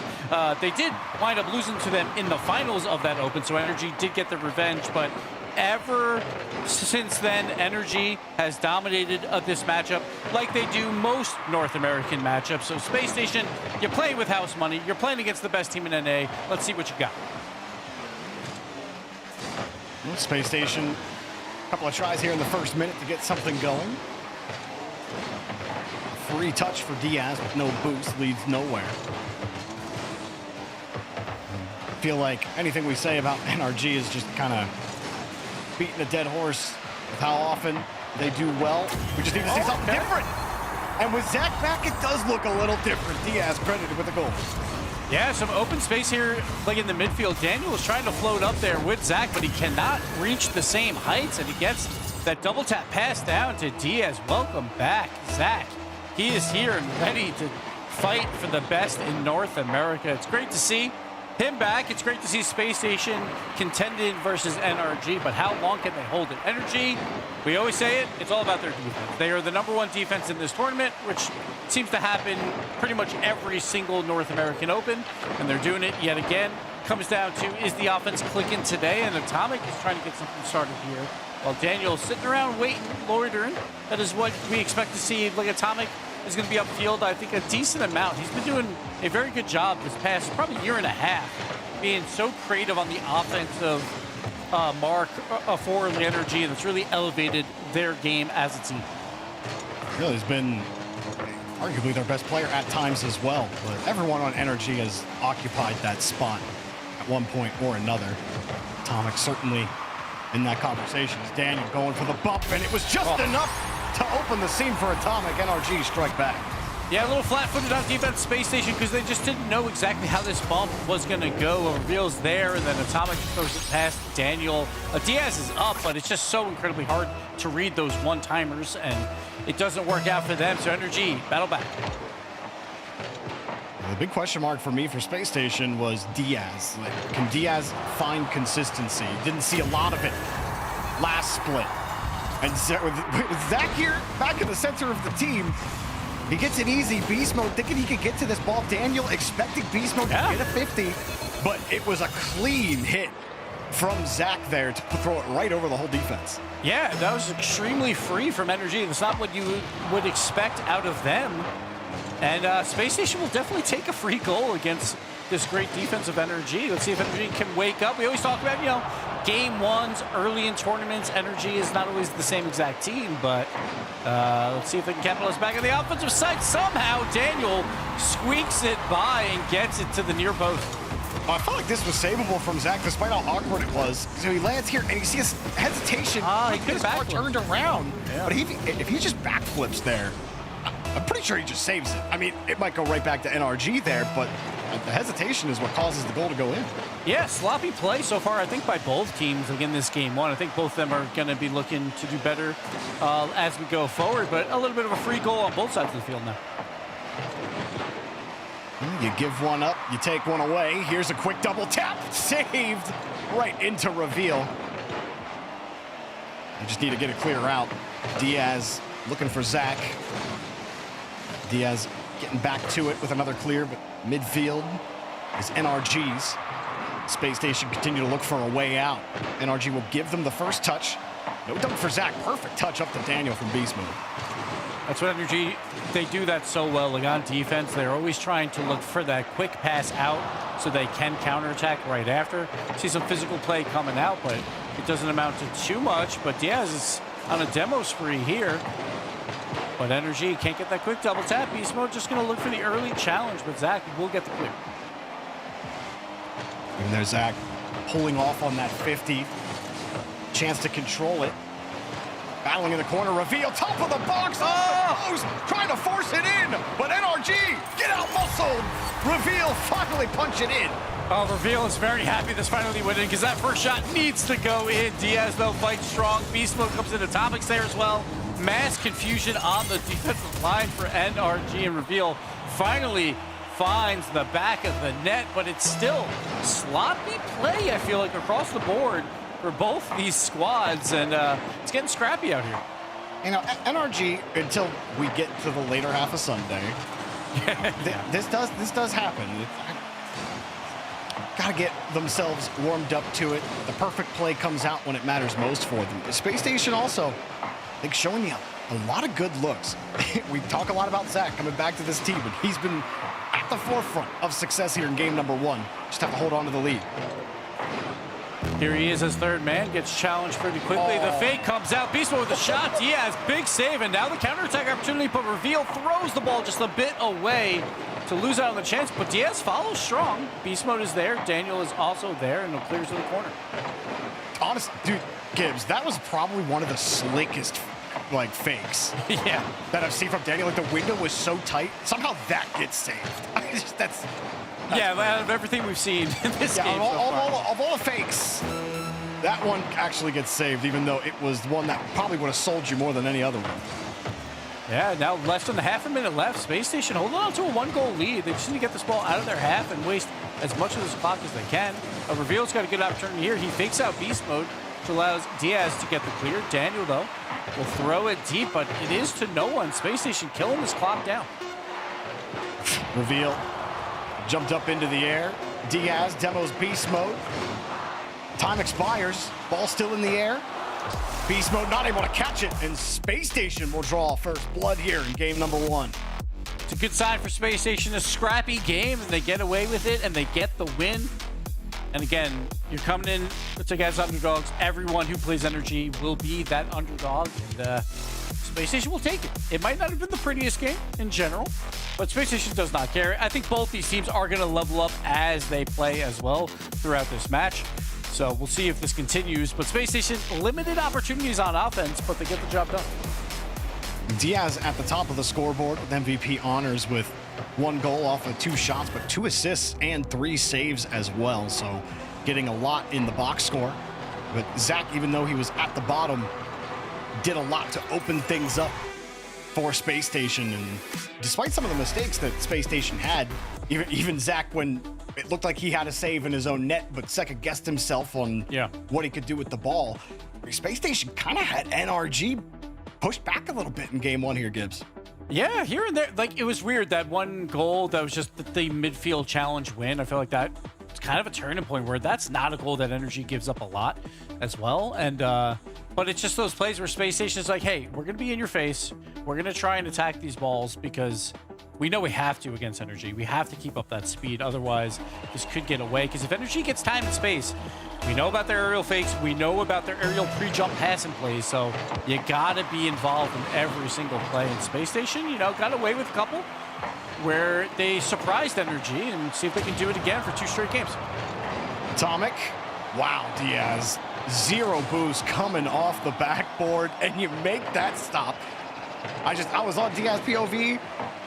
They did wind up losing to them in the finals of that Open, so NRG did get their revenge, but ever since then, NRG has dominated this matchup like they do most North American matchups. So Space Station, you're playing with house money, you're playing against the best team in NA. Let's see what you got. Well, Space Station, a couple of tries here in the first minute to get something going. Free touch for Diaz with no boost, leads nowhere. I feel like anything we say about NRG is just kind of beating a dead horse with how often they do well. We just need to see something different. And with Zach back, it does look a little different. Diaz credited with a goal. Yeah, some open space here, like in the midfield. Daniel is trying to float up there with Zach, but he cannot reach the same heights, and he gets that double tap pass down to Diaz. Welcome back, Zach. He is here and ready to fight for the best in North America. It's great to see him back. It's great to see Space Station contending versus NRG, but how long can they hold it? NRG, we always say it, it's all about their defense. They are the #1 defense in this tournament, which seems to happen pretty much every single North American Open, and they're doing it yet again. Comes down to, is the offense clicking today? And Atomic is trying to get something started here, while Daniel's sitting around waiting, loitering. That is what we expect to see. Like, Atomic is going to be upfield, I think, a decent amount. He's been doing a very good job this past probably year and a half, being so creative on the offensive mark for the NRG, and it's really elevated their game as a team. Really has been arguably their best player at times as well, but everyone on NRG has occupied that spot at one point or another. Atomic certainly in that conversation. Daniel going for the bump, and it was just enough to open the seam for Atomic. NRG strike back. Yeah, a little flat-footed on defense, Space Station, because they just didn't know exactly how this bump was going to go. Reveal's there, and then Atomic throws it past Daniel. Diaz is up, but it's just so incredibly hard to read those one-timers, and it doesn't work out for them. So NRG, battle back. The big question mark for me for Space Station was Diaz. Like, can Diaz find consistency? Didn't see a lot of it last split. And with Zach here, back in the center of the team, he gets an easy beast mode, thinking he could get to this ball. Daniel expecting beast mode to get a 50, but it was a clean hit from Zach there to throw it right over the whole defense. Yeah, that was extremely free from NRG. That's not what you would expect out of them. And Space Station will definitely take a free goal against this great defensive NRG. Let's see if NRG can wake up. We always talk about, you know, game ones early in tournaments. NRG is not always the same exact team, but let's see if they can capitalize back on the offensive side. Somehow Daniel squeaks it by and gets it to the near post. I felt like this was savable from Zach, despite how awkward it was. So he lands here, and you see his hesitation. He could have turned around. Yeah. But if he just backflips there, I'm pretty sure he just saves it. I mean, it might go right back to NRG there, but the hesitation is what causes the goal to go in. Yeah, sloppy play so far, I think, by both teams again this game one. I think both of them are going to be looking to do better as we go forward, but a little bit of a free goal on both sides of the field now. You give one up, you take one away. Here's a quick double tap, saved right into Reveal. You just need to get a clear out. Diaz looking for Zach. Diaz getting back to it with another clear, but midfield is NRG's. Space Station continue to look for a way out. NRG will give them the first touch. No dunk for Zach. Perfect touch up to Daniel from beast mode. That's what NRG, they do that so well. Like on defense, they're always trying to look for that quick pass out so they can counterattack right after. See some physical play coming out, but it doesn't amount to too much. But Diaz is on a demo spree here. But NRG can't get that quick double tap. Beast mode just going to look for the early challenge, but Zach will get the clear. And there's Zach pulling off on that 50. Chance to control it. Battling in the corner, Reveal, top of the box, trying to force it in, but NRG, get out muscled. Reveal finally punch it in. Oh, Reveal is very happy this finally went in because that first shot needs to go in. Diaz, though, fights strong. Beast mode comes in. Atomic's there as well. Mass confusion on the defensive line for NRG, and Reveal finally finds the back of the net, but it's still sloppy play, I feel like, across the board for both these squads, and it's getting scrappy out here. You know, NRG, until we get to the later half of Sunday, this does happen. Gotta get themselves warmed up to it. The perfect play comes out when it matters most for them. The Space Station also, I think, showing you a lot of good looks. We talk a lot about Zach coming back to this team, but he's been at the forefront of success here in game number 1. Just have to hold on to the lead. Here he is as third man, gets challenged pretty quickly. The fake comes out, Beast Mode with a shot. Diaz, big save, and now the counterattack opportunity, but Reveal throws the ball just a bit away to lose out on the chance, but Diaz follows strong. Beast Mode is there, Daniel is also there, and it clears to the corner. Honest, dude, Gibbs, that was probably one of the slickest like fakes that I've seen from Daniel. Like the window was so tight, somehow that gets saved. That's out of everything we've seen in this game so far. Of all the fakes, that one actually gets saved, even though it was one that probably would have sold you more than any other one. Yeah, now less than a half a minute left. Space Station holding on to a 1-goal lead. They just need to get this ball out of their half and waste as much of this clock as they can. Reveal's got a good opportunity here. He fakes out Beast Mode, which allows Diaz to get the clear. Daniel, though, will throw it deep, but it is to no one. Space Station killing this clock down. Reveal jumped up into the air. Diaz demos Beast Mode. Time expires. Ball still in the air. Beast Mode not able to catch it, and Space Station will draw first blood here in game number 1. It's a good sign for Space Station. A scrappy game, and they get away with it, and they get the win. And again, you're coming in against underdogs. Everyone who plays Energy will be that underdog, and Space Station will take it. It might not have been the prettiest game in general, but Space Station does not care. I think both these teams are going to level up as they play as well throughout this match. So we'll see if this continues. But Space Station, limited opportunities on offense, but they get the job done. Diaz at the top of the scoreboard with MVP honors with 1 goal off of 2 shots, but 2 assists and 3 saves as well. So getting a lot in the box score. But Zach, even though he was at the bottom, did a lot to open things up for Space Station. And despite some of the mistakes that Space Station had, even Zach, when it looked like he had a save in his own net, but second-guessed himself on what he could do with the ball, Space Station kind of had NRG pushed back a little bit in game 1 here, Gibbs. Yeah, here and there. Like, it was weird, that 1 goal that was just the midfield challenge win. I feel like that it's kind of a turning point where that's not a goal that Energy gives up a lot as well. And but it's just those plays where Space Station is like, hey, we're going to be in your face. We're going to try and attack these balls because we know we have to against Energy. We have to keep up that speed. Otherwise, this could get away. Because if Energy gets time and space, we know about their aerial fakes. We know about their aerial pre-jump passing plays. So you got to be involved in every single play. And Space Station, you know, got away with a couple where they surprised Energy, and see if they can do it again for 2 straight games. Atomic. Wow, Diaz. 0 boost coming off the backboard, and you make that stop. I was on Diaz POV.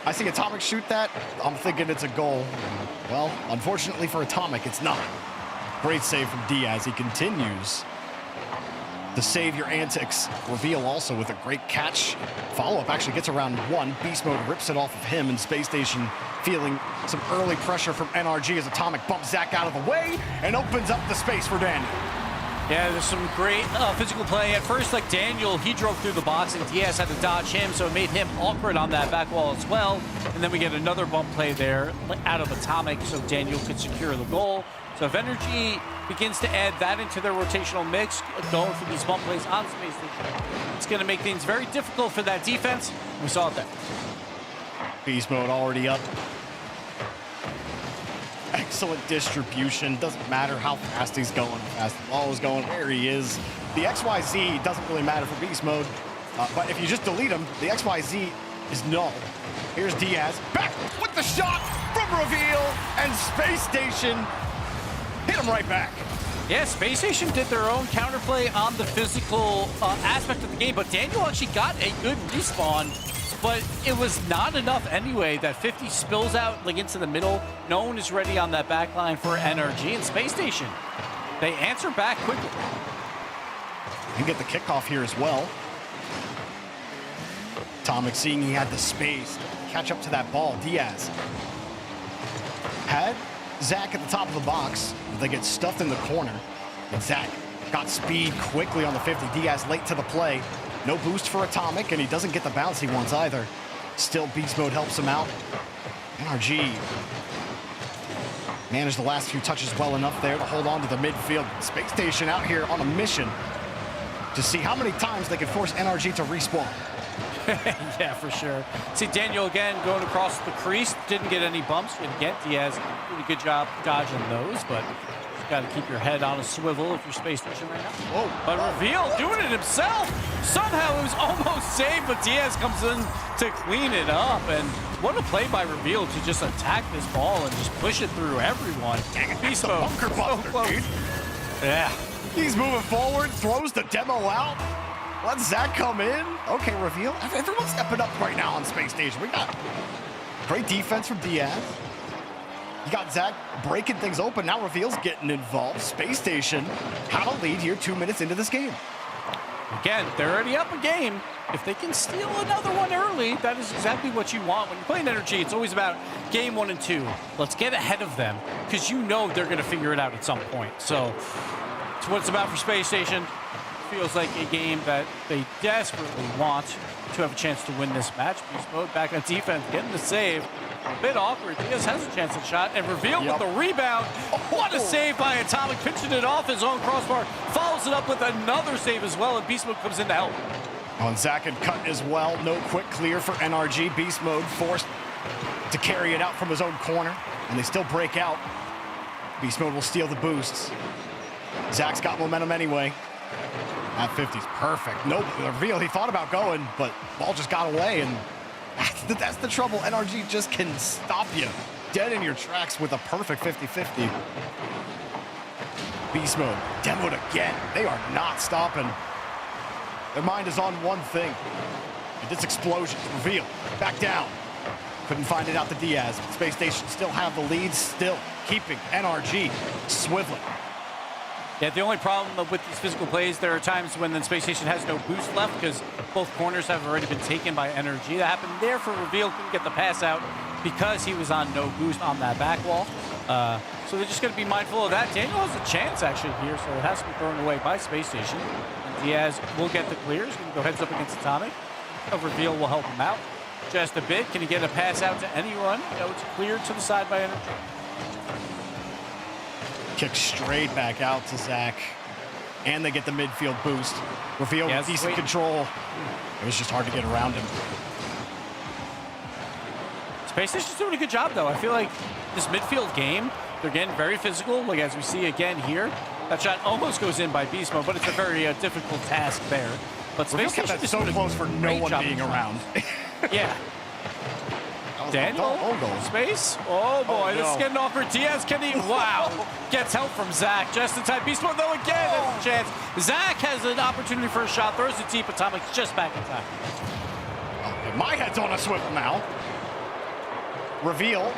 I see Atomic shoot that. I'm thinking it's a goal. Well, unfortunately for Atomic, it's not. Great save from Diaz. He continues the save your antics. Reveal also with a great catch. Follow-up actually gets around 1. Beast Mode rips it off of him, and Space Station feeling some early pressure from NRG as Atomic bumps Zach out of the way and opens up the space for Daniel. Yeah, there's some great physical play. At first, like Daniel, he drove through the box and Diaz had to dodge him, so it made him awkward on that back wall as well. And then we get another bump play there out of Atomic, so Daniel could secure the goal. So if Energy begins to add that into their rotational mix, going for these bump plays on Space Station, it's going to make things very difficult for that defense. We saw it there. Beast Mode already up. Excellent distribution. Doesn't matter how fast he's going, how fast the ball is going, where he is. The XYZ doesn't really matter for Beast Mode, but if you just delete him, the XYZ is null. Here's Diaz back with the shot from Reveal, and Space Station hit him right back. Yeah, Space Station did their own counterplay on the physical aspect of the game, but Daniel actually got a good respawn. But it was not enough anyway. That 50 spills out like into the middle. No one is ready on that back line for NRG and Space Station. They answer back quickly. And get the kickoff here as well. Atomic seeing he had the space, catch up to that ball. Diaz had Zach at the top of the box. They get stuffed in the corner. And Zach got speed quickly on the 50. Diaz late to the play. No boost for Atomic, and he doesn't get the bounce he wants either. Still, Beast Mode helps him out. NRG managed the last few touches well enough there to hold on to the midfield. Space Station out here on a mission to see how many times they can force NRG to respawn. Yeah, for sure. See Daniel again going across the crease. Didn't get any bumps. And again, Diaz did a good job dodging those, but you got to keep your head on a swivel if you're Space Station right now. Whoa. But Reveal doing it himself. Somehow it was almost saved, but Diaz comes in to clean it up. And what a play by Reveal to just attack this ball and just push it through everyone. Dang it, that's a bunker buster, dude. Yeah. He's moving forward, throws the demo out. Let Zach come in. Okay, Reveal. Everyone's stepping up right now on Space Station. We got great defense from Diaz. You got Zach breaking things open. Now Reveal's getting involved. Space Station had a lead here 2 minutes into this game. Again, they're already up a game. If they can steal another one early, that is exactly what you want. When you're playing Energy, it's always about game 1 and 2. Let's get ahead of them because you know they're going to figure it out at some point. So it's what it's about for Space Station. Feels like a game that they desperately want to have a chance to win this match. Beast Mode back on defense, getting the save. A bit awkward. Diaz has a chance at shot, and Reveal with the rebound. What a save by Atomic, pinching it off his own crossbar. Follows it up with another save as well, and Beast Mode comes in to help. On Zach and cut as well. No quick clear for NRG. Beast Mode forced to carry it out from his own corner, and they still break out. Beast Mode will steal the boosts. Zach's got momentum anyway. That 50's perfect. No Reveal, he thought about going, but ball just got away, and that's the trouble. NRG just can stop you dead in your tracks with a perfect 50-50. Beast Mode, demoed again. They are not stopping. Their mind is on one thing. And this explosion. Reveal, back down. Couldn't find it out to Diaz. Space Station still have the lead, still keeping NRG swiveling. Yeah, the only problem with these physical plays, there are times when the Space Station has no boost left because both corners have already been taken by NRG. That happened there for Reveal, couldn't get the pass out because he was on no boost on that back wall. So they're just going to be mindful of that. Daniel has a chance actually here, so it has to be thrown away by Space Station. And Diaz will get the clear. He's going to go heads up against Atomic. Reveal will help him out just a bit. Can he get a pass out to anyone? No, it's cleared to the side by NRG. Kick straight back out to Zach. And they get the midfield boost. Reveal with decent control. It was just hard to get around him. Space Station's doing a good job, though. I feel like this midfield game, they're getting very physical, like as we see again here. That shot almost goes in by Beast Mode, but it's a very difficult task there. But Space Station is so close for no one being around. Yeah. Daniel, Space. Oh boy, this is getting awkward. Diaz, can he? Wow. Gets help from Zach just in time. Beast Mode, though, again has a chance. Zach has an opportunity for a shot, throws it deep. Atomic's just back in time. Okay, my head's on a swivel now. Reveal.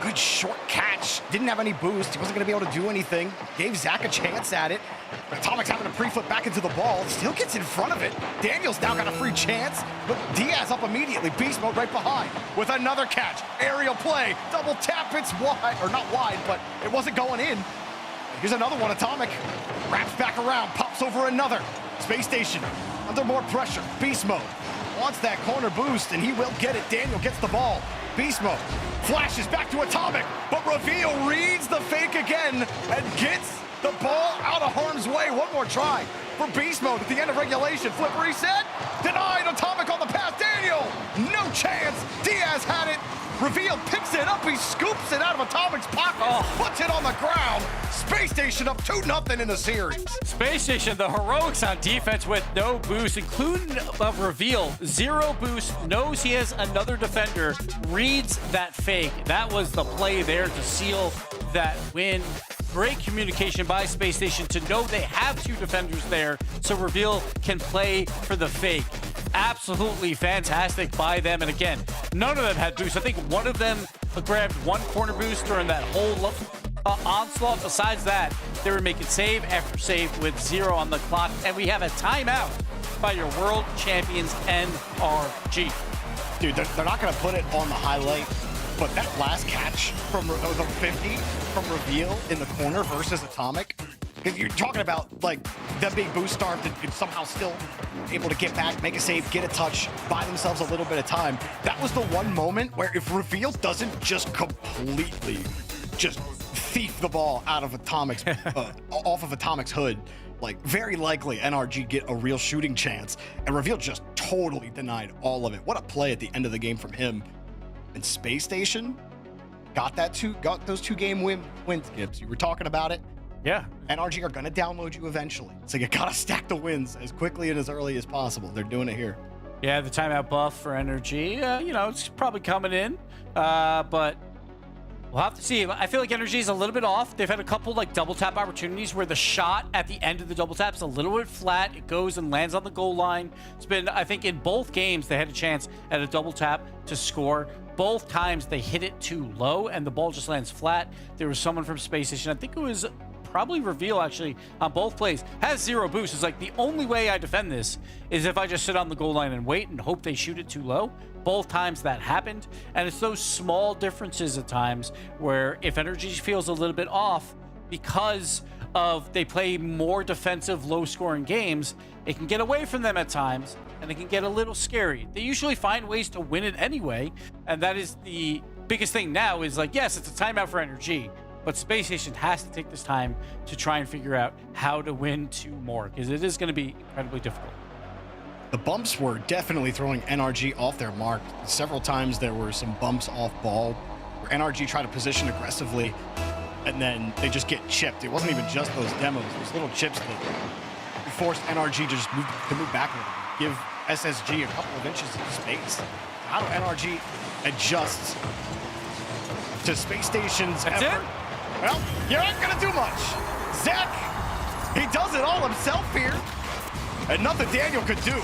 Good short catch. Didn't have any boost. He wasn't going to be able to do anything. Gave Zach a chance at it. Atomic's having to pre-flip back into the ball. Still gets in front of it. Daniel's now got a free chance, but Diaz up immediately. Beast Mode right behind with another catch. Aerial play. Double tap. It's wide, or not wide, but it wasn't going in. Here's another one. Atomic wraps back around, pops over another. Space Station under more pressure. Beast Mode wants that corner boost, and he will get it. Daniel gets the ball. Beast Mode flashes back to Atomic, but Reveal reads the fake again and gets the ball out of harm's way. One more try for Beast Mode at the end of regulation. Flip reset, denied. Atomic on the pass. Daniel, no chance. Diaz had it. Reveal picks it up. He scoops it out of Atomic's pocket, puts it on the ground. Space Station up 2-0 in the series. Space Station, the heroics on defense with no boost, including of Reveal. 0 boost, knows he has another defender, reads that fake. That was the play there to seal that win. Great communication by Space Station to know they have 2 defenders there, so Reveal can play for the fake. Absolutely fantastic by them. And again, none of them had boosts. I think one of them grabbed 1 corner boost during that whole onslaught. Besides that, they were making save after save with 0 on the clock. And we have a timeout by your world champions, NRG. Dude, they're not going to put it on the highlight, but that last catch from the 50 from Reveal in the corner versus Atomic, because you're talking about like them being boost starved and somehow still able to get back, make a save, get a touch, buy themselves a little bit of time. That was the one moment where if Reveal doesn't just completely just thief the ball out of Atomic's off of Atomic's hood, like very likely NRG get a real shooting chance, and Reveal just totally denied all of it. What a play at the end of the game from him. And Space Station got those 2-game wins, Gibbs. You were talking about it. Yeah. NRG are gonna download you eventually, so you gotta stack the wins as quickly and as early as possible. They're doing it here. Yeah, the timeout buff for Energy, it's probably coming in, but we'll have to see. I feel like Energy is a little bit off. They've had a couple like double tap opportunities where the shot at the end of the double tap is a little bit flat. It goes and lands on the goal line. It's been, I think, in both games they had a chance at a double tap to score. Both times they hit it too low and the ball just lands flat. There was someone from Space Station, I think it was probably Reveal actually, on both plays, has 0 boost. It's like the only way I defend this is if I just sit on the goal line and wait and hope they shoot it too low. Both times that happened, and it's those small differences at times where if Energy feels a little bit off because of they play more defensive, low-scoring games, it can get away from them at times, and it can get a little scary. They usually find ways to win it anyway, and that is the biggest thing now is like, yes, it's a timeout for Energy, but Space Station has to take this time to try and figure out how to win 2 more, because it is going to be incredibly difficult. The bumps were definitely throwing NRG off their mark. Several times there were some bumps off ball where NRG tried to position aggressively, and then they just get chipped. It wasn't even just those demos. Those little chips that forced NRG to just move back a little bit, give SSG a couple of inches of space. How do NRG adjust to Space Station's effort? Well, you're not going to do much. Zach, he does it all himself here, and nothing Daniel could do.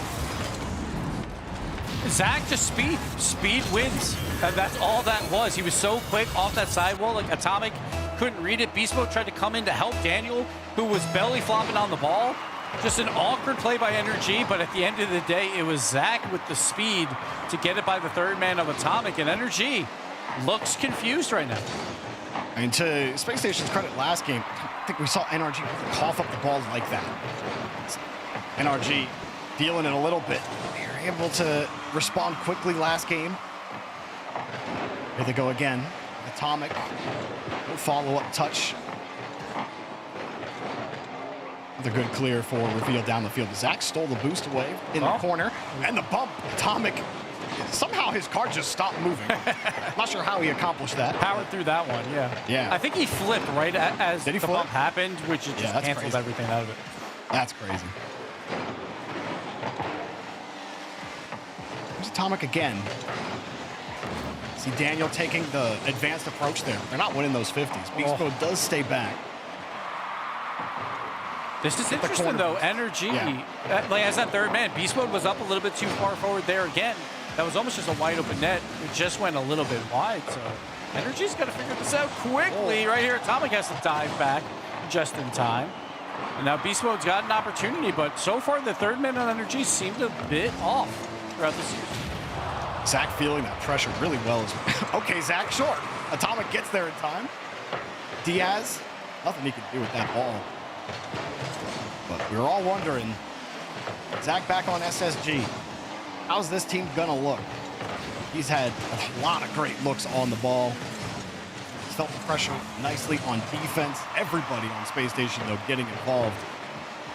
Zach just speed wins, and that's all that was. He was so quick off that sidewall, like Atomic couldn't read it. Beast Mode tried to come in to help Daniel, who was belly flopping on the ball. Just an awkward play by Energy, but at the end of the day, it was Zach with the speed to get it by the third man of Atomic, and Energy looks confused right now. And to Space Station's credit, last game, I think we saw NRG cough up the ball like that. NRG feeling it a little bit. They were able to respond quickly last game. Here they go again. Atomic, no follow-up touch. Another good clear for Reveal down the field. Zach stole the boost away in the corner, and the bump. Atomic, somehow his car just stopped moving. Not sure how he accomplished that. Powered through that one, yeah. Yeah. I think he flipped right as the bump happened, which just canceled crazy. everything out of it. That's crazy. Here's Atomic again. See Daniel taking the advanced approach there. They're not winning those 50s. Beast Mode does stay back. This is interesting, though. Energy, like as that third man, Beast Mode was up a little bit too far forward there again. That was almost just a wide open net. It just went a little bit wide, so Energy's got to figure this out quickly. Right here, Atomic has to dive back just in time. And now Beast Mode's got an opportunity, but so far the third man on Energy seemed a bit off throughout the season. Zach feeling that pressure really well. Okay, Zach, sure. Atomic gets there in time. Diaz, nothing he can do with that ball. But we were all wondering, Zach back on SSG. How's this team gonna look? He's had a lot of great looks on the ball. He's felt the pressure nicely on defense. Everybody on Space Station, though, getting involved,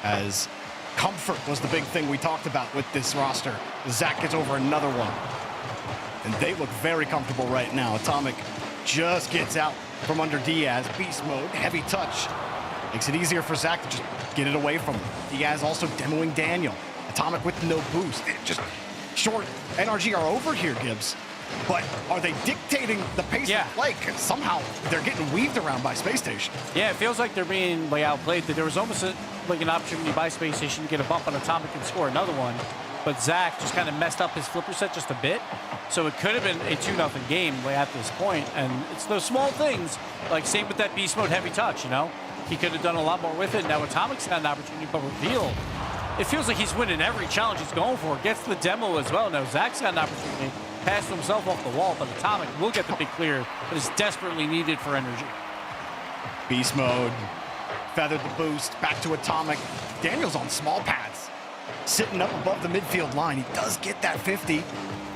as comfort was the big thing we talked about with this roster. Zach gets over another one. And they look very comfortable right now. Atomic just gets out from under Diaz. Beast Mode, heavy touch. Makes it easier for Zach to just get it away from him. Diaz also demoing Daniel. Atomic with no boost. Just short. NRG are over here, Gibbs. But are they dictating the pace of play? 'Cause somehow they're getting weaved around by Space Station. Yeah, it feels like they're being outplayed. There was almost like an opportunity by Space Station to get a bump on Atomic and score another one. But Zach just kind of messed up his flipper set just a bit. So it could have been a 2-0 game at this point. And it's those small things, like same with that Beast Mode heavy touch, you know? He could have done a lot more with it. Now Atomic's got an opportunity, but Reveal, it feels like he's winning every challenge he's going for. Gets the demo as well. Now Zach's got an opportunity passed himself off the wall, but Atomic will get the big clear that is desperately needed for energy. Beast mode. Feathered the boost. Back to Atomic. Daniel's on small pads. Sitting up above the midfield line. He does get that 50.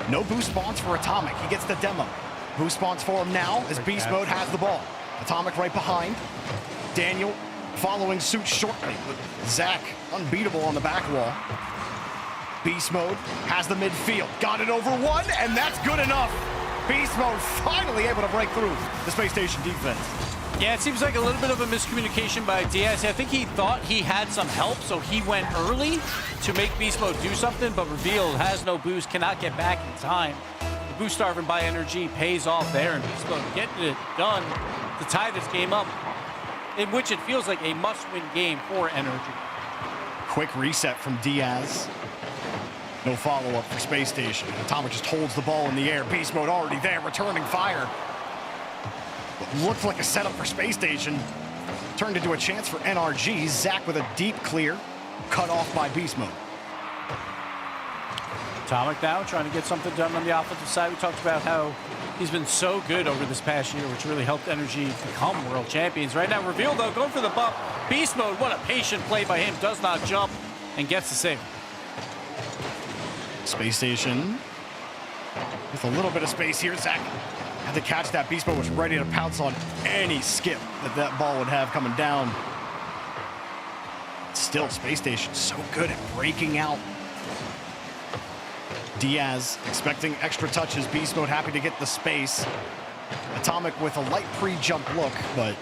No boost spawns for Atomic. He gets the demo. Boost spawns for him now as Beast mode has the ball. Atomic right behind. Daniel following suit shortly with Zach unbeatable on the back wall. Beast mode has the midfield. Got it over one, and that's good enough. Beast mode finally able to break through the Space Station defense. Yeah, it seems like a little bit of a miscommunication by Diaz. I think he thought he had some help, so he went early to make Beast mode do something, but revealed has no boost, cannot get back in time. The boost starving by energy pays off there, and Beast mode getting it done to tie this game up, in which it feels like a must-win game for energy. Quick reset from Diaz. No follow-up for Space Station. Atomic just holds the ball in the air. Beast mode already there, returning fire. What looked like a setup for Space Station turned into a chance for NRG. Zach with a deep clear, cut off by Beast mode. Atomic now trying to get something done on the offensive side. We talked about how he's been so good over this past year, which really helped Energy become world champions. Right now, Reveal, though, going for the bump. Beast mode, what a patient play by him. Does not jump and gets the save. Space Station with a little bit of space here. Zach had to catch that. Beast mode was ready to pounce on any skip that ball would have coming down. Still, Space Station so good at breaking out. Diaz expecting extra touches. Beast mode happy to get the space. Atomic with a light pre-jump look, but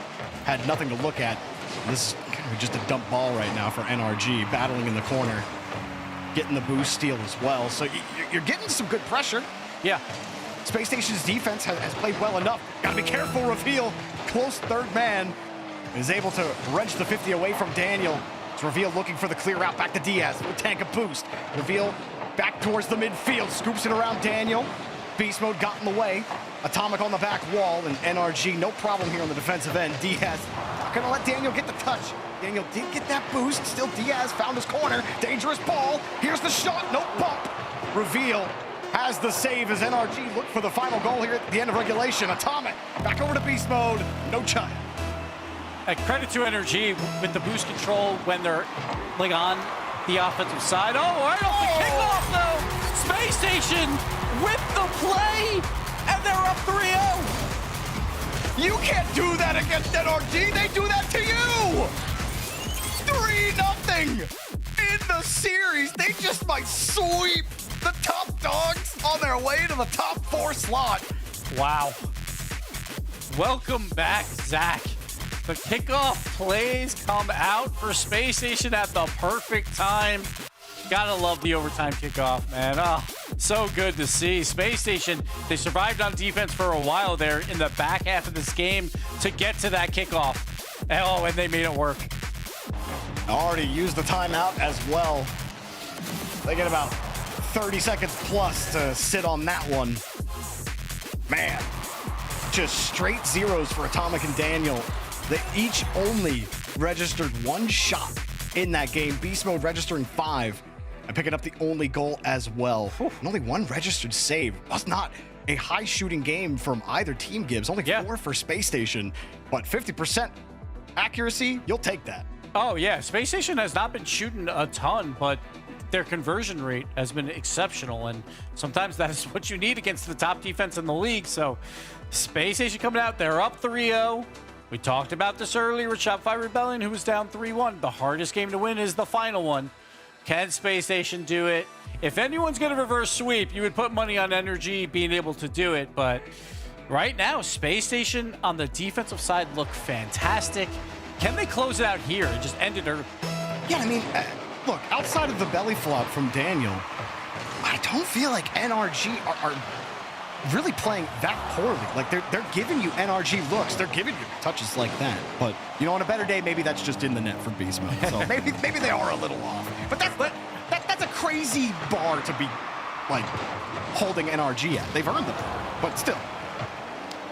had nothing to look at. This is kind of just a dump ball right now for NRG, battling in the corner. Getting the boost steal as well. So you're getting some good pressure. Yeah. Space Station's defense has played well enough. Gotta be careful, Reveal. Close third man. Is able to wrench the 50 away from Daniel. It's Reveal looking for the clear route back to Diaz. With tank a boost. Reveal back towards the midfield. Scoops it around Daniel. Beast mode got in the way. Atomic on the back wall. And NRG, no problem here on the defensive end. Diaz not gonna let Daniel get the touch. Daniel did get that boost. Still Diaz found his corner. Dangerous ball. Here's the shot. No bump. Reveal has the save as NRG look for the final goal here at the end of regulation. Atomic back over to Beast mode. No chime. Credit to NRG with the boost control when they're like on the offensive side. Oh, right off the kickoff though. Space Station with the play, and they're up 3-0. You can't do that against NRG. They do that to you. 3-0 in the series. They just might sweep the top dogs on their way to the top 4 slot. Wow. Welcome back, Zach. The kickoff plays come out for Space Station at the perfect time. Gotta love the overtime kickoff, man. Oh, so good to see. Space Station, they survived on defense for a while there in the back half of this game to get to that kickoff. Oh, and they made it work. Already used the timeout as well. They get about 30 seconds plus to sit on that one. Man, just straight zeros for Atomic and Daniel. They each only registered 1 shot in that game. Beast mode registering 5 and picking up the only goal as well. And only 1 registered save. Was not a high shooting game from either team, Gibbs. Only 4 for Space Station, but 50% accuracy, you'll take that. Oh yeah, Space Station has not been shooting a ton, but their conversion rate has been exceptional, and sometimes that is what you need against the top defense in the league. So Space Station coming out, they're up 3-0. We talked about this earlier with Shopify Rebellion, who was down 3-1. The hardest game to win is the final one. Can Space Station do it? If anyone's going to reverse sweep, you would put money on Energy being able to do it, but right now, Space Station on the defensive side look fantastic. Can they close it out here and just end it early? Yeah, I mean, look, outside of the belly flop from Daniel, I don't feel like NRG are really playing that poorly. Like, they're giving you NRG looks. They're giving you touches like that. But, you know, on a better day, maybe that's just in the net for Beast mode. So maybe they are a little off. But that's a crazy bar to be, like, holding NRG at. They've earned the bar, but still.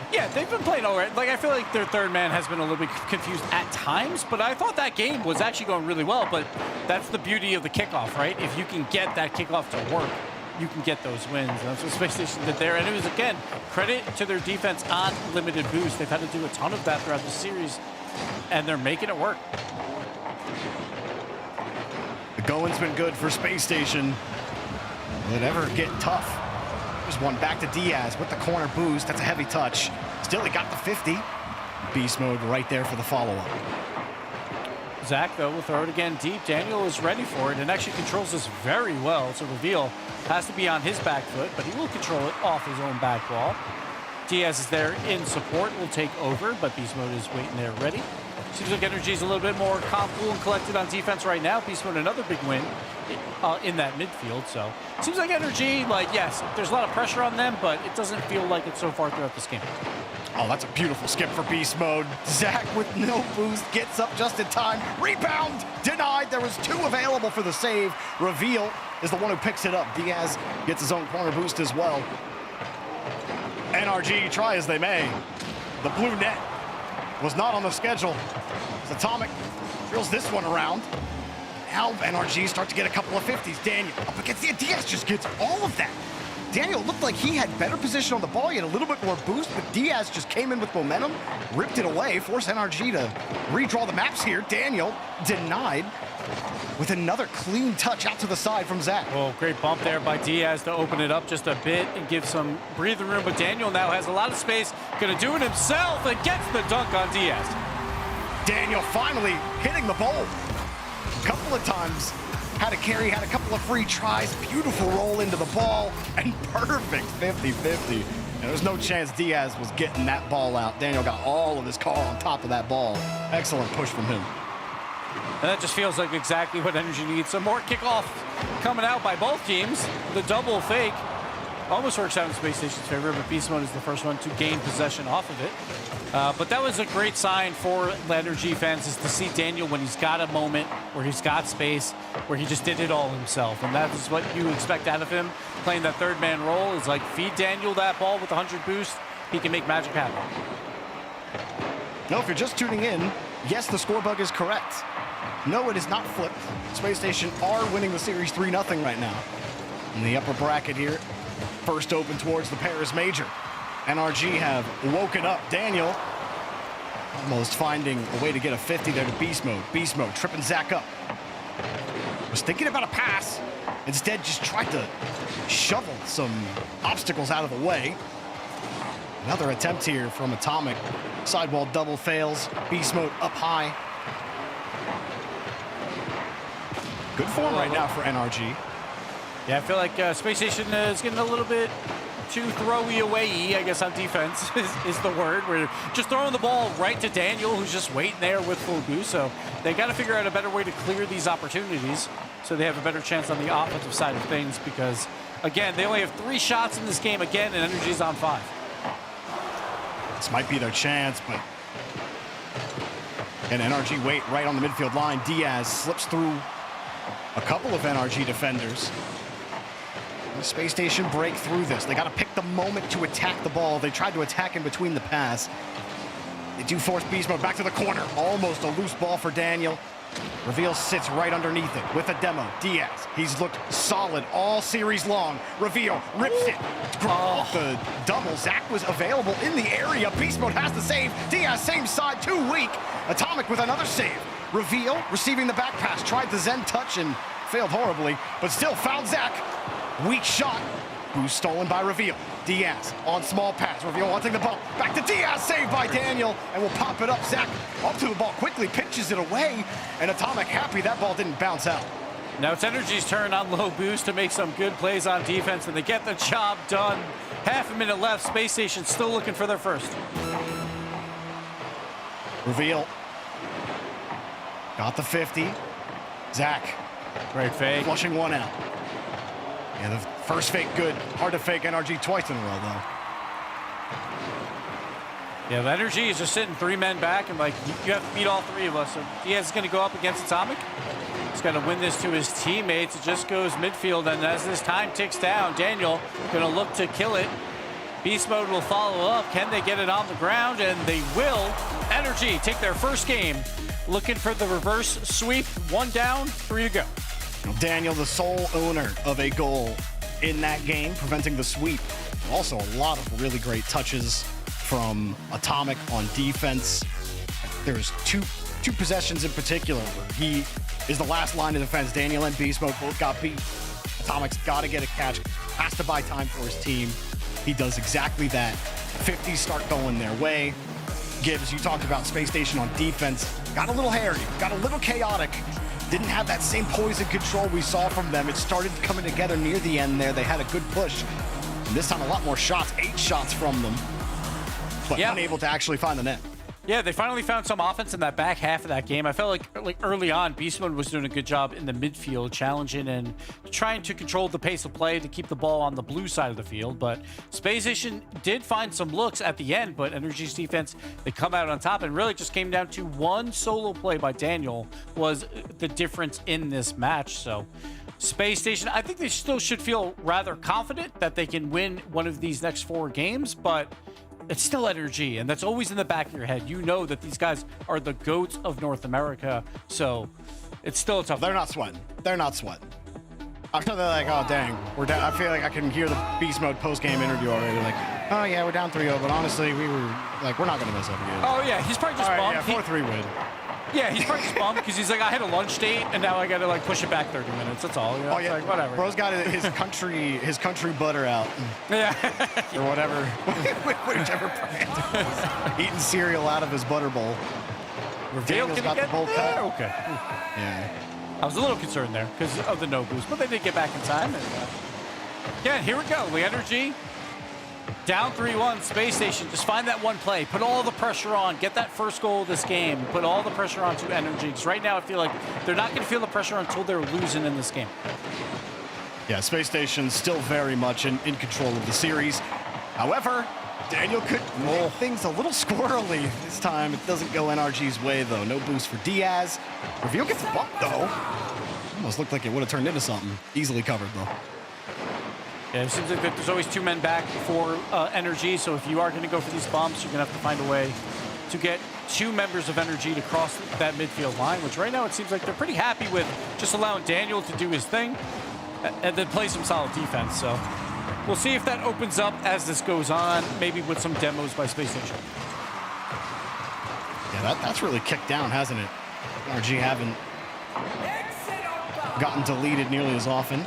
Yeah, they've been playing all right. Like, I feel like their third man has been a little bit confused at times, but I thought that game was actually going really well. But that's the beauty of the kickoff, right? If you can get that kickoff to work, you can get those wins. And that's what Space Station did there. And it was, again, credit to their defense on limited boost. They've had to do a ton of that throughout the series, and they're making it work. The going's been good for Space Station. Will it ever get tough? There's one back to Diaz with the corner boost. That's a heavy touch. Still, he got the 50. Beast mode right there for the follow-up. Zach, though, will throw it again deep. Daniel is ready for it and actually controls this very well. So Reveal has to be on his back foot, but he will control it off his own back wall. Diaz is there in support, will take over, but Beast Mode is waiting there ready. Seems like Energy is a little bit more calm, cool, and collected on defense right now. Beast Mode, another big win in that midfield. So seems like Energy, like, yes, there's a lot of pressure on them, but it doesn't feel like it so far throughout this game. Oh, that's a beautiful skip for Beast Mode. Zach with no boost gets up just in time. Rebound denied. There was 2 available for the save. Reveal is the one who picks it up. Diaz gets his own corner boost as well. NRG, try as they may. The blue net was not on the schedule. As Atomic drills this one around. Now NRG start to get a couple of 50s. Daniel up against the Diaz just gets all of that. Daniel looked like he had better position on the ball. He had a little bit more boost, but Diaz just came in with momentum, ripped it away, forced NRG to redraw the maps here. Daniel denied with another clean touch out to the side from Zach. Well, great bump there by Diaz to open it up just a bit and give some breathing room, but Daniel now has a lot of space, gonna do it himself and gets the dunk on Diaz. Daniel finally hitting the bowl. A couple of times. Had a carry, had a couple of free tries, beautiful roll into the ball, and perfect 50-50. And there was no chance Diaz was getting that ball out. Daniel got all of his car on top of that ball. Excellent push from him. And that just feels like exactly what Energy needs. Some more kickoff coming out by both teams. The double fake almost works out in Space Station's favor, but Beast Mode is the first one to gain possession off of it. But that was a great sign for Energy fans, is to see Daniel when he's got a moment, where he's got space, where he just did it all himself. And that is what you expect out of him. Playing that third man role is like, feed Daniel that ball with 100 boost, he can make magic happen. No, if you're just tuning in, yes, the score bug is correct. No, it is not flipped. Space Station are winning the series 3-0 right now. In the upper bracket here, first open towards the Paris Major. NRG have woken up. Daniel almost finding a way to get a 50 there to Beast Mode. Beast Mode tripping Zach up. Was thinking about a pass. Instead, just tried to shovel some obstacles out of the way. Another attempt here from Atomic. Sidewall double fails. Beast Mode up high. Good form right now for NRG. Yeah, I feel like Space Station is getting a little bit too throwy away, I guess, on defense is the word. We're just throwing the ball right to Daniel, who's just waiting there with full boost. So they got to figure out a better way to clear these opportunities so they have a better chance on the offensive side of things, because, again, they only have 3 shots in this game again, and Energy's on 5. This might be their chance, but and NRG wait right on the midfield line. Diaz slips through a couple of NRG defenders. The Space Station break through this. They got to pick the moment to attack the ball. They tried to attack in between the pass. They do force Beast Mode back to the corner. Almost a loose ball for Daniel. Reveal sits right underneath it with a demo. Diaz, he's looked solid all series long. Reveal rips it. Off the double. Zach was available in the area. Beast Mode has the save. Diaz, same side, too weak. Atomic with another save. Reveal receiving the back pass. Tried the Zen touch and failed horribly, but still found Zach. Weak shot. Boost stolen by Reveal. Diaz on small pass. Reveal wanting the ball. Back to Diaz. Saved by Daniel. And will pop it up. Zach up to the ball quickly. Pitches it away. And Atomic happy that ball didn't bounce out. Now it's Energy's turn on low boost to make some good plays on defense, and they get the job done. Half a minute left. Space Station still looking for their first. Reveal. Got the 50. Zach. Great fake. Flushing one out. Yeah, the first fake good. Hard to fake NRG twice in a row, though. Yeah, the Energy is just sitting 3 men back, and like, you have to beat all 3 of us. So Diaz is going to go up against Atomic. He's got to win this to his teammates. It just goes midfield, and as this time ticks down, Daniel going to look to kill it. Beast Mode will follow up. Can they get it on the ground? And they will. Energy take their first game, looking for the reverse sweep. 1 down, 3 to go. Daniel, the sole owner of a goal in that game, preventing the sweep. Also, a lot of really great touches from Atomic on defense. There's two possessions in particular where he is the last line of defense. Daniel and Beast Mode both got beat. Atomic's got to get a catch, has to buy time for his team. He does exactly that. 50s start going their way. Gibbs, you talked about Space Station on defense. Got a little hairy, got a little chaotic. Didn't have that same poise and control we saw from them. It started coming together near the end there. They had a good push. And this time a lot more shots, 8 shots from them, but unable to actually find the net. Yeah, they finally found some offense in that back half of that game. I felt like early on, Beast Mode was doing a good job in the midfield, challenging and trying to control the pace of play to keep the ball on the blue side of the field. But Space Station did find some looks at the end, but Energy's defense, they come out on top, and really just came down to one solo play by Daniel was the difference in this match. So Space Station, I think they still should feel rather confident that they can win one of these next 4 games, but it's still Energy, and that's always in the back of your head. You know that these guys are the GOATs of North America, so it's still a tough. They're not sweating. They're not sweating. I'm sure they're like, oh, dang, we're down. I feel like I can hear the Beast Mode post-game interview already. Like, oh, yeah, we're down 3-0, but honestly, we're not going to mess up again. Oh, yeah, he's probably just bummed. Yeah, 4-3 win. Yeah, he's probably just bummed because he's like, I had a lunch date, and now I got to, push it back 30 minutes. That's all. You know? Oh, yeah, like, whatever. Bro's got his country butter out. Yeah. Or whatever, whichever brand. Eating cereal out of his butter bowl. Daniel's got the bowl cut. Okay. Yeah. I was a little concerned there because of the no boost, but they did get back in time. And, yeah, here we go. The Energy down 3-1. Space Station. Just find that one play. Put all the pressure on. Get that first goal of this game. Put all the pressure on to Energy. Because right now I feel like they're not going to feel the pressure until they're losing in this game. Yeah, Space Station still very much in control of the series. However, Daniel could make things a little squirrely this time. It doesn't go NRG's way, though. No boost for Diaz. Reveal gets bumped, though. Almost looked like it would have turned into something. Easily covered, though. Yeah, it seems like there's always 2 men back for Energy, so if you are going to go for these bumps, you're going to have to find a way to get 2 members of Energy to cross that midfield line, which right now it seems like they're pretty happy with just allowing Daniel to do his thing and then play some solid defense. So we'll see if that opens up as this goes on, maybe with some demos by Space Station. Yeah, that's really kicked down, hasn't it? NRG haven't gotten deleted nearly as often.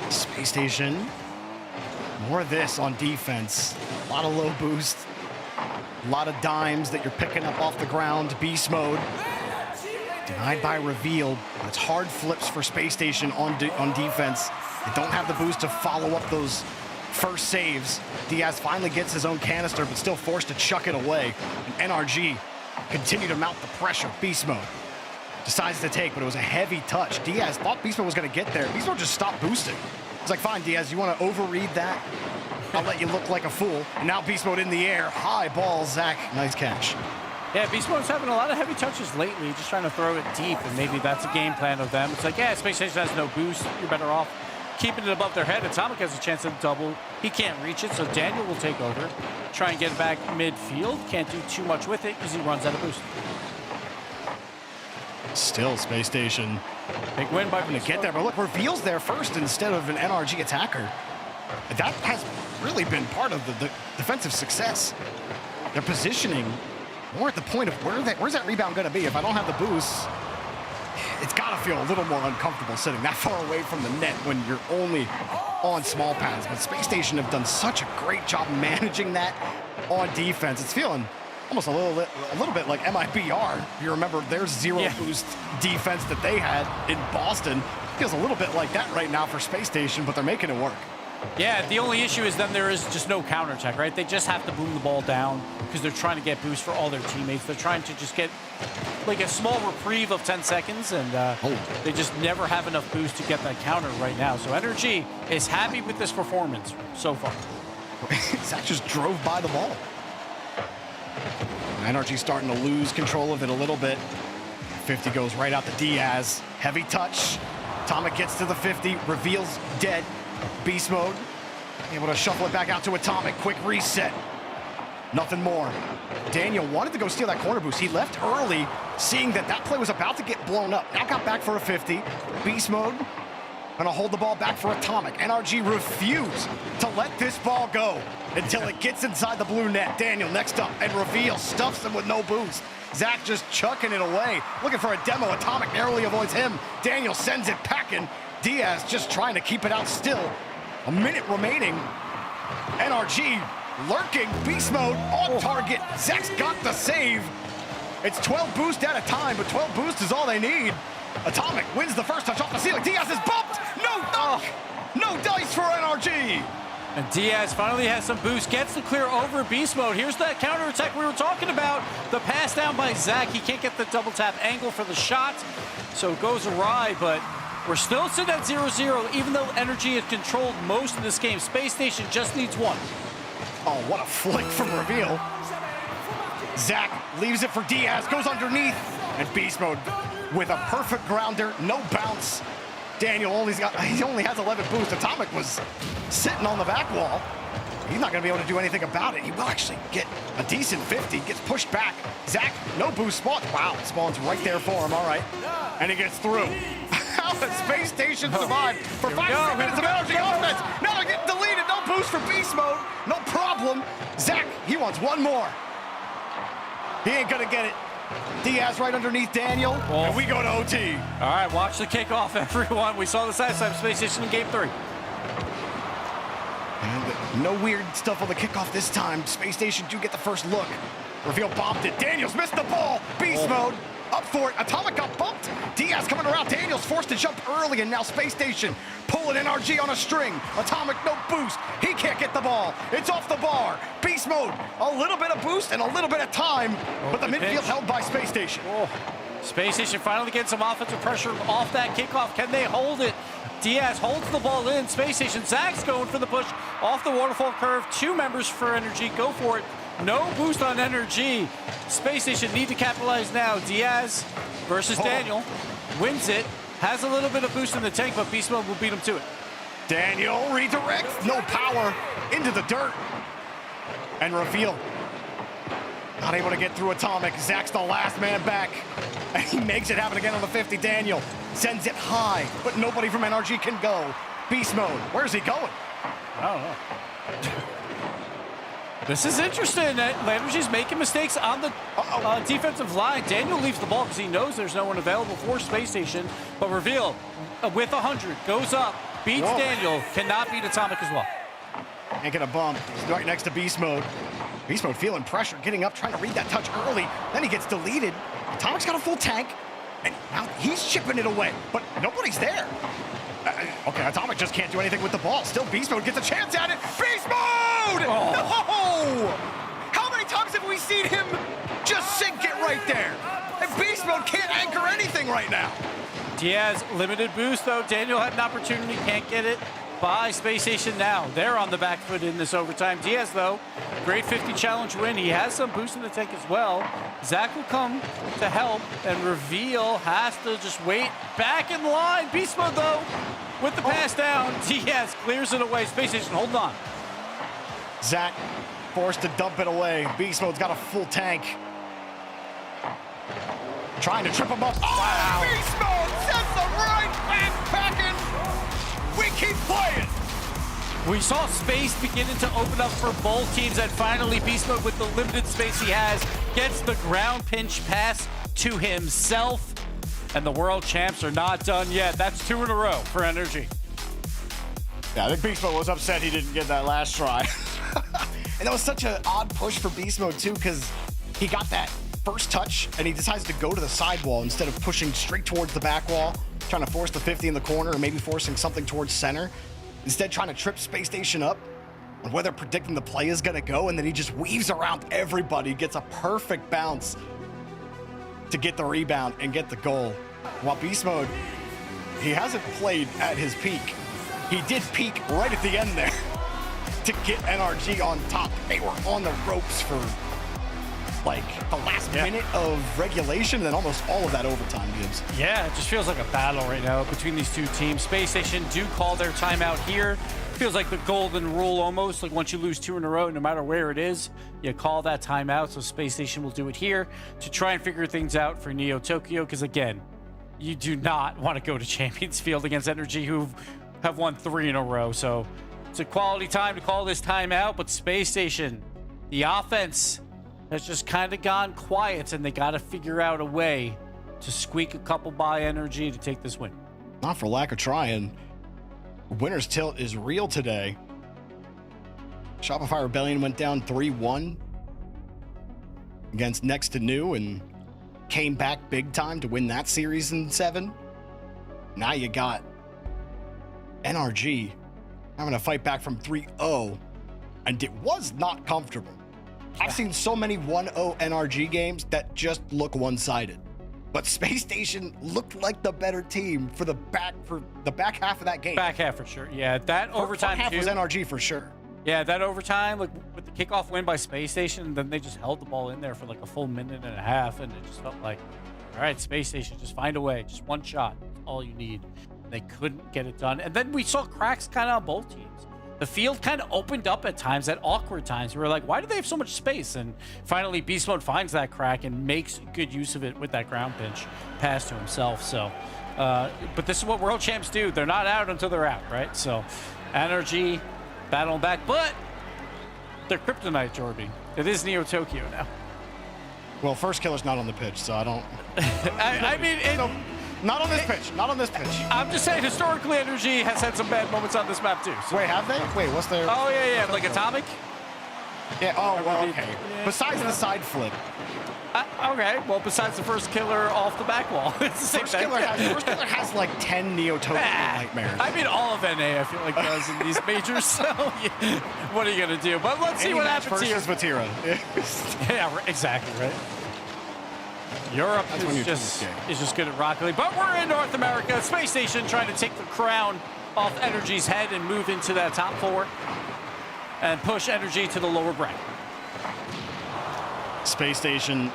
Space Station, more of this on defense. A lot of low boost, a lot of dimes that you're picking up off the ground. Beast Mode, denied by Reveal. It's hard flips for Space Station on defense. They don't have the boost to follow up those first saves. Diaz finally gets his own canister, but still forced to chuck it away. And NRG continue to mount the pressure. Beast Mode decides to take, but it was a heavy touch. Diaz thought Beast Mode was going to get there. Beast Mode just stopped boosting. It's like, fine, Diaz, you want to overread that? I'll let you look like a fool. And now Beast Mode in the air. High ball, Zach. Nice catch. Yeah, Beast Mode's having a lot of heavy touches lately, just trying to throw it deep, and maybe that's a game plan of them. It's like, yeah, Space Station has no boost. You're better off keeping it above their head. Atomic has a chance to double. He can't reach it, so Daniel will take over. Try and get it back midfield. Can't do too much with it because he runs out of boost. Still, Space Station. Big win by to get there, but look, Reveal's there first instead of an NRG attacker. That has really been part of the defensive success. Their positioning more at the point of where's that rebound going to be? If I don't have the boost, it's got to feel a little more uncomfortable sitting that far away from the net when you're only on small pads. But Space Station have done such a great job managing that on defense. It's feeling almost a little bit like MIBR. You remember their zero boost defense that they had in Boston. Feels a little bit like that right now for Space Station, but they're making it work. Yeah, the only issue is then there is just no counterattack, right? They just have to boom the ball down because they're trying to get boost for all their teammates. They're trying to just get like a small reprieve of 10 seconds, and they just never have enough boost to get that counter right now. So Energy is happy with this performance so far. Zach just drove by the ball. NRG starting to lose control of it a little bit. 50 goes right out to Diaz. Heavy touch. Atomic gets to the 50. Reveals dead. Beast Mode able to shuffle it back out to Atomic. Quick reset. Nothing more. Daniel wanted to go steal that corner boost. He left early, seeing that play was about to get blown up. Now got back for a 50. Beast Mode Gonna hold the ball back for Atomic. NRG refuse to let this ball go until it gets inside the blue net. Daniel next up, and Reveal stuffs him with no boost. Zach just chucking it away, looking for a demo. Atomic narrowly avoids him. Daniel sends it packing. Diaz just trying to keep it out still. A minute remaining. NRG lurking, beast mode on target. Zach's got the save. It's 12 boost at a time, but 12 boost is all they need. Atomic wins the first touch off the ceiling. Diaz is bumped. No dunk. No dice for NRG. And Diaz finally has some boost, gets the clear over beast mode. Here's that counterattack we were talking about. The pass down by Zach. He can't get the double tap angle for the shot, so it goes awry, but we're still sitting at 0-0, even though Energy has controlled most of this game. Space Station just needs one. Oh, what a flick from Reveal. Zach leaves it for Diaz, goes underneath, and beast mode with a perfect grounder, no bounce. Daniel he only has 11 boost. Atomic was sitting on the back wall. He's not going to be able to do anything about it. He will actually get a decent 50, gets pushed back. Zach, no boost spawn. Wow, spawn's right there for him, all right. And he gets through. How the Space Station survived for 5 minutes of energy offense. Now they're getting deleted, no boost for beast mode. No problem. Zach, he wants one more. He ain't going to get it. Diaz right underneath Daniel, and we go to OT. All right, watch the kickoff, everyone. We saw this last time, Space Station in Game 3. And no weird stuff on the kickoff this time. Space Station do get the first look. Reveal bombed it. Daniels missed the ball. Beast mode. Up for it. Atomic got bumped. Diaz coming around. Daniels forced to jump early, and now Space Station pulling NRG on a string. Atomic no boost. He can't get the ball. It's off the bar. Beast mode. A little bit of boost and a little bit of time, but the midfield held by Space Station. Space Station finally getting some offensive pressure off that kickoff. Can they hold it? Diaz holds the ball in. Space Station. Zach's going for the push off the waterfall curve. 2 members for Energy. Go for it. No boost on Energy. Space Station need to capitalize now. Diaz versus Daniel. Wins it. Has a little bit of boost in the tank, but Beast Mode will beat him to it. Daniel redirects. No power. Into the dirt. And Reveal. Not able to get through Atomic. Zach's the last man back. And he makes it happen again on the 50. Daniel sends it high, but nobody from NRG can go. Beast Mode. Where's he going? I don't know. This is interesting. Energy's making mistakes on the defensive line. Daniel leaves the ball because he knows there's no one available for Space Station. But Reveal, with 100, goes up, beats Daniel, cannot beat Atomic as well. Ain't gonna bump. He's right next to Beast Mode. Beast Mode feeling pressure, getting up, trying to read that touch early. Then he gets deleted. Atomic's got a full tank, and now he's chipping it away, but nobody's there. Okay, Atomic just can't do anything with the ball. Still, Beast Mode gets a chance at it. Beast Mode! No! How many times have we seen him just sink it right there? And Beast Mode can't anchor anything right now. Diaz, limited boost, though. Daniel had an opportunity, can't get it by Space Station now. They're on the back foot in this overtime. Diaz, though, great 50 challenge win. He has some boost in the tank as well. Zach will come to help, and Reveal has to just wait back in line. Beast Mode, though, with the pass down. Diaz clears it away. Space Station holding on. Zach forced to dump it away. Beast Mode's got a full tank. Trying to trip him up. Oh, wow. Beast Mode sends the right back packing. We keep playing. We saw space beginning to open up for both teams, and finally Beast Mode, with the limited space he has, gets the ground pinch pass to himself. And the world champs are not done yet. That's 2 in a row for Energy. Yeah, I think Beast Mode was upset he didn't get that last try. And that was such an odd push for Beast Mode, too, because he got that first touch, and he decides to go to the sidewall instead of pushing straight towards the back wall, trying to force the 50 in the corner, or maybe forcing something towards center. Instead, trying to trip Space Station up on where they're predicting the play is going to go, and then he just weaves around everybody, gets a perfect bounce to get the rebound and get the goal. While Beast Mode, he hasn't played at his peak. He did peak right at the end there to get NRG on top. They were on the ropes for like the last minute of regulation, and then almost all of that overtime, Gibbs. Yeah, it just feels like a battle right now between these two teams. Space Station do call their timeout here. Feels like the golden rule almost, like once you lose 2 in a row, no matter where it is, you call that timeout. So Space Station will do it here to try and figure things out for Neo Tokyo, because again, you do not want to go to Champions Field against Energy, who have won 3 in a row. So it's a quality time to call this timeout. But Space Station, the offense has just kind of gone quiet, and they got to figure out a way to squeak a couple by Energy to take this win. Not for lack of trying. Winner's tilt is real today. Shopify Rebellion went down 3-1 against Next to New and came back big time to win that series in 7. Now you got NRG having to fight back from 3-0, and it was not comfortable. I've seen so many 1-0 NRG games that just look one-sided. But Space Station looked like the better team for the back half of that game. Back half for sure. Yeah, that overtime half was NRG for sure. Yeah, that overtime, like with the kickoff win by Space Station, then they just held the ball in there for like a full minute and a half, and it just felt like, all right, Space Station, just find a way, just one shot, that's all you need. They couldn't get it done, and then we saw cracks kind of on both teams. The field kind of opened up at times, at awkward times. We were like, why do they have so much space? And finally, Beast Mode finds that crack and makes good use of it with that ground pinch pass to himself. So, but this is what world champs do. They're not out until they're out, right? So, Energy battling back, but they're kryptonite, Jorby. It is Neo Tokyo now. Well, First Killer's not on the pitch, so I don't... I mean... Not on this pitch. Not on this pitch. I'm just saying, historically, Energy has had some bad moments on this map, too. So. Wait, have they? Wait, what's their... Oh, yeah, like Atomic? Yeah, oh, well, okay. Yeah. Besides the side flip. Okay, well, besides the First Killer off the back wall. It's the same thing. First Killer has like 10 Neo Tokyo nightmares. I mean, all of NA, I feel like, does in these majors, so yeah, what are you going to do? But let's see what happens here. Vatira. Yeah, exactly, right? Europe is just good at Rocket League. But we're in North America. Space Station trying to take the crown off Energy's head and move into that top 4 and push Energy to the lower bracket. Space Station,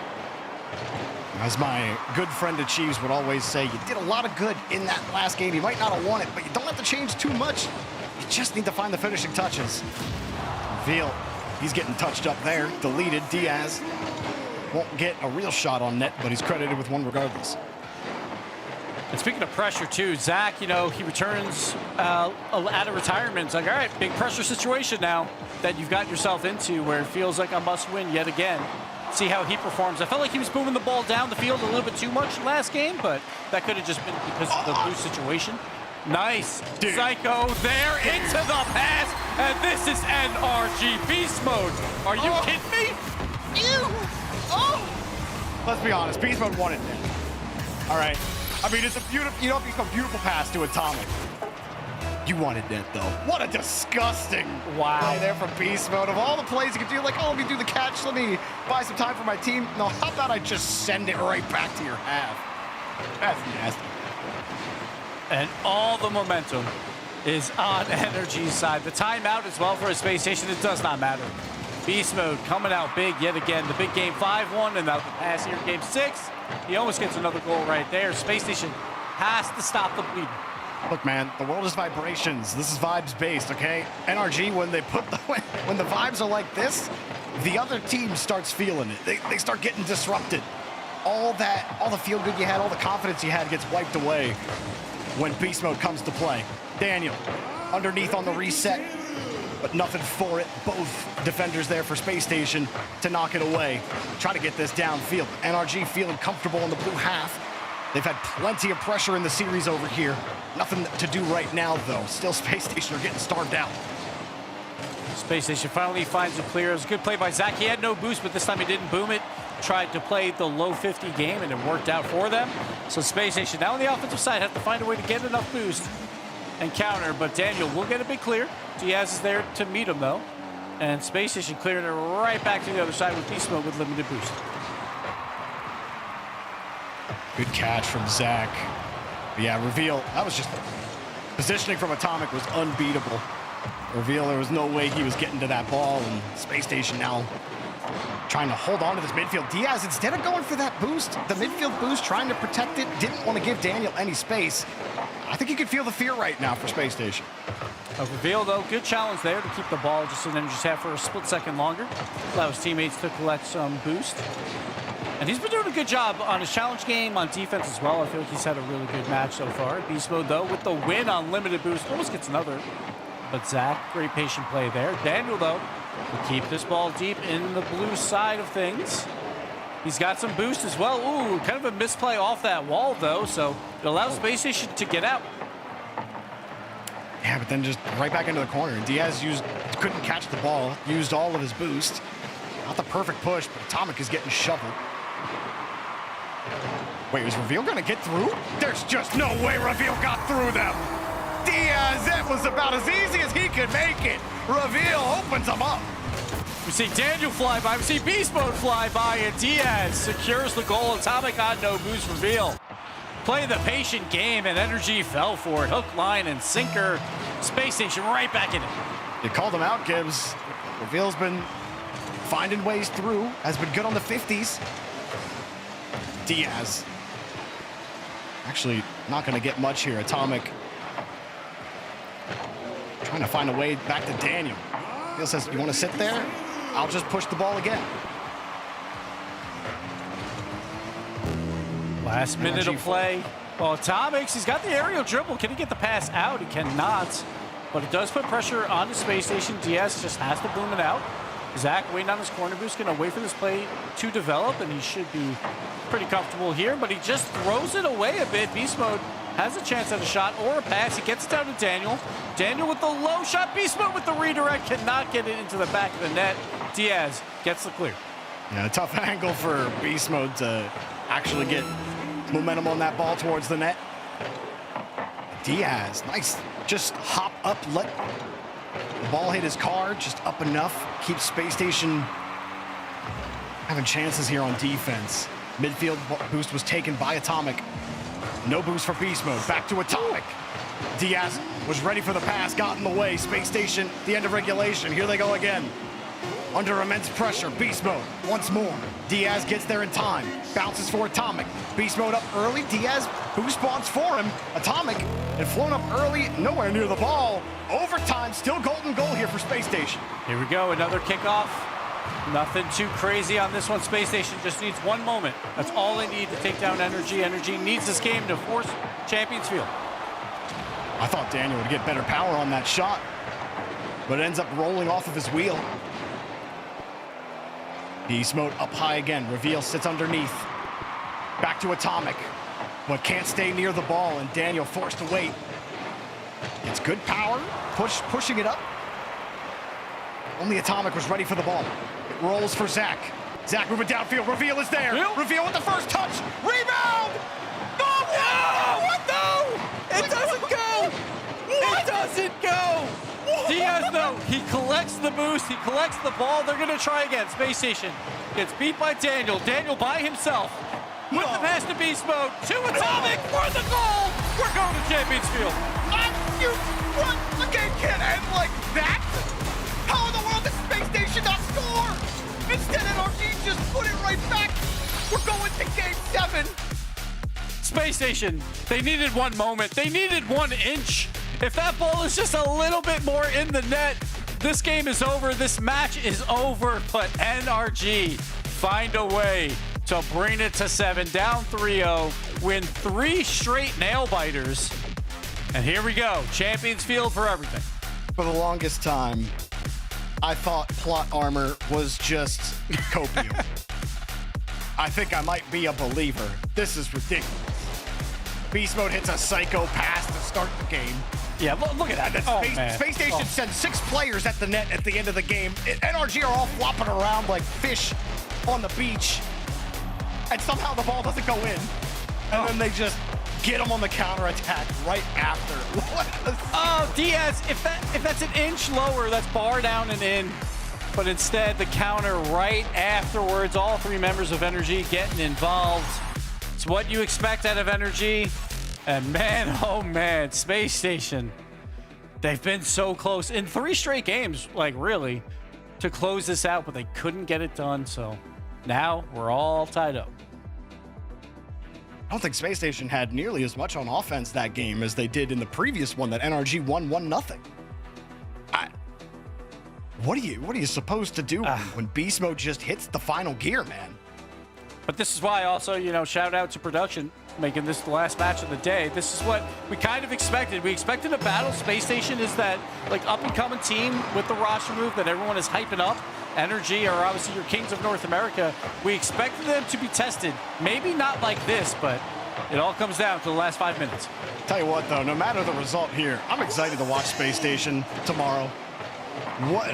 as my good friend Achieves would always say, you did a lot of good in that last game. You might not have won it, but you don't have to change too much. You just need to find the finishing touches. Veal, he's getting touched up there. Deleted. Diaz won't get a real shot on net, but he's credited with one regardless. And speaking of pressure, too, Zach, you know, he returns out of retirement. It's like, all right, big pressure situation now that you've got yourself into where it feels like a must-win yet again. See how he performs. I felt like he was moving the ball down the field a little bit too much last game, but that could have just been because of the boost situation. Nice. Dude. Psycho there into the pass, and this is NRG Beast Mode. Are you kidding me? Let's be honest, Beast Mode won it then. All right. I mean, it's a beautiful, you know, it's a beautiful pass to Atomic. You wanted that, though. What a disgusting play there from Beast Mode. Of all the plays you could do, like, oh, let me do the catch, let me buy some time for my team. No, how about I just send it right back to your half? That's nasty. And all the momentum is on Energy's side. The timeout as well for a Space Station, it does not matter. Beast Mode coming out big yet again. The big game 5-1, and now the pass here, game 6. He almost gets another goal right there. Space Station has to stop the bleeding. Look, man, the world is vibrations. This is vibes-based, okay? NRG, when they put when the vibes are like this, the other team starts feeling it. They start getting disrupted. All the feel-good you had, all the confidence you had gets wiped away when Beast Mode comes to play. Daniel, underneath on the reset, but nothing for it. Both defenders there for Space Station to knock it away. Try to get this downfield. NRG feeling comfortable in the blue half. They've had plenty of pressure in the series over here. Nothing to do right now, though. Still, Space Station are getting starved out. Space Station finally finds a clear. It was a good play by Zach. He had no boost, but this time he didn't boom it. Tried to play the low 50 game, and it worked out for them. So Space Station now on the offensive side have to find a way to get enough boost and counter, but Daniel will get a big clear. Diaz is there to meet him, though. And Space Station clearing it right back to the other side with Beast Mode with limited boost. Good catch from Zach. Yeah, Reveal, that was just... Positioning from Atomic was unbeatable. Reveal, there was no way he was getting to that ball, and Space Station now trying to hold on to this midfield. Diaz, instead of going for that boost, the midfield boost, trying to protect it, didn't want to give Daniel any space. I think you can feel the fear right now for Space Station. Reveal, though, good challenge there to keep the ball just in Energy's half for a split second longer. Allow his teammates to collect some boost. And he's been doing a good job on his challenge game, on defense as well. I feel like he's had a really good match so far. Beast Mode, though, with the win on limited boost, almost gets another. But Zach, great patient play there. Daniel, though, will keep this ball deep in the blue side of things. He's got some boost as well. Ooh, kind of a misplay off that wall, though, so it allows Space Station to get out. Yeah, but then just right back into the corner. And Diaz couldn't catch the ball, used all of his boost. Not the perfect push, but Atomic is getting shoveled. Wait, is Reveal gonna get through? There's just no way Reveal got through them. Diaz, that was about as easy as he could make it. Reveal opens him up. We see Daniel fly by, we see Beast Mode fly by, and Diaz secures the goal. Atomic on no boost. Reveal playing the patient game, and Energy fell for it. Hook, line, and sinker. Space Station right back in it. You called him out, Gibbs. Reveal's been finding ways through, has been good on the 50s. Diaz. Actually, not going to get much here. Atomic trying to find a way back to Daniel. Reveal says, you want to sit there? I'll just push the ball again. Last minute of play. Well, Atomics, he's got the aerial dribble. Can he get the pass out? He cannot. But it does put pressure on the Space Station. Diaz just has to boom it out. Zach waiting on his corner boost, going to wait for this play to develop, and he should be pretty comfortable here, but he just throws it away a bit. Beast Mode has a chance at a shot or a pass. He gets it down to Daniel. Daniel with the low shot. Beast Mode with the redirect cannot get it into the back of the net. Diaz gets the clear. Yeah, a tough angle for Beast Mode to actually get momentum on that ball towards the net. Diaz, nice. Just hop up, let the ball hit his car, just up enough. Keep Space Station having chances here on defense. Midfield boost was taken by Atomic. No boost for Beast Mode. Back to Atomic. Diaz was ready for the pass, got in the way. Space Station, the end of regulation. Here they go again. Under immense pressure, Beast Mode once more. Diaz gets there in time. Bounces for Atomic. Beast Mode up early. Diaz boost spawns for him. Atomic had flown up early, nowhere near the ball. Overtime, still golden goal here for Space Station. Here we go, another kickoff. Nothing too crazy on this one. Space Station just needs one moment. That's all they need to take down Energy. Energy needs this game to force Champions Field. I thought Daniel would get better power on that shot, but it ends up rolling off of his wheel. Beast Mode up high again. Reveal sits underneath. Back to Atomic, but can't stay near the ball, and Daniel forced to wait. It's good power, pushing it up. Only Atomic was ready for the ball. It rolls for Zach. Zach moving downfield. Reveal is there. Reveal with the first touch. Rebound! No! What? No! It doesn't go! It doesn't go! Diaz, though, he collects the boost. He collects the ball. They're going to try again. Space Station gets beat by Daniel. Daniel by himself. With the pass to Beast Mode. To Atomic for the goal. We're going to Champions Field. What? The game can't end like that? How in the world does Space Station not score? Instead, NRG just put it right back. We're going to Game 7. Space Station, they needed one moment. They needed 1 inch. If that ball is just a little bit more in the net, this game is over. This match is over. But NRG find a way to bring it to 7, down 3-0, win 3 straight nail biters. And here we go, Champions Field for everything. For the longest time, I thought plot armor was just copium. I think I might be a believer. This is ridiculous. Beast Mode hits a psycho pass to start the game. Yeah, look at that. Space Station sends 6 players at the net at the end of the game. NRG are all flopping around like fish on the beach. And somehow the ball doesn't go in. And then they just get them on the counterattack right after. Oh, Diaz, if that's an inch lower, that's bar down and in. But instead, the counter right afterwards. All 3 members of Energy getting involved. It's what you expect out of Energy. And man, oh man, Space Station. They've been so close in 3 straight games, like really, to close this out, but they couldn't get it done. So now we're all tied up. I don't think Space Station had nearly as much on offense that game as they did in the previous one that NRG won 1-0. What are you supposed to do when Beast Mode just hits the final gear, man? But this is why also, you know, shout out to production making this the last match of the day. This is what we kind of expected. We expected a battle. Space Station is that like up and coming team with the roster move that everyone is hyping up. Energy are obviously your kings of North America. We expected them to be tested. Maybe not like this, but it all comes down to the last 5 minutes. Tell you what, though, no matter the result here, I'm excited to watch Space Station tomorrow. What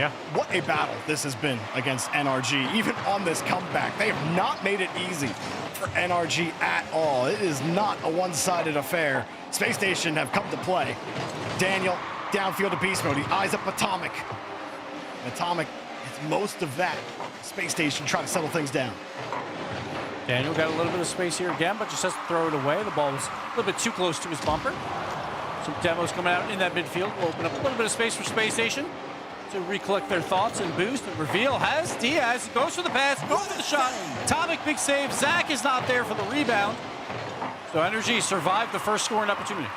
a battle this has been against NRG. Even on this comeback, they have not made it easy for NRG at all. It is not a one-sided affair. Space Station have come to play. Daniel, downfield to Beast Mode. He eyes up Atomic. Atomic gets most of that. Space Station trying to settle things down. Daniel got a little bit of space here again, but just has to throw it away. The ball was a little bit too close to his bumper. Some demos coming out in that midfield will open up a little bit of space for Space Station to recollect their thoughts and boost. And reveal has Diaz, goes for the pass, goes for the shot. Atomic, big save. Zach is not there for the rebound. So Energy survived the first scoring opportunity.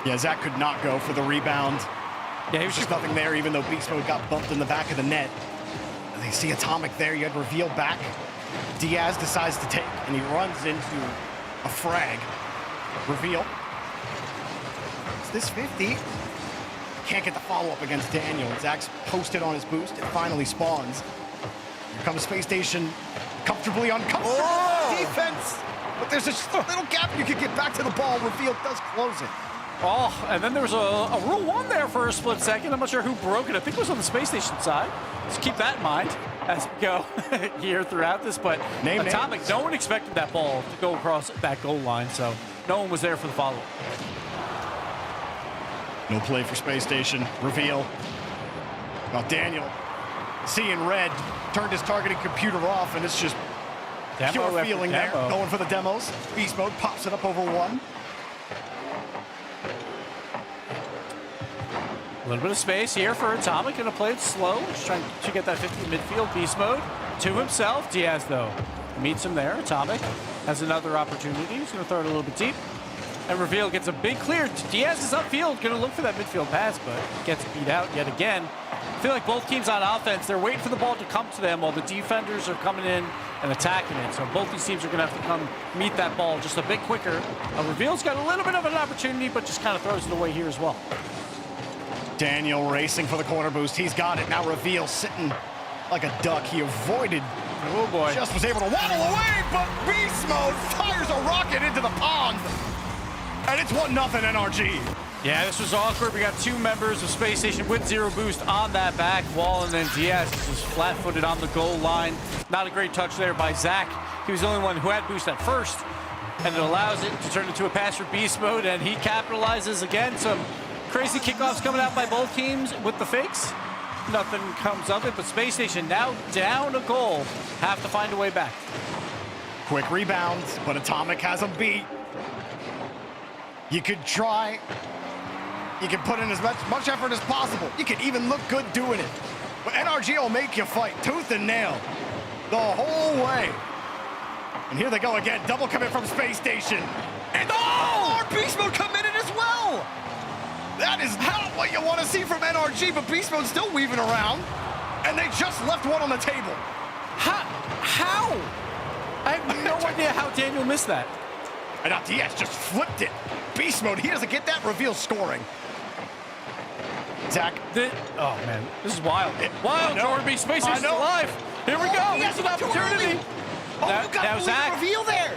Yeah, Zach could not go for the rebound. Yeah, he was just nothing there, even though Beast Mode got bumped in the back of the net. And they see Atomic there. You had Reveal back. Diaz decides to take, and he runs into a frag. Reveal. Is this 50? Can't get the follow-up against Daniel. Zach's posted on his boost. It finally spawns. Here comes Space Station, comfortably uncomfortable defense. But there's a little gap you can get back to the ball. Reveal does close it. Oh, and then there was a Rule 1 there for a split second. I'm not sure who broke it. I think it was on the Space Station side. Just keep that in mind as we go here throughout this. But Atomic, no one expected that ball to go across that goal line, so no one was there for the follow-up. No play for Space Station. Reveal. Well, Daniel, seeing red, turned his targeting computer off, and it's just pure feeling there. Going for the demos. Beast Mode pops it up over one. A little bit of space here for Atomic, gonna play it slow, just trying to get that 50 midfield. Beast Mode to himself. Diaz, though, meets him there. Atomic has another opportunity. He's gonna throw it a little bit deep. And Reveal gets a big clear. Diaz is upfield, gonna look for that midfield pass, but gets beat out yet again. I feel like both teams on offense, they're waiting for the ball to come to them while the defenders are coming in and attacking it. So both these teams are gonna have to come meet that ball just a bit quicker. Reveal's got a little bit of an opportunity, but just kind of throws it away here as well. Daniel racing for the corner boost. He's got it. Now Reveal sitting like a duck. He avoided. Oh, boy. Just was able to waddle away, but Beast Mode fires a rocket into the pond. And it's 1-0 NRG. Yeah, this was awkward. We got two members of Space Station with zero boost on that back wall, and then Diaz was flat-footed on the goal line. Not a great touch there by Zach. He was the only one who had boost at first, and it allows it to turn into a pass for Beast Mode, and he capitalizes again. Some crazy kickoffs coming out by both teams with the fakes. Nothing comes of it, but Space Station now down a goal. Have to find a way back. Quick rebound, but Atomic has him beat. You could try. You can put in as much effort as possible. You can even look good doing it. But NRG will make you fight tooth and nail the whole way. And here they go again. Double commit from Space Station. And more Beast Mode committed as well. That is not what you want to see from NRG, but Beast Mode's still weaving around. And they just left one on the table. How? I have no idea how Daniel missed that. And now Diaz just flipped it. Beast Mode, he doesn't get that. Reveal scoring. Zach. Oh, man. This is wild. Wild, Jordan B. Space Station's alive. Here we go. Here's an opportunity. Now Zach. Reveal there.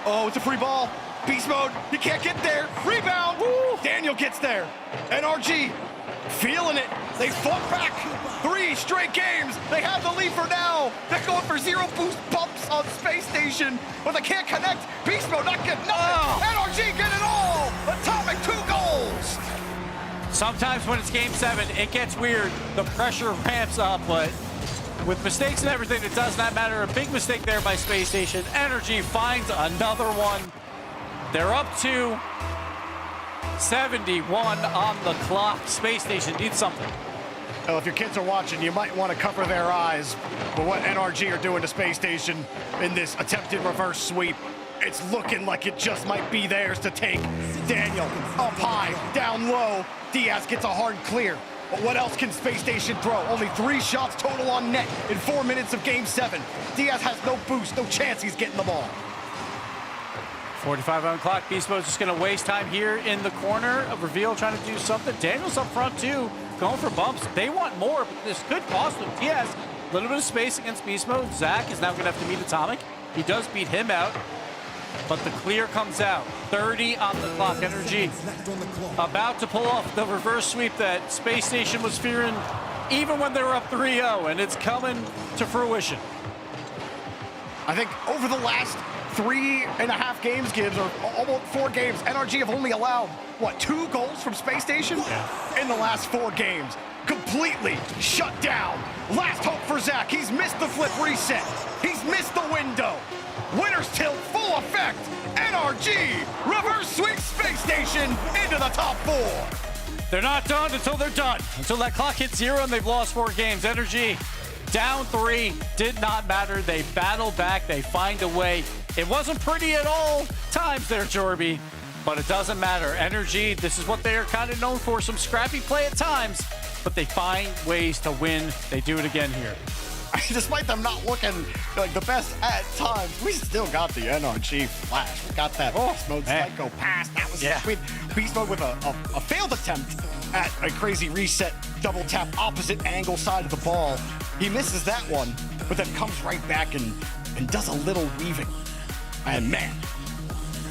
Oh, it's a free ball. Beast Mode, he can't get there. Rebound. Woo. Daniel gets there. NRG feeling it. They fought back 3 straight games. They have the lead for now. They're going for zero boost bumps on Space Station, but they can't connect. Beast Mode not getting nothing. NRG get it all. Atomic 2 goals. Sometimes when it's game 7, it gets weird. The pressure ramps up, but with mistakes and everything, it does not matter. A big mistake there by Space Station. Energy finds another one. They're up to 71 on the clock. Space Station needs something. Well, if your kids are watching, you might want to cover their eyes for what NRG are doing to Space Station in this attempted reverse sweep. It's looking like it just might be theirs to take. Daniel up high, down low. Diaz gets a hard clear. But what else can Space Station throw? Only 3 shots total on net in 4 minutes of Game 7. Diaz has no boost, no chance he's getting the ball. 45 on the clock. Beast Mode's just going to waste time here in the corner of Reveal, trying to do something. Daniel's up front, too, going for bumps. They want more, but this could cost them. Diaz, a little bit of space against Beast Mode. Zach is now going to have to meet Atomic. He does beat him out, but the clear comes out. 30 on the clock. Energy about to pull off the reverse sweep that Space Station was fearing even when they were up 3-0, and it's coming to fruition. I think over the last 3.5 games, Gibbs, or almost 4 games, NRG have only allowed, what, 2 goals from Space Station? Yeah. In the last 4 games. Completely shut down. Last hope for Zach. He's missed the flip reset. He's missed the window. Winner's tilt, full effect. NRG reverse sweep Space Station into the top 4. They're not done until they're done. Until that clock hits 0 and they've lost 4 games. Energy down 3, did not matter. They battle back, they find a way. It wasn't pretty at all times there, Jorby, but it doesn't matter. Energy, this is what they are kind of known for, some scrappy play at times, but they find ways to win. They do it again here. Despite them not looking like the best at times, we still got the NRG flash. We got that Beast Mode psycho pass. That was sweet. Beast Mode with a failed attempt at a crazy reset, double tap, opposite angle side of the ball. He misses that one, but then comes right back and does a little weaving. And man,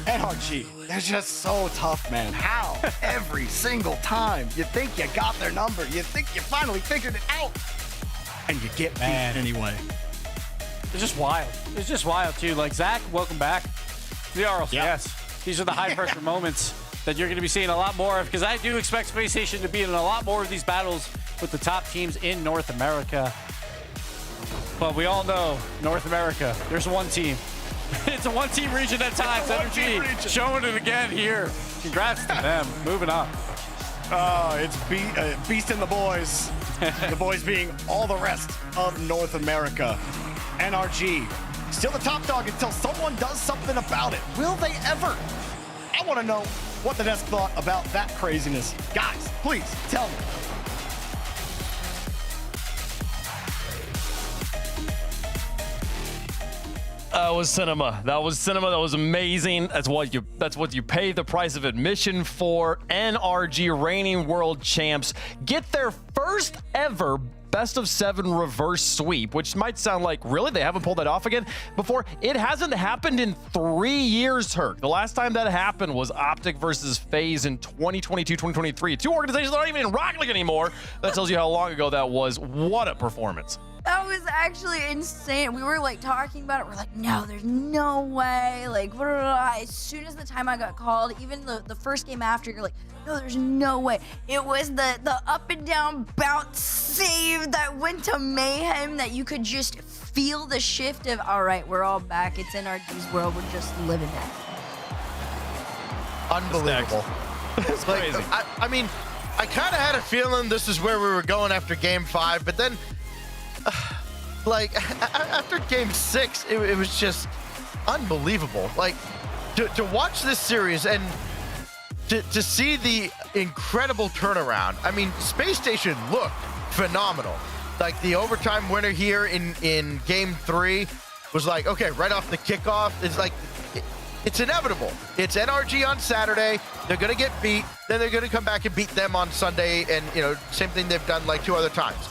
NRG, they're just so tough, man. How? Every single time. You think you got their number. You think you finally figured it out. And you get beat anyway. It's just wild. It's just wild, too. Like, Zach, welcome back to the RLCS. Yes. These are the high-pressure moments that you're going to be seeing a lot more of, because I do expect Space Station to be in a lot more of these battles with the top teams in North America. But we all know, North America, there's one team. It's a one-team region at times. Energy showing it again here. Congrats to them. Moving on. It's Beast and the boys. The boys being all the rest of North America. NRG, still the top dog until someone does something about it. Will they ever? I want to know what the desk thought about that craziness. Guys, please tell me. That was cinema. That was cinema. That was amazing. That's what you pay the price of admission for. NRG, reigning world champs, get their first ever best of 7 reverse sweep, which might sound like, really? They haven't pulled that off again before? It hasn't happened in 3 years, Herc. The last time that happened was Optic versus FaZe in 2022-2023. 2 organizations that aren't even in Rocket League anymore. That tells you how long ago that was. What a performance. That was actually insane. We were like talking about it. We're like, no, there's no way. Like, blah, blah, blah. As soon as the time I got called, even the first game after, you're like, no, there's no way. It was the up and down bounce save that went to mayhem that you could just feel the shift of, all right, we're all back. It's NRG's world. We're just living it. Unbelievable. It's crazy. I mean, I kind of had a feeling this is where we were going after Game 5, but then like after Game 6, it was just unbelievable. Like to watch this series and to see the incredible turnaround. I mean, Space Station looked phenomenal. Like the overtime winner here in Game 3 was like, okay, right off the kickoff, it's like it's inevitable. It's NRG on Saturday. They're gonna get beat. Then they're gonna come back and beat them on Sunday, and same thing they've done like 2 other times.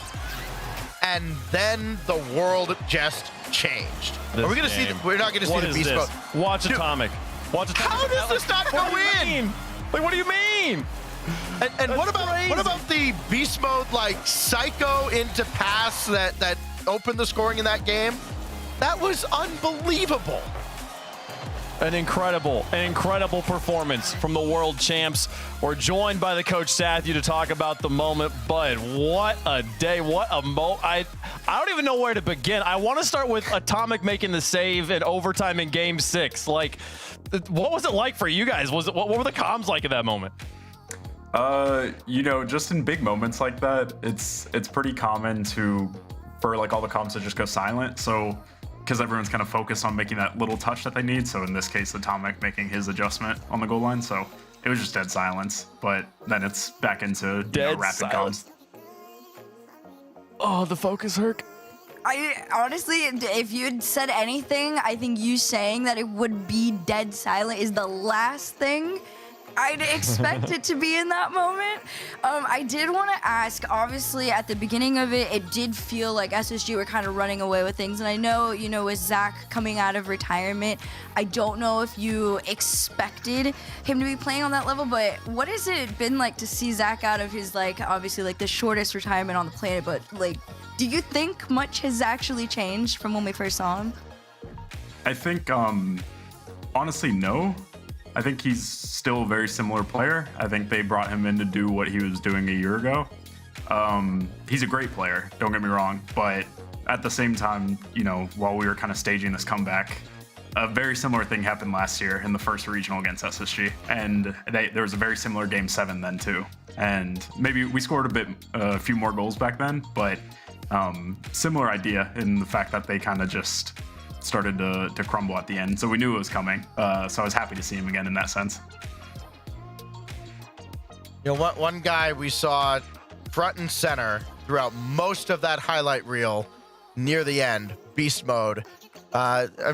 And then the world just changed. Are we gonna see? We're not gonna see the beast mode. Watch Atomic. Watch Atomic. How does this not go in? Like, what do you mean? And what about the beast mode like psycho into pass that opened the scoring in that game? That was unbelievable. An incredible performance from the world champs. We're joined by the coach Sathu to talk about the moment, but what a day, what a I don't even know where to begin. I want to start with Atomic making the save in overtime in Game 6. Like, what was it like for you guys? What were the comms like at that moment? Just in big moments like that, it's pretty common for like all the comms to just go silent. So, because everyone's kind of focused on making that little touch that they need. So in this case, Atomic making his adjustment on the goal line. So it was just dead silence. But then it's back into rapid comms. Oh, the focus, Herc. I honestly, if you had said anything, I think you saying that it would be dead silent is the last thing I'd expect it to be in that moment. I did want to ask, obviously at the beginning of it, it did feel like SSG were kind of running away with things. And I know, with Zach coming out of retirement, I don't know if you expected him to be playing on that level, but what has it been like to see Zach out of his, obviously the shortest retirement on the planet, but do you think much has actually changed from when we first saw him? I think, honestly, no. I think he's still a very similar player. I think they brought him in to do what he was doing a year ago. He's a great player, don't get me wrong, but at the same time, while we were kind of staging this comeback, a very similar thing happened last year in the first regional against SSG, and there was a very similar Game 7 then too. And maybe we scored a few more goals back then, but similar idea in the fact that they kind of just started to crumble at the end. So we knew it was coming. So I was happy to see him again in that sense. One guy we saw front and center throughout most of that highlight reel near the end, Beast Mode.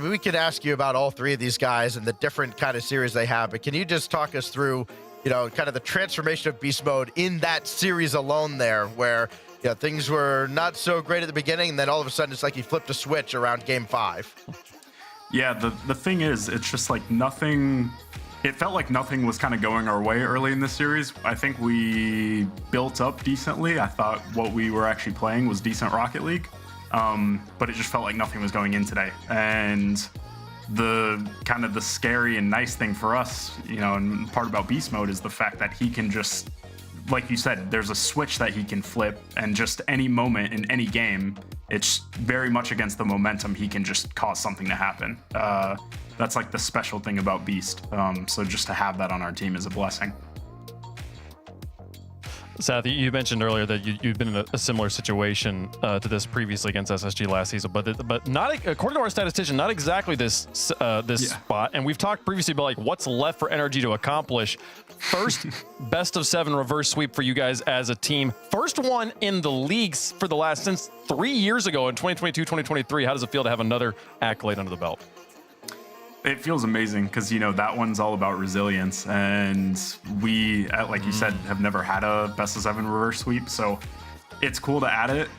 We could ask you about all three of these guys and the different kind of series they have, but can you just talk us through, kind of the transformation of Beast Mode in that series alone there, where things were not so great at the beginning, and then all of a sudden it's like he flipped a switch around Game 5. Yeah, the thing is, it's just like nothing. It felt like nothing was kind of going our way early in the series. I think we built up decently. I thought what we were actually playing was decent Rocket League, but it just felt like nothing was going in today. And the kind of the scary and nice thing for us, and part about Beast Mode is the fact that he can just, like you said, there's a switch that he can flip, and just any moment in any game, it's very much against the momentum, he can just cause something to happen. That's like the special thing about Beast. So just to have that on our team is a blessing. Seth, you mentioned earlier that you've been in a similar situation to this previously against SSG last season, but not, according to our statistician, not exactly this spot. And we've talked previously about what's left for NRG to accomplish. First best of 7 reverse sweep for you guys as a team. First one in the leagues for the last since 3 years ago in 2022, 2023. How does it feel to have another accolade under the belt? It feels amazing because, that one's all about resilience. And we, like you said, have never had a best of 7 reverse sweep. So it's cool to add it.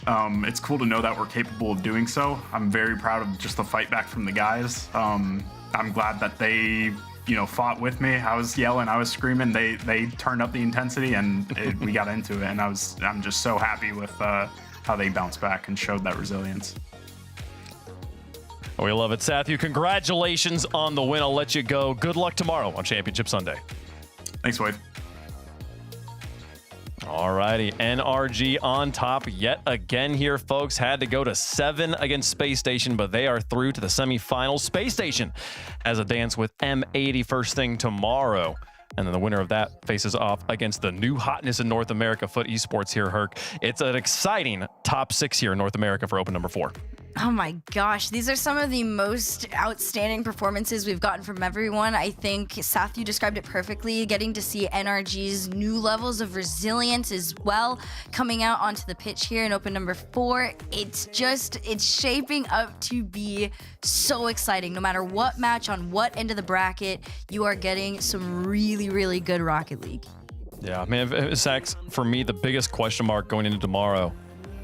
It's cool to know that we're capable of doing so. I'm very proud of just the fight back from the guys. I'm glad that they, fought with me. I was yelling, I was screaming. They turned up the intensity, and we got into it. And I'm just so happy with how they bounced back and showed that resilience. We love it. Sathu, congratulations on the win. I'll let you go. Good luck tomorrow on Championship Sunday. Thanks, Wade. Alrighty, NRG on top yet again here, folks. Had to go to 7 against Space Station, but they are through to the semifinals. Space Station has a dance with M80 first thing tomorrow. And then the winner of that faces off against the new hotness in North America, Foot Esports here, Herc. It's an exciting top 6 here in North America for Open number 4. Oh my gosh, these are some of the most outstanding performances we've gotten from everyone. I think, Seth, you described it perfectly, getting to see NRG's new levels of resilience as well coming out onto the pitch here in Open number 4. It's shaping up to be so exciting. No matter what match on what end of the bracket, you are getting some really, really good Rocket League. Yeah, man, Sax, for me, the biggest question mark going into tomorrow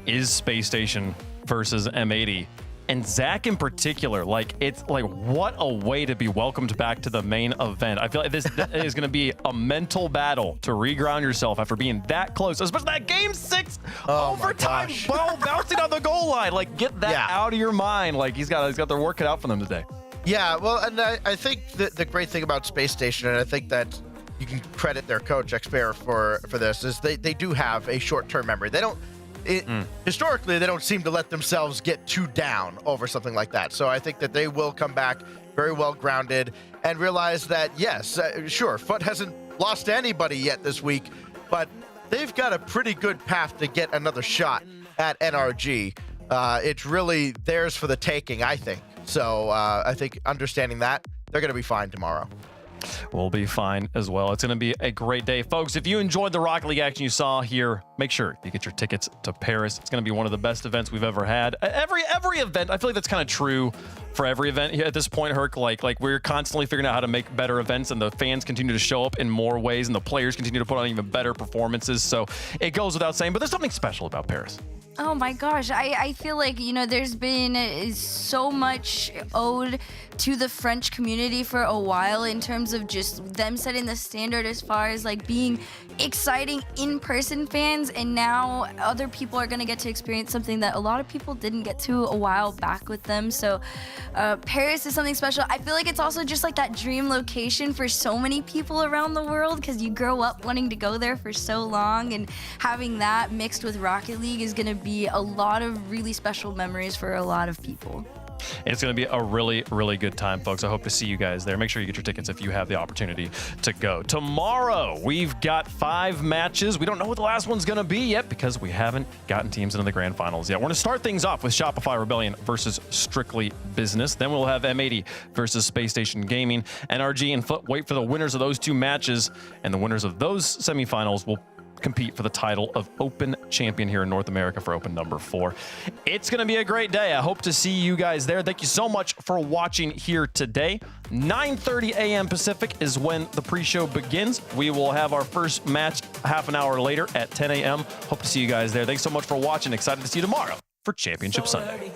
is Space Station versus M80. And Zach in particular, it's what a way to be welcomed back to the main event. I feel like this is going to be a mental battle to reground yourself after being that close, especially that Game 6 overtime ball bouncing on the goal line. Get that out of your mind. He's got their work cut out for them today. Yeah, well, and I think the great thing about Space Station, and I think that you can credit their coach, Expert, for this, is they do have a short-term memory. They don't historically, they don't seem to let themselves get too down over something like that. So I think that they will come back very well grounded and realize that, yes, sure, Foot hasn't lost to anybody yet this week, but they've got a pretty good path to get another shot at NRG. It's really theirs for the taking, I think. So I think understanding that, they're going to be fine tomorrow. We'll be fine as well. It's going to be a great day. Folks, if you enjoyed the Rocket League action you saw here, make sure you get your tickets to Paris. It's going to be one of the best events we've ever had. Every event, I feel like that's kind of true for every event at this point, Herc. Like we're constantly figuring out how to make better events, and the fans continue to show up in more ways, and the players continue to put on even better performances. So it goes without saying, but there's something special about Paris. Oh my gosh, I feel like, you know, there's been so much owed to the French community for a while in terms of just them setting the standard as far as like being exciting in-person fans, and now other people are going to get to experience something that a lot of people didn't get to a while back with them. So Paris is something special. I feel like it's also just like that dream location for so many people around the world, because you grow up wanting to go there for so long, and having that mixed with Rocket League is going to be a lot of really special memories for a lot of people. It's going to be a really, really good time, folks. I hope to see you guys there. Make sure you get your tickets if you have the opportunity to go. Tomorrow, we've got 5 matches. We don't know what the last one's going to be yet because we haven't gotten teams into the grand finals yet. We're going to start things off with Shopify Rebellion versus Strictly Business. Then we'll have M80 versus Space Station Gaming. NRG and Foot wait for the winners of those 2 matches, and the winners of those semifinals will compete for the title of Open Champion here in North America for Open number 4. It's going to be a great day. I hope to see you guys there. Thank you so much for watching here today. 9:30 a.m. Pacific is when the pre-show begins. We will have our first match half an hour later at 10 a.m. Hope to see you guys there. Thanks so much for watching. Excited to see you tomorrow for Championship Sunday.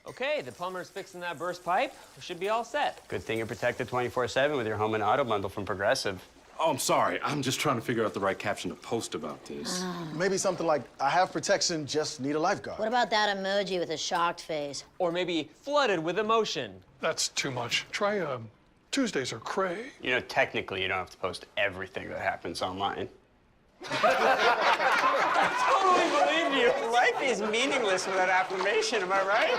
Okay, the plumber's fixing that burst pipe. We should be all set. Good thing you're protected 24/7 with your home and auto bundle from Progressive. Oh, I'm sorry. I'm just trying to figure out the right caption to post about this. Maybe something like, I have protection, just need a lifeguard. What about that emoji with a shocked face? Or maybe flooded with emotion. That's too much. Try Tuesdays are cray. You know, technically, you don't have to post everything that happens online. I totally believe you. Life is meaningless without affirmation, am I right?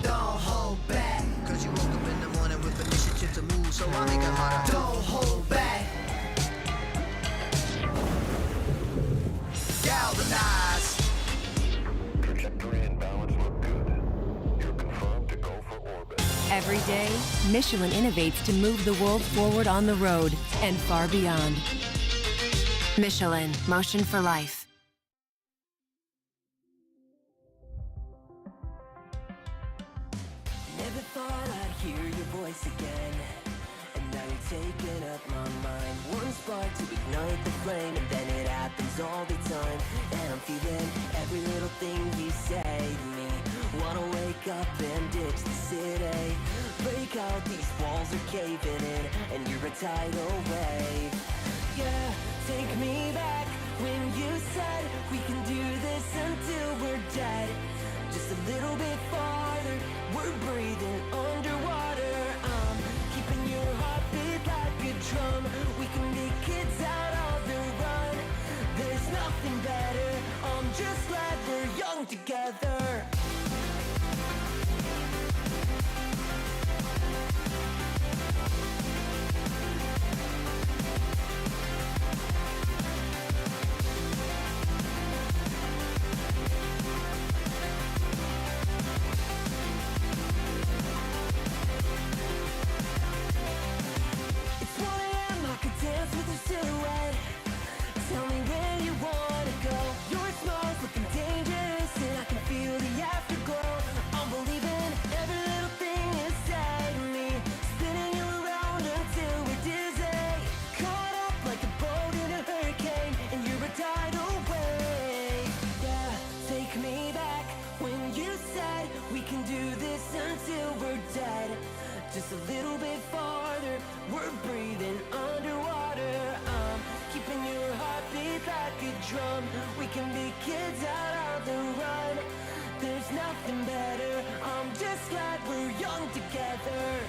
Don't hold back, cause you woke up in the morning with initiative to move, so I make a harder. Don't hold back. Galvanize. Trajectory and balance look good. You're confirmed to go for orbit. Every day, Michelin innovates to move the world forward on the road and far beyond. Michelin, motion for life. Never thought I'd hear your voice again, and now you're taking up my mind. One spark to ignite the flame, and then it happens all the time. And I'm feeling every little thing you say to me. Wanna wake up and ditch the city. Break out, these walls are caving in, and you're a tidal wave. Yeah, take me back when you said we can do this until we're dead. Just a little bit farther, we're breathing underwater. I'm keeping your heartbeat like a drum. We can be kids out on the run. There's nothing better, I'm just glad we're young together. when you said we can do this until we're dead. Just a little bit farther, we're breathing underwater. I'm keeping your heartbeat like a drum. We can be kids out on the run. There's nothing better. I'm just glad we're young together.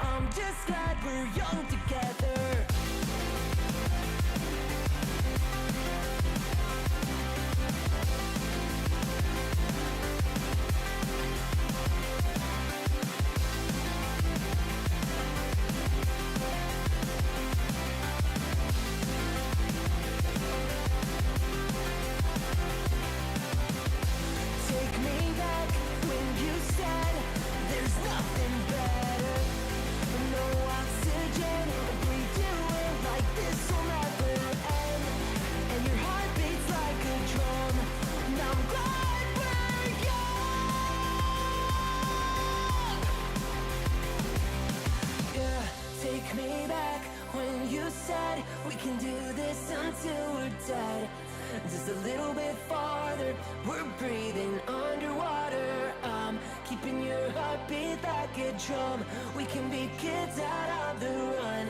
I'm just glad we're young together. Take me back when you said there's nothing better. No oxygen, redoing like this will never end. And your heart beats like a drum. Now I'm glad we're young. Yeah, take me back when you said we can do this until we're dead. Just a little bit farther, we're breathing underwater. I'm keeping your heartbeat like a drum. We can be kids out on the run.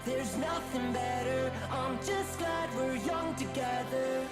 There's nothing better. I'm just glad we're young together.